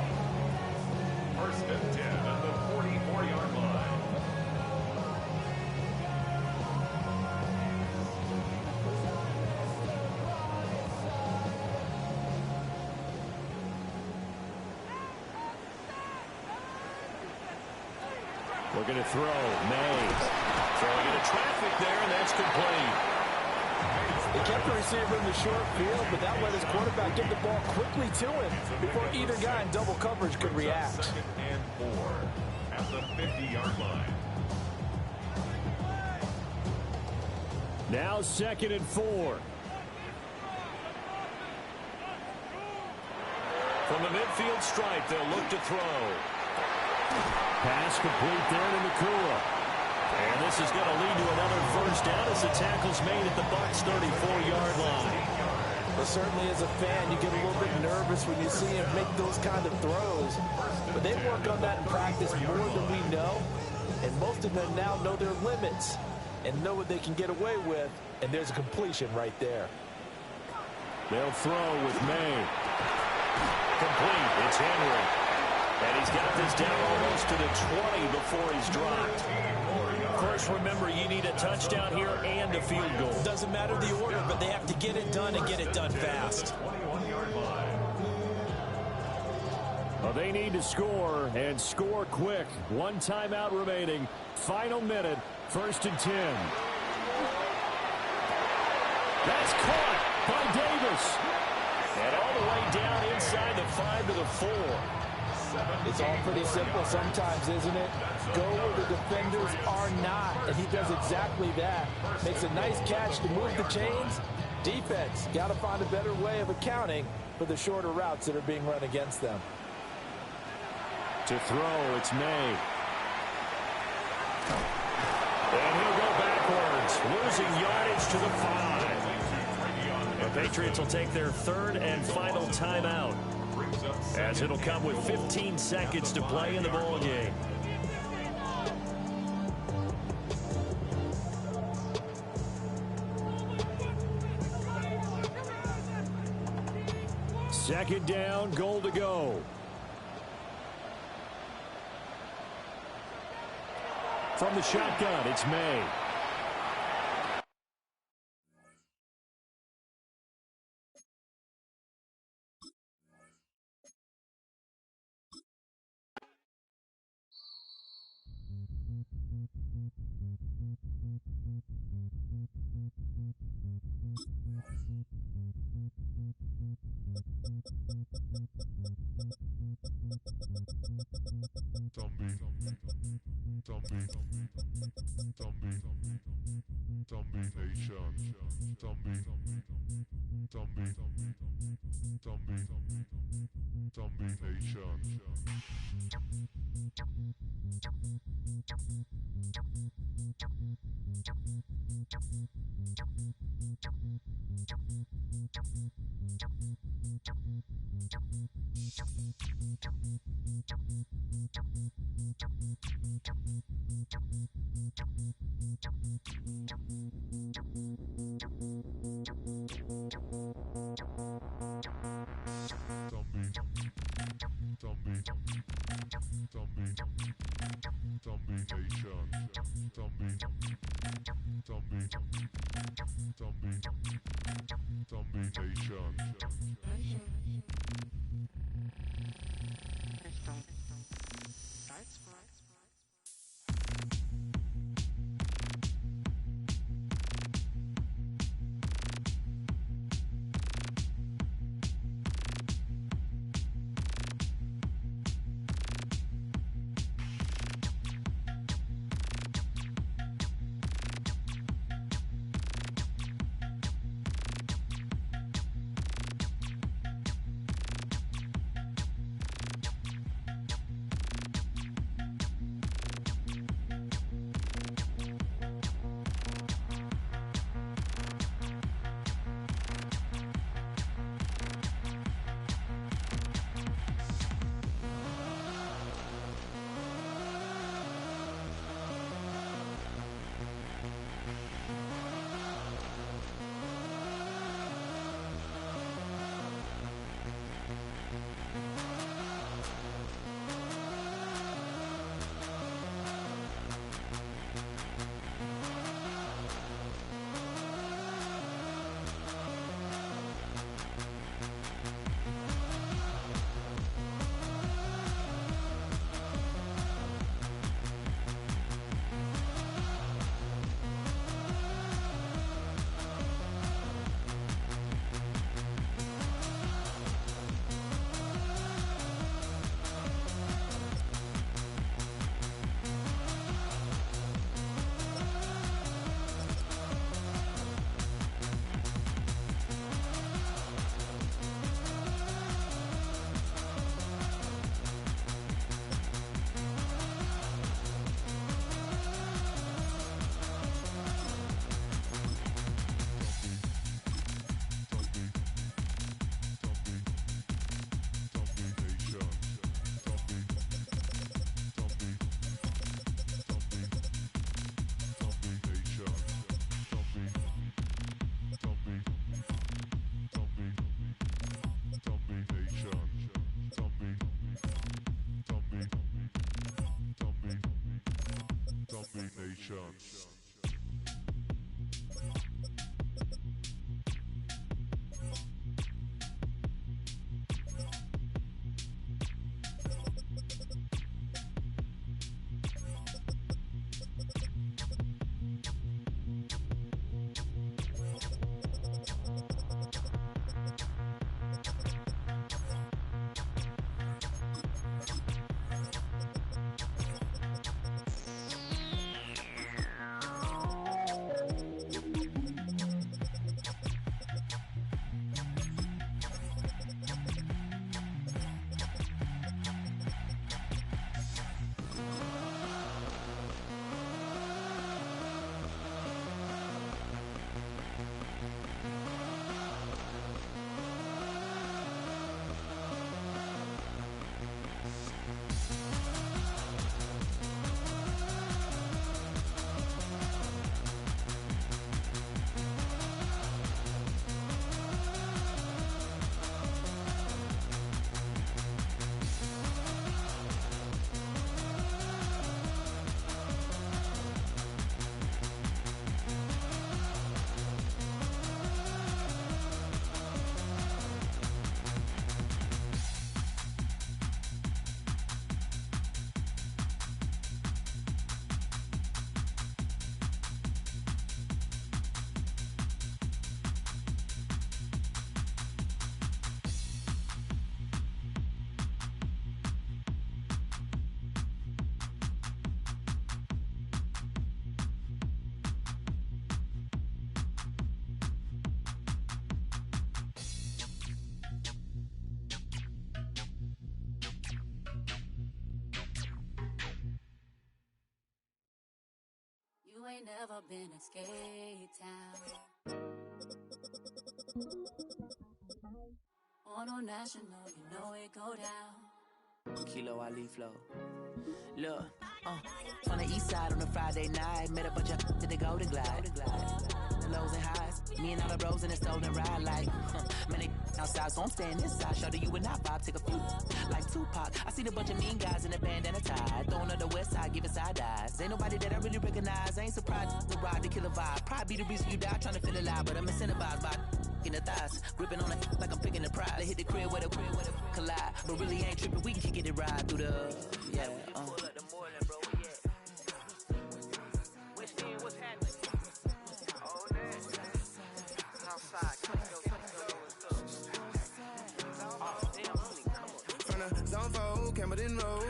First and 10 at the 44-yard line. Looking to throw. Mays throwing into traffic there, and that's complete. They kept the receiver in the short field, but that let his quarterback get the ball quickly to him before either guy in double coverage could react. Second and 4 at the 50-yard line. Now 2nd and 4. From the midfield stripe, they'll look to throw. Pass complete there to Nakua. And this is going to lead to another first down as the tackle's made at the Bucs' 34-yard line. Well, certainly as a fan, you get a little bit nervous when you see him make those kind of throws. But they work on that in practice more than we know. And most of them now know their limits and know what they can get away with. And there's a completion right there. They'll throw with May. Complete. It's Henry. And he's got this down almost to the 20 before he's dropped. Of course, remember, you need a touchdown here and a field goal. Doesn't matter the order, but they have to get it done and get it done fast. Well, they need to score, and score quick. 1 timeout remaining. Final minute, 1st and 10. That's caught by Davis. And all the way down inside the 5 to the 4. It's all pretty simple sometimes, isn't it? Go where the defenders are not, and he does exactly that. Makes a nice catch to move the chains. Defense, got to find a better way of accounting for the shorter routes that are being run against them. To throw, it's May. And he'll go backwards, losing yardage to the 5. The Patriots will take their 3rd and final timeout, as it'll come with 15 seconds to play in the ball game. Second down, goal to go. From the shotgun, it's May. combinations. You ain't never been a skate town. On a national, you know it go down. Kilo Ali flow. Look, on the east side on a Friday night, met a bunch of to the Golden Glide. The lows and highs, me and all the bros in the stolen ride like, man, they outside, so I'm staying inside. Show you and I vibe, take a few like Tupac. I seen a bunch of mean guys in the band and a tie, throwing up the west side, giving side eyes. Ain't nobody that I really recognize. I ain't surprised to ride the killer vibe. Probably be the reason you die, trying to feel alive, but I'm incentivized by in the thighs, gripping on it like I'm picking the prize. They hit the crib with a collide, but really ain't tripping. We can kick it and ride through the Zone 4, Campbellton Road.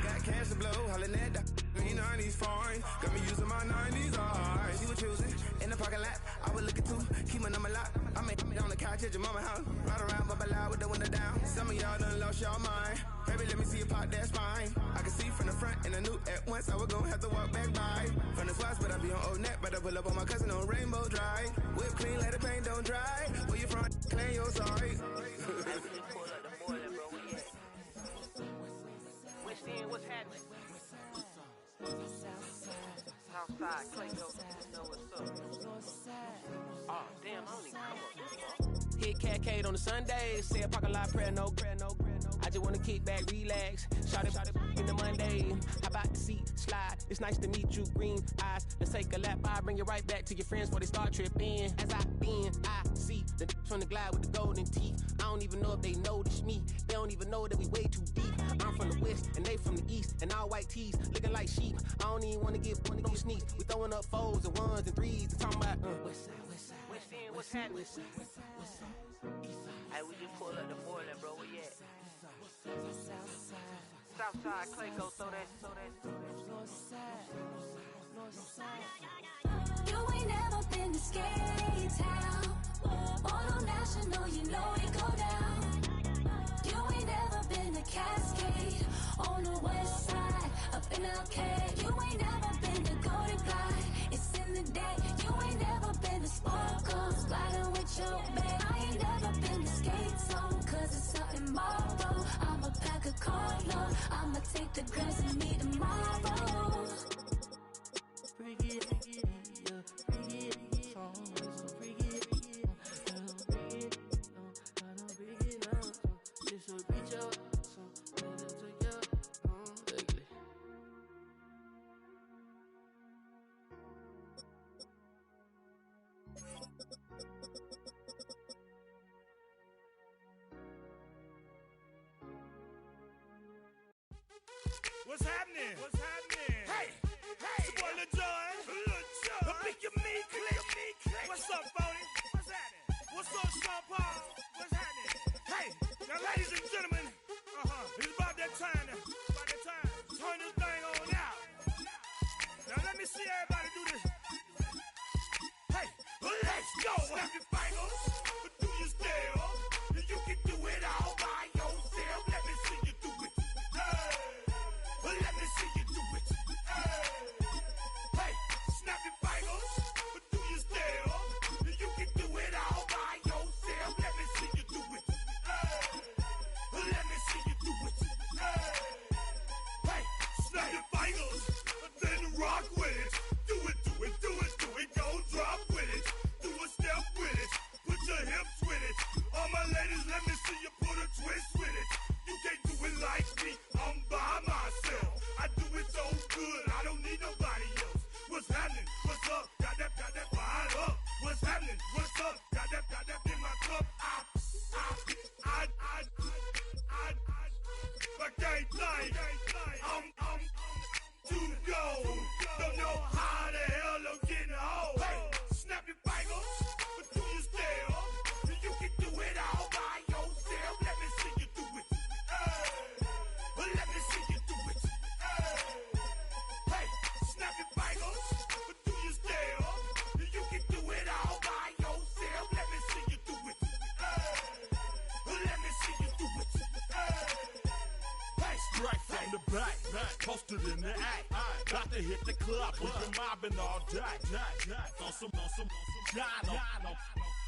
Got cash to blow, hollin' at the green 90s foreign. Got me using my 90s eyes. She was choosing in the parking lot. I was looking too, keep my number locked. I make it on the couch at your mama house. Ride around, bubble loud with the window down. Some of y'all done lost y'all mind. Baby, let me see you pop that spine. I can see from the front and I knew at once I was gonna have to walk back by. From the spots, but I be on Old Neck. But I pull up on my cousin on Rainbow Drive. Whip clean, let the paint don't dry. Where you from? Claim your sorry. What's happening? Southside, Clayco, know what's up. Oh, damn, I don't even come up. Hit Catcade on the Sundays, say a parking lot prayer, no. I just wanna kick back, relax. Shot it in the Monday. How about the seat slide? It's nice to meet you, green eyes. Let's take a lap, I bring you right back to your friends before they start tripping. As I bend, I see the from the glide with the golden teeth. I don't even know if they notice me. They don't even know that we way too deep. I'm from the west and they from the east, and all white tees looking like sheep. I don't even wanna give one of these sneaks. We throwing up fours and ones and threes and talking about west end, what's happening? Hey, we just pulled up the Moreland, bro. Where you at? Southside, Clayco, throw that. You ain't never been to skate town. On national, you know it go down. You ain't never been to Cascade. On the west side, up in LK. You ain't never been to Golden Glide. It's in the day. You ain't never been to Sparkles. Gliding with your babe. I ain't never been to Skate Zone. Cause it's up in Marlboro. I'ma pack a carload. I'ma take the girls and meet tomorrow. Bring it, What's happening? What's happening? Hey, it's your boy Lil Jon. A pick your me click. What's up, Phony? What's happening? What's up, Sean Paul? What's happening? Hey, now ladies and gentlemen, it's about that time. Turn this thing on out. Now let me see everybody do this. Hey, let's go. Snap your fingers, but do you still? You can do it all by yourself. Let me see you do it. Let me see you do it. Hey, snap your fingers, but do you still? You can do it all by yourself. Let me see you do it. Let me see you do it. Hey, snap your fingers, then rock with it. Do it, do it, do it, do it. Don't drop with it. Do a step with it. Put your hips with it. All my ladies, let me see you put a twist with it. You can't do it like me. I'm by myself. I do it so good. I don't need nobody else. What's happening? What's up? Got that fired up. What's happening? What's up? Got that in my cup. I can't think. I'm too go. Don't know how the hell I'm getting home. Hey, snap your fingers, but do you still? You can do it all by yourself. Let me see you do it. Let me see you do it. Hey, snap your fingers, but do you still? You can do it all by yourself. Let me see you do it. Let me see you do it. Hey, straight from the back, posted in the act. Got to hit the club, we've been mobbing all day. On some Jono,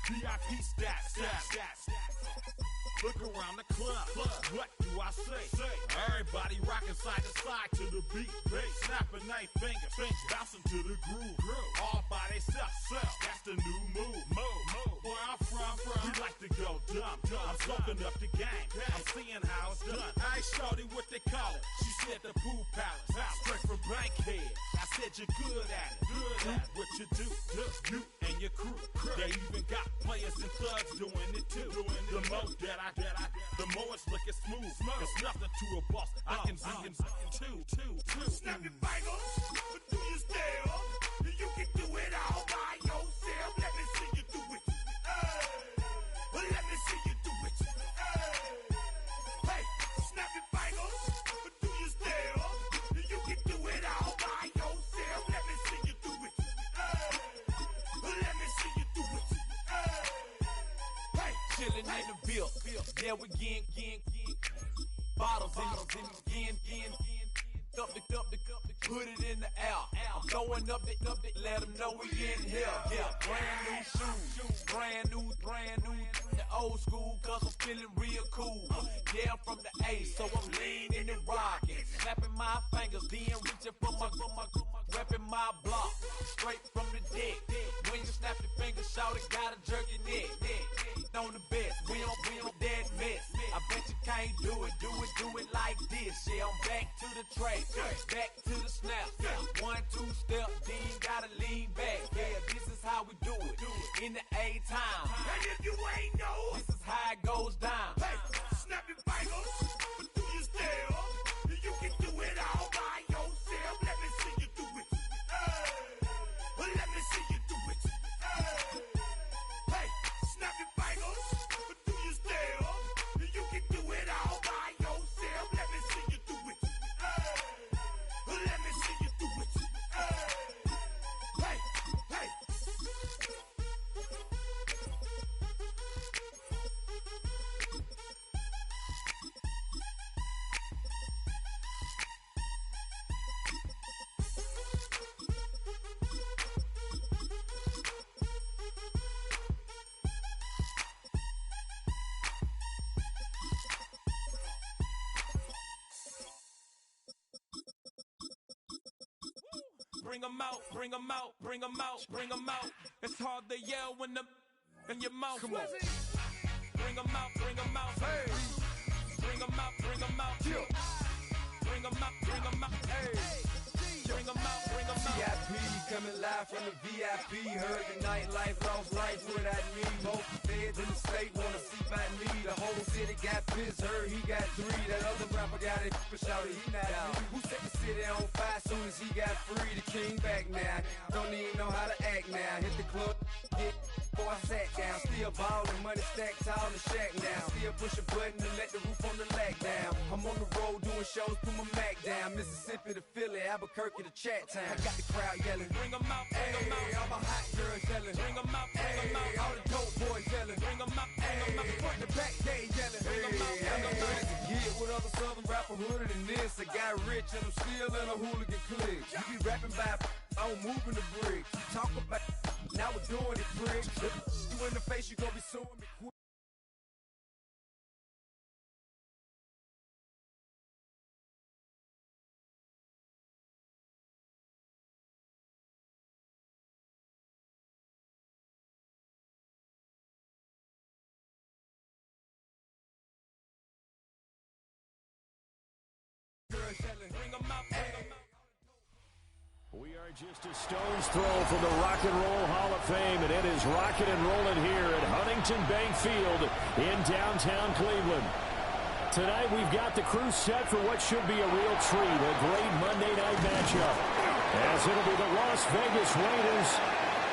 VIP stats. Look around the club, what do I say? Everybody rocking side to side to the beat. Snapping night fingers, bouncing to the groove. All by themselves, that's the new move. Where I'm from, we like to go dumb. I'm soaking up the game, I'm seeing how it's done. I ain't shorty what they call it. She said the pool palace, straight from Bankhead. I said you're good at it. Do what you do, you and your crew. They even got players and thugs doing it too. The more the more it's looking smooth. It's nothing to a boss. I can see him too. Snap your fingers, but do you still? You can do it all by yourself. Let me see you do it. Let me see you do it. Hey, snap your fingers, but do you still? You can do it all by yourself. Let me see you do it. Let me see you do it. Hey, chillin' in the bill. Yeah, we again. Bottles in again. Up the put it in the air. I'm throwing up the, let them know we in here. Yeah, brand new shoes, brand new. The old school, cause I'm feeling real cool. Yeah, I'm from the A, so I'm leaning and rocking. Snapping my fingers, then reaching for my repping my block. Straight from the deck. When you snap your fingers, shout it, gotta jerk your neck. On the best, we don't dead mess. I bet you can't do it like this. Yeah, I'm back to the track, back to the snap. 1, 2 step, then gotta lean back. Yeah, this is how we do it. In the A time. And if you ain't know, this is how it goes down. Hey, snap your fingers, but do you still? You can do it all by yourself. Let me see you do it. Let me see you do it. Hey, snap your fingers, but do you still? You can do it all by yourself. Let me see you do it. Let me see you do it. Hey. Bring them out. It's hard to yell when in your mouth. Come on. Bring them out. Hey. Bring them out. Yeah. Bring them out. Hey. Bring them out. VIP coming live from the VIP. Heard the nightlife, lost life without me. Most feds in the state wanna see by me. The whole city got pissed, heard he got 3. That other rapper got it, but shouted he not out. Who set the city on fire soon as he got free? The king back now, don't even know how to act now. Hit the club, get before I sat down. Still ballin', money stacked tall in the shack now. Still push a button to let the roof on the lag down. I'm on the road doing shows, put my Mac down. Mississippi to Philly, Albuquerque to Chat Town. I got the crowd yelling, bring 'em out, bring 'em out. All my hot girls yelling, bring 'em out, bring 'em out. All the dope boys yelling, bring 'em out, bring 'em out. Front to back, they yelling, bring 'em out, bring 'em out. To get with other southern rapper hooded than this. I got rich and I'm still in a hooligan clique. You be rapping by, I'm moving the bricks. You talk about, now we're doing it, pricks. You in the face, you gon' be suing me quick. We are just a stone's throw from the Rock and Roll Hall of Fame, and it is rocking and rolling here at Huntington Bank Field in downtown Cleveland. Tonight we've got the crew set for what should be a real treat, a great Monday night matchup, as it'll be the Las Vegas Raiders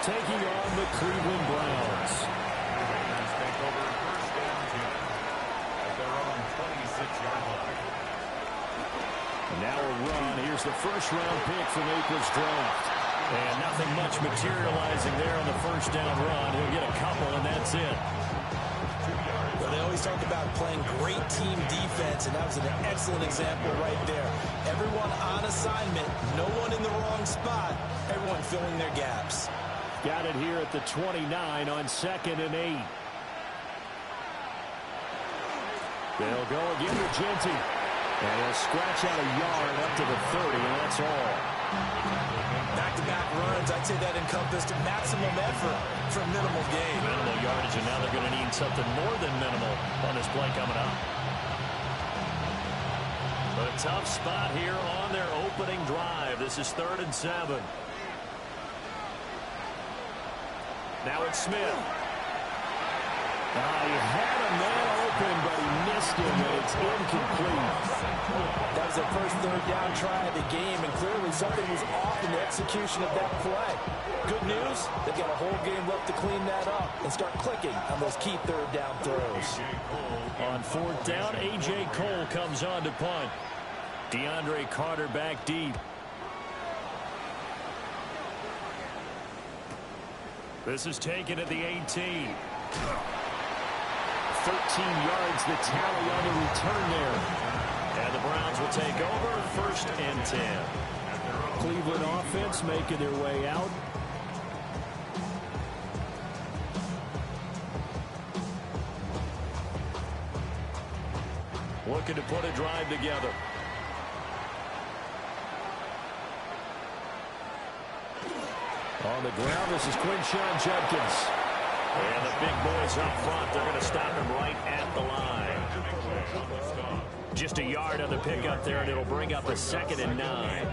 taking on the Cleveland Browns. Raiders take over first and 10 at their own 26-yard line. And now a run. Here's the first-round pick from April's draft. And nothing much materializing there on the first down run. He'll get a couple, and that's it. Well, they always talk about playing great team defense, and that was an excellent example right there. Everyone on assignment, no one in the wrong spot, everyone filling their gaps. Got it here at the 29 on 2nd and 8. They'll go again with Genty. And he'll scratch out a yard up to the 30, and that's all. Back-to-back runs, I'd say that encompassed maximum effort for minimal gain. Minimal yardage, and now they're going to need something more than minimal on this play coming up. But a tough spot here on their opening drive. This is 3rd and 7. Now it's Smith. He had a man open, but he missed him, and it's incomplete. That was their first 3rd down try of the game, and clearly something was off in the execution of that play. Good news, they've got a whole game left to clean that up and start clicking on those key 3rd down throws. On 4th down, A.J. Cole comes on to punt. DeAndre Carter back deep. This is taken at the 18. 13 yards the tally on the return there. And the Browns will take over 1st and 10. Cleveland offense making their way out. Looking to put a drive together. On the ground, this is Quinshon Judkins. And the big boys up front, they're going to stop him right at the line. Just a yard on the pickup there, and it'll bring up a 2nd and 9.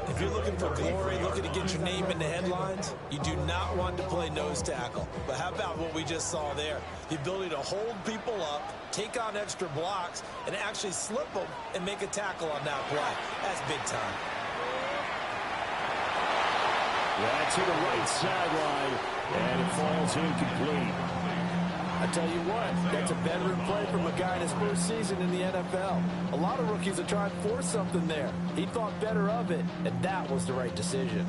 If you're looking for glory, looking to get your name in the headlines, you do not want to play nose tackle. But how about what we just saw there? The ability to hold people up, take on extra blocks, and actually slip them and make a tackle on that play. That's big time. That's to the right sideline, and it falls incomplete. I tell you what, that's a veteran play from a guy in his first season in the NFL. A lot of rookies are trying to force something there. He thought better of it, and that was the right decision.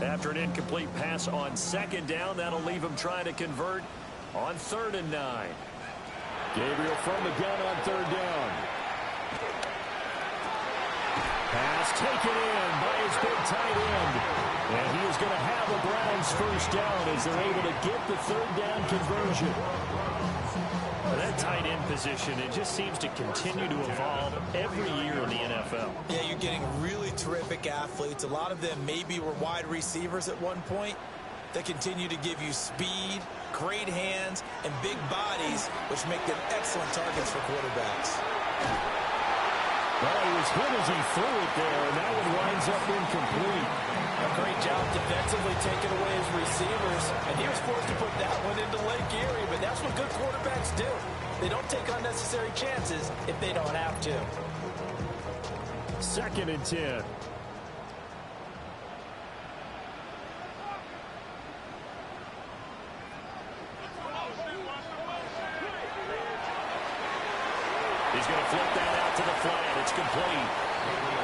After an incomplete pass on 2nd down, that'll leave him trying to convert on 3rd and 9. Gabriel from the gun on 3rd down. Pass taken in by his big tight end. And he is going to have the Browns first down as they're able to get the 3rd down conversion. That tight end position, it just seems to continue to evolve every year in the NFL. Yeah, you're getting really terrific athletes. A lot of them maybe were wide receivers at one point. They continue to give you speed, great hands, and big bodies, which make them excellent targets for quarterbacks. Well, he was hit as he threw it there, and that one winds up incomplete. A great job defensively taking away his receivers, and he was forced to put that one into Lake Erie, but that's what good quarterbacks do. They don't take unnecessary chances if they don't have to. 2nd and 10. He's going to flip that out to the flat. It's complete.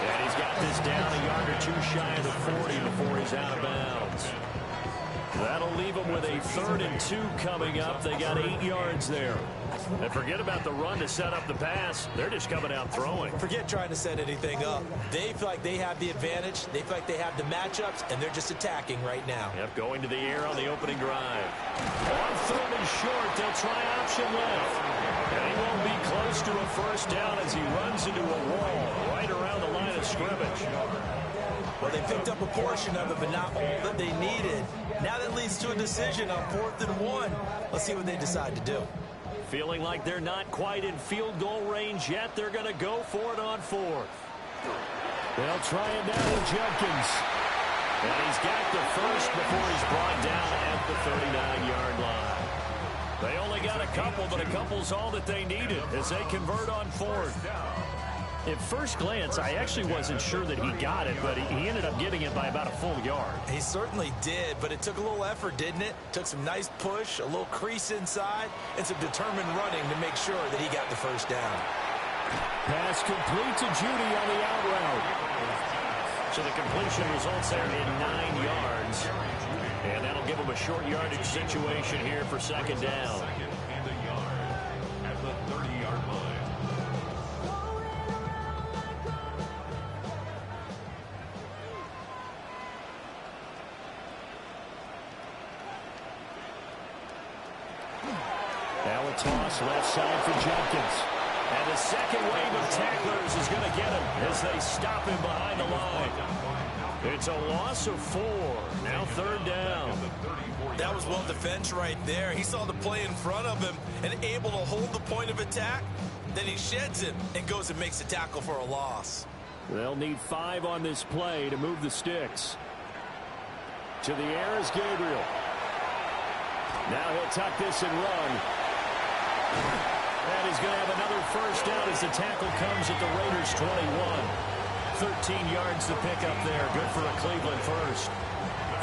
And he's got this down a yard or 2 shy of the 40 before he's out of bounds. That'll leave them with a 3rd and 2 coming up. They got 8 yards there. And forget about the run to set up the pass. They're just coming out throwing. Forget trying to set anything up. They feel like they have the advantage. They feel like they have the matchups, and they're just attacking right now. Yep, going to the air on the opening drive. On 3rd and short, they'll try option left. And he won't be close to a first down as he runs into a wall right around the line of scrimmage. Well, they picked up a portion of it, but not all that they needed. Now that leads to a decision on 4th and 1. Let's see what they decide to do. Feeling like they're not quite in field goal range yet. They're going to go for it on 4th. They'll try it now with Jenkins. And he's got the first before he's brought down at the 39-yard line. They only got a couple, but a couple's all that they needed as they convert on 4th. At first glance, I actually wasn't sure that he got it, but he ended up getting it by about a full yard. He certainly did, but it took a little effort, didn't it? Took some nice push, a little crease inside, and some determined running to make sure that he got the first down. Pass complete to Judy on the out route. So the completion results there in 9 yards. And that'll give him a short yardage situation here for 2nd down. 2nd and a yard at the 30-yard line. Now a toss left side for Jenkins. And the second wave of tacklers is going to get him as they stop him behind the line. It's a loss of 4. Now 3rd down. That was well defense right there. He saw the play in front of him and able to hold the point of attack. Then he sheds him and goes and makes a tackle for a loss. They'll need 5 on this play to move the sticks. To the air is Gabriel. Now he'll tuck this and run. And he's going to have another first down as the tackle comes at the Raiders' 21. 13 yards to pick up there. Good for a Cleveland first.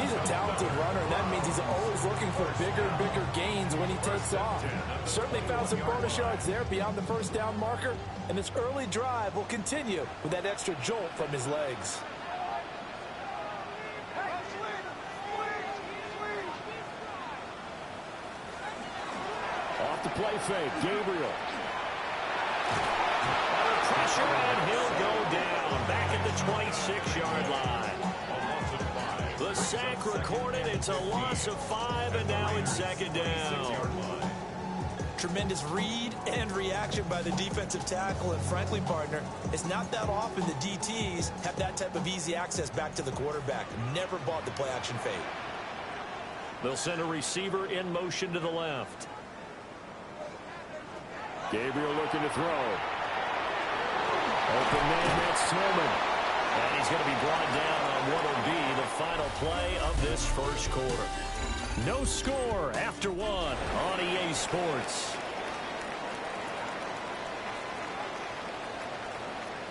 He's a talented runner, and that means he's always looking for bigger and bigger gains when he takes off. Certainly found some bonus yards there beyond the first down marker, and this early drive will continue with that extra jolt from his legs. Off the play fake, Gabriel. Under pressure, and he'll go down back at the 26-yard line. The sack recorded. It's a loss of 5, and now it's 2nd down. Tremendous read and reaction by the defensive tackle, and frankly, partner, it's not that often the DTs have that type of easy access back to the quarterback. Never bought the play action fade. They'll send a receiver in motion to the left. Gabriel looking to throw. Open man, that's Tillman. And he's going to be brought down on what will be the final play of this first quarter. No score after 1 on EA Sports.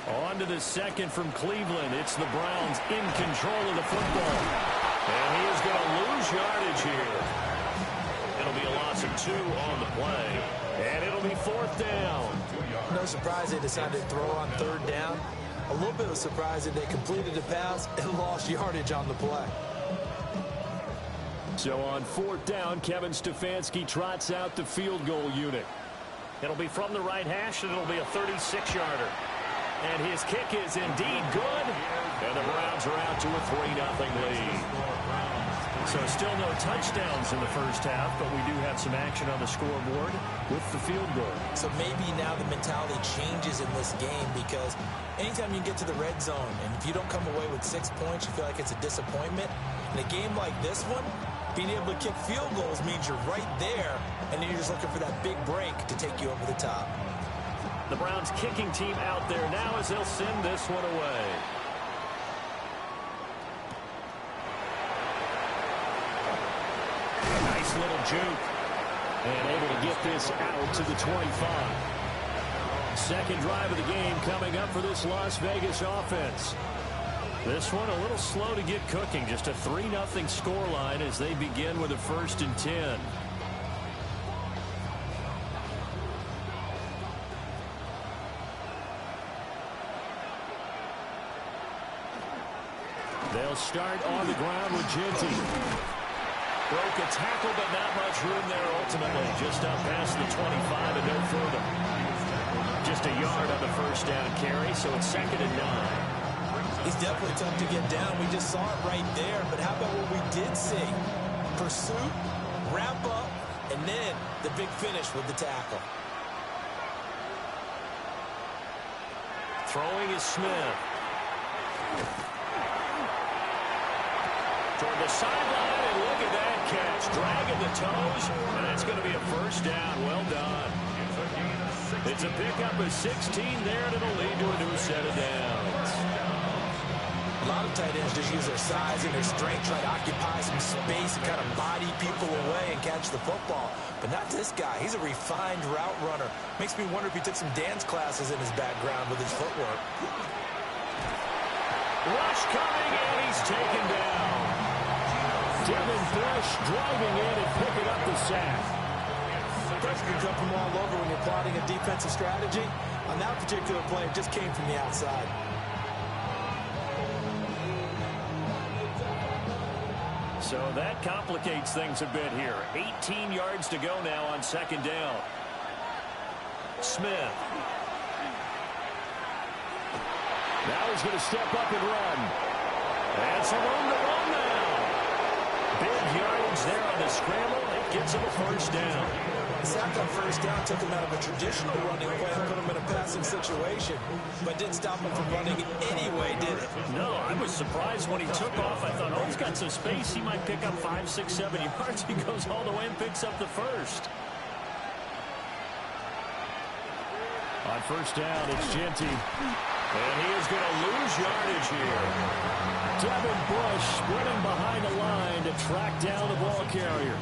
On to the second from Cleveland. It's the Browns in control of the football. And he is going to lose yardage here. It'll be a loss of 2 on the play. And it'll be 4th down. No surprise they decided to throw on 3rd down. A little bit of a surprise that they completed the pass and lost yardage on the play. So on 4th down, Kevin Stefanski trots out the field goal unit. It'll be from the right hash, and it'll be a 36-yarder. And his kick is indeed good. And the Browns are out to a 3-0 lead. So still no touchdowns in the first half, but we do have some action on the scoreboard with the field goal. So maybe now the mentality changes in this game, because anytime you get to the red zone and if you don't come away with 6 points, you feel like it's a disappointment. In a game like this one, being able to kick field goals means you're right there, and then you're just looking for that big break to take you over the top. The Browns kicking team out there now as they'll send this one away. A nice little juke. And able to get this out to the 25. Second drive of the game coming up for this Las Vegas offense. This one a little slow to get cooking. Just a 3-0 scoreline as they begin with a 1st and 10. They'll start on the ground with Ginty. Broke a tackle, but not much room there ultimately. Just up past the 25 and no further. Just a yard on the first down carry, so it's 2nd and 9. He's definitely tough to get down. We just saw it right there. But how about what we did see? Pursuit, wrap up, and then the big finish with the tackle. Throwing is Smith. Toward the sideline, and look at that catch. Dragging the toes, and that's going to be a first down. Well done. It's a pickup of 16 there, and it'll lead to a new set of downs. A lot of tight ends just use their size and their strength, try to occupy some space and kind of body people away and catch the football. But not this guy. He's a refined route runner. Makes me wonder if he took some dance classes in his background with his footwork. Rush coming, and he's taken down. Devin Bush driving in and picking up the sack. Pressure can come from all over when you're plotting a defensive strategy. On that particular play, it just came from the outside. So that complicates things a bit here. 18 yards to go now on 2nd down. Smith. Now he's going to step up and run. And some room to run now. Big yardage there on the scramble. It gets him a first down. The sack on first down took him out of a traditional running play and put him in a passing situation, but didn't stop him from running anyway, did it? No, I was surprised when he took off. I thought, oh, he's got some space. He might pick up 5, 6, 7 yards. He goes all the way and picks up the first. On first down, it's Ginty. And he is going to lose yardage here. Devin Bush sprinting behind the line to track down the ball carrier.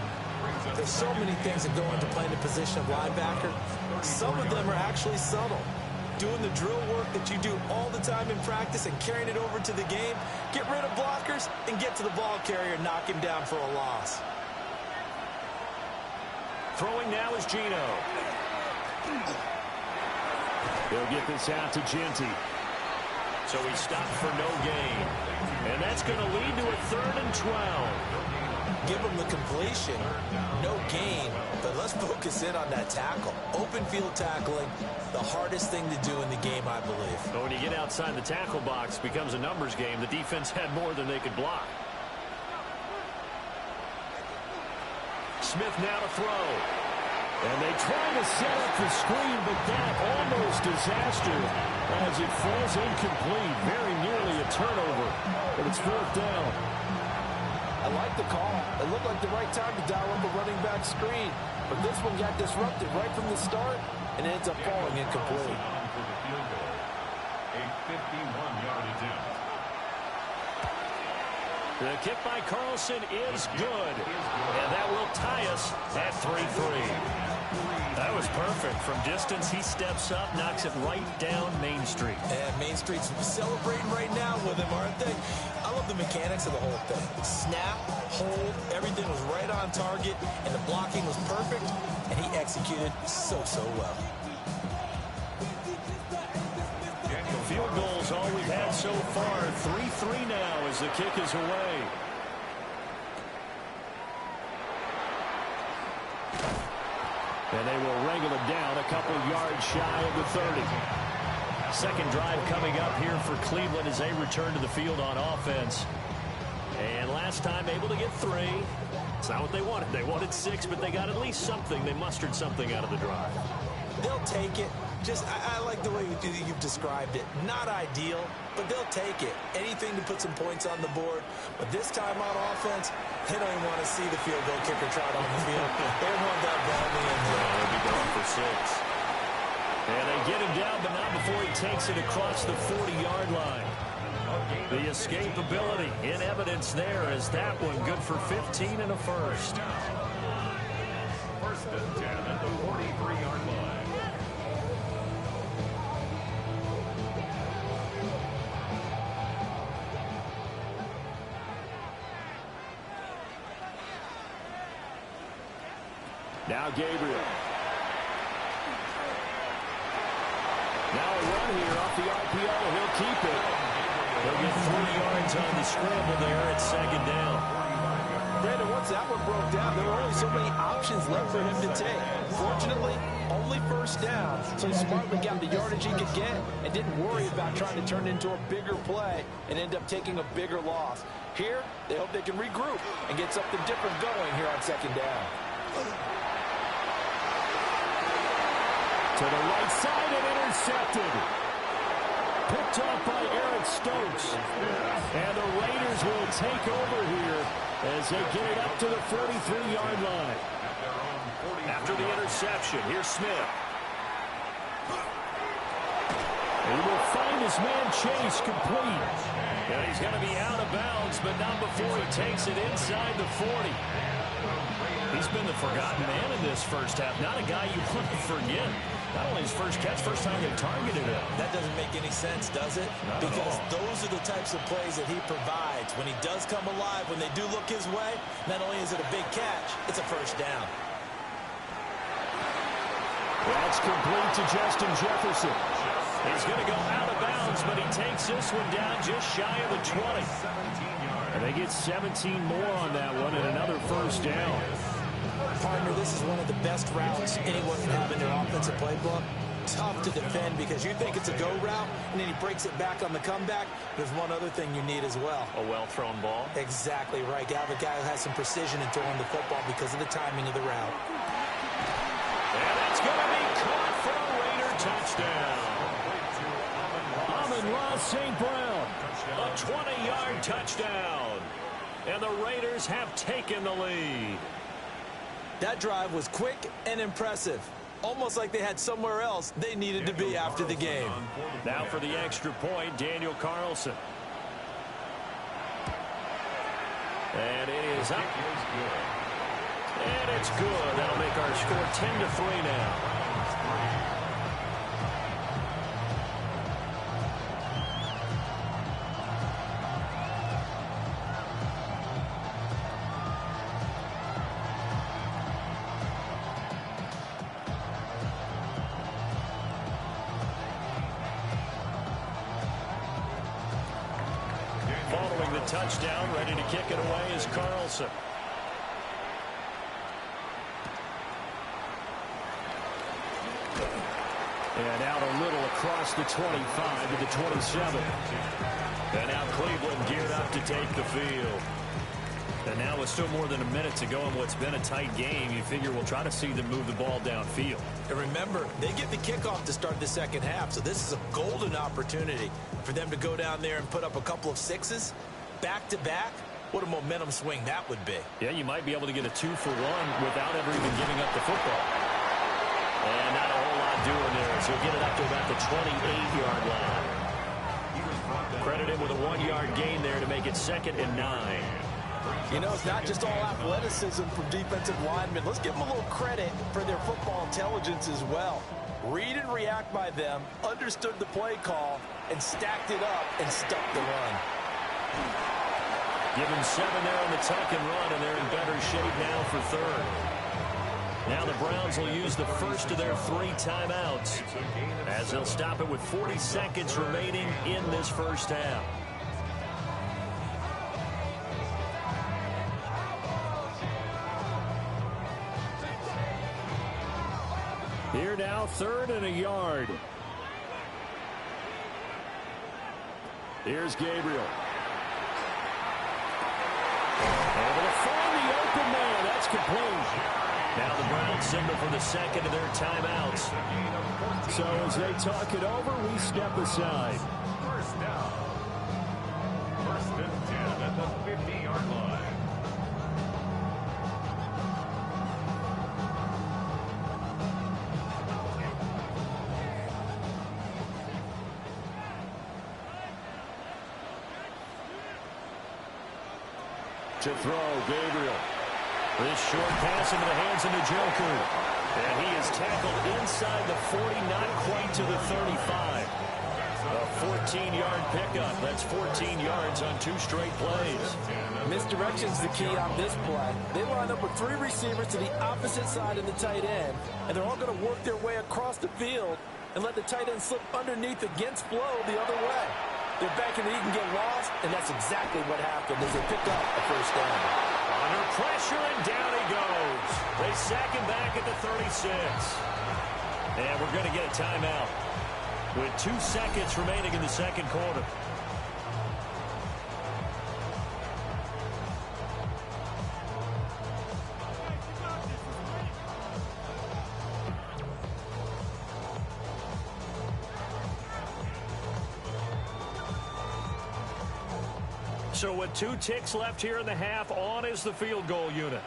There's so many things that go into playing the position of linebacker. Some of them are actually subtle. Doing the drill work that you do all the time in practice and carrying it over to the game. Get rid of blockers and get to the ball carrier and knock him down for a loss. Throwing now is Gino. They'll get this out to Ginty. So he stopped for no gain. And that's going to lead to a 3rd and 12. Give him the completion, no gain, but let's focus in on that tackle. Open field tackling, the hardest thing to do in the game, I believe. But when you get outside the tackle box, it becomes a numbers game. The defense had more than they could block. Smith now to throw. And they try to set up the screen, but that almost disaster as it falls incomplete. Very nearly a turnover, but it's 4th down. I like the call. It looked like the right time to dial up a running back screen. But this one got disrupted right from the start and ends up falling incomplete. A 51-yard attempt. The kick by Carlson is good. And that will tie us at 3-3. That was perfect. From distance, he steps up, knocks it right down Main Street. And Main Street's celebrating right now with him, aren't they? I love the mechanics of the whole thing. Snap, hold, everything was right on target, and the blocking was perfect, and he executed so well. Field goals all we've had so far. 3-3 now as the kick is away. And they will wrangle it down a couple yards shy of the 30. Second drive coming up here for Cleveland as they return to the field on offense. And last time able to get 3. It's not what they wanted. They wanted 6, but they got at least something. They mustered something out of the drive. They'll take it. Just, I like the way you've described it. Not ideal, but they'll take it. Anything to put some points on the board. But this time on offense, they don't even want to see the field goal kicker trot on the field. They want that ball in the end zone. They'll be going for 6. And they get him down, but not before he takes it across the 40-yard line. The escapability in evidence there as that one good for 15 and a first. First and 10 at the 43-yard line. Now Gabriel. Now a run here off the RPO. He'll keep it. He'll get 3 yards on the scramble there at second down. Brandon, once that one broke down, there were only so many options left for him to take. Fortunately, only first down, so he smartly got the yardage he could get and didn't worry about trying to turn it into a bigger play and end up taking a bigger loss. Here, they hope they can regroup and get something different going here on second down. To the right side and intercepted. Picked off by Eric Stokes. And the Raiders will take over here as they get it up to the 43-yard line. After the interception, here's Smith. He will find his man Chase complete. And he's going to be out of bounds, but not before he takes it inside the 40. He's been the forgotten man in this first half. Not a guy you want to forget. Not only his first catch, first time they've targeted him. That doesn't make any sense, does it? Because those are the types of plays that he provides. When he does come alive, when they do look his way, not only is it a big catch, it's a first down. That's complete to Justin Jefferson. He's going to go out of bounds, but he takes this one down just shy of the 20. And they get 17 more on that one and another first down. Partner, this is one of the best routes anyone can have in their offensive playbook. Tough to defend because you think it's a go route, and then he breaks it back on the comeback. There's one other thing you need as well. A well-thrown ball? Exactly right. You have a guy who has some precision in throwing the football because of the timing of the route. And it's going to be caught for a Raider touchdown. Amon-Ra St. Brown, a 20-yard touchdown. And the Raiders have taken the lead. That drive was quick and impressive. Almost like they had somewhere else they needed to be after the game. Now for the extra point, Daniel Carlson. And it is up. And it's good. That'll make our score 10-3 now. Following the touchdown, ready to kick it away is Carlson. And out a little across the 25 to the 27. And now Cleveland geared up to take the field. And now with still more than a minute to go in what's been a tight game, you figure we'll try to see them move the ball downfield. And remember, they get the kickoff to start the second half, so this is a golden opportunity for them to go down there and put up a couple of sixes back-to-back. What a momentum swing that would be. Yeah, you might be able to get a 2-for-1 without ever even giving up the football. And not a whole lot doing there, so he'll get it up to about the 28-yard line. Credit him with a 1-yard gain there to make it 2nd and 9. You know, it's not just all athleticism from defensive linemen. Let's give them a little credit for their football intelligence as well. Read and react by them, understood the play call, and stacked it up and stuck the run. Give him 7 there on the tuck and run, and they're in better shape now for third. Now the Browns will use the first of their 3 timeouts as they'll stop it with 40 seconds remaining in this first half. Here now, 3rd and a yard. Here's Gabriel. Able to find the open man. That's complete. Now the Browns signal for the 2nd of their timeouts. So as they talk it over, we step aside. First down. 1st and 10 at the 50-yard line. To throw, Gabriel. This short pass into the hands of Njoku. And he is tackled inside the 40, not quite to the 35. A 14-yard pickup. That's 14 yards on 2 straight plays. Misdirection's the key on this play. They line up with 3 receivers to the opposite side of the tight end, and they're all going to work their way across the field and let the tight end slip underneath against flow the other way. They're banking that he can get lost, and that's exactly what happened as they pick up a first down. Under pressure, and down he goes. They sack him back at the 36. And we're going to get a timeout with 2 seconds remaining in the second quarter. So with 2 ticks left here in the half, on is the field goal unit.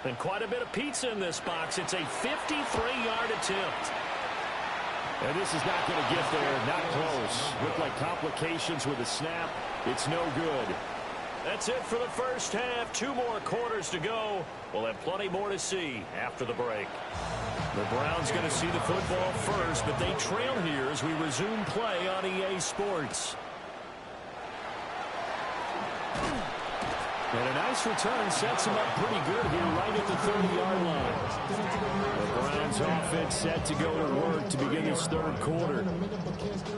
And quite a bit of pizza in this box. It's a 53-yard attempt. And this is not going to get there. Not close. Looked like complications with the snap. It's no good. That's it for the first half. 2 more quarters to go. We'll have plenty more to see after the break. The Browns going to see the football first, but they trail here as we resume play on EA Sports. And a nice return sets him up pretty good here right at the 30-yard line. The Browns offense set to go to work to begin this third quarter.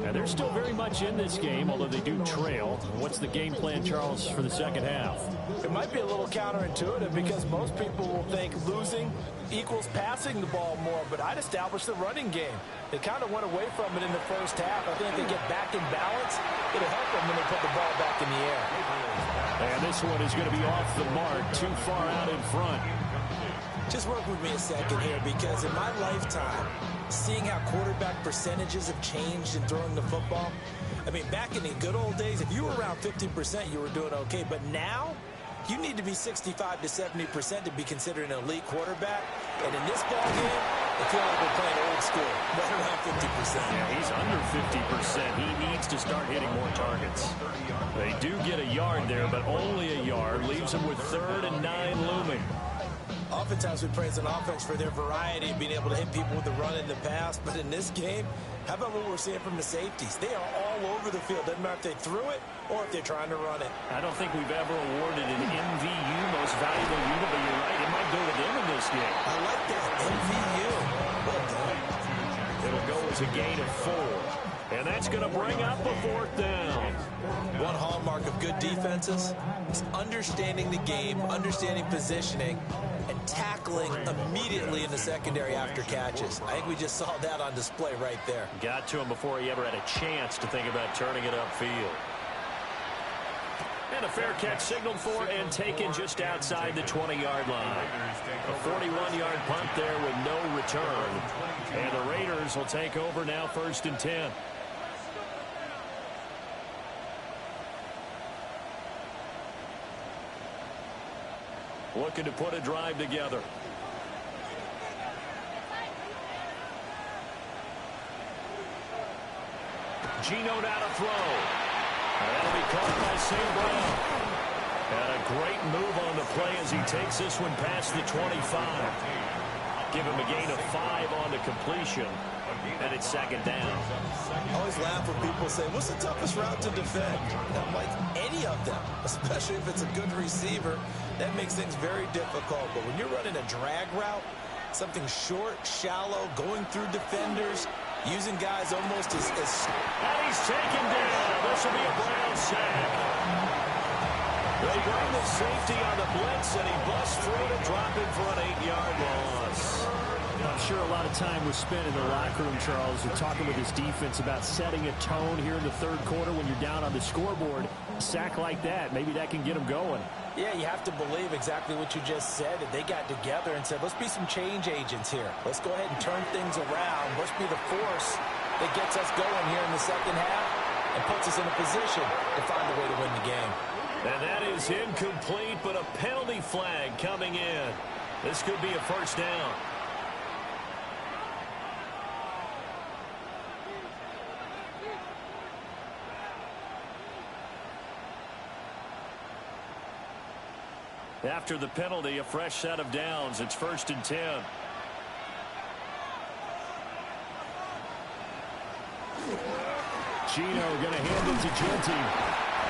And they're still very much in this game, although they do trail. What's the game plan, Charles, for the second half? It might be a little counterintuitive because most people will think losing equals passing the ball more, but I'd establish the running game. They kind of went away from it in the first half. I think if they get back in balance, it'll help them when they put the ball back in the air. And this one is going to be off the mark, too far out in front. Just work with me a second here, because in my lifetime, seeing how quarterback percentages have changed in throwing the football, I mean, back in the good old days, if you were around 50%, you were doing okay. But now, you need to be 65 to 70% to be considered an elite quarterback. And in this ball game, I feel like we're playing old school, right around 50%. Yeah, he's under 50%. He needs to start hitting more targets. They do get a yard there, but only a yard. Leaves him with 3rd and 9 looming. Oftentimes we praise an offense for their variety of being able to hit people with the run in the pass. But in this game, how about what we're seeing from the safeties? They are all over the field. Doesn't matter if they threw it or if they're trying to run it. I don't think we've ever awarded an MVU, most valuable unit, but you're right. It might go to them in this game. I like that. MVU. Well done. It'll go as a gain of 4. And that's going to bring up a 4th down. One hallmark of good defenses is understanding the game, understanding positioning, and tackling immediately in the secondary after catches. I think we just saw that on display right there. Got to him before he ever had a chance to think about turning it upfield. And a fair catch signaled for and taken just outside the 20-yard line. A 41-yard punt there with no return. And the Raiders will take over now 1st and 10. Looking to put a drive together. Geno now to throw. That'll be caught by St. Brown. And a great move on the play as he takes this one past the 25. Give him a gain of 5 on the completion. And it's 2nd down. I always laugh when people say, what's the toughest route to defend? I'm like, any of them, especially if it's a good receiver. That makes things very difficult. But when you're running a drag route, something short, shallow, going through defenders, using guys almost as... And he's taken down. This will be a Brown sack. They bring the safety on the blitz, and he busts through to drop him for an 8-yard loss. I'm sure a lot of time was spent in the locker room, Charles, and talking with his defense about setting a tone here in the third quarter when you're down on the scoreboard. A sack like that, maybe that can get him going. Yeah, you have to believe exactly what you just said, that they got together and said, let's be some change agents here. Let's go ahead and turn things around. Let's be the force that gets us going here in the second half and puts us in a position to find a way to win the game. And that is incomplete, but a penalty flag coming in. This could be a 1st down. After the penalty, a fresh set of downs. It's 1st and 10. Gino going to hand it to Genti.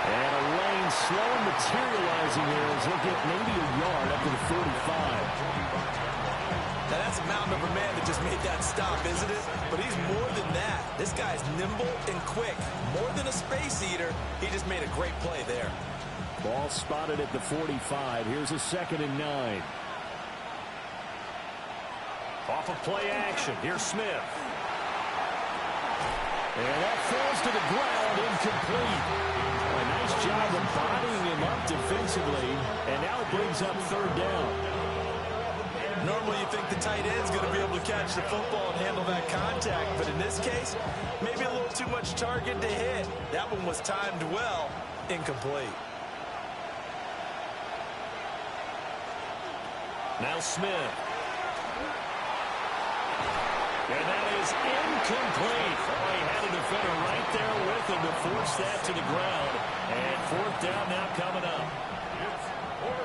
And a lane slow materializing here as he'll get maybe a yard up to the 45. Now that's a mountain of a man that just made that stop, isn't it? But he's more than that. This guy's nimble and quick. More than a space eater, he just made a great play there. Ball spotted at the 45. Here's a 2nd and 9. Off of play action. Here's Smith. And that falls to the ground, incomplete. A nice job of bodying him up defensively, and now it brings up 3rd down. Normally you think the tight end's going to be able to catch the football and handle that contact, but in this case, maybe a little too much target to hit. That one was timed well, incomplete. Now Smith. And that is incomplete. Oh, he had a defender right there with him to force that to the ground. And 4th down now coming up.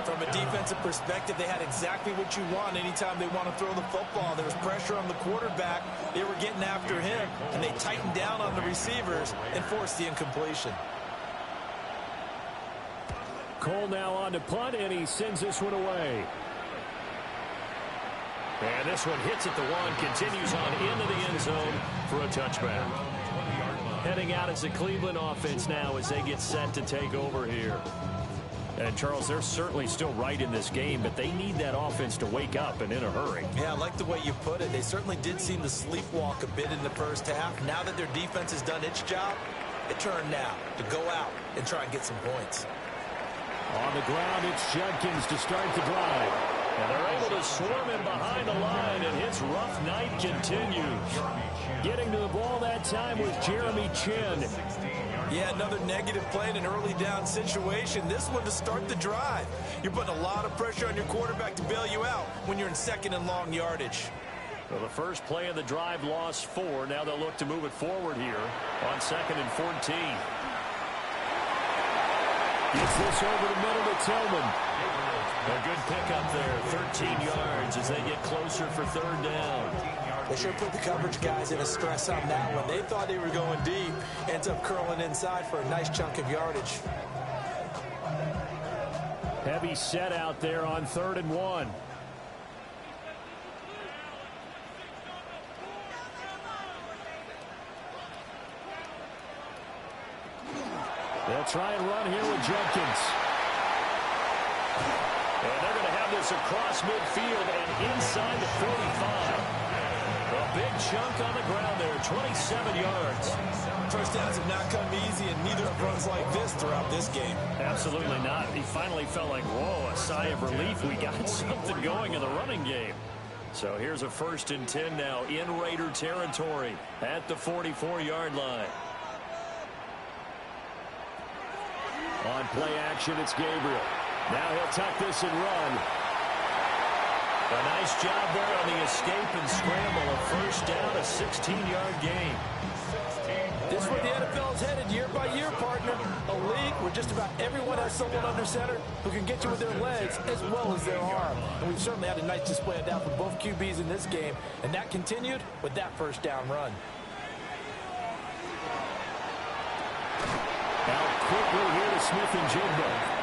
From a defensive perspective, they had exactly what you want anytime they want to throw the football. There was pressure on the quarterback. They were getting after him, and they tightened down on the receivers and forced the incompletion. Cole now on to punt, and he sends this one away. And this one hits at the 1, continues on into the end zone for a touchback. Heading out as the Cleveland offense now as they get set to take over here. And, Charles, they're certainly still right in this game, but they need that offense to wake up and in a hurry. Yeah, I like the way you put it. They certainly did seem to sleepwalk a bit in the first half. Now that their defense has done its job, it turned now to go out and try and get some points. On the ground, it's Judkins to start the drive. And they're able to swarm him behind the line, and his rough night continues. Getting to the ball that time was Jeremy Chin. Yeah, another negative play in an early down situation. This one to start the drive. You're putting a lot of pressure on your quarterback to bail you out when you're in 2nd and long yardage. Well, the first play of the drive lost 4. Now they'll look to move it forward here on 2nd and 14. Gets this over the middle to Tillman. A good pickup there, 13 yards as they get closer for 3rd down. They sure put the coverage guys in a stress on that one. They thought they were going deep. Ends up curling inside for a nice chunk of yardage. Heavy set out there on 3rd and 1. They'll try and run here with Jenkins. And they're going to have this across midfield and inside the 45. A big chunk on the ground there, 27 yards. First downs have not come easy, and neither have runs like this throughout this game. Absolutely not. He finally felt like, whoa, a sigh of relief. We got something going in the running game. So here's a 1st and 10 now in Raider territory at the 44-yard line. On play action, it's Gabriel. Now he'll tuck this and run. A nice job there on the escape and scramble. A 1st down, a 16-yard gain. This is where the NFL is headed year by year, partner. A league where just about everyone has someone under center who can get you with their legs as well as their arm. And we've certainly had a nice display of that from both QBs in this game. And that continued with that 1st down run. Now quickly here to Smith and Jigba.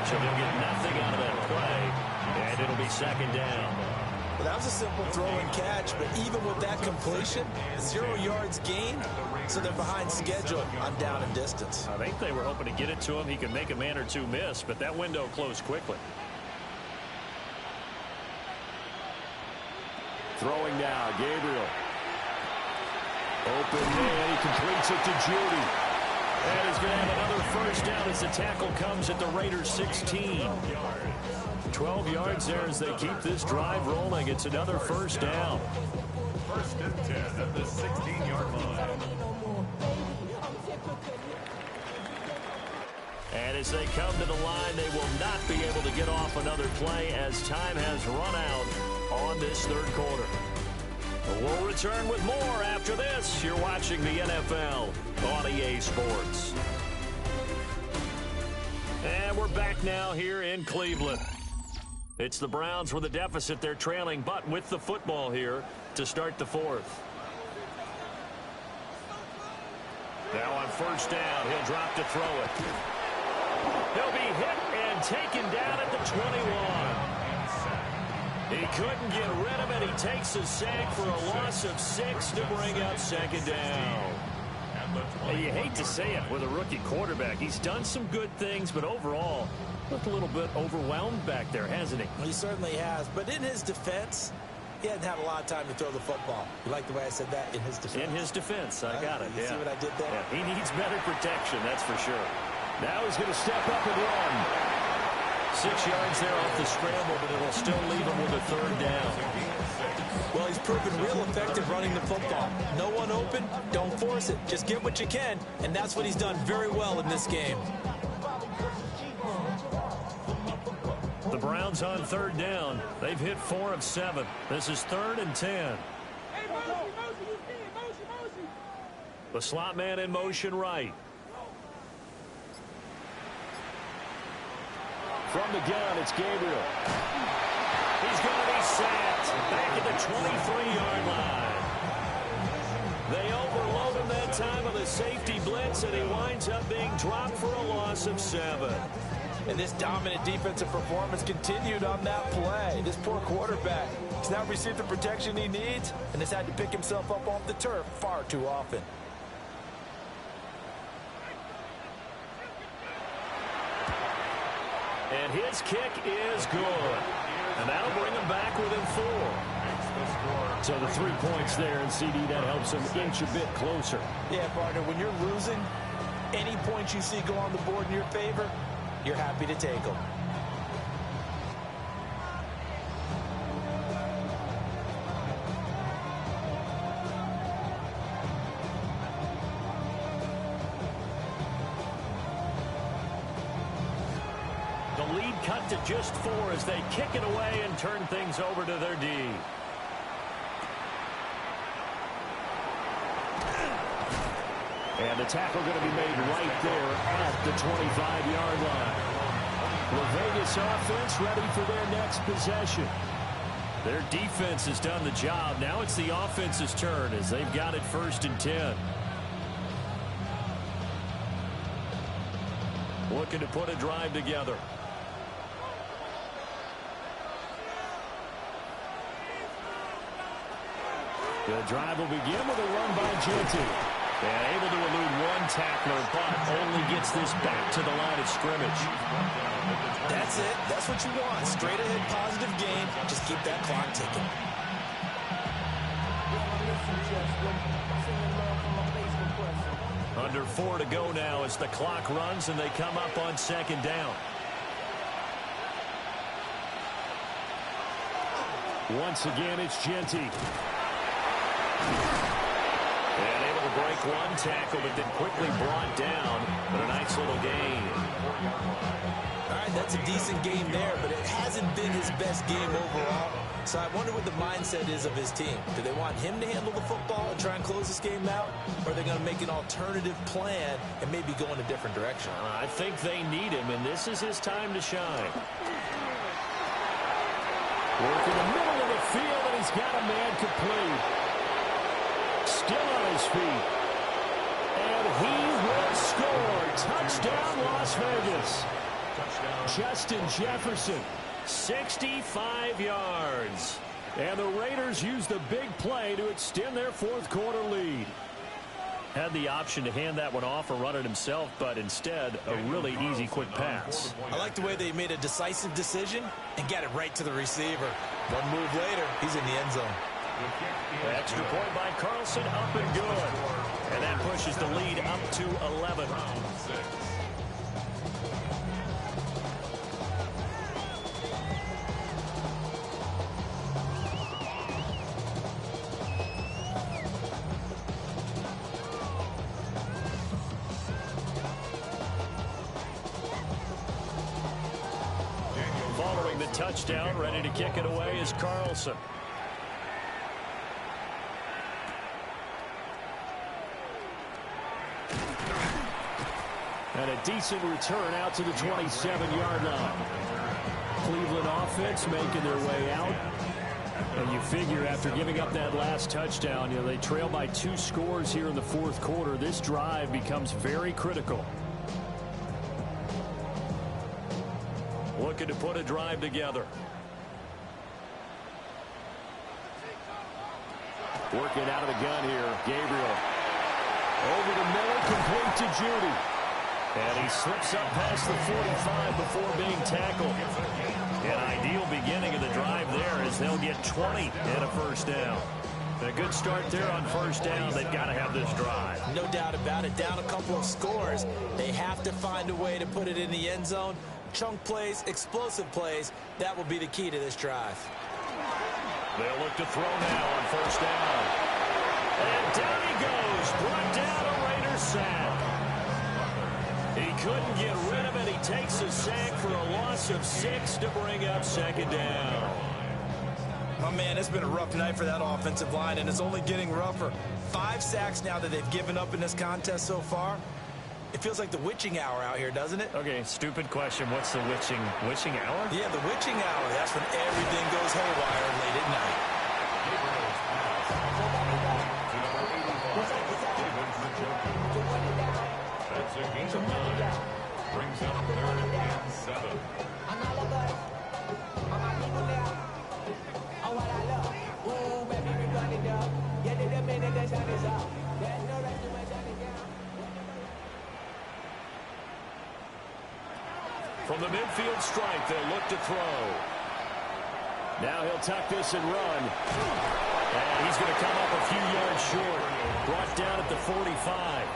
So they'll get nothing out of that play, and it'll be 2nd down. Well, that was a simple throw and catch, but even with that completion, 0 yards gained, so they're behind schedule on down and distance. I think they were hoping to get it to him. He could make a man or two miss, but that window closed quickly. Throwing now, Gabriel. Open man, he completes it to Judy. And he's going to have another 1st down as the tackle comes at the Raiders' 16. 12 yards there as they keep this drive rolling. It's another 1st down. 1st and 10 at the 16-yard line. And as they come to the line, they will not be able to get off another play as time has run out on this 3rd quarter. We'll return with more after this. You're watching the NFL on EA Sports. And we're we're back now here in Cleveland. It's the Browns with a deficit. They're trailing, but with the football here to start the fourth. Now on first down, he'll drop to throw it. He'll be hit and taken down at the 21. He couldn't get rid of it. He takes a sack for a loss of 6 to bring up second down. Hey, you hate to say it with a rookie quarterback. He's done some good things, but overall, looked a little bit overwhelmed back there, hasn't he? He certainly has. But in his defense, he hadn't had a lot of time to throw the football. You like the way I said that? In his defense. In his defense. I got it. You see what I did there? Yeah, he needs better protection, that's for sure. Now he's going to step up and run. 6 yards there off the scramble, but it'll still leave him with a third down. Well, he's proven real effective running the football. No one open, don't force it. Just get what you can, and that's what he's done very well in this game. The Browns on third down. They've hit 4 of 7. This is 3rd and 10. The slot man in motion right. From the gun, it's Gabriel. He's going to be sacked back at the 23-yard line. They overload him that time with a safety blitz, and he winds up being dropped for a loss of 7. And this dominant defensive performance continued on that play. This poor quarterback has not received the protection he needs and has had to pick himself up off the turf far too often. And his kick is good. And that'll bring him back within 4. So the 3 points there, and CD, that helps him inch a bit closer. Yeah, partner, when you're losing, any points you see go on the board in your favor, you're happy to take them. The lead cut to just 4 as they kick it away and turn things over to their D. And the tackle going to be made right there at the 25-yard line. The Vegas offense ready for their next possession. Their defense has done the job. Now it's the offense's turn as they've got it 1st and 10. Looking to put a drive together. The drive will begin with a run by Genty. And able to elude 1 tackler, but only gets this back to the line of scrimmage. That's it. That's what you want. Straight ahead positive gain. Just keep that clock ticking. Under 4 to go now as the clock runs and they come up on 2nd down. Once again, it's Genty. And able to break 1 tackle, but then quickly brought down. But a nice little gain. All right, that's a decent game there, but it hasn't been his best game overall. So I wonder what the mindset is of his team. Do they want him to handle the football and try and close this game out? Or are they going to make an alternative plan and maybe go in a different direction? I think they need him, and this is his time to shine. Work in the middle of the field, and he's got a man complete. Still on his feet. And he will score. Touchdown, Las Vegas. Justin Jefferson. 65 yards. And the Raiders use the big play to extend their 4th quarter lead. Had the option to hand that one off or run it himself, but instead, a really easy quick pass. I like the way they made a decisive decision and got it right to the receiver. One move later, he's in the end zone. Extra point by Carlson, up and good. And that pushes the lead up to 11. Following the touchdown, ready to kick it away is Carlson. And a decent return out to the 27-yard line. Cleveland offense making their way out. And you figure after giving up that last touchdown, they trail by 2 scores here in the fourth quarter. This drive becomes very critical. Looking to put a drive together. Working out of the gun here, Gabriel. Over the middle, complete to Judy. And he slips up past the 45 before being tackled. An ideal beginning of the drive there as they'll get 20 and a first down. A good start there on first down. They've got to have this drive. No doubt about it. Down a couple of scores. They have to find a way to put it in the end zone. Chunk plays, explosive plays. That will be the key to this drive. They'll look to throw now on first down. And down he goes. Brought down a Raiders sack. He couldn't get rid of it. He takes a sack for a loss of 6 to bring up second down. Oh, man, it's been a rough night for that offensive line, and it's only getting rougher. 5 sacks now that they've given up in this contest so far. It feels like the witching hour out here, doesn't it? Okay, stupid question. What's the witching hour? Yeah, the witching hour. That's when everything goes haywire late at night. That's a gain of 9. Brings up 3rd and 7. From the midfield stripe, they'll look to throw. Now he'll tuck this and run. And he's going to come up a few yards short. Brought down at the 45.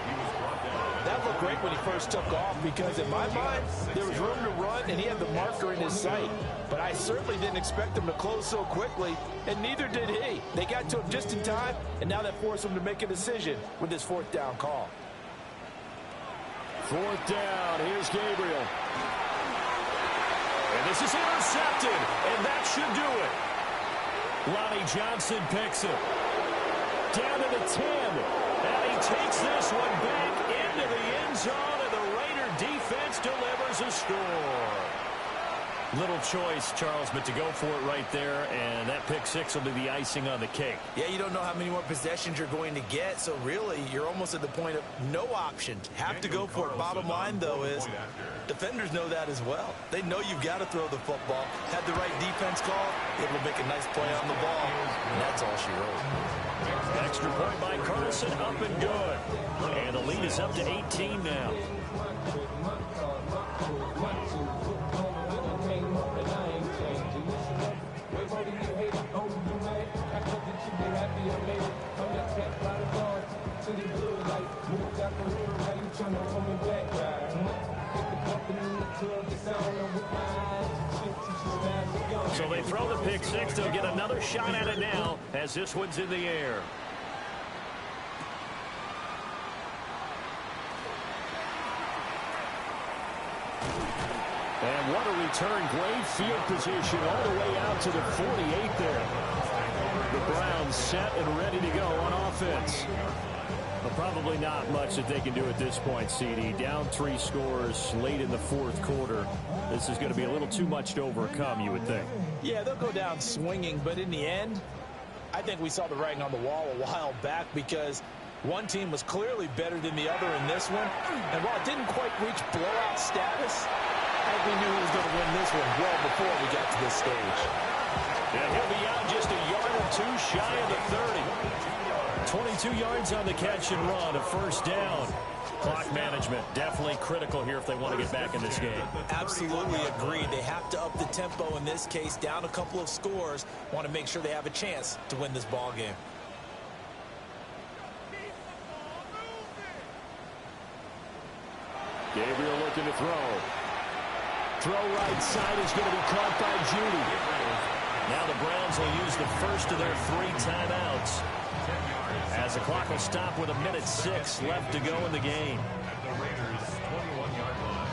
That looked great when he first took off because in my mind, there was room to run and he had the marker in his sight. But I certainly didn't expect him to close so quickly, and neither did he. They got to him just in time, and now that forced him to make a decision with this 4th down call. 4th down. Here's Gabriel. And this is intercepted, and that should do it. Lonnie Johnson picks it. Down to the 10. And he takes this one back into the end zone, and the Raider defense delivers a score. Little choice, Charles, but to go for it right there, and that pick 6 will be the icing on the cake. Yeah, you don't know how many more possessions you're going to get, so really you're almost at the point of no options. Have to go for it. Bottom line, though, is defenders know that as well. They know you've got to throw the football. Had the right defense call, able to make a nice play on the ball, and that's all she wrote. Extra point by Carlson, up and good. And the lead is up to 18 now. So they throw the pick 6. They'll get another shot at it now as this one's in the air. And what a return. Great field position all the way out to the 48 there. The Browns set and ready to go on offense. But probably not much that they can do at this point, CD. Down 3 scores late in the fourth quarter. This is going to be a little too much to overcome, you would think. Yeah, they'll go down swinging, but in the end, I think we saw the writing on the wall a while back because one team was clearly better than the other in this one. And while it didn't quite reach blowout status, I think we knew he was going to win this one well before we got to this stage. And he'll be out just a yard or 2 shy of the 30. 22 yards on the catch and run, a first down. Clock management definitely critical here if they want to get back in this game. Absolutely agreed. They have to up the tempo in this case, down a couple of scores. Want to make sure they have a chance to win this ball game. Gabriel looking to throw. Throw right side is going to be caught by Judy. Now the Browns will use the first of their 3 timeouts, as the clock will stop with 1:06 left to go in the game. At the Raiders' 21-yard line.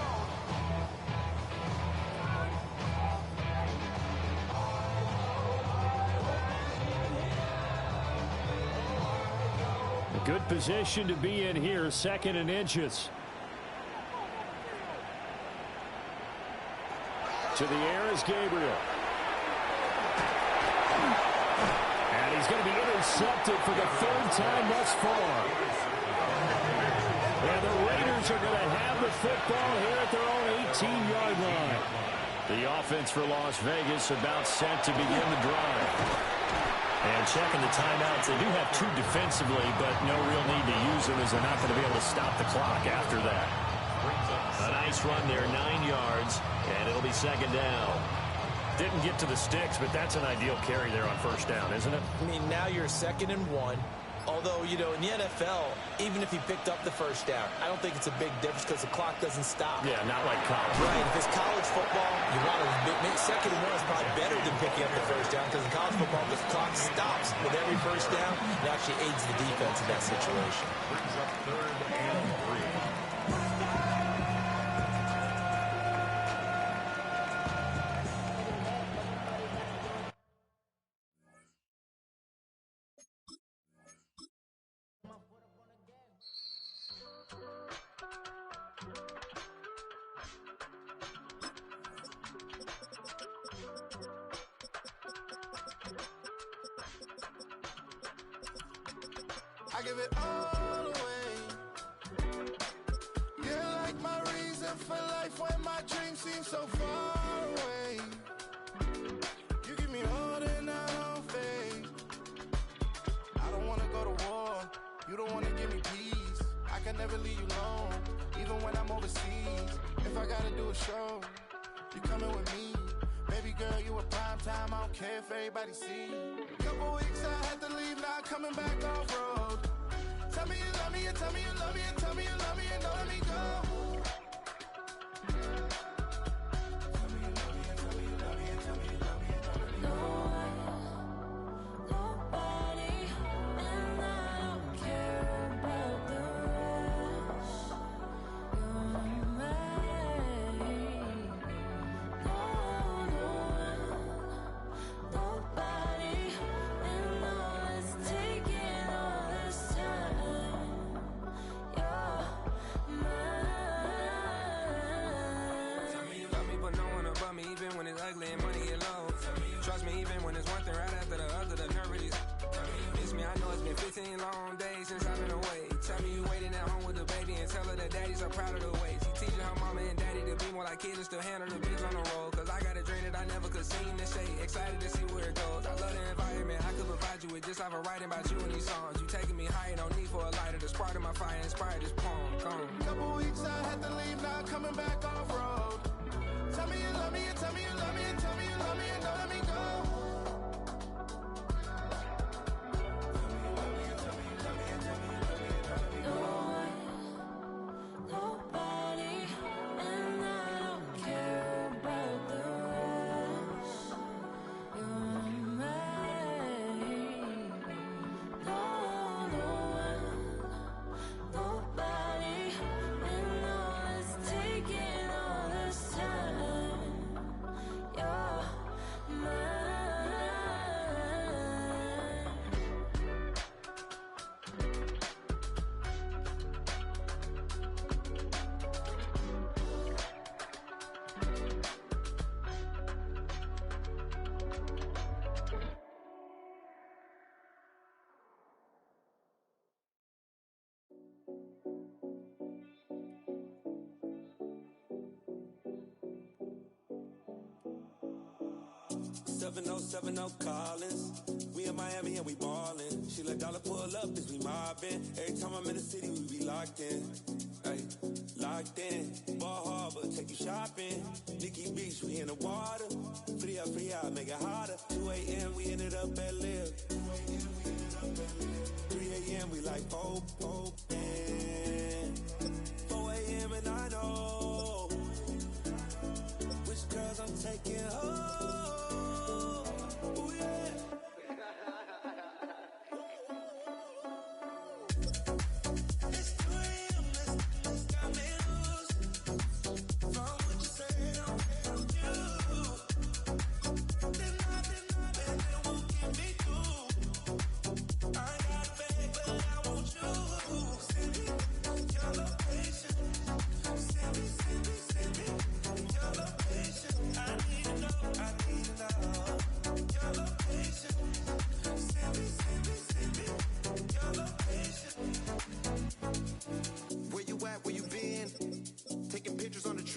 A good position to be in here, 2nd and inches. To the air is Gabriel. And he's going to be intercepted for the third time thus far. And the Raiders are going to have the football here at their own 18-yard line. The offense for Las Vegas about set to begin the drive. And checking the timeouts, they do have two defensively, but no real need to use them as they're not going to be able to stop the clock after that. A nice run there, 9 yards, and it'll be second down. Didn't get to the sticks, but that's an ideal carry there on first down, isn't it? I mean, now you're 2nd and 1. Although, you know, in the NFL, even if he picked up the first down, I don't think it's a big difference because the clock doesn't stop. Yeah, not like college. Right. If it's college football, you want to make 2nd and 1 is probably better than picking up the first down because in college football, the clock stops with every first down. It actually aids the defense in that situation. Brings up 3rd and 3. I give it all away. You're like my reason for life when my dreams seem so far away. You give me all that I don't fade. I don't wanna go to war. You don't wanna give me peace. I can never leave you alone, even when I'm overseas. If I gotta do a show, you coming with me. Baby girl, you a prime time. I don't care if everybody see. Couple weeks I had to leave, now coming back off road. Tell me you love me, and tell me you love me, and tell me you love me, and don't let me go. Tell me you love me, and tell me you love me, and tell me you love me, and don't let me go. Nobody, and I don't care about the rest. You're mine. Nobody, and all is taking all this time. You're mine. Tell me you love me, but no one above me, even when it's ugly and money get low. Trust me, even when it's one thing right after the other, the nerve release. Miss me, I know it's been 15 long days since I've been away. Tell me you waiting at home with the baby and tell her that daddy's so proud of the way. She teaching her mama and daddy to be more like kids and still handle the biz on the road. Cause I got a dream that I never could sing to say. Excited to see where it goes. I love the environment. I could provide you with just like I'm writing about you in these songs. You taking me higher, no need for a lighter. The spark of my fire inspired this poem. Come. Couple weeks I had to leave, now coming back off road. Tell me you love me, and tell me you love me, and tell me you love me, and don't let me go. Nobody, and I don't care about the rest. You're mine. No one, nobody, and all is taking all this time. You're mine. Seven oh Collins. We in Miami and we ballin'. She let dollar pull up as we mobbin'. Every time I'm in the city, we be locked in. Ay, locked in. Ball Harbor, take you shopping. Nikki Beach, we in the water. Free out, make it hotter. 2 a.m. we ended up at Live. 3 a.m. we like Pope. And 4 a.m. and I know which girls I'm taking home. Ooh, yeah. It's 2 a.m. Let's got me loose. From what you say, don't you. Then it won't get me through. I ain't got a bag, but I want you. Send me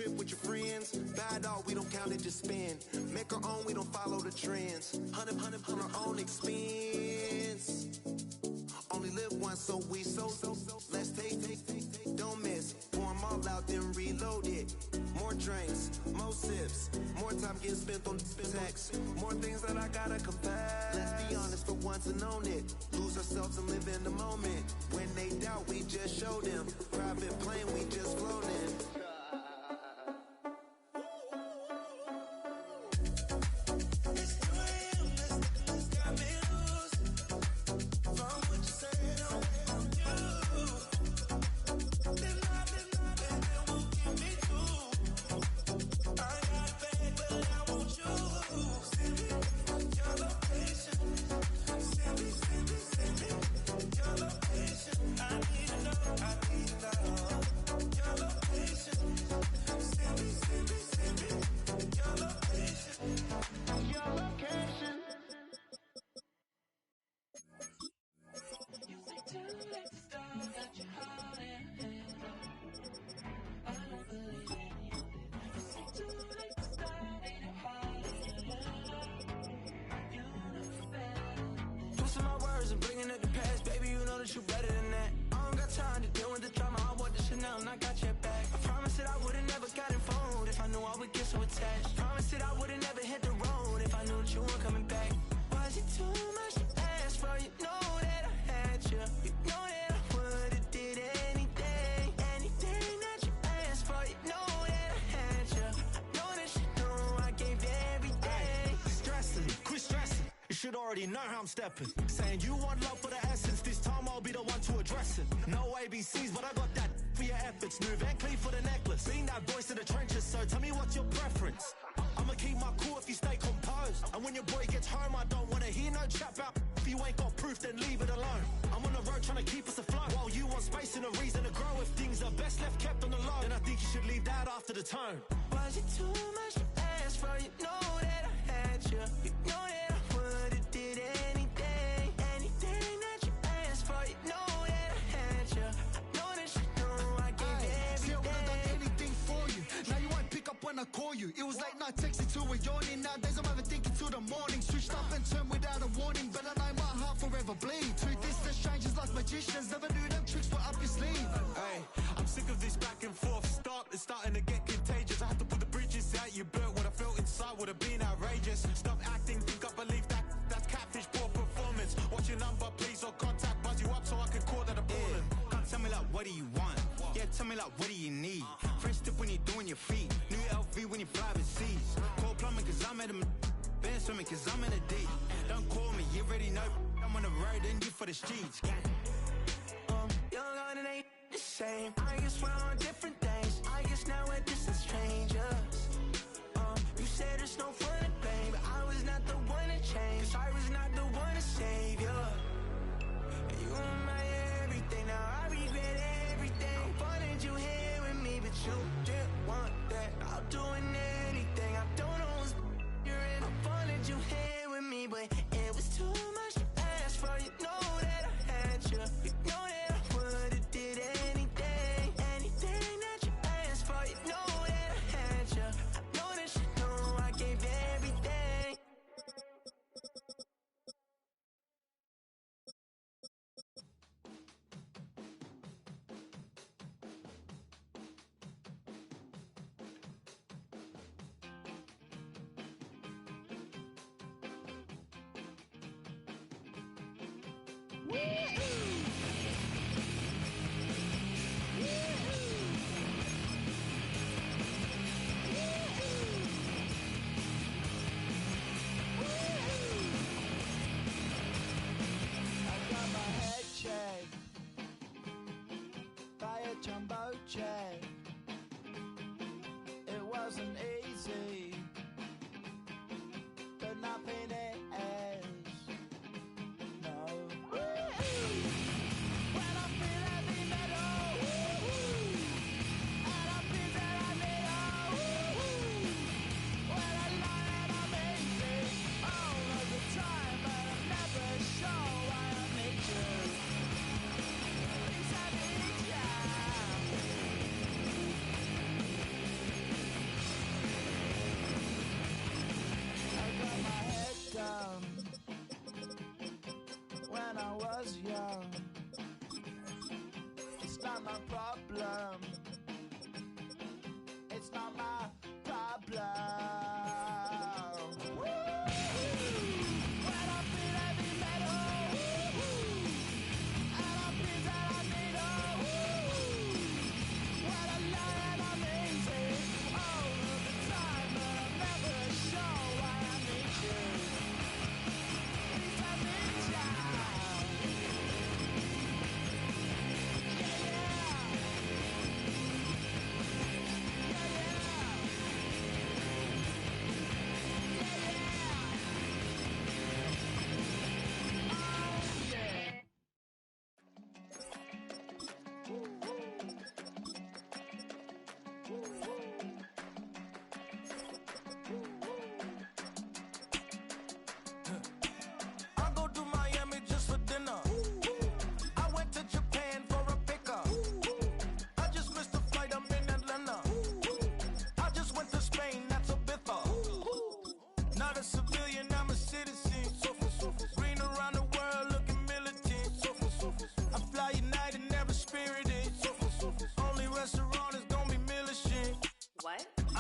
trip with your friends. Buy it all, we don't count it, just spend. Make our own, we don't follow the trends. 100 on our own expense. Only live once, so we let's take, don't miss. Pour 'em all out, then reload it. More drinks, more sips, more time getting spent on text. More things that I gotta confess. Let's be honest for once and own it. Lose ourselves and live in the moment. When they doubt, we just show them. Private plane, we just float in. Twisting my words and bringing up the past, baby, you know that you better than that. I don't got time to deal with the drama, I want the Chanel and I got your back. I promise that I would've never got involved if I knew I would get so attached. I promise that I would've never hit the road if I knew that you weren't coming back. Was it too much to ask for? You know that I had you. You know that I would've did anything that you asked for. You know that I had you. I know that you know I gave everything. Stressing, quit stressing. You should already know how I'm stepping. Saying you want love for the essence. This time I'll be the one to address it. No ABCs, but I got that for your efforts. New Van Cleef for the necklace. Being that voice in the trenches, so tell me what's your preference. I'ma keep my cool if you stay composed. And when your boy gets home, I don't wanna hear no chat about. If you ain't got proof, then leave it alone. I'm on the road trying to keep us afloat. While you want space and a reason to grow. If things are best left kept on the low, then I think you should leave that after the tone. Was it too much to ask for? You know that I had you. You know that I would've did anything that you asked for. You know that I had you. I know that you know I gave everything. See, I would've done anything for you. Now you won't pick up when I call you. It was late night texting till we're yawning. Nowadays I'm overthinking till the morning. Switched up and turned without a warning, but I know my heart forever bleed. Two distant strangers like magicians. Never knew them tricks were up your sleeve. Hey, I'm sick of this back and forth. It's starting to get contagious. I had to put the bridges out you built. What I felt inside would have been outrageous. Stop acting, think I believe that's catfish, poor performance. What's your number, please, or contact, buzz you up so I can call that a ballin'. Can't tell me like, what do you want? Yeah, tell me like, what do you need? Fresh tip when you're doing your feet. New LV when you fly overseas. Call plumbing cause I'm at a been swimming cause I'm in a deep. Don't call me, you already know. I'm on the road and you for the streets. Young on it ain't the same. I guess we're on different days. I guess now we're distant strangers. You said there's no fun to blame, but I was not the one to change. 'Cause I was not the one to save you. You were my everything. Now I regret everything. I wanted you here with me, but you didn't want that. I'll do anything. I don't know what's you're in. I wanted you here with me, but it was too much to ask for. You know that I had you. You know that I would've did anything that you asked for. You know that I had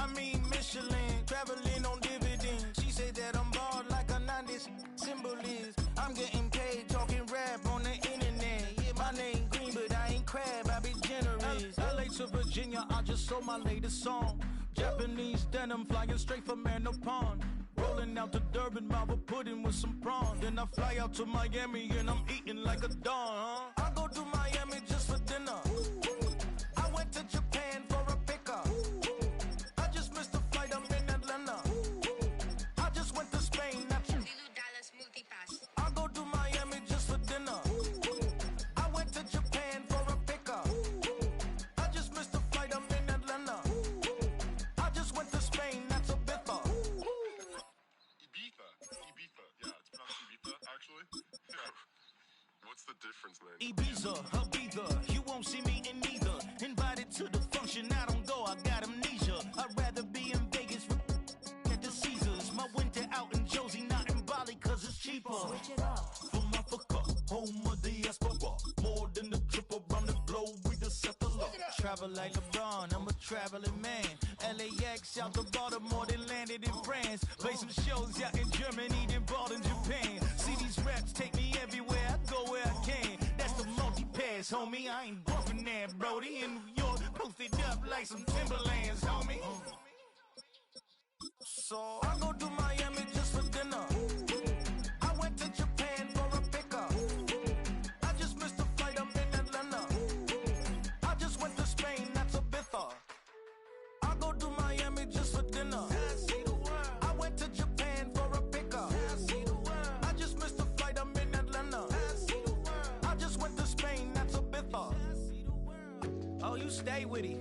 I mean Michelin, traveling on dividends. She said that I'm bald like a 90s symbol is. I'm getting paid talking rap on the internet. Yeah, my name green, but I ain't crab, I be generous. LA to Virginia, I just sold my latest song. Japanese denim flying straight from Manapon. Rolling out to Durban, mouth pudding with some prawns. Then I fly out to Miami and I'm eating like a don, huh? I go to Miami just for dinner. I went to Japan for a pickup. I just missed the flight, I'm in Atlanta. I just went to Spain, that's I go to Miami just for dinner. I went to Japan for a pickup. I just missed the flight, I'm in Atlanta. I just went to Spain, that's a biffa. Ibiza. Yeah, it's pronounced Ibiza, actually. Yeah. What's the difference, man? Ibiza, Ibiza, you won't see me in neither. Invited to the function, I don't go, I got amnesia. I'd rather be in Vegas at the Caesars. My winter out in Josie, not in Bali, cause it's cheaper. Switch it up. From Africa, home of the diaspora. More than a trip around the globe, we the settler. Travel like LeBron, I'm a traveling man. LAX out to Baltimore, then landed in France. Play some shows out in Germany, then bought in Japan. See these raps take me everywhere, I go where I can. That's the multi-pass, homie. I ain't bumping that, Brody. In New York, posted up like some Timberlands, homie. So I go to Miami just for dinner. I went to Japan for a pickup. I just missed the flight, I'm in Atlanta. I just went to Spain, that's a biffa. I go to Miami just for dinner. I went to Japan for a pickup. I just missed the flight, I'm in Atlanta. I just went to Spain, that's a biffa. Oh, you stay with it.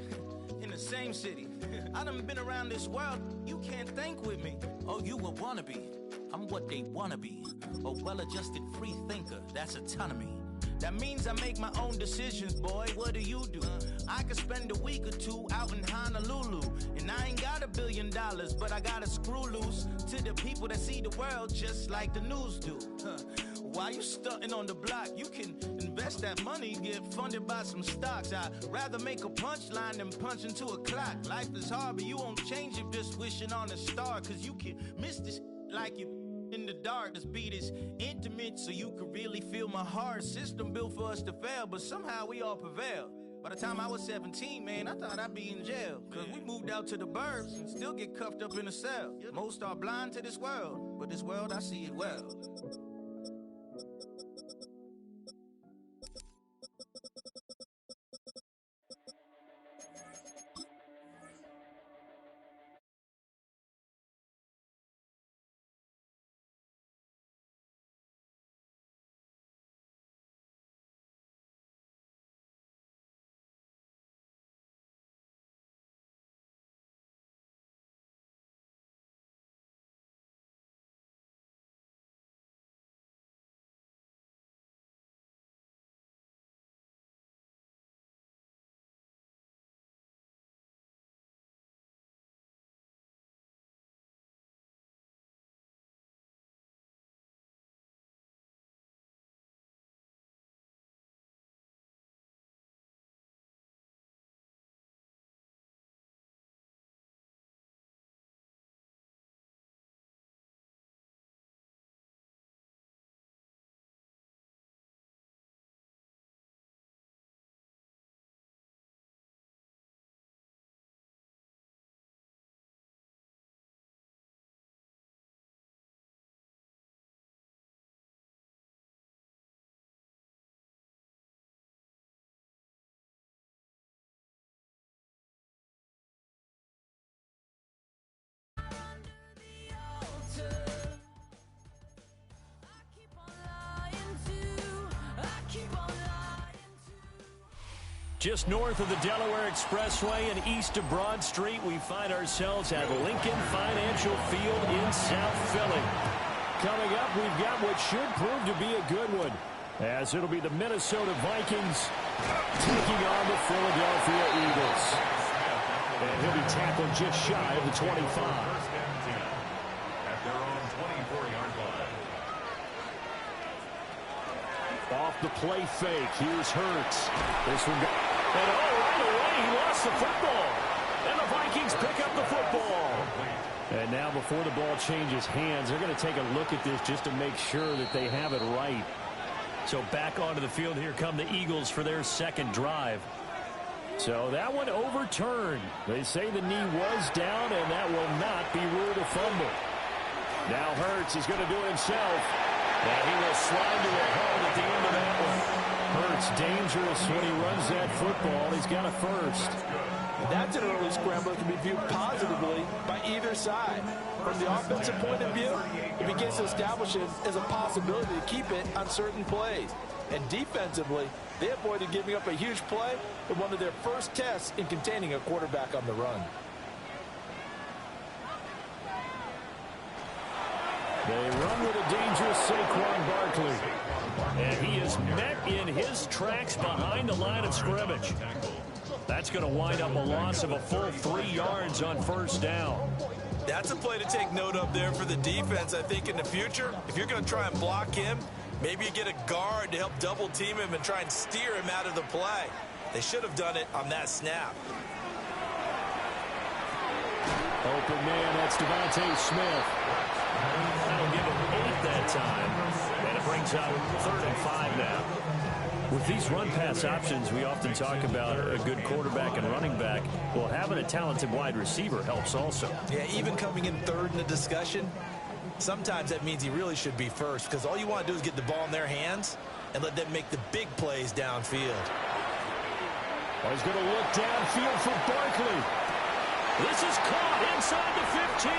In the same city. I done been around this world, you can't think with me. Oh, you a wannabe, I'm what they wanna be. A well-adjusted free thinker, that's autonomy. That means I make my own decisions, boy, what do you do? I could spend a week or two out in Honolulu. And I ain't got $1 billion, but I got a screw loose to the people that see the world just like the news do. Why you stunting on the block? You can invest that money, get funded by some stocks. I'd rather make a punchline than punch into a clock. Life is hard, but you won't change it just wishing on a star. Cause you can miss this like you in the dark. This beat is intimate, so you can really feel my heart. System built for us to fail, but somehow we all prevail. By the time I was 17, man, I thought I'd be in jail. Cause we moved out to the burbs and still get cuffed up in a cell. Most are blind to this world, but this world, I see it well. Just north of the Delaware Expressway and east of Broad Street, we find ourselves at Lincoln Financial Field in South Philly. Coming up, we've got what should prove to be a good one, as it'll be the Minnesota Vikings taking on the Philadelphia Eagles. And he'll be tackled just shy of the 25. At their own 24-yard line. Off the play fake, here's Hurts. This one, and right away, he lost the football. And the Vikings pick up the football. before the ball changes hands. They're going to take a look at this just to make sure that they have it right. So back onto the field, here come the Eagles for their second drive. So that one overturned. They say the knee was down, and that will not be ruled a fumble. Now Hurts is going to do it himself. And he will slide to a hold at the end of that one. Hurts dangerous when he runs that football. He's got a first. That's an early scramble that can be viewed positively by either side. From the offensive point of view, it begins to establish it as a possibility to keep it on certain plays. And defensively, they avoided giving up a huge play in one of their first tests in containing a quarterback on the run. They run with a dangerous Saquon Barkley. And he is met in his tracks behind the line of scrimmage. That's going to wind up a loss of a full 3 yards on first down. That's a play to take note of there for the defense, I think, in the future. If you're going to try and block him, maybe you get a guard to help double team him and try and steer him out of the play. They should have done it on that snap. Open man, that's Devontae Smith. That'll give him 8 that time. And it brings up 3rd and 5 now. With these run-pass options, we often talk about a good quarterback and running back. Well, having a talented wide receiver helps also. Yeah, even coming in 3rd in the discussion, sometimes that means he really should be first, because all you want to do is get the ball in their hands and let them make the big plays downfield. Oh, he's going to look downfield for Barkley. This is caught inside the 15.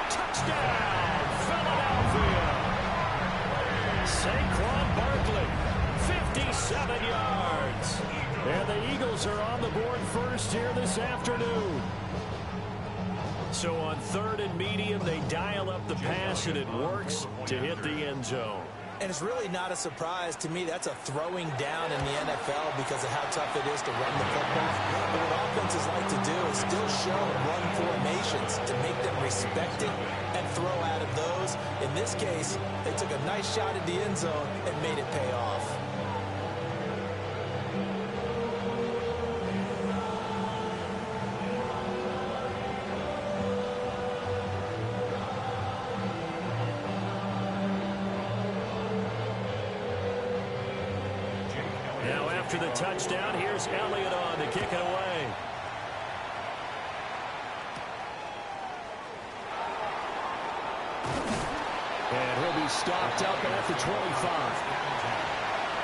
Touchdown, Philadelphia. Saquon Barkley, 57 yards. And the Eagles are on the board first here this afternoon. So on 3rd and medium, they dial up the pass, and it works to hit the end zone. And it's really not a surprise to me. That's a throwing down in the NFL because of how tough it is to run the football. But what offenses like to do is still show run formations to make them respect it and throw out of those. In this case, they took a nice shot at the end zone and made it pay off. After the touchdown, here's Elliott on to kick it away. And he'll be stopped up at the 25.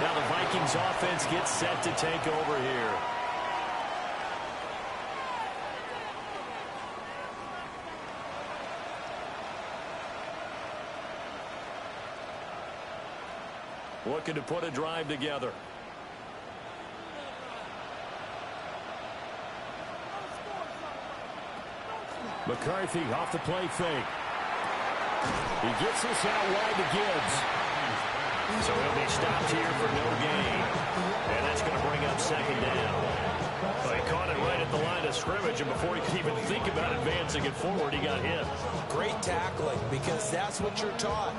Now the Vikings offense gets set to take over here. Looking to put a drive together. McCarthy off the play fake. He gets this out wide to Gibbs. So he'll be stopped here for no gain. And that's going to bring up 2nd down. So he caught it right at the line of scrimmage, and before he could even think about advancing it forward, he got hit. Great tackling, because that's what you're taught.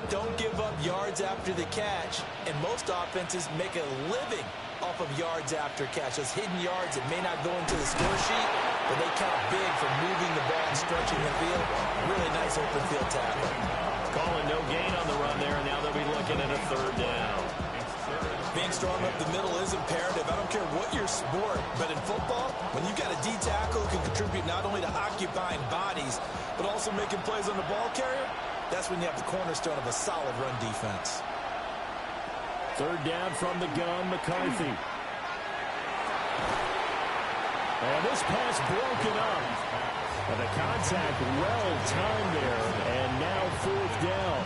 Don't give up yards after the catch. And most offenses make a living off of yards after catch. Those hidden yards that may not go into the score sheet, but they count big for moving the ball and stretching the field. Really nice open field tackle. Calling no gain on the run there, and now they'll be looking at a 3rd down. Being strong up the middle is imperative. I don't care what your sport, but in football, when you've got a D tackle who can contribute not only to occupying bodies, but also making plays on the ball carrier, that's when you have the cornerstone of a solid run defense. 3rd down from the gun, McCarthy. And this pass broken up. And the contact well timed there. And now 4th down.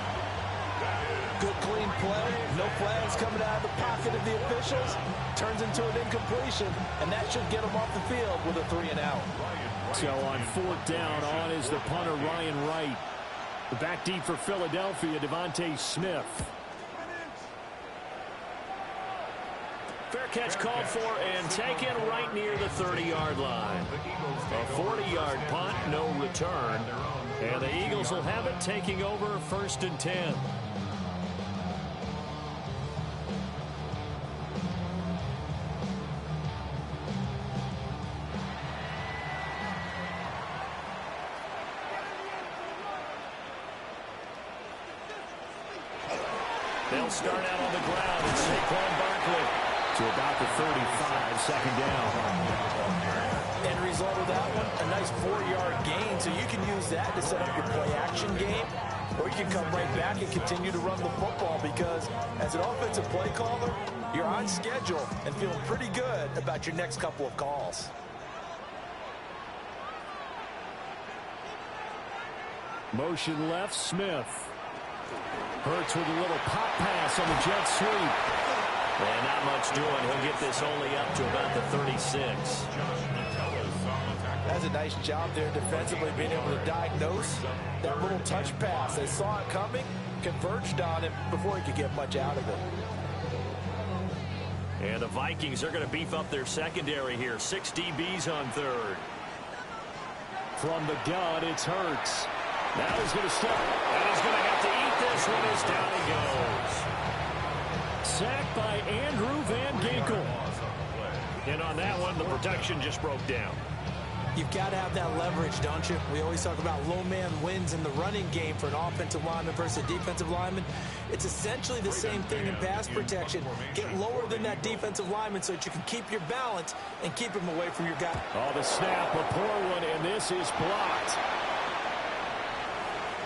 Good clean play. No flags coming out of the pocket of the officials. Turns into an incompletion. And that should get them off the field with a 3 and out. So on 4th down, on is the punter, Ryan Wright. The back deep for Philadelphia, Devontae Smith. Fair catch called for and taken right near the 30-yard line. A 40-yard punt, no return. And the Eagles will have it, taking over 1st and 10. They'll start out on the ground, and Saquon Barkley to about the 35, second down. End result of that one, a nice 4-yard gain, so you can use that to set up your play-action game, or you can come right back and continue to run the football because as an offensive play caller, you're on schedule and feeling pretty good about your next couple of calls. Motion left, Smith. Hurts with a little pop pass on the jet sweep. And not much doing. He'll get this only up to about the 36. That's a nice job there defensively, being able to diagnose that little touch pass. They saw it coming, converged on him before he could get much out of it. And the Vikings are going to beef up their secondary here. 6 DBs on third. From the gun, it's Hurts. Now he's going to step, and he's going to have to eat this one as down he goes. Sacked by Andrew Van Ginkel. And on that one, the protection just broke down. You've got to have that leverage, don't you? We always talk about low man wins in the running game for an offensive lineman versus a defensive lineman. It's essentially the same thing in pass protection. Get lower than that defensive lineman so that you can keep your balance and keep him away from your guy. Oh, the snap, a poor one, and this is blocked.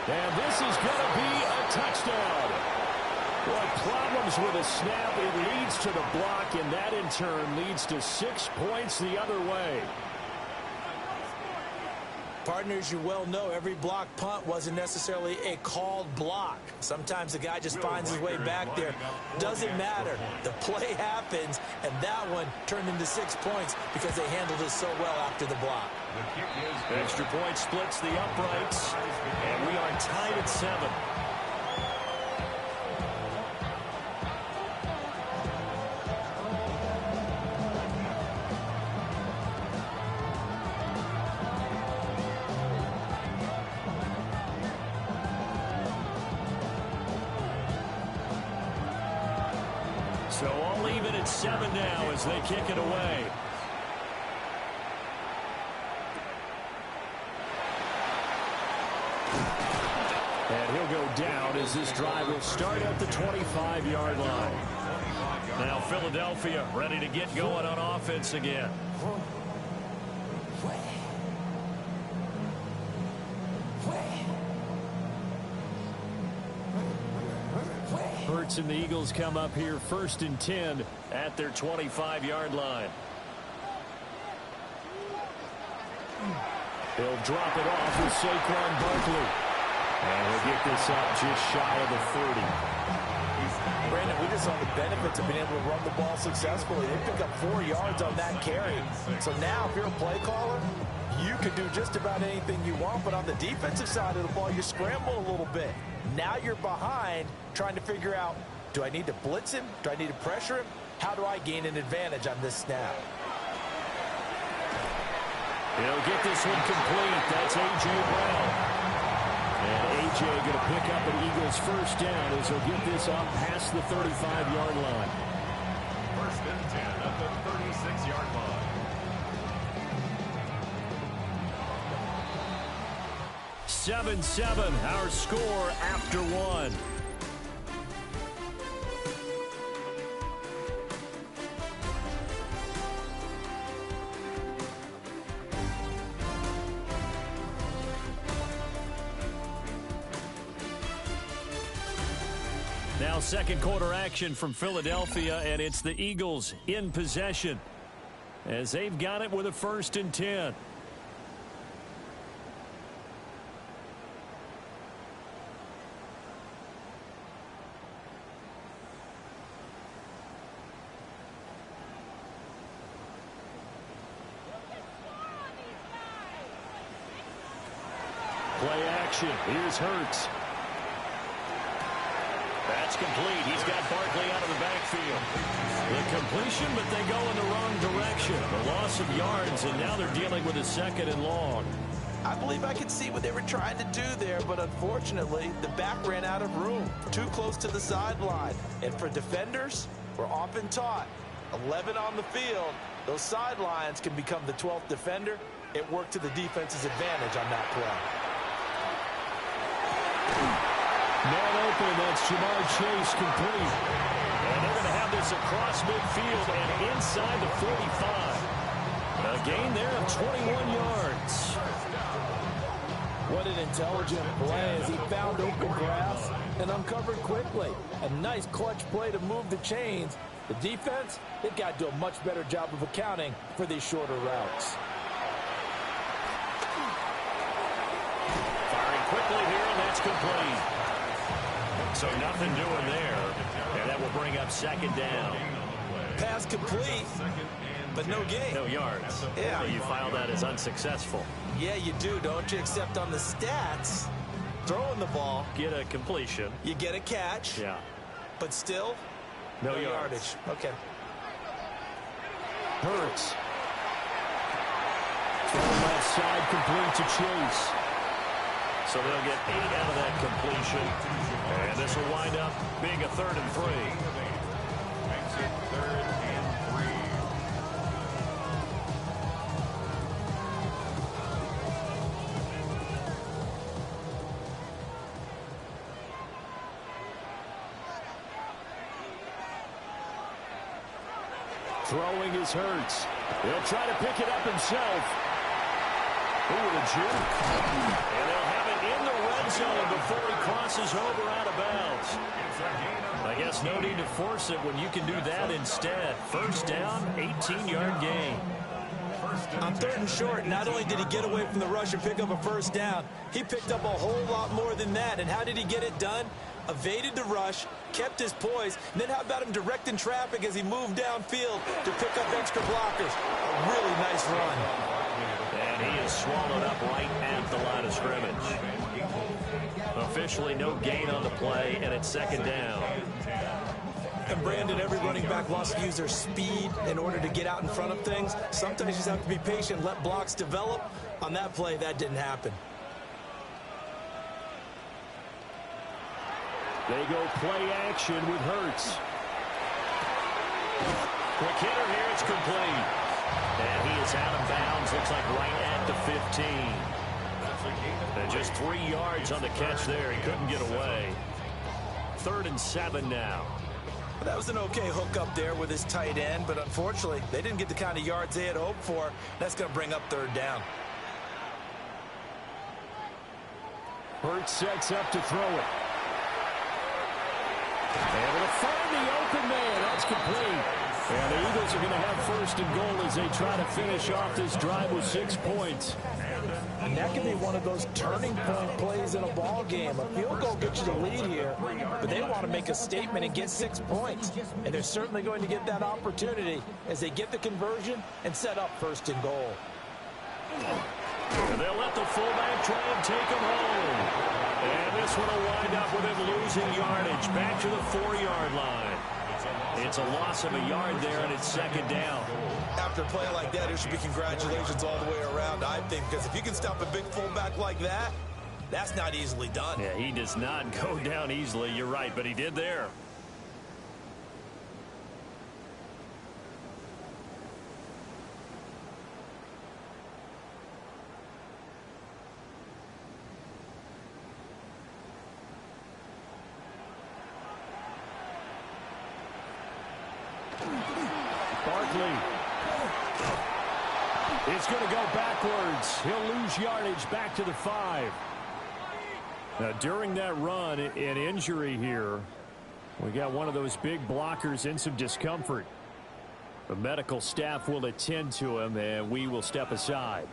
And this is going to be a touchdown. Boy, problems with a snap. It leads to the block, and that in turn leads to 6 points the other way. Partners, you well know every block punt wasn't necessarily a called block. Sometimes the guy just finds his way back there. Doesn't matter. The play happens, and that one turned into 6 points because they handled it so well after the block. Extra point splits the uprights, and we are tied at 7. So all even at 7 now as they kick it away. And he'll go down as this drive will start at the 25-yard line. Now Philadelphia ready to get going on offense again. Hurts and the Eagles come up here 1st and 10 at their 25-yard line. They'll drop it off with Saquon Barkley. And he'll get this up just shy of the 30. Brandon, we just saw the benefits of being able to run the ball successfully. They pick up 4 yards on that carry. So now if you're a play caller, you can do just about anything you want. But on the defensive side of the ball, you scramble a little bit. Now you're behind trying to figure out, do I need to blitz him? Do I need to pressure him? How do I gain an advantage on this snap? He'll get this one complete. That's A.J. Brown. And A.J. going to pick up an Eagles first down as he'll get this up past the 35-yard line. 1st and 10 at the 36-yard line. Seven, our score after 1. Now second quarter action from Philadelphia, and it's the Eagles in possession as they've got it with a 1st and 10. Play action. Here's Hurts. That's complete. He's got Barkley out of the backfield. The completion, but they go in the wrong direction. The loss of yards, and now they're dealing with a 2nd and long. I believe I could see what they were trying to do there, but unfortunately, the back ran out of room. Too close to the sideline. And for defenders, we're often taught, 11 on the field, those sidelines can become the 12th defender. It worked to the defense's advantage on that play. Man open, that's Jamar Chase complete. And they're going to have this across midfield and inside the 45. A gain there of 21 yards. What an intelligent play as he found open grass and uncovered quickly. A nice clutch play to move the chains. The defense, they've got to do a much better job of accounting for these shorter routes. Firing quickly here, and that's complete. So nothing doing there. And that will bring up second down. Pass complete, but no gain. No yards. Yeah. So you file that as unsuccessful. Yeah, you do, don't you? Except on the stats, throwing the ball. Get a completion. You get a catch. Yeah. But still, no yardage. Okay. Hurts. Throw left side complete to Chase. So they'll get 8 out of that completion. And this will wind up being a 3rd and 3. Makes it 3rd and 3. Throwing is Hurts. He'll try to pick it up himself. Ooh, the juke. And they'll have it in the red zone before he crosses over out of bounds. I guess no need to force it when you can do that instead. First down, 18-yard gain. On 3rd and short, not only did he get away from the rush and pick up a first down, he picked up a whole lot more than that. And how did he get it done? Evaded the rush, kept his poise, and then how about him directing traffic as he moved downfield to pick up extra blockers? A really nice run. And he is swallowed up right at the line of scrimmage. Officially no gain on the play, and it's second down. And Brandon, every running back wants to use their speed in order to get out in front of things. Sometimes you just have to be patient, let blocks develop. On that play, that didn't happen. They go play action with Hurts. Quick hitter here, it's complete. And he is out of bounds, looks like right at the 15. And just 3 yards on the catch there. He couldn't get away. 3rd and 7 now. Well, that was an okay hook up there with his tight end, but unfortunately, they didn't get the kind of yards they had hoped for. That's going to bring up 3rd down. Hurts sets up to throw it. Able to find the open man. That's complete. And the Eagles are going to have 1st and goal as they try to finish off this drive with 6 points. And that can be one of those turning point plays in a ball game. A field goal gets you the lead here, but they want to make a statement and get 6 points. And they're certainly going to get that opportunity as they get the conversion and set up 1st and goal. And they'll let the fullback try and take him home. And this one will wind up with him losing yardage back to the 4-yard line. It's a loss of a yard there, and it's second down. After a play like that, there should be congratulations all the way around, I think, because if you can stop a big fullback like that, that's not easily done. Yeah, he does not go down easily. You're right, but he did there. Barkley is going to go backwards. He'll lose yardage back to the 5. Now, during that run, an injury here. We got one of those big blockers in some discomfort. The medical staff will attend to him, and we will step aside.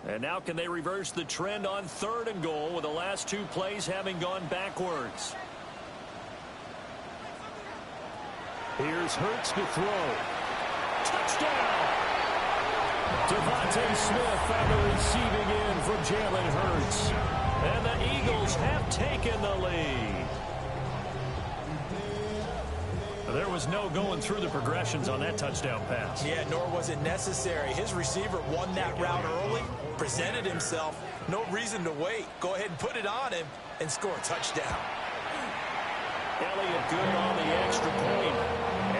And now can they reverse the trend on 3rd and goal with the last 2 plays having gone backwards? Here's Hurts to throw. Touchdown! Devontae Smith found the receiving end from Jalen Hurts. And the Eagles have taken the lead. There was no going through the progressions on that touchdown pass. Yeah, nor was it necessary. His receiver won that route early, presented himself. No reason to wait. Go ahead and put it on him and score a touchdown. Elliott good on the extra point.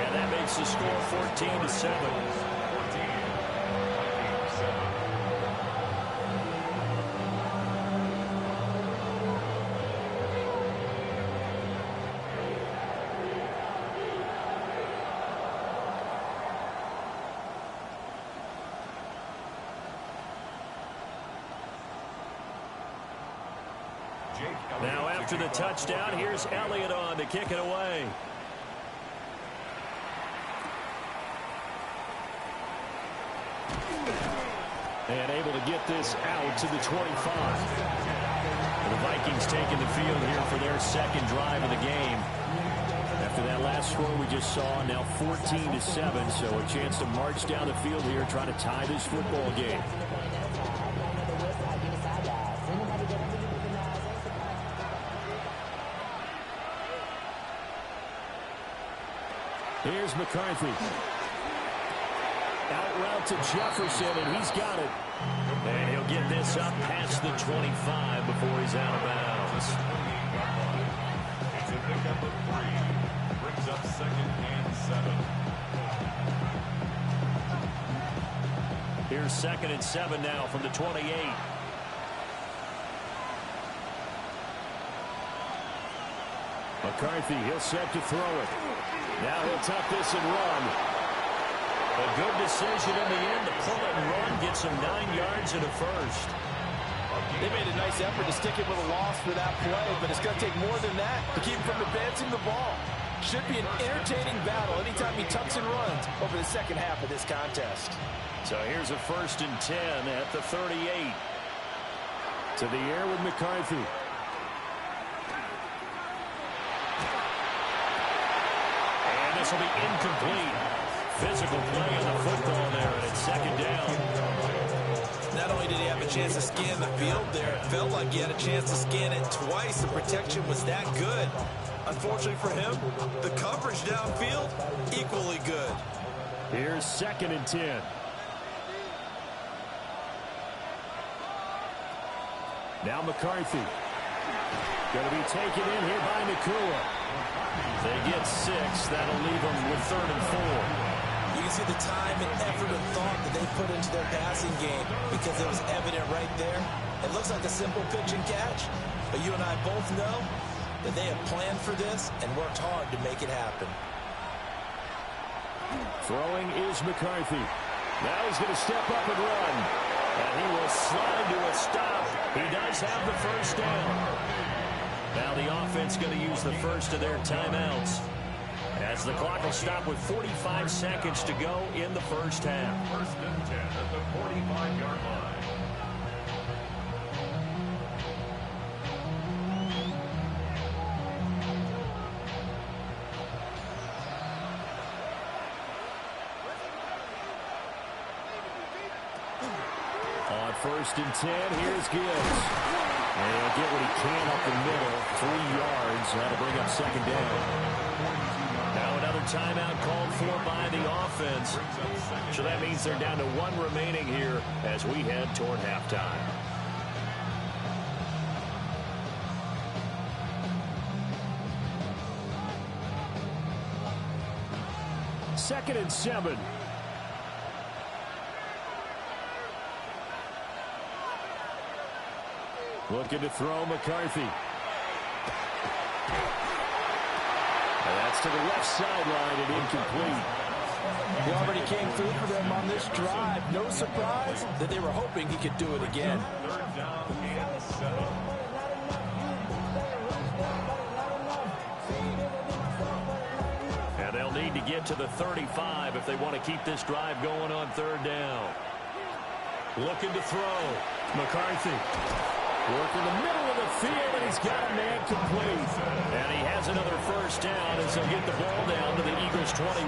And that makes the score 14-7. Now after the touchdown, here's Elliott on to kick it away. And able to get this out to the 25. The Vikings taking the field here for their second drive of the game. After that last score we just saw, now 14-7, so a chance to march down the field here, trying to tie this football game. Here's McCarthy. Out route to Jefferson, and he's got it. And he'll get this up past the 25 before he's out of bounds. It's a pickup of 3. Brings up 2nd and 7. Here's 2nd and 7 now from the 28. McCarthy, he'll set to throw it. Now he'll tuck this and run. A good decision in the end to pull it and run, gets him 9 yards and a first. They made a nice effort to stick it with a loss for that play, but it's going to take more than that to keep him from advancing the ball. Should be an entertaining battle anytime he tucks and runs over the second half of this contest. So here's a 1st and 10 at the 38. To the air with McCarthy. And this will be incomplete. Physical play on the football there, and it's 2nd down. Not only did he have a chance to scan the field there, it felt like he had a chance to scan it twice. The protection was that good. Unfortunately for him, the coverage downfield, equally good. Here's 2nd and 10. Now McCarthy. Going to be taken in here by Nakua. They get 6. That'll leave them with 3rd and 4. You can see the time and effort and thought that they put into their passing game because it was evident right there. It looks like a simple pitch and catch, but you and I both know that they have planned for this and worked hard to make it happen. Throwing is McCarthy. Now he's going to step up and run. And he will slide to a stop. He does have the 1st down. Now the offense going to use the first of their timeouts, as the clock will stop with 45 seconds to go in the first half. 1st and 10 at the 45-yard line. On 1st and 10, here's Gibbs. And he'll get what he can up the middle. 3 yards. That'll bring up 2nd down. Now another timeout called for by the offense. So that means they're down to 1 remaining here as we head toward halftime. Second and 7. Looking to throw McCarthy. And that's to the left sideline and incomplete. He already came through for them on this drive. No surprise that they were hoping he could do it again. 3rd down and 7. And they'll need to get to the 35 if they want to keep this drive going on 3rd down. Looking to throw. McCarthy. Working the middle of the field, and he's got a man complete. And he has another 1st down as he'll get the ball down to the Eagles' 21.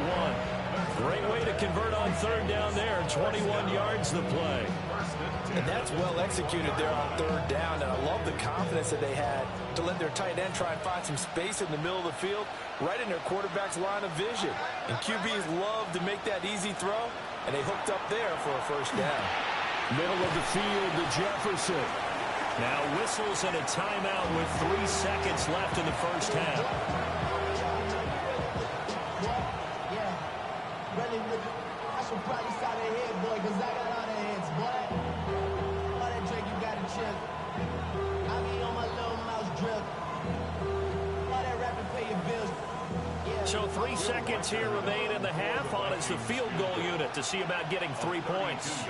Great way to convert on 3rd down there. 21 yards the play. And that's well executed there on third down. And I love the confidence that they had to let their tight end try and find some space in the middle of the field, right in their quarterback's line of vision. And QBs love to make that easy throw, and they hooked up there for a first down. Middle of the field to Jefferson. Now whistles and a timeout with 3 seconds left in the first half. I should probably start a head, boy, because I got other heads, boy. All that drink you got to chip. I be on my little mouse drip. All that rapping pay your bills. Yeah. So 3 seconds here remain in the half. On is the field goal unit to see about getting 3 points.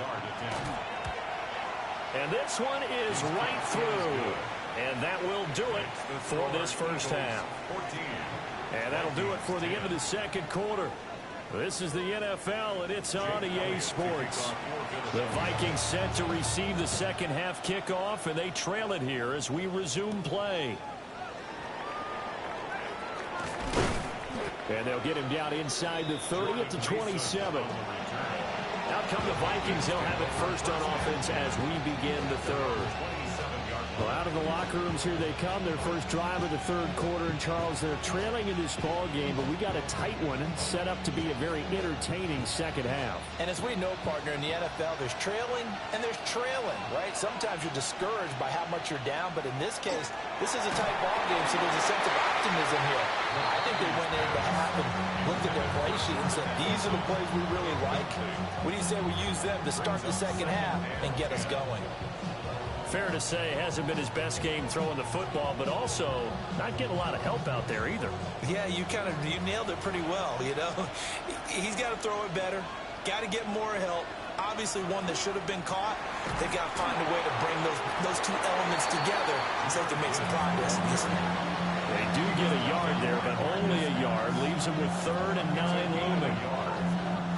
And this one is right through. And that will do it for this first half. And that'll do it for the end of the second quarter. This is the NFL, and it's on EA Sports. The Vikings set to receive the second half kickoff, and they trail it here as we resume play. And they'll get him down inside the 30 at the 27. Out come the Vikings. They'll have it first on offense as we begin the third. Well, out of the locker rooms here they come. Their first drive of the third quarter. And, Charles, they're trailing in this ball game, but we got a tight one set up to be a very entertaining second half. And as we know, partner, in the NFL, there's trailing and there's trailing, right? Sometimes you're discouraged by how much you're down, but in this case, this is a tight ball game, so there's a sense of optimism here. I think they went into half and looked at their play sheet and said, these are the plays we really like. What do you say we use them to start the second half and get us going? Fair to say, hasn't been his best game throwing the football, but also not getting a lot of help out there either. Yeah, you nailed it pretty well, you know. He's got to throw it better, got to get more help. Obviously one that should have been caught. They've got to find a way to bring those two elements together so they can make some progress in this one. They do get a yard there, but only a yard. Leaves them with 3rd and 9 looming.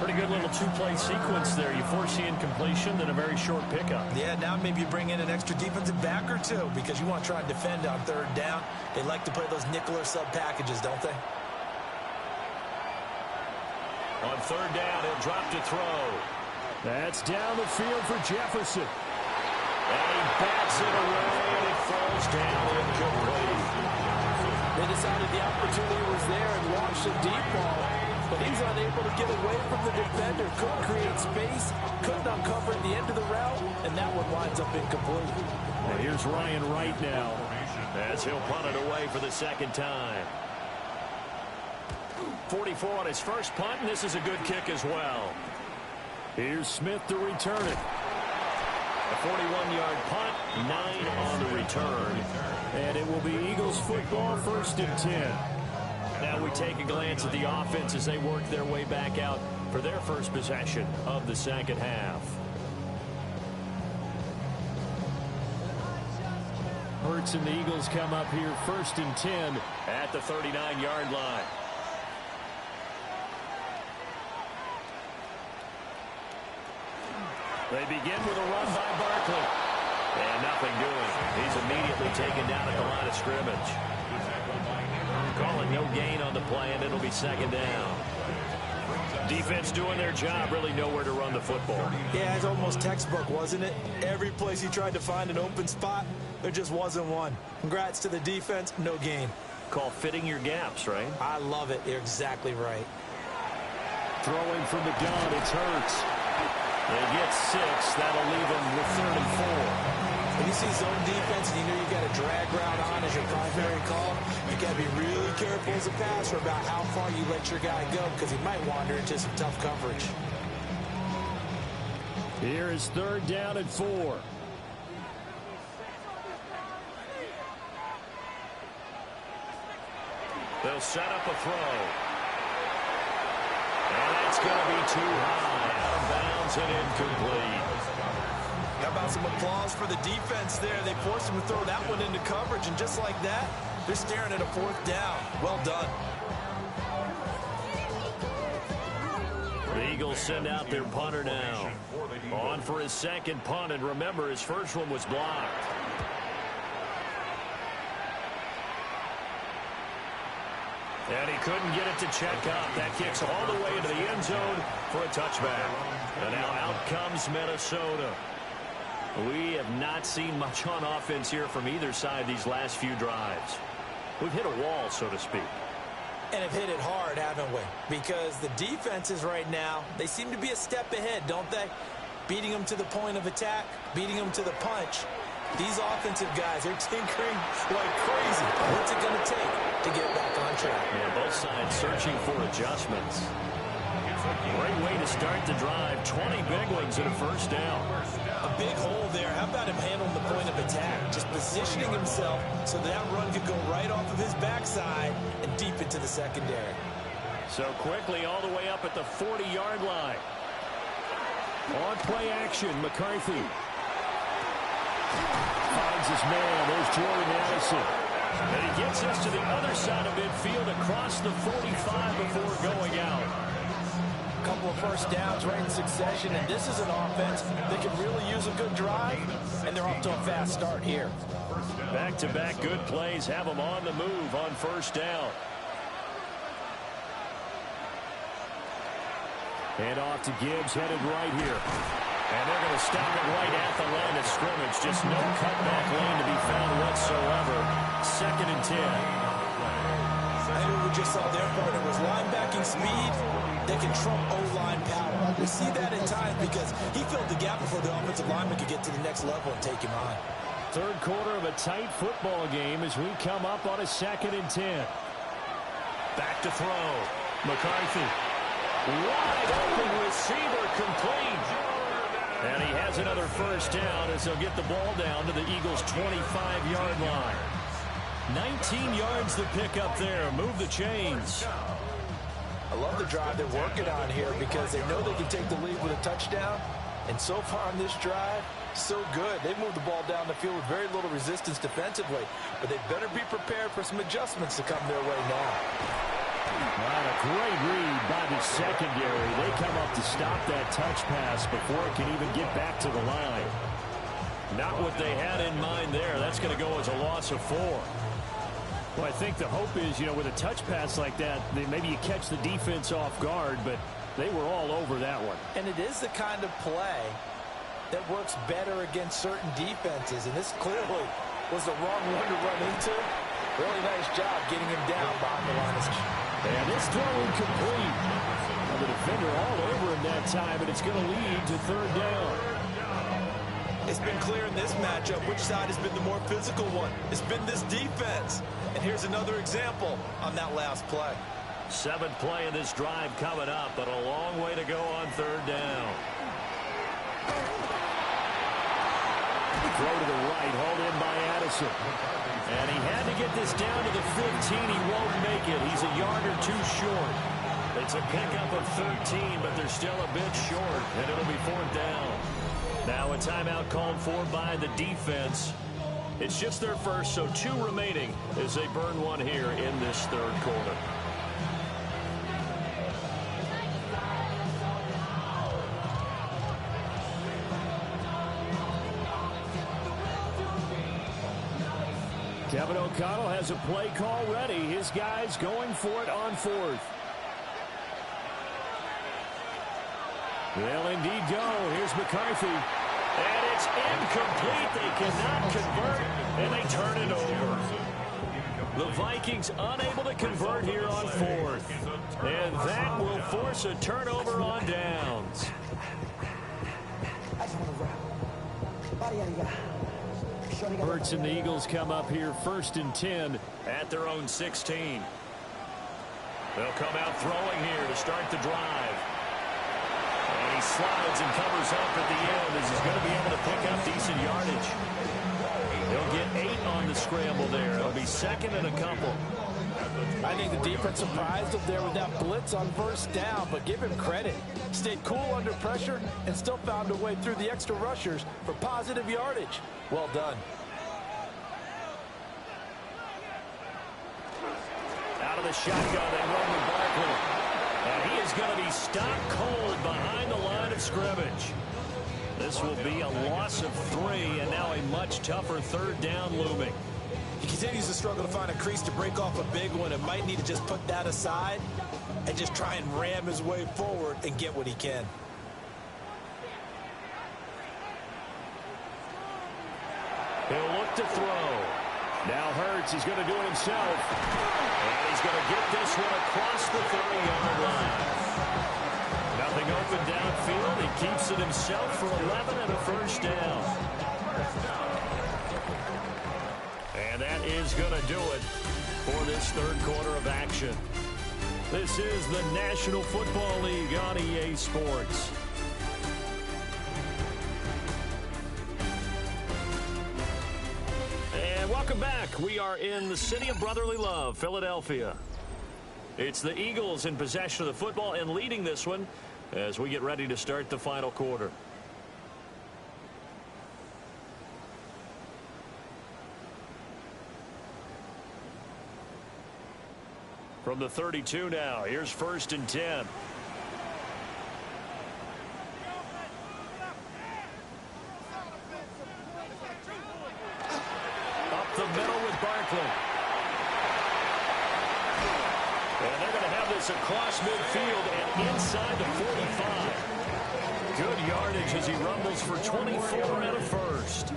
Pretty good little two-play sequence there. You foresee incompletion, then a very short pickup. Yeah, now maybe you bring in an extra defensive back or two because you want to try and defend on third down. They like to play those nickel or sub packages, don't they? On third down, he'll drop to throw. That's down the field for Jefferson. And he bats it away, and it falls down incomplete. They decided the opportunity was there and launched a deep ball. But he's unable to get away from the defender. Couldn't create space. Couldn't uncover at the end of the route. And that one winds up incomplete. And here's Ryan Wright now as he'll punt it away for the second time. 44 on his first punt, and this is a good kick as well. Here's Smith to return it. A 41-yard punt, 9 on the return. And it will be Eagles football, 1st and 10. Now we take a glance at the offense as they work their way back out for their first possession of the second half. Hurts and the Eagles come up here 1st and 10 at the 39-yard line. They begin with a run by Barkley. And nothing doing. He's immediately taken down at the line of scrimmage. Calling no gain on the play, and it'll be second down. Defense doing their job, really nowhere to run the football. Yeah, it's almost textbook, wasn't it? Every place he tried to find an open spot, there just wasn't one. Congrats to the defense, no gain. Call fitting your gaps, right? I love it. You're exactly right. Throwing from the gun, it's Hurts. They get 6. That'll leave them with 3rd and 4. When you see zone defense and you know you got a drag route on as your primary call, you got to be really careful as a passer about how far you let your guy go because he might wander into some tough coverage. Here is 3rd down and 4. They'll set up a throw. And it's going to be too high. Out of bounds and incomplete. How about some applause for the defense there? They forced him to throw that one into coverage, and just like that, they're staring at a 4th down. Well done. The Eagles send out their punter now. On for his second punt, and remember, his first one was blocked. And he couldn't get it to check up. That kicks all the way into the end zone for a touchback. And now out comes Minnesota. We have not seen much on offense here from either side these last few drives. We've hit a wall, so to speak. And have hit it hard, haven't we? Because the defenses right now, they seem to be a step ahead, don't they? Beating them to the point of attack, beating them to the punch. These offensive guys are tinkering like crazy. What's it going to take to get back on track? Yeah, both sides searching for adjustments. Great way to start the drive. 20 big ones and a first down. A big hole there. How about him handling the point of attack? Just positioning himself so that run could go right off of his backside and deep into the secondary. So quickly all the way up at the 40-yard line. On play action, McCarthy. Finds his man. There's Jordan Addison. And he gets us to the other side of midfield across the 45 before going out. A couple of first downs right in succession, and this is an offense that can really use a good drive, and they're off to a fast start here. Back-to-back good plays have them on the move on first down. And off to Gibbs, headed right here. And they're going to stop it right at the line of scrimmage. Just no cutback lane to be found whatsoever. 2nd and 10. I think what we just saw there, partner, was linebacking speed that can trump O-line power. We see that at times because he filled the gap before the offensive lineman could get to the next level and take him on. Third quarter of a tight football game as we come up on a 2nd and 10. Back to throw. McCarthy. Wide open receiver complete. And he has another first down as they'll get the ball down to the Eagles' 25-yard line. 19 yards to pick up there. Move the chains. I love the drive they're working on here because they know they can take the lead with a touchdown. And so far on this drive, so good. They've moved the ball down the field with very little resistance defensively. But they better be prepared for some adjustments to come their way now. Right, a great read by the secondary. They come up to stop that touch pass before it can even get back to the line. Not what they had in mind there. That's going to go as a loss of 4. Well, I think the hope is, with a touch pass like that, maybe you catch the defense off guard, but they were all over that one. And it is the kind of play that works better against certain defenses, and this clearly was the wrong one to run into. Really nice job getting him down behind the line of scrimmage. And this throw incomplete. The defender all over him that time, and it's going to lead to 3rd down. It's been clear in this matchup which side has been the more physical one. It's been this defense. And here's another example on that last play. 7th play of this drive coming up, but a long way to go on 3rd down. Throw to the right, hauled in by Addison. And he had to get this down to the 15. He won't make it. He's a yard or 2 short. It's a pickup of 13, but they're still a bit short, and it'll be 4th down. Now a timeout called for by the defense. It's just their first, so 2 remaining as they burn one here in this 3rd quarter. Kevin O'Connell has a play call ready. His guys going for it on 4th. They'll indeed go. Here's McCarthy. And it's incomplete. They cannot convert, and they turn it over. The Vikings unable to convert here on 4th. And that will force a turnover on downs. Hurts and the Eagles come up here 1st and 10 at their own 16. They'll come out throwing here to start the drive. And he slides and covers up at the end as he's going to be able to pick up decent yardage. He'll get 8 on the scramble there. It'll be 2nd and a couple. I think the defense surprised him there with that blitz on 1st down, but give him credit. Stayed cool under pressure and still found a way through the extra rushers for positive yardage. Well done. Out of the shotgun, they run with Barkley. And he is going to be stopped cold behind the line of scrimmage. This will be a loss of 3, and now a much tougher 3rd down looming. He continues to struggle to find a crease to break off a big one and might need to just put that aside and just try and ram his way forward and get what he can. He'll look to throw. Now Hurts, he's going to do it himself. And he's going to get this one across the 30-yard line. Nothing open downfield. He keeps it himself for 11 and a first down. And that is going to do it for this third quarter of action. This is the National Football League on EA Sports. And welcome back. We are in the city of brotherly love, Philadelphia. It's the Eagles in possession of the football and leading this one as we get ready to start the final quarter. From the 32 now, here's 1st and 10. Up the middle with Barkley. And they're going to have this across midfield and inside the 45. Good yardage as he rumbles for 24 and a first.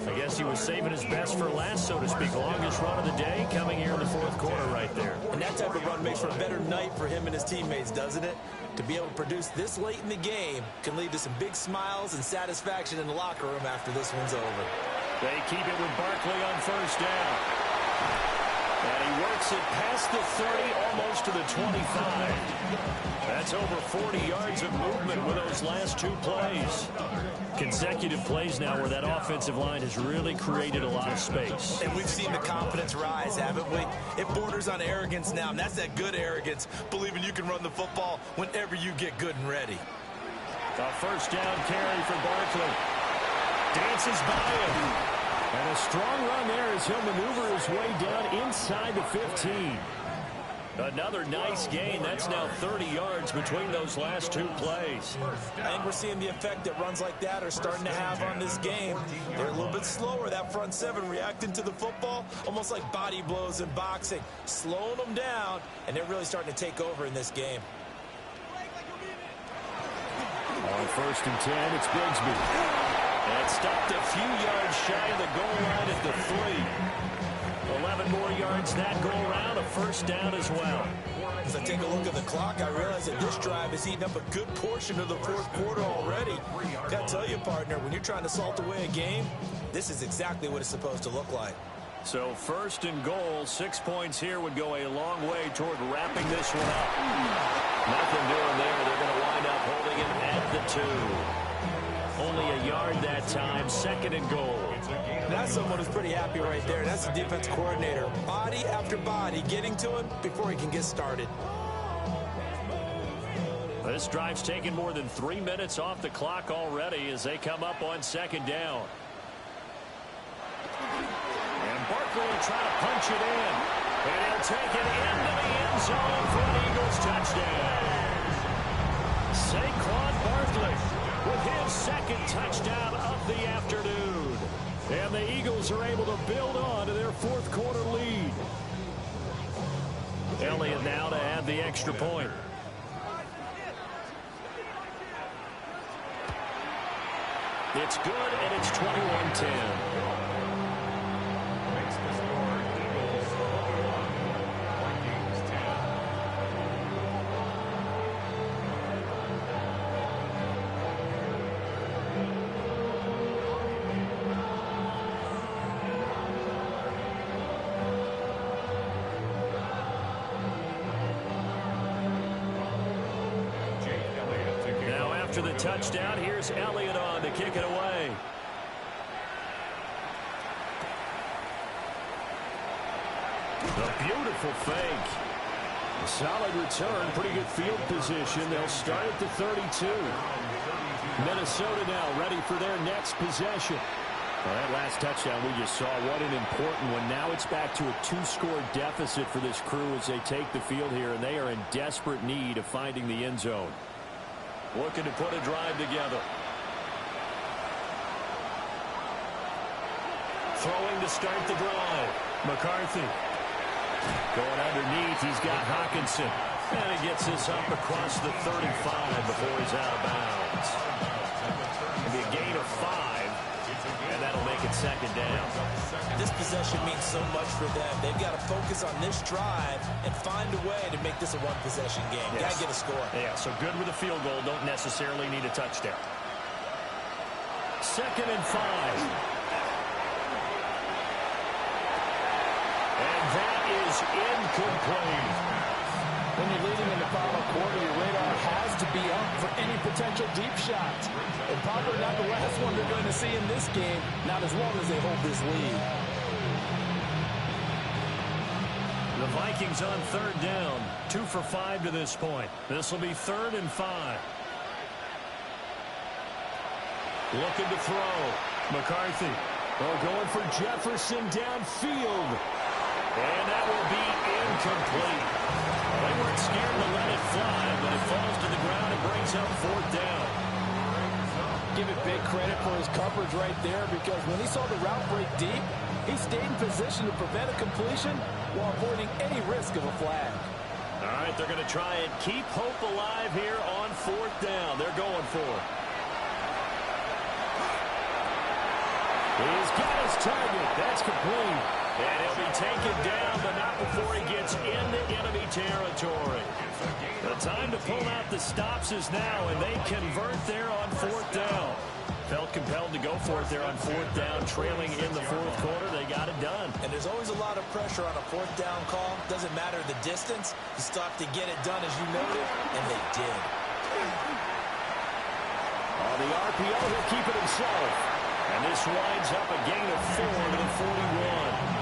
I guess he was saving his best for last, so to speak. Longest run of the day coming here in the fourth quarter right there. And that type of run makes for a better night for him and his teammates, doesn't it? To be able to produce this late in the game can lead to some big smiles and satisfaction in the locker room after this one's over. They keep it with Barkley on 1st down. And he works it past the 30, almost to the 25. That's over 40 yards of movement with those last two plays. Consecutive plays now where that offensive line has really created a lot of space. And we've seen the confidence rise, haven't we? It borders on arrogance now, and that's that good arrogance, believing you can run the football whenever you get good and ready. A 1st down carry for Barkley. Dances by him. And a strong run there as he'll maneuver his way down inside the 15. Another nice gain. That's now 30 yards between those last two plays. I think we're seeing the effect that runs like that are starting to have on this game. They're a little bit slower, that front seven, reacting to the football, almost like body blows in boxing, slowing them down, and they're really starting to take over in this game. On 1st and 10, it's Bigsby. And stopped a few yards shy of the goal line at the 3. 11 more yards that go around, a 1st down as well. As I take a look at the clock, I realize that this drive has eaten up a good portion of the fourth quarter already. Got to tell you, partner, when you're trying to salt away a game, this is exactly what it's supposed to look like. So 1st and goal, 6 points here would go a long way toward wrapping this one up. Nothing doing there. They're going to wind up holding him at the 2. Only a yard that time, 2nd and goal. That's someone who's pretty happy right there. That's the defense coordinator. Body after body getting to him before he can get started. This drive's taken more than 3 minutes off the clock already as they come up on 2nd down. And Barkley will try to punch it in. And he'll take it into the end zone for an Eagles touchdown. Saquon Barkley with his 2nd touchdown of the afternoon. And the Eagles are able to build on to their fourth quarter lead. Elliott now to add the extra point. It's good, and it's 21-10. The touchdown. Here's Elliott on to kick it away. A beautiful fake. A solid return. Pretty good field position. They'll start at the 32. Minnesota now ready for their next possession. Well, that last touchdown we just saw, what an important one. Now it's back to a 2-score deficit for this crew as they take the field here, and they are in desperate need of finding the end zone. Looking to put a drive together. Throwing to start the drive. McCarthy. Going underneath, he's got Hawkinson. And he gets this up across the 35 before he's out of bounds. It'll be a gain of 5. And that'll make it second down. This possession means so much for them. They've got to focus on this drive and find a way to make this a one-possession game. Yes. Got to get a score. Yeah, so good with a field goal. Don't necessarily need a touchdown. 2nd and 5. And that is incomplete. When you're leading in the final quarter, your radar has to be up for any potential deep shots. And probably not the last one they're going to see in this game, not as long as they hold this lead. The Vikings on 3rd down. 2 for 5 to this point. This will be 3rd and 5. Looking to throw. McCarthy. Going for Jefferson downfield. And that will be incomplete. They weren't scared to let it fly, but it falls to the ground and brings up 4th down. Give it big credit for his coverage right there, because when he saw the route break deep, he stayed in position to prevent a completion while avoiding any risk of a flag. All right, they're going to try and keep hope alive here on 4th down. They're going for it. He's got his target. That's complete. And he'll be taken down, but not before he gets into enemy territory. The time to pull out the stops is now, and they convert there on 4th down. Felt compelled to go for it there on 4th down, trailing in the 4th quarter. They got it done. And there's always a lot of pressure on a 4th down call. Doesn't matter the distance. You stop to get it done, as you noted, and they did. On the RPO, he'll keep it himself. And this winds up a gain of 4 to the 41.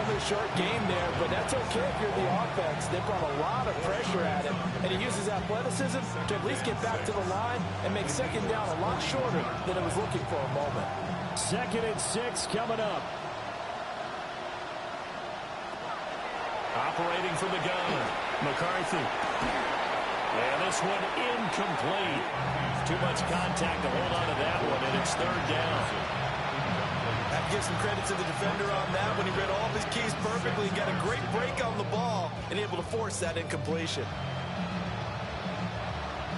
Only a short game there, but that's okay if you're the offense. They brought a lot of pressure at him, and he uses athleticism to at least get back to the line and make 2nd down a lot shorter than it was looking for a moment. 2nd and 6 coming up. Operating from the gun, McCarthy. And this one incomplete. Too much contact to hold on to that one, and it's 3rd down. I have to give some credit to the defender on that when he read all of his keys perfectly and got a great break on the ball and able to force that incompletion.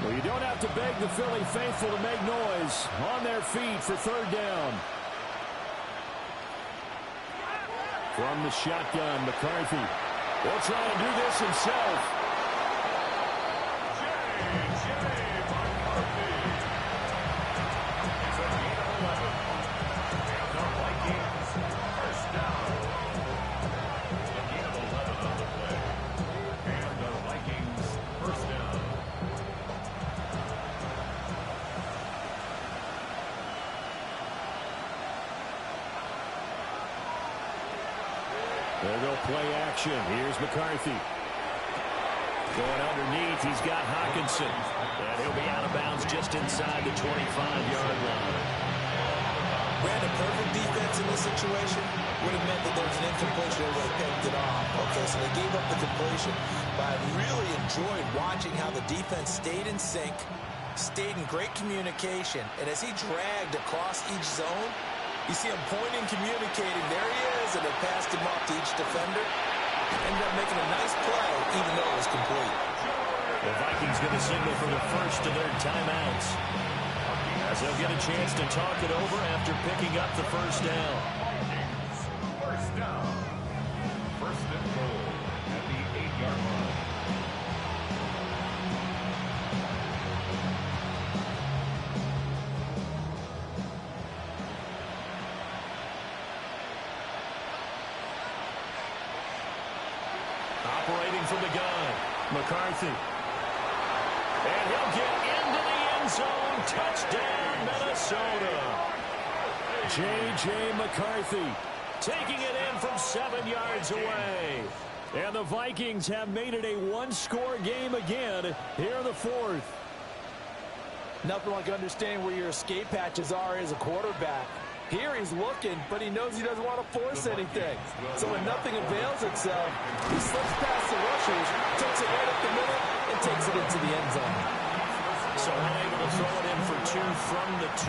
Well, you don't have to beg the Philly faithful to make noise. On their feet for 3rd down. From the shotgun, McCarthy will try and do this himself. There go play action. Here's McCarthy. Going underneath, he's got Hawkinson. And he'll be out of bounds just inside the 25-yard line. Ran a perfect defense in this situation. Would have meant that there was an incompletion. They would have picked it off. Okay, so they gave up the completion. But I really enjoyed watching how the defense stayed in sync, stayed in great communication. And as he dragged across each zone, you see him pointing, communicating. There he is, and they passed him off to each defender. Ended up making a nice play, even though it was complete. The Vikings going to signal for the first of their timeouts, as they'll get a chance to talk it over after picking up the 1st down. First down. 1st and goal at the 8-yard line. Operating from the gun, McCarthy. And he'll get into the end zone. Touchdown, Minnesota. J.J. McCarthy taking it in from 7 yards away. And the Vikings have made it a one-score game again here in the 4th. Nothing like understanding where your escape hatches are as a quarterback. Here he's looking, but he knows he doesn't want to force anything. So when nothing avails itself, he slips past the rushers, takes it right up the middle, and takes it into the end zone. So unable to throw it in for 2 from the 2.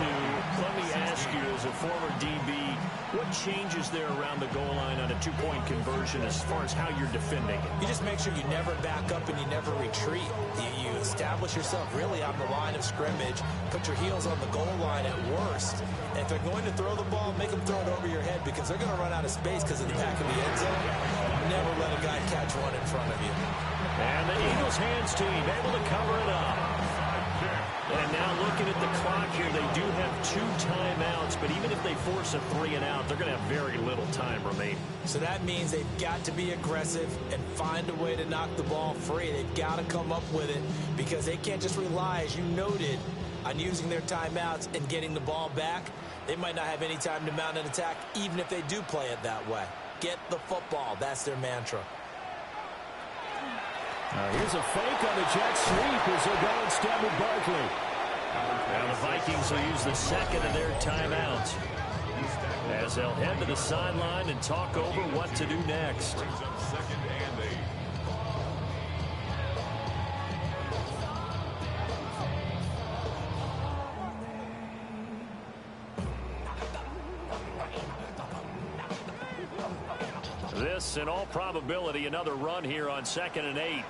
Let me ask you, as a former DB, what changes there around the goal line on a two-point conversion as far as how you're defending it? You just make sure you never back up and you never retreat. You establish yourself really on the line of scrimmage, put your heels on the goal line at worst. And if they're going to throw the ball, make them throw it over your head because they're going to run out of space because of the back of the end zone. Never let a guy catch one in front of you. And the Eagles hands team able to cover it up. And now looking at the clock here, they do have 2 timeouts, but even if they force a 3 and out, they're going to have very little time remaining. So that means they've got to be aggressive and find a way to knock the ball free. They've got to come up with it because they can't just rely, as you noted, on using their timeouts and getting the ball back. They might not have any time to mount an attack, even if they do play it that way. Get the football. That's their mantra. Here's a fake on the jet sweep as they'll go instead with Barkley. Now the Vikings will use the second of their timeouts as they'll head to the sideline and talk over what to do next. This, in all probability, another run here on 2nd and 8.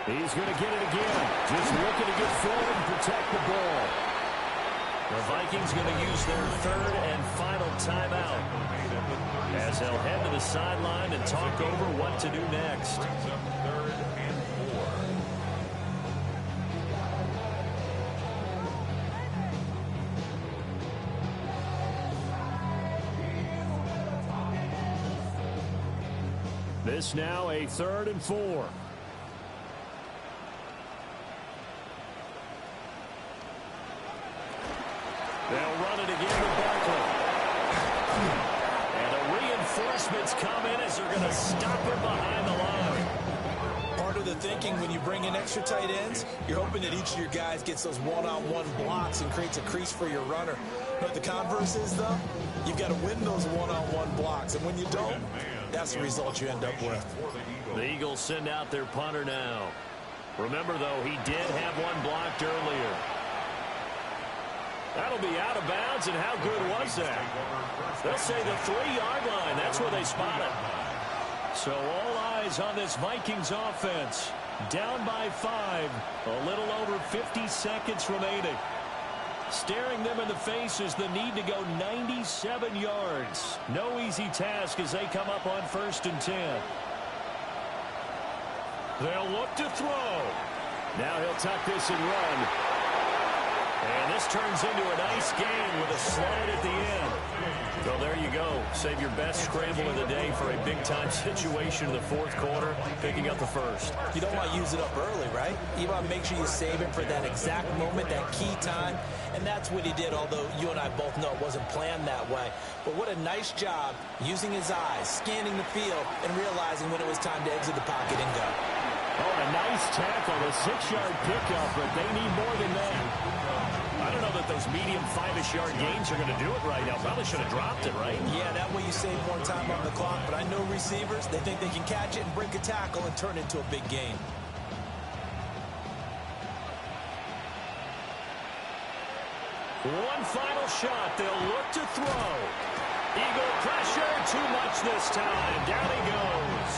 He's going to get it again. Just looking to get forward and protect the ball. The Vikings going to use their 3rd and final timeout as they'll head to the sideline and talk over what to do next. 3rd and 4. This now a 3rd and 4. They'll run it again with Barkley. And the reinforcements come in as they're going to stop him behind the line. Part of the thinking when you bring in extra tight ends, you're hoping that each of your guys gets those one-on-one blocks and creates a crease for your runner. But the converse is, though, you've got to win those one-on-one blocks. And when you don't, that's the result you end up with. The Eagles send out their punter now. Remember, though, he did have one blocked earlier. That'll be out of bounds, and how good was that? They'll say the 3-yard line. That's where they spot it. So all eyes on this Vikings offense. Down by 5. A little over 50 seconds remaining. Staring them in the face is the need to go 97 yards. No easy task as they come up on 1st and 10. They'll look to throw. Now he'll tuck this and run. And this turns into a nice game with a slide at the end. Well, there you go. Save your best scramble of the day for a big-time situation in the 4th quarter, picking up the 1st. You don't want to use it up early, right? You want to make sure you save it for that exact moment, that key time. And that's what he did, although you and I both know it wasn't planned that way. But what a nice job using his eyes, scanning the field, and realizing when it was time to exit the pocket and go. Oh, a nice tackle, a 6-yard pickup, but they need more than that. I don't know that those medium 5-ish yard gains are going to do it right now. Probably should have dropped it, right? Yeah, that way you save more time on the clock. But I know receivers, they think they can catch it and break a tackle and turn it into a big gain. One final shot. They'll look to throw. Eagle pressure. Too much this time. Down he goes.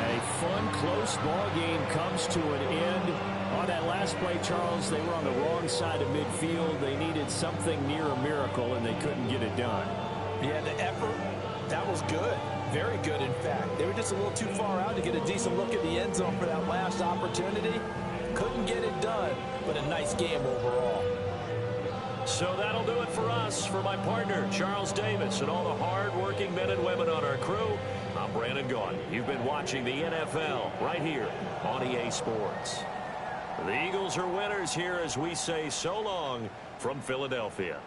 A fun, close ball game comes to an end. On that last play, Charles, they were on the wrong side of midfield. They needed something near a miracle, and they couldn't get it done. Yeah, the effort, that was good. Very good, in fact. They were just a little too far out to get a decent look at the end zone for that last opportunity. Couldn't get it done, but a nice game overall. So that'll do it for us. For my partner, Charles Davis, and all the hard-working men and women on our crew, I'm Brandon Gaudin. You've been watching the NFL right here on EA Sports. The Eagles are winners here as we say so long from Philadelphia.